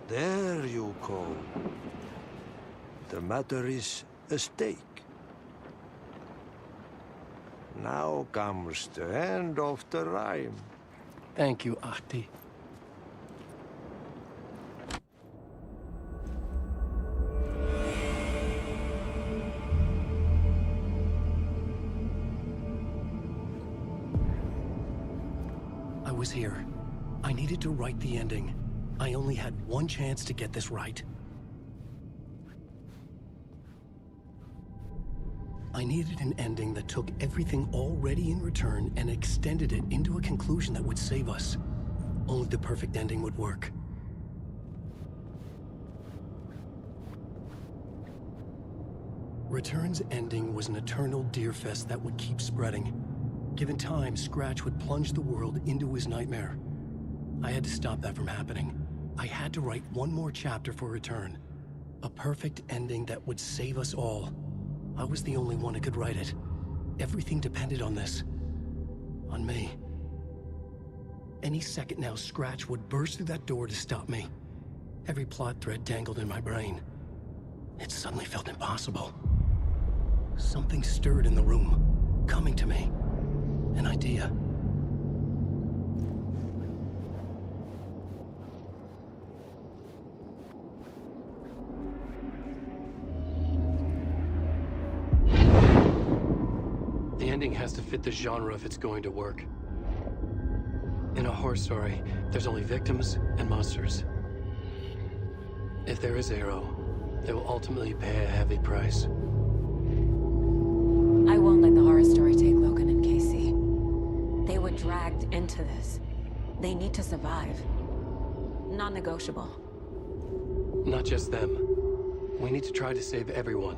Speaker 1: There you go. The matter is a stake. Now comes the end of the rhyme.
Speaker 5: Thank you, Ahti.
Speaker 2: I was here. I needed to write the ending. I only had one chance to get this right. I needed an ending that took everything already in return and extended it into a conclusion that would save us. Only the perfect ending would work. Return's ending was an eternal Deerfest that would keep spreading. Given time, Scratch would plunge the world into his nightmare. I had to stop that from happening. I had to write one more chapter for Return. A perfect ending that would save us all. I was the only one who could write it. Everything depended on this. On me. Any second now, Scratch would burst through that door to stop me. Every plot thread dangled in my brain. It suddenly felt impossible. Something stirred in the room, coming to me. An idea. The ending has to fit the genre if it's going to work. In a horror story, there's only victims and monsters. If there is Arrow, they will ultimately pay a heavy price.
Speaker 7: I won't let the horror story take Logan and Casey. They were dragged into this. They need to survive. Non-negotiable.
Speaker 2: Not just them. We need to try to save everyone.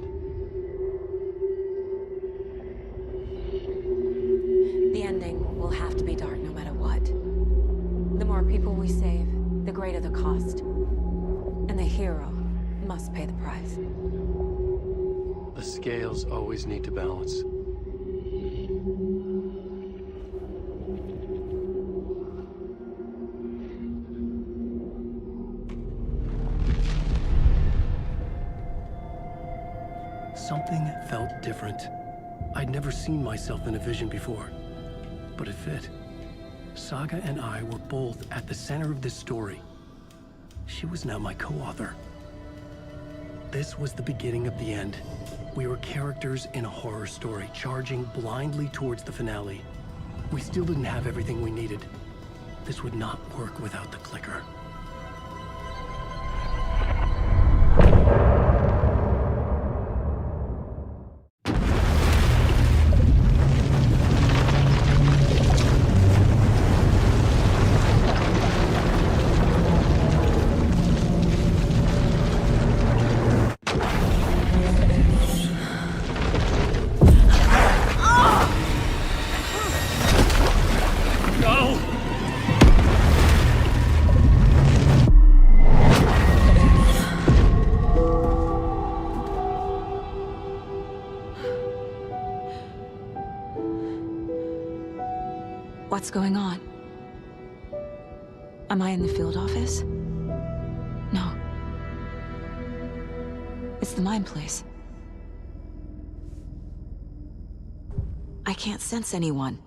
Speaker 7: The ending will have to be dark no matter what. The more people we save, the greater the cost. And the hero must pay the price.
Speaker 2: The scales always need to balance. Something felt different. I'd never seen myself in a vision before, but it fit. Saga and I were both at the center of this story. She was now my co-author. This was the beginning of the end. We were characters in a horror story, charging blindly towards the finale. We still didn't have everything we needed. This would not work without the clicker.
Speaker 7: What's going on? Am I in the field office? No. It's the mine place. I can't sense anyone.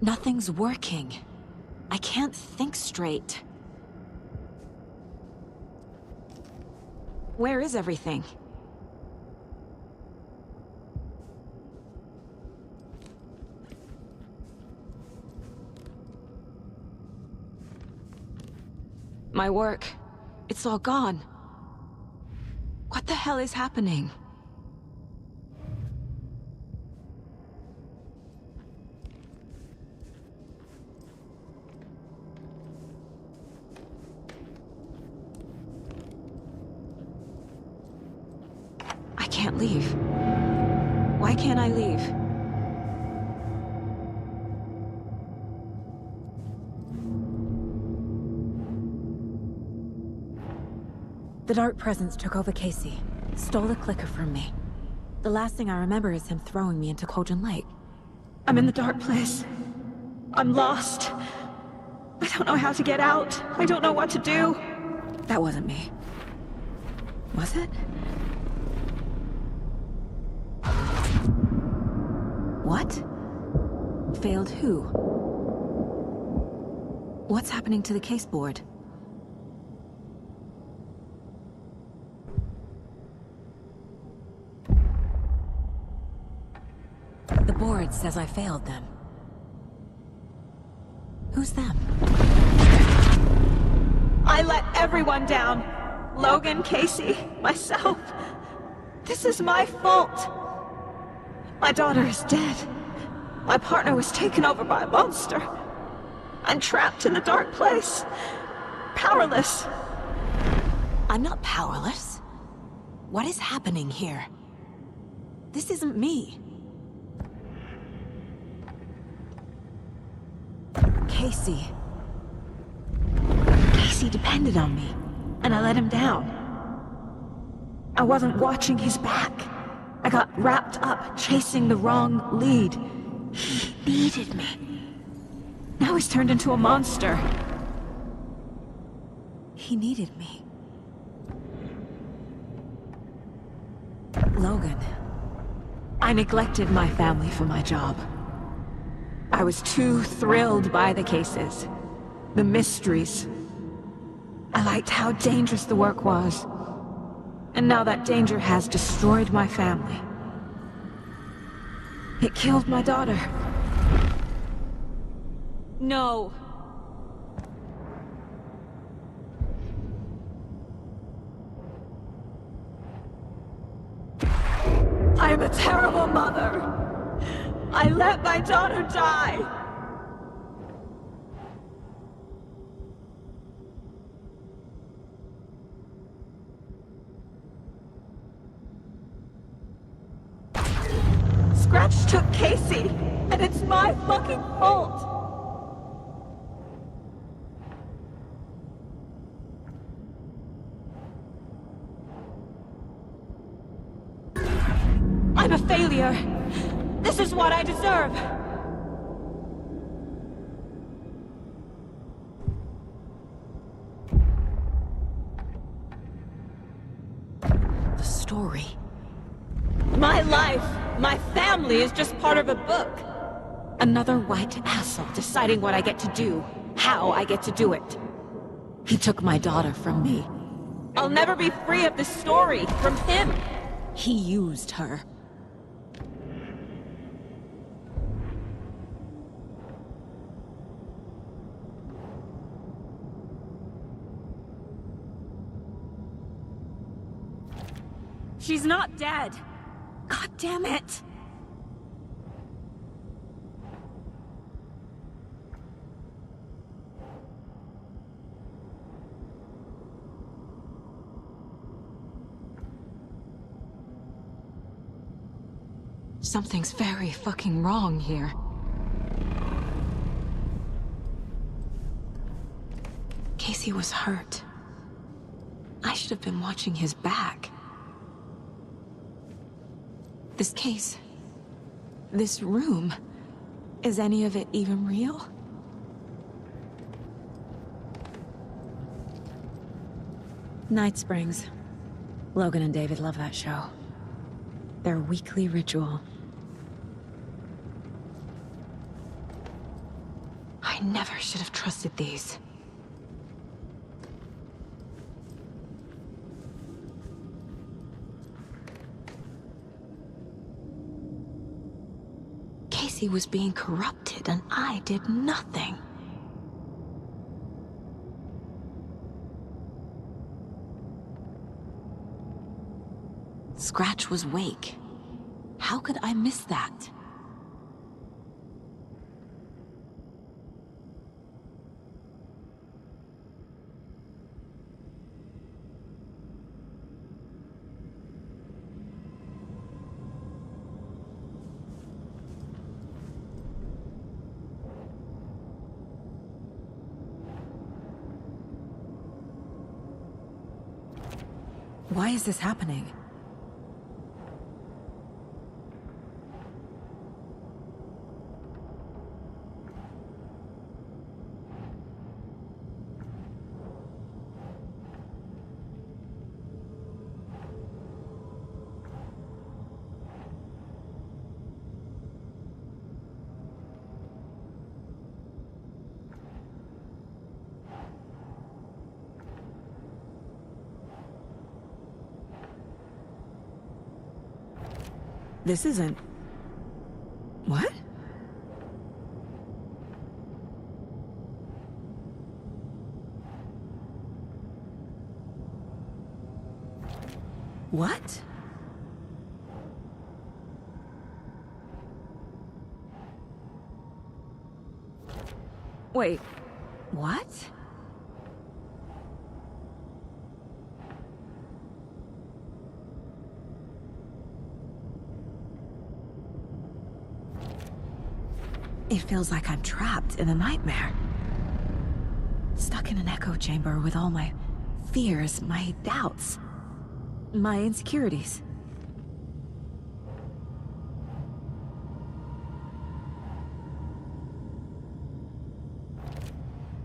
Speaker 7: Nothing's working. I can't think straight. Where is everything? My work, it's all gone. What the hell is happening? I can't leave. Why can't I leave? The Dark Presence took over Casey, stole the clicker from me. The last thing I remember is him throwing me into Cauldron Lake. I'm in the dark place. I'm lost. I don't know how to get out. I don't know what to do. That wasn't me. Was it? What? Failed who? What's happening to the case board? The board says I failed them. Who's them? I let everyone down. Logan, Casey, myself. This is my fault. My daughter is dead. My partner was taken over by a monster. I'm trapped in the dark place. Powerless. I'm not powerless. What is happening here? This isn't me. Casey. Casey depended on me, and I let him down. I wasn't watching his back. I got wrapped up chasing the wrong lead. He needed me. Now he's turned into a monster. He needed me. Logan. I neglected my family for my job. I was too thrilled by the cases, the mysteries. I liked how dangerous the work was. And now that danger has destroyed my family. It killed my daughter. No. I'm a terrible mother. I let my daughter die. Scratch took Casey, and it's my fucking fault. I'm a failure. This is what I deserve. The story. My life, my family is just part of a book. Another white asshole deciding what I get to do, how I get to do it. He took my daughter from me. I'll never be free of this story from him. He used her. She's not dead. God damn it. Something's very fucking wrong here. Casey was hurt. I should have been watching his back. This case, this room, is any of it even real? Night Springs. Logan and David love that show. Their weekly ritual. I I never should have trusted these. Casey was being corrupted, and I did nothing. Scratch was Wake. How could I miss that? Why is this happening? This isn't... What? What? Wait, what? It feels like I'm trapped in a nightmare. Stuck in an echo chamber with all my fears, my doubts, my insecurities.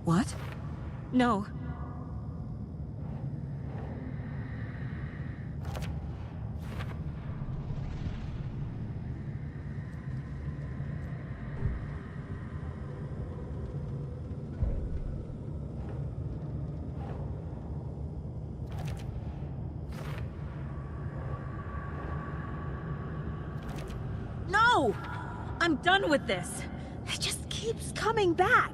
Speaker 7: What? No. No! I'm done with this. It just keeps coming back.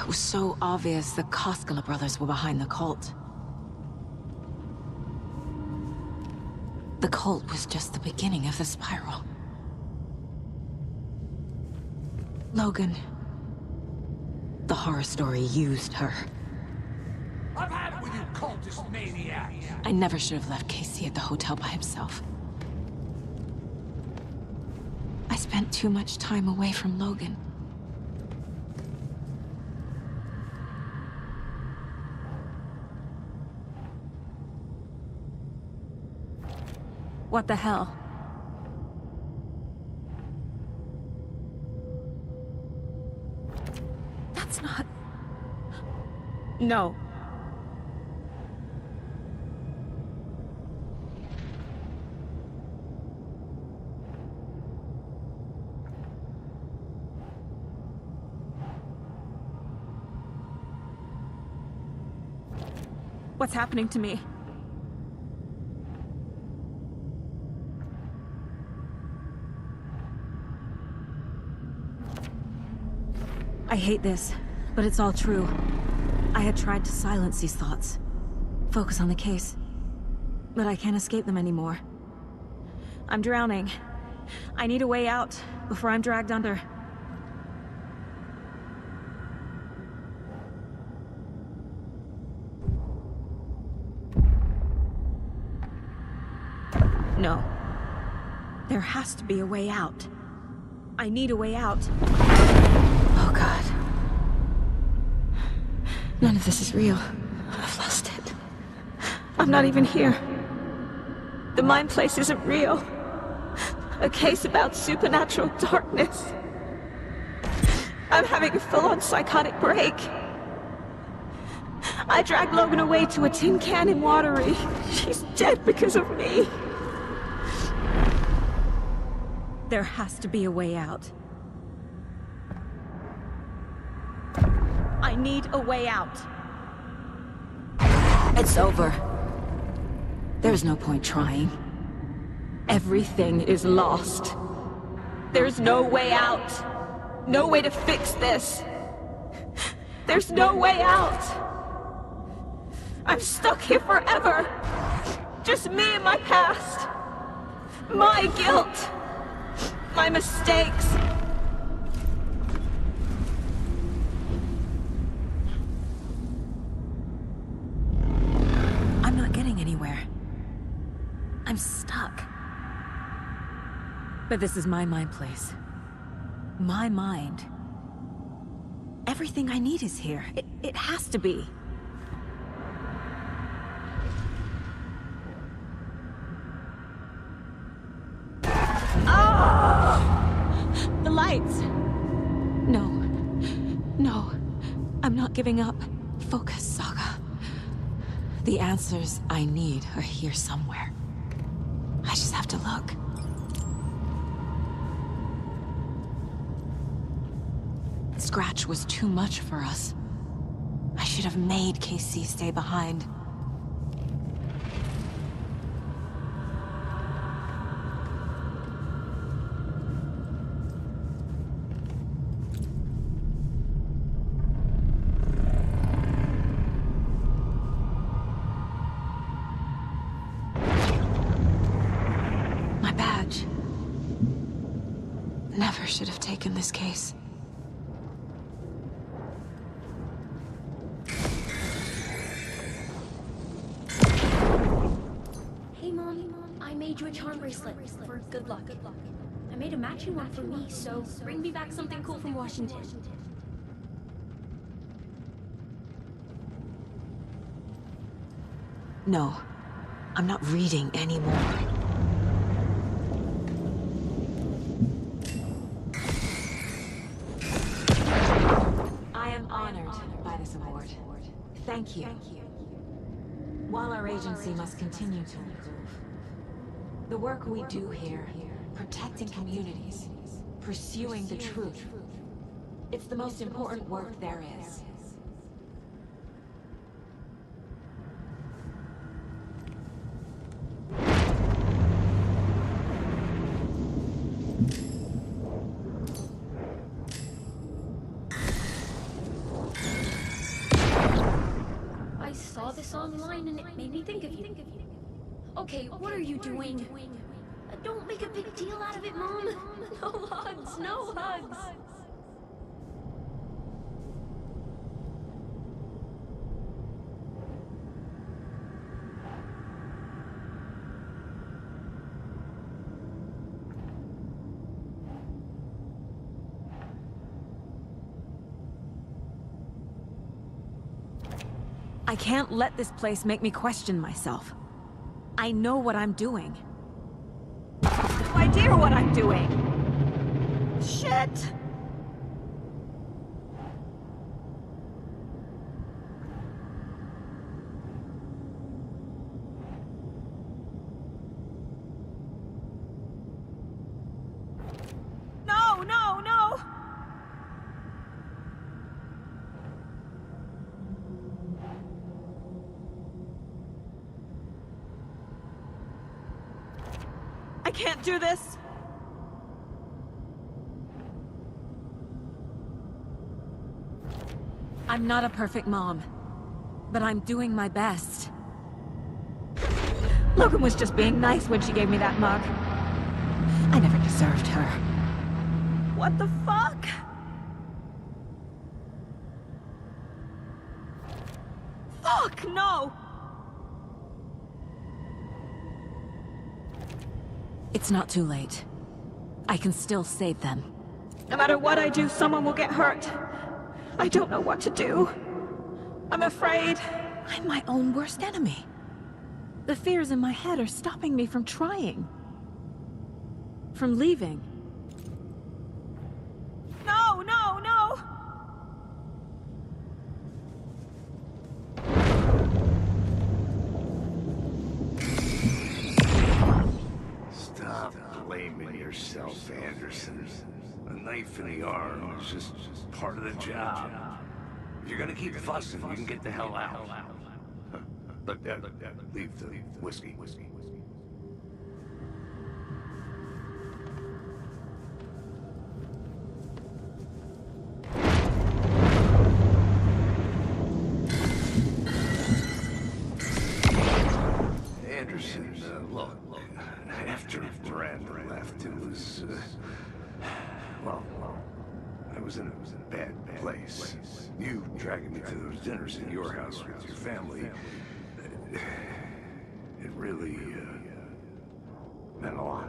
Speaker 7: It was so obvious the Koskela brothers were behind the cult. The cult was just the beginning of the spiral. Logan. The horror story used her.
Speaker 9: I've had it with you cultist maniacs!
Speaker 7: I never should have left Casey at the hotel by himself. I spent too much time away from Logan. What the hell? That's not... No. What's happening to me? I hate this, but it's all true. I had tried to silence these thoughts, focus on the case, but I can't escape them anymore. I'm drowning. I need a way out before I'm dragged under. No. There has to be a way out. I need a way out. Oh, God. None of this is real. I've lost it. I'm not even here. The mind place isn't real. A case about supernatural darkness. I'm having a full-on psychotic break. I dragged Logan away to a tin can in Watery. She's dead because of me. There has to be a way out. I need a way out. It's over. There's no point trying. Everything is lost. There's no way out. No way to fix this. There's no way out. I'm stuck here forever. Just me and my past. My guilt. My mistakes. I'm not getting anywhere. I'm stuck. But this is my mind place. My mind. Everything I need is here. It has to be. Oh! The lights! No. No. I'm not giving up. Focus, Saga. The answers I need are here somewhere. I just have to look. Scratch was too much for us. I should have made KC stay behind. My badge. Never should have taken this case.
Speaker 8: You a charm bracelet for good luck. I made a matching one for me, so bring me back something cool from Washington.
Speaker 7: No, I'm not reading anymore. I am honored by this award. Thank you. While our agency must continue to improve, the work we do here, protecting communities, pursuing the truth, it's the most important work there is.
Speaker 8: I saw this online and it made me think of you. Okay, what are you doing? Don't make a big deal out of it, Mom. No hugs, no hugs.
Speaker 7: I can't let this place make me question myself. I know what I'm doing. I have no idea what I'm doing! Shit! No, no, no! I can't do this! I'm not a perfect mom, but I'm doing my best. Logan was just being nice when she gave me that mug. I never deserved her. What the fuck? Fuck, no! It's not too late. I can still save them. No matter what I do, someone will get hurt. I don't know what to do. I'm afraid. I'm my own worst enemy. The fears in my head are stopping me from trying. From leaving. No, no, no!
Speaker 9: blaming yourself, Anderson. A knife in the arm is just part of the job. If you're gonna keep fussing, you can get the hell out. But leave the whiskey. Anderson, look, after Miranda left, it was, well, I was in a bad place. You dragging me to those dinners at your house with your family, it really, meant a lot.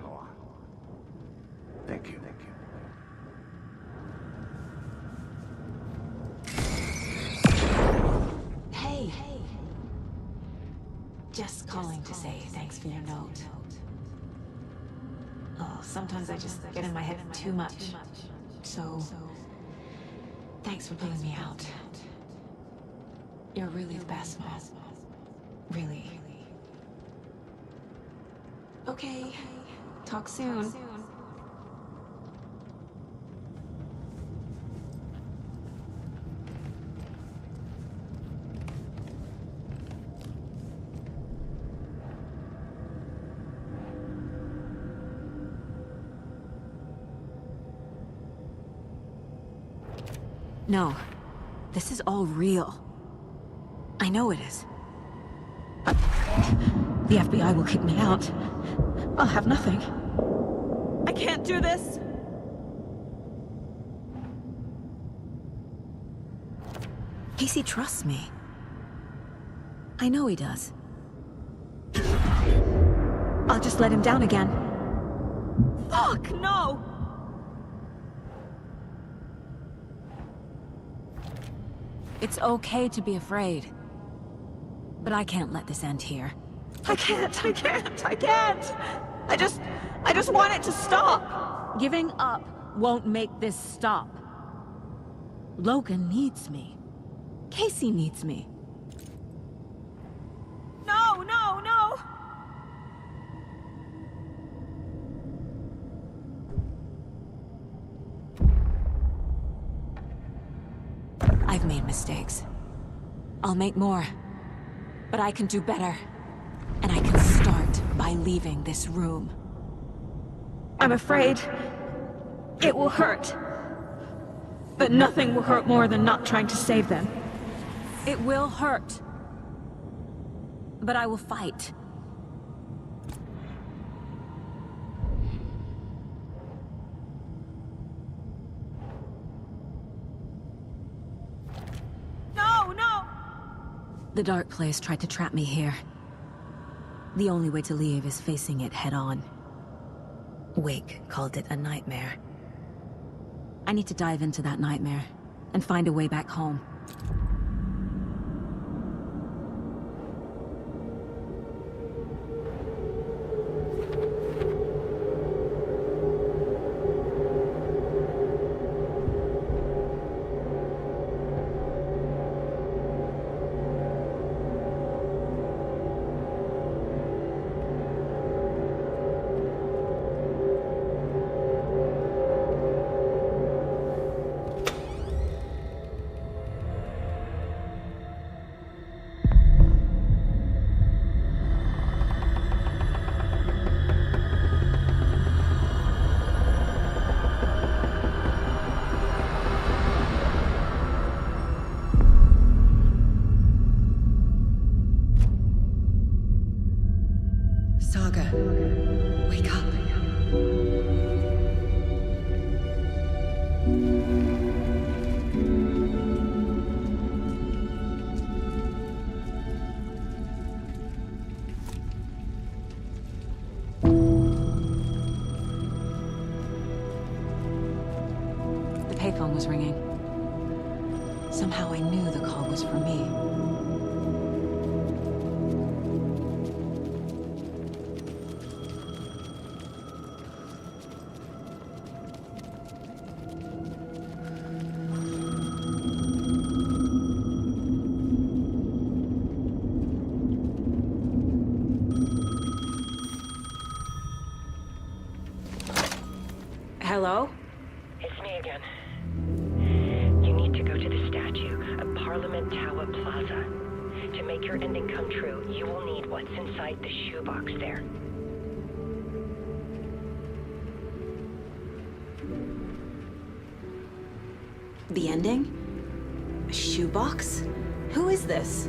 Speaker 9: Thank you.
Speaker 7: Hey. Just calling to say thanks for your note. Oh, sometimes I just get in my head too much. So, thanks for pulling me out. You're really the best, Mom. Really. Okay. Talk soon. No. This is all real. I know it is. But the FBI will kick me out. I'll have nothing. I can't do this! Casey trusts me. I know he does. I'll just let him down again. Fuck, no! It's okay to be afraid. But I can't let this end here. I can't! I just want it to stop! Giving up won't make this stop. Logan needs me. Casey needs me. No! I've made mistakes. I'll make more. But I can do better. And I can start by leaving this room. I'm afraid it will hurt. But nothing will hurt more than not trying to save them. It will hurt. But I will fight. No! The dark place tried to trap me here. The only way to leave is facing it head-on. Wake called it a nightmare. I need to dive into that nightmare and find a way back home.
Speaker 4: Saga, wake up.
Speaker 7: The payphone was ringing. Somehow I knew the call was for me.
Speaker 21: Hello?
Speaker 12: It's me again. You need to go to the statue at Parliament Tower Plaza. To make your ending come true, you will need what's inside the shoebox there.
Speaker 7: The ending? A shoebox? Who is this?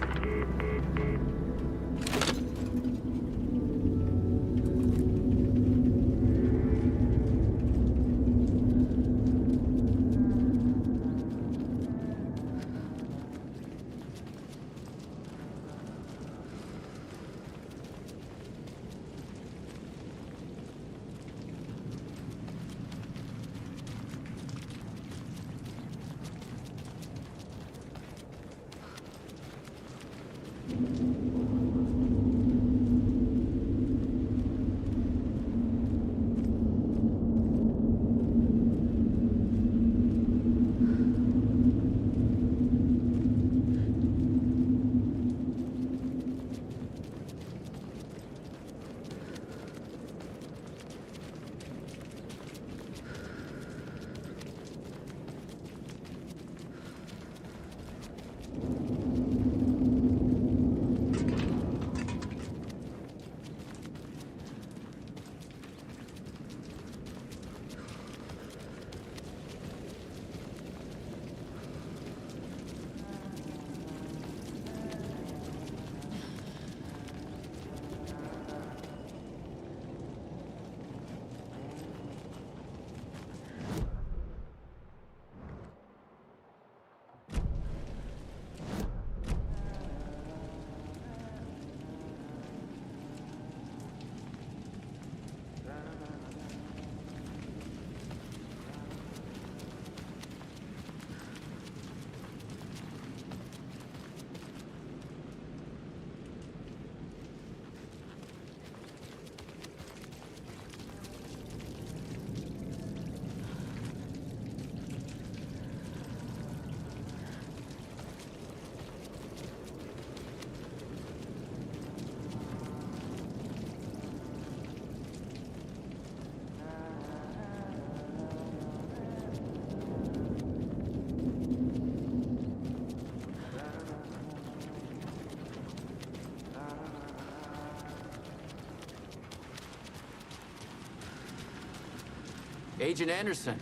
Speaker 18: Agent Anderson.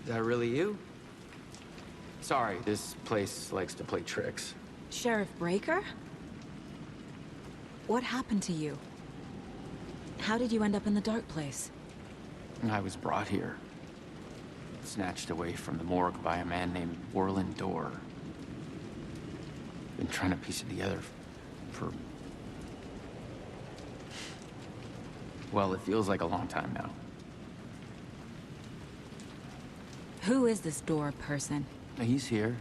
Speaker 18: Is that really you? Sorry, this place likes to play tricks.
Speaker 7: Sheriff Breaker? What happened to you? How did you end up in the dark place?
Speaker 18: I was brought here. Snatched away from the morgue by a man named Warland Dorr. Been trying to piece it together for... well, it feels like a long time now.
Speaker 7: Who is this Dorr person?
Speaker 18: He's here.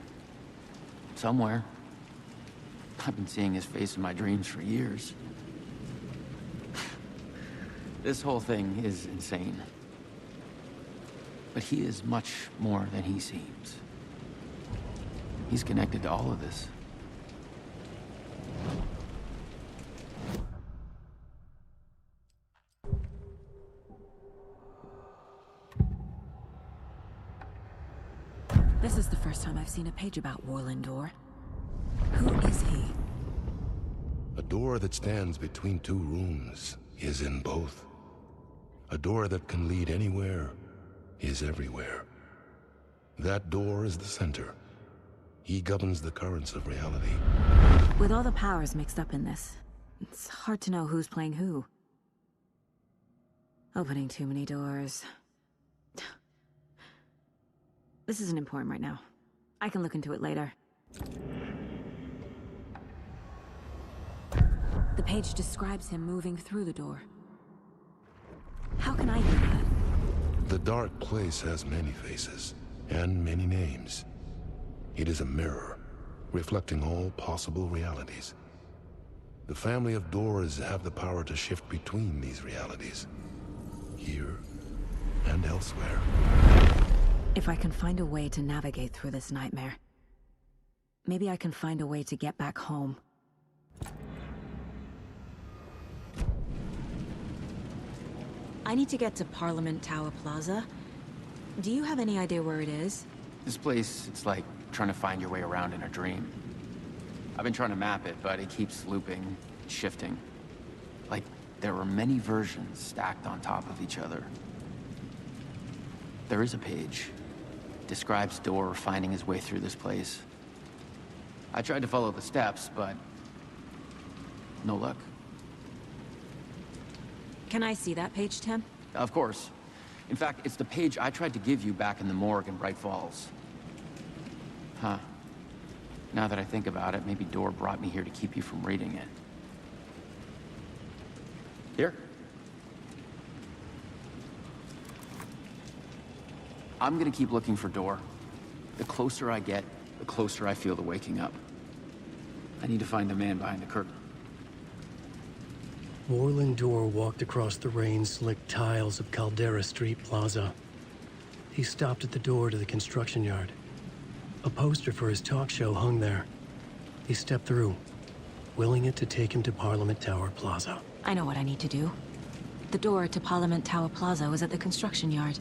Speaker 18: Somewhere. I've been seeing his face in my dreams for years. This whole thing is insane. But he is much more than he seems. He's connected to all of this.
Speaker 7: This is the first time I've seen a page about Warland Dorr. Who is he?
Speaker 19: A door that stands between two rooms is in both. A door that can lead anywhere is everywhere. That door is the center. He governs the currents of reality.
Speaker 7: With all the powers mixed up in this, it's hard to know who's playing who. Opening too many doors. This isn't important right now. I can look into it later. The page describes him moving through the door. How can I do that?
Speaker 19: The dark place has many faces, and many names. It is a mirror, reflecting all possible realities. The family of Doors have the power to shift between these realities, here and elsewhere.
Speaker 7: If I can find a way to navigate through this nightmare, maybe I can find a way to get back home. I need to get to Parliament Tower Plaza. Do you have any idea where it is?
Speaker 18: This place, it's like trying to find your way around in a dream. I've been trying to map it, but it keeps looping, shifting. Like there are many versions stacked on top of each other. There is a page. Describes Door finding his way through this place. I tried to follow the steps, but no luck.
Speaker 7: Can I see that page, Tim?
Speaker 18: Of course. In fact, it's the page I tried to give you back in the morgue in Bright Falls. Huh. Now that I think about it, maybe Door brought me here to keep you from reading it. Here. I'm gonna keep looking for Door. The closer I get, the closer I feel to waking up. I need to find the man behind the curtain.
Speaker 2: Warland Door walked across the rain-slicked tiles of Caldera Street Plaza. He stopped at the door to the construction yard. A poster for his talk show hung there. He stepped through, willing it to take him to Parliament Tower Plaza.
Speaker 7: I know what I need to do. The door to Parliament Tower Plaza was at the construction yard.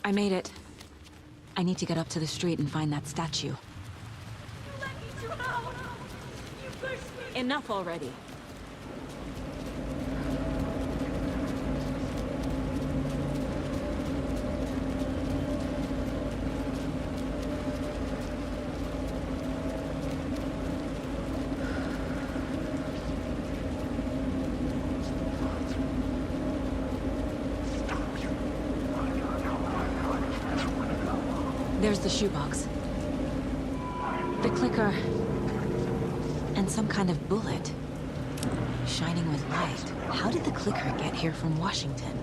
Speaker 7: I made it. I need to get up to the street and find that statue. Enough already. There's the shoebox. The clicker. And some kind of bullet. Shining with light. How did the clicker get here from Washington?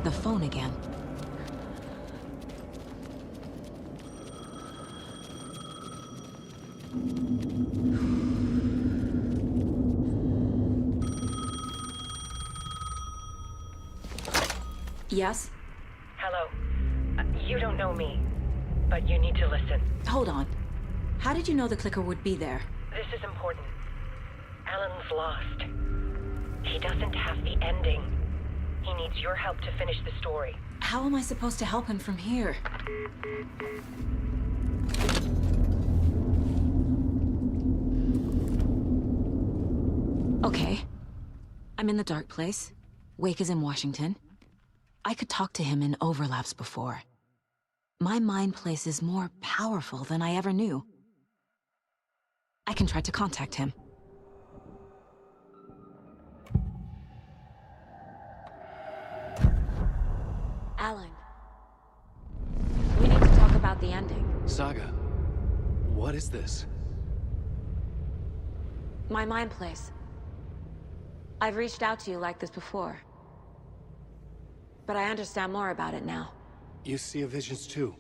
Speaker 7: the phone again. Yes?
Speaker 3: Hello. You don't know me, but you need to listen.
Speaker 7: Hold on. How did you know the clicker would be there?
Speaker 3: This is important. Alan's lost. He doesn't have the ending. He needs your help to finish the story.
Speaker 7: How am I supposed to help him from here? Okay. I'm in the dark place. Wake is in Washington. I could talk to him in overlaps before. My mind place is more powerful than I ever knew. I can try to contact him. Alan. We need to talk about the ending.
Speaker 2: Saga, what is this?
Speaker 7: My mind place. I've reached out to you like this before. But I understand more about it now.
Speaker 2: You see visions too.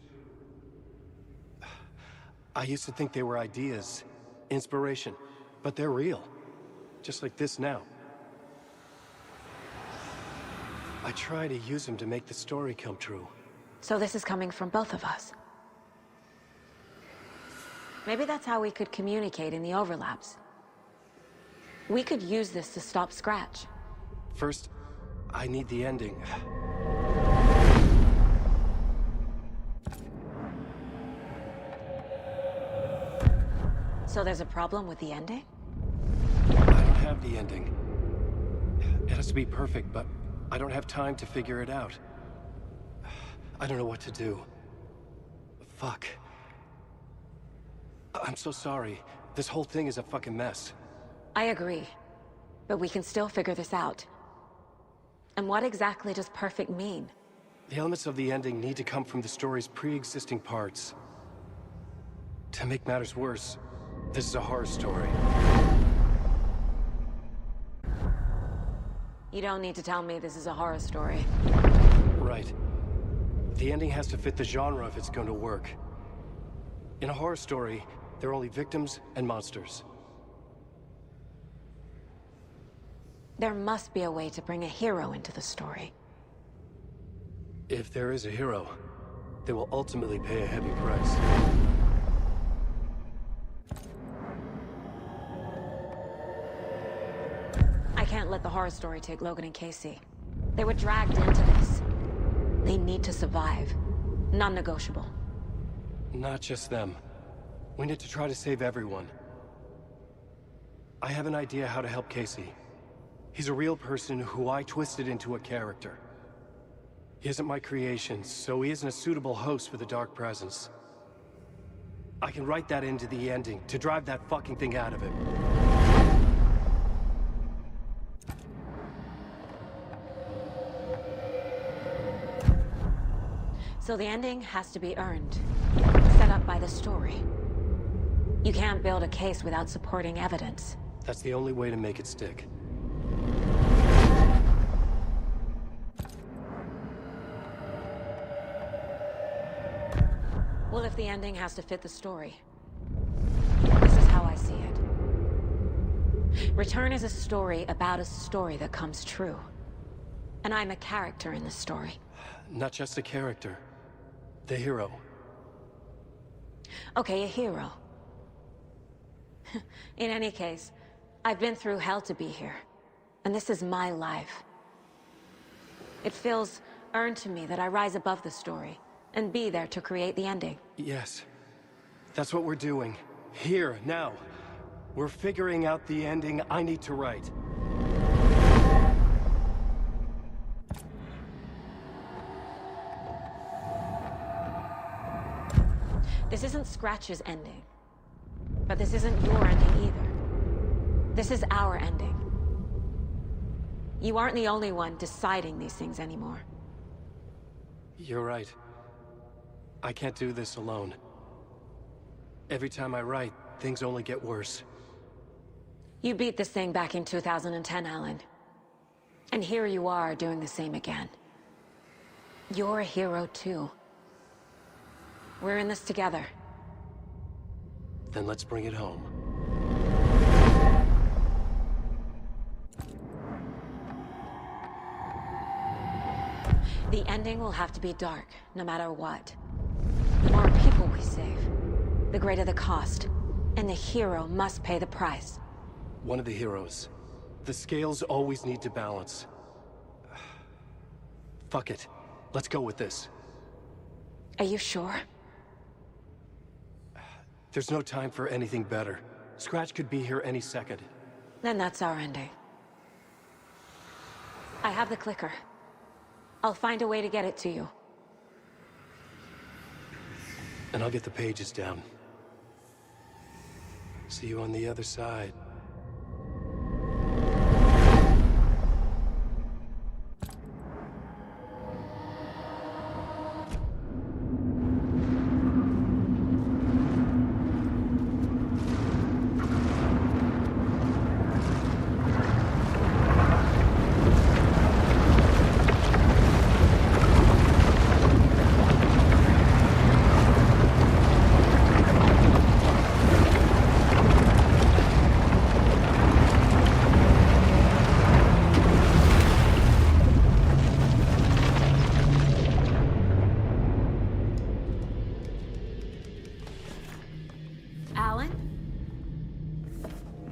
Speaker 2: I used to think they were ideas, inspiration, but they're real. Just like this now. I try to use them to make the story come true.
Speaker 7: So this is coming from both of us. Maybe that's how we could communicate in the overlaps. We could use this to stop Scratch.
Speaker 2: First, I need the ending.
Speaker 7: So there's a problem with the ending?
Speaker 2: I don't have the ending. It has to be perfect, but I don't have time to figure it out. I don't know what to do. Fuck. I'm so sorry. This whole thing is a fucking mess.
Speaker 7: I agree. But we can still figure this out. And what exactly does perfect mean?
Speaker 2: The elements of the ending need to come from the story's pre-existing parts. To make matters worse, this is a horror story.
Speaker 7: You don't need to tell me this is a horror story.
Speaker 2: Right. The ending has to fit the genre if it's going to work. In a horror story, there are only victims and monsters.
Speaker 7: There must be a way to bring a hero into the story.
Speaker 2: If there is a hero, they will ultimately pay a heavy price.
Speaker 7: I can't let the horror story take Logan and Casey. They were dragged into this. They need to survive. Non-negotiable.
Speaker 2: Not just them. We need to try to save everyone. I have an idea how to help Casey. He's a real person who I twisted into a character. He isn't my creation, so he isn't a suitable host for the Dark Presence. I can write that into the ending to drive that fucking thing out of him.
Speaker 7: So the ending has to be earned. Set up by the story. You can't build a case without supporting evidence.
Speaker 2: That's the only way to make it stick.
Speaker 7: Well, if the ending has to fit the story, this is how I see it. Return is a story about a story that comes true. And I'm a character in the story.
Speaker 2: Not just a character. The hero.
Speaker 7: Okay, a hero. In any case, I've been through hell to be here. And this is my life. It feels earned to me that I rise above the story and be there to create the ending.
Speaker 2: Yes. That's what we're doing. Here, now. We're figuring out the ending I need to write.
Speaker 7: This isn't Scratch's ending. But this isn't your ending either. This is our ending. You aren't the only one deciding these things anymore.
Speaker 2: You're right. I can't do this alone. Every time I write, things only get worse.
Speaker 7: You beat this thing back in 2010, Alan. And here you are doing the same again. You're a hero too. We're in this together.
Speaker 2: Then let's bring it home.
Speaker 7: The ending will have to be dark, no matter what. The more people we save, the greater the cost. And the hero must pay the price.
Speaker 2: One of the heroes. The scales always need to balance. Fuck it. Let's go with this.
Speaker 7: Are you sure?
Speaker 2: There's no time for anything better. Scratch could be here any second.
Speaker 7: Then that's our ending. I have the clicker. I'll find a way to get it to you.
Speaker 2: And I'll get the pages down. See you on the other side.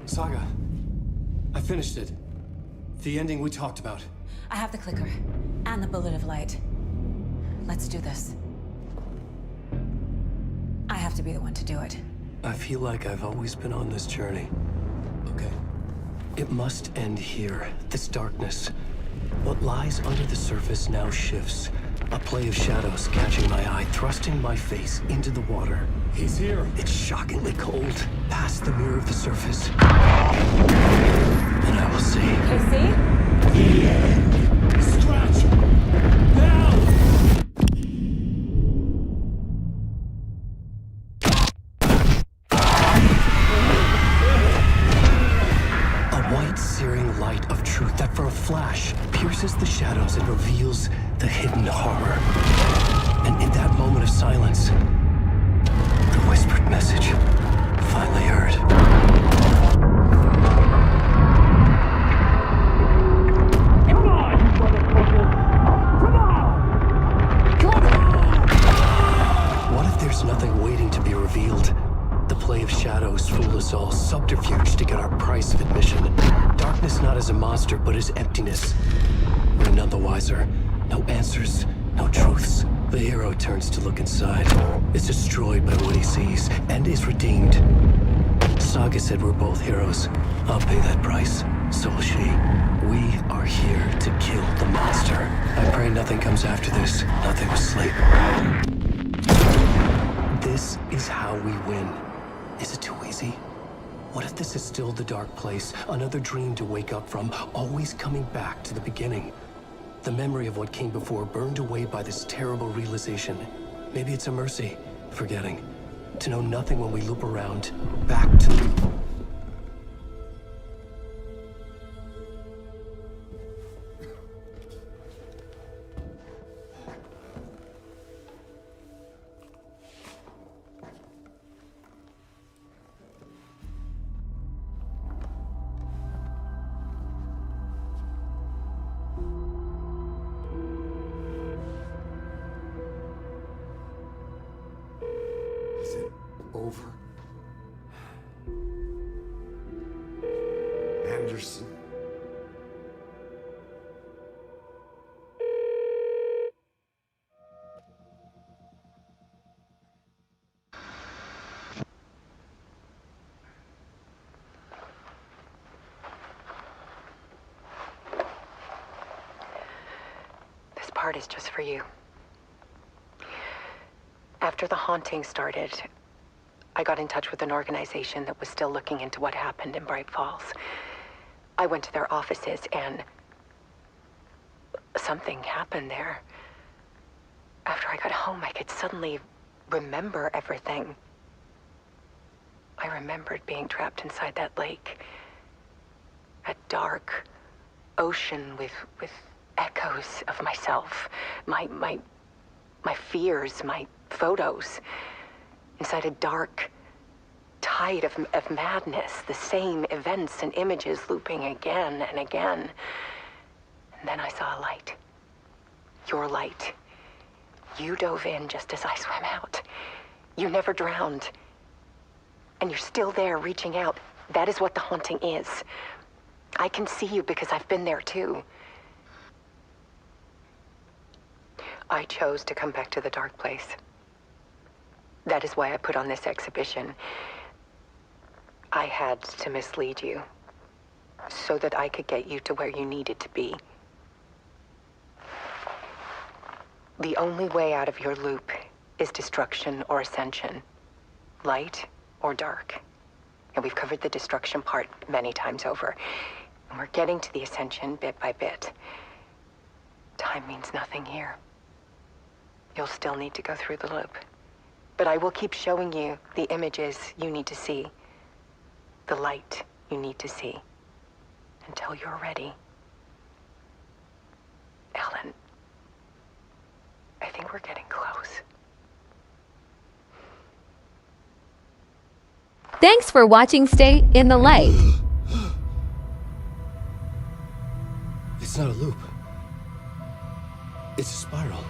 Speaker 2: Saga, I finished it. The ending we talked about.
Speaker 7: I have the clicker, and the bullet of light. Let's do this. I have to be the one to do it.
Speaker 2: I feel like I've always been on this journey. Okay. It must end here, this darkness. What lies under the surface now shifts. A play of shadows catching my eye, thrusting my face into the water.
Speaker 5: He's here.
Speaker 2: It's shockingly cold, past the mirror of the surface. And I will see.
Speaker 7: Casey?
Speaker 2: The end.
Speaker 5: Scratch! Now!
Speaker 2: A white, searing light of truth that for a flash pierces the shadows and reveals the hidden horror. And in that moment of silence, the whispered message finally heard.
Speaker 17: Come on, you motherfucker! Come on! Come on!
Speaker 2: What if there's nothing waiting to be revealed? The play of shadows fool us all, subterfuge to get our price of admission. Darkness not as a monster, but as emptiness. We're none the wiser. No answers, no truths. The hero turns to look inside, is destroyed by what he sees, and is redeemed. Saga said we're both heroes. I'll pay that price. So will she. We are here to kill the monster. I pray nothing comes after this. Nothing but sleep. This is how we win. Is it too easy? What if this is still the dark place? Another dream to wake up from, always coming back to the beginning. The memory of what came before burned away by this terrible realization. Maybe it's a mercy, forgetting. To know nothing when we loop around, back to...
Speaker 6: Over. Anderson.
Speaker 12: This part is just for you. After the haunting started, I got in touch with an organization that was still looking into what happened in Bright Falls. I went to their offices and something happened there. After I got home, I could suddenly remember everything. I remembered being trapped inside that lake. A dark ocean with echoes of myself, my fears, my photos, inside a dark tide of madness, the same events and images looping again and again. And then I saw a light. Your light. You dove in just as I swam out. You never drowned. And you're still there reaching out. That is what the haunting is. I can see you because I've been there too. I chose to come back to the dark place. That is why I put on this exhibition. I had to mislead you, so that I could get you to where you needed to be. The only way out of your loop is destruction or ascension, light or dark. And we've covered the destruction part many times over. And we're getting to the ascension bit by bit. Time means nothing here. You'll still need to go through the loop. But I will keep showing you the images you need to see, the light you need to see, until you're ready. Alan, I think we're getting close.
Speaker 6: Thanks for watching Stay in the Light.
Speaker 2: It's not a loop. It's a spiral.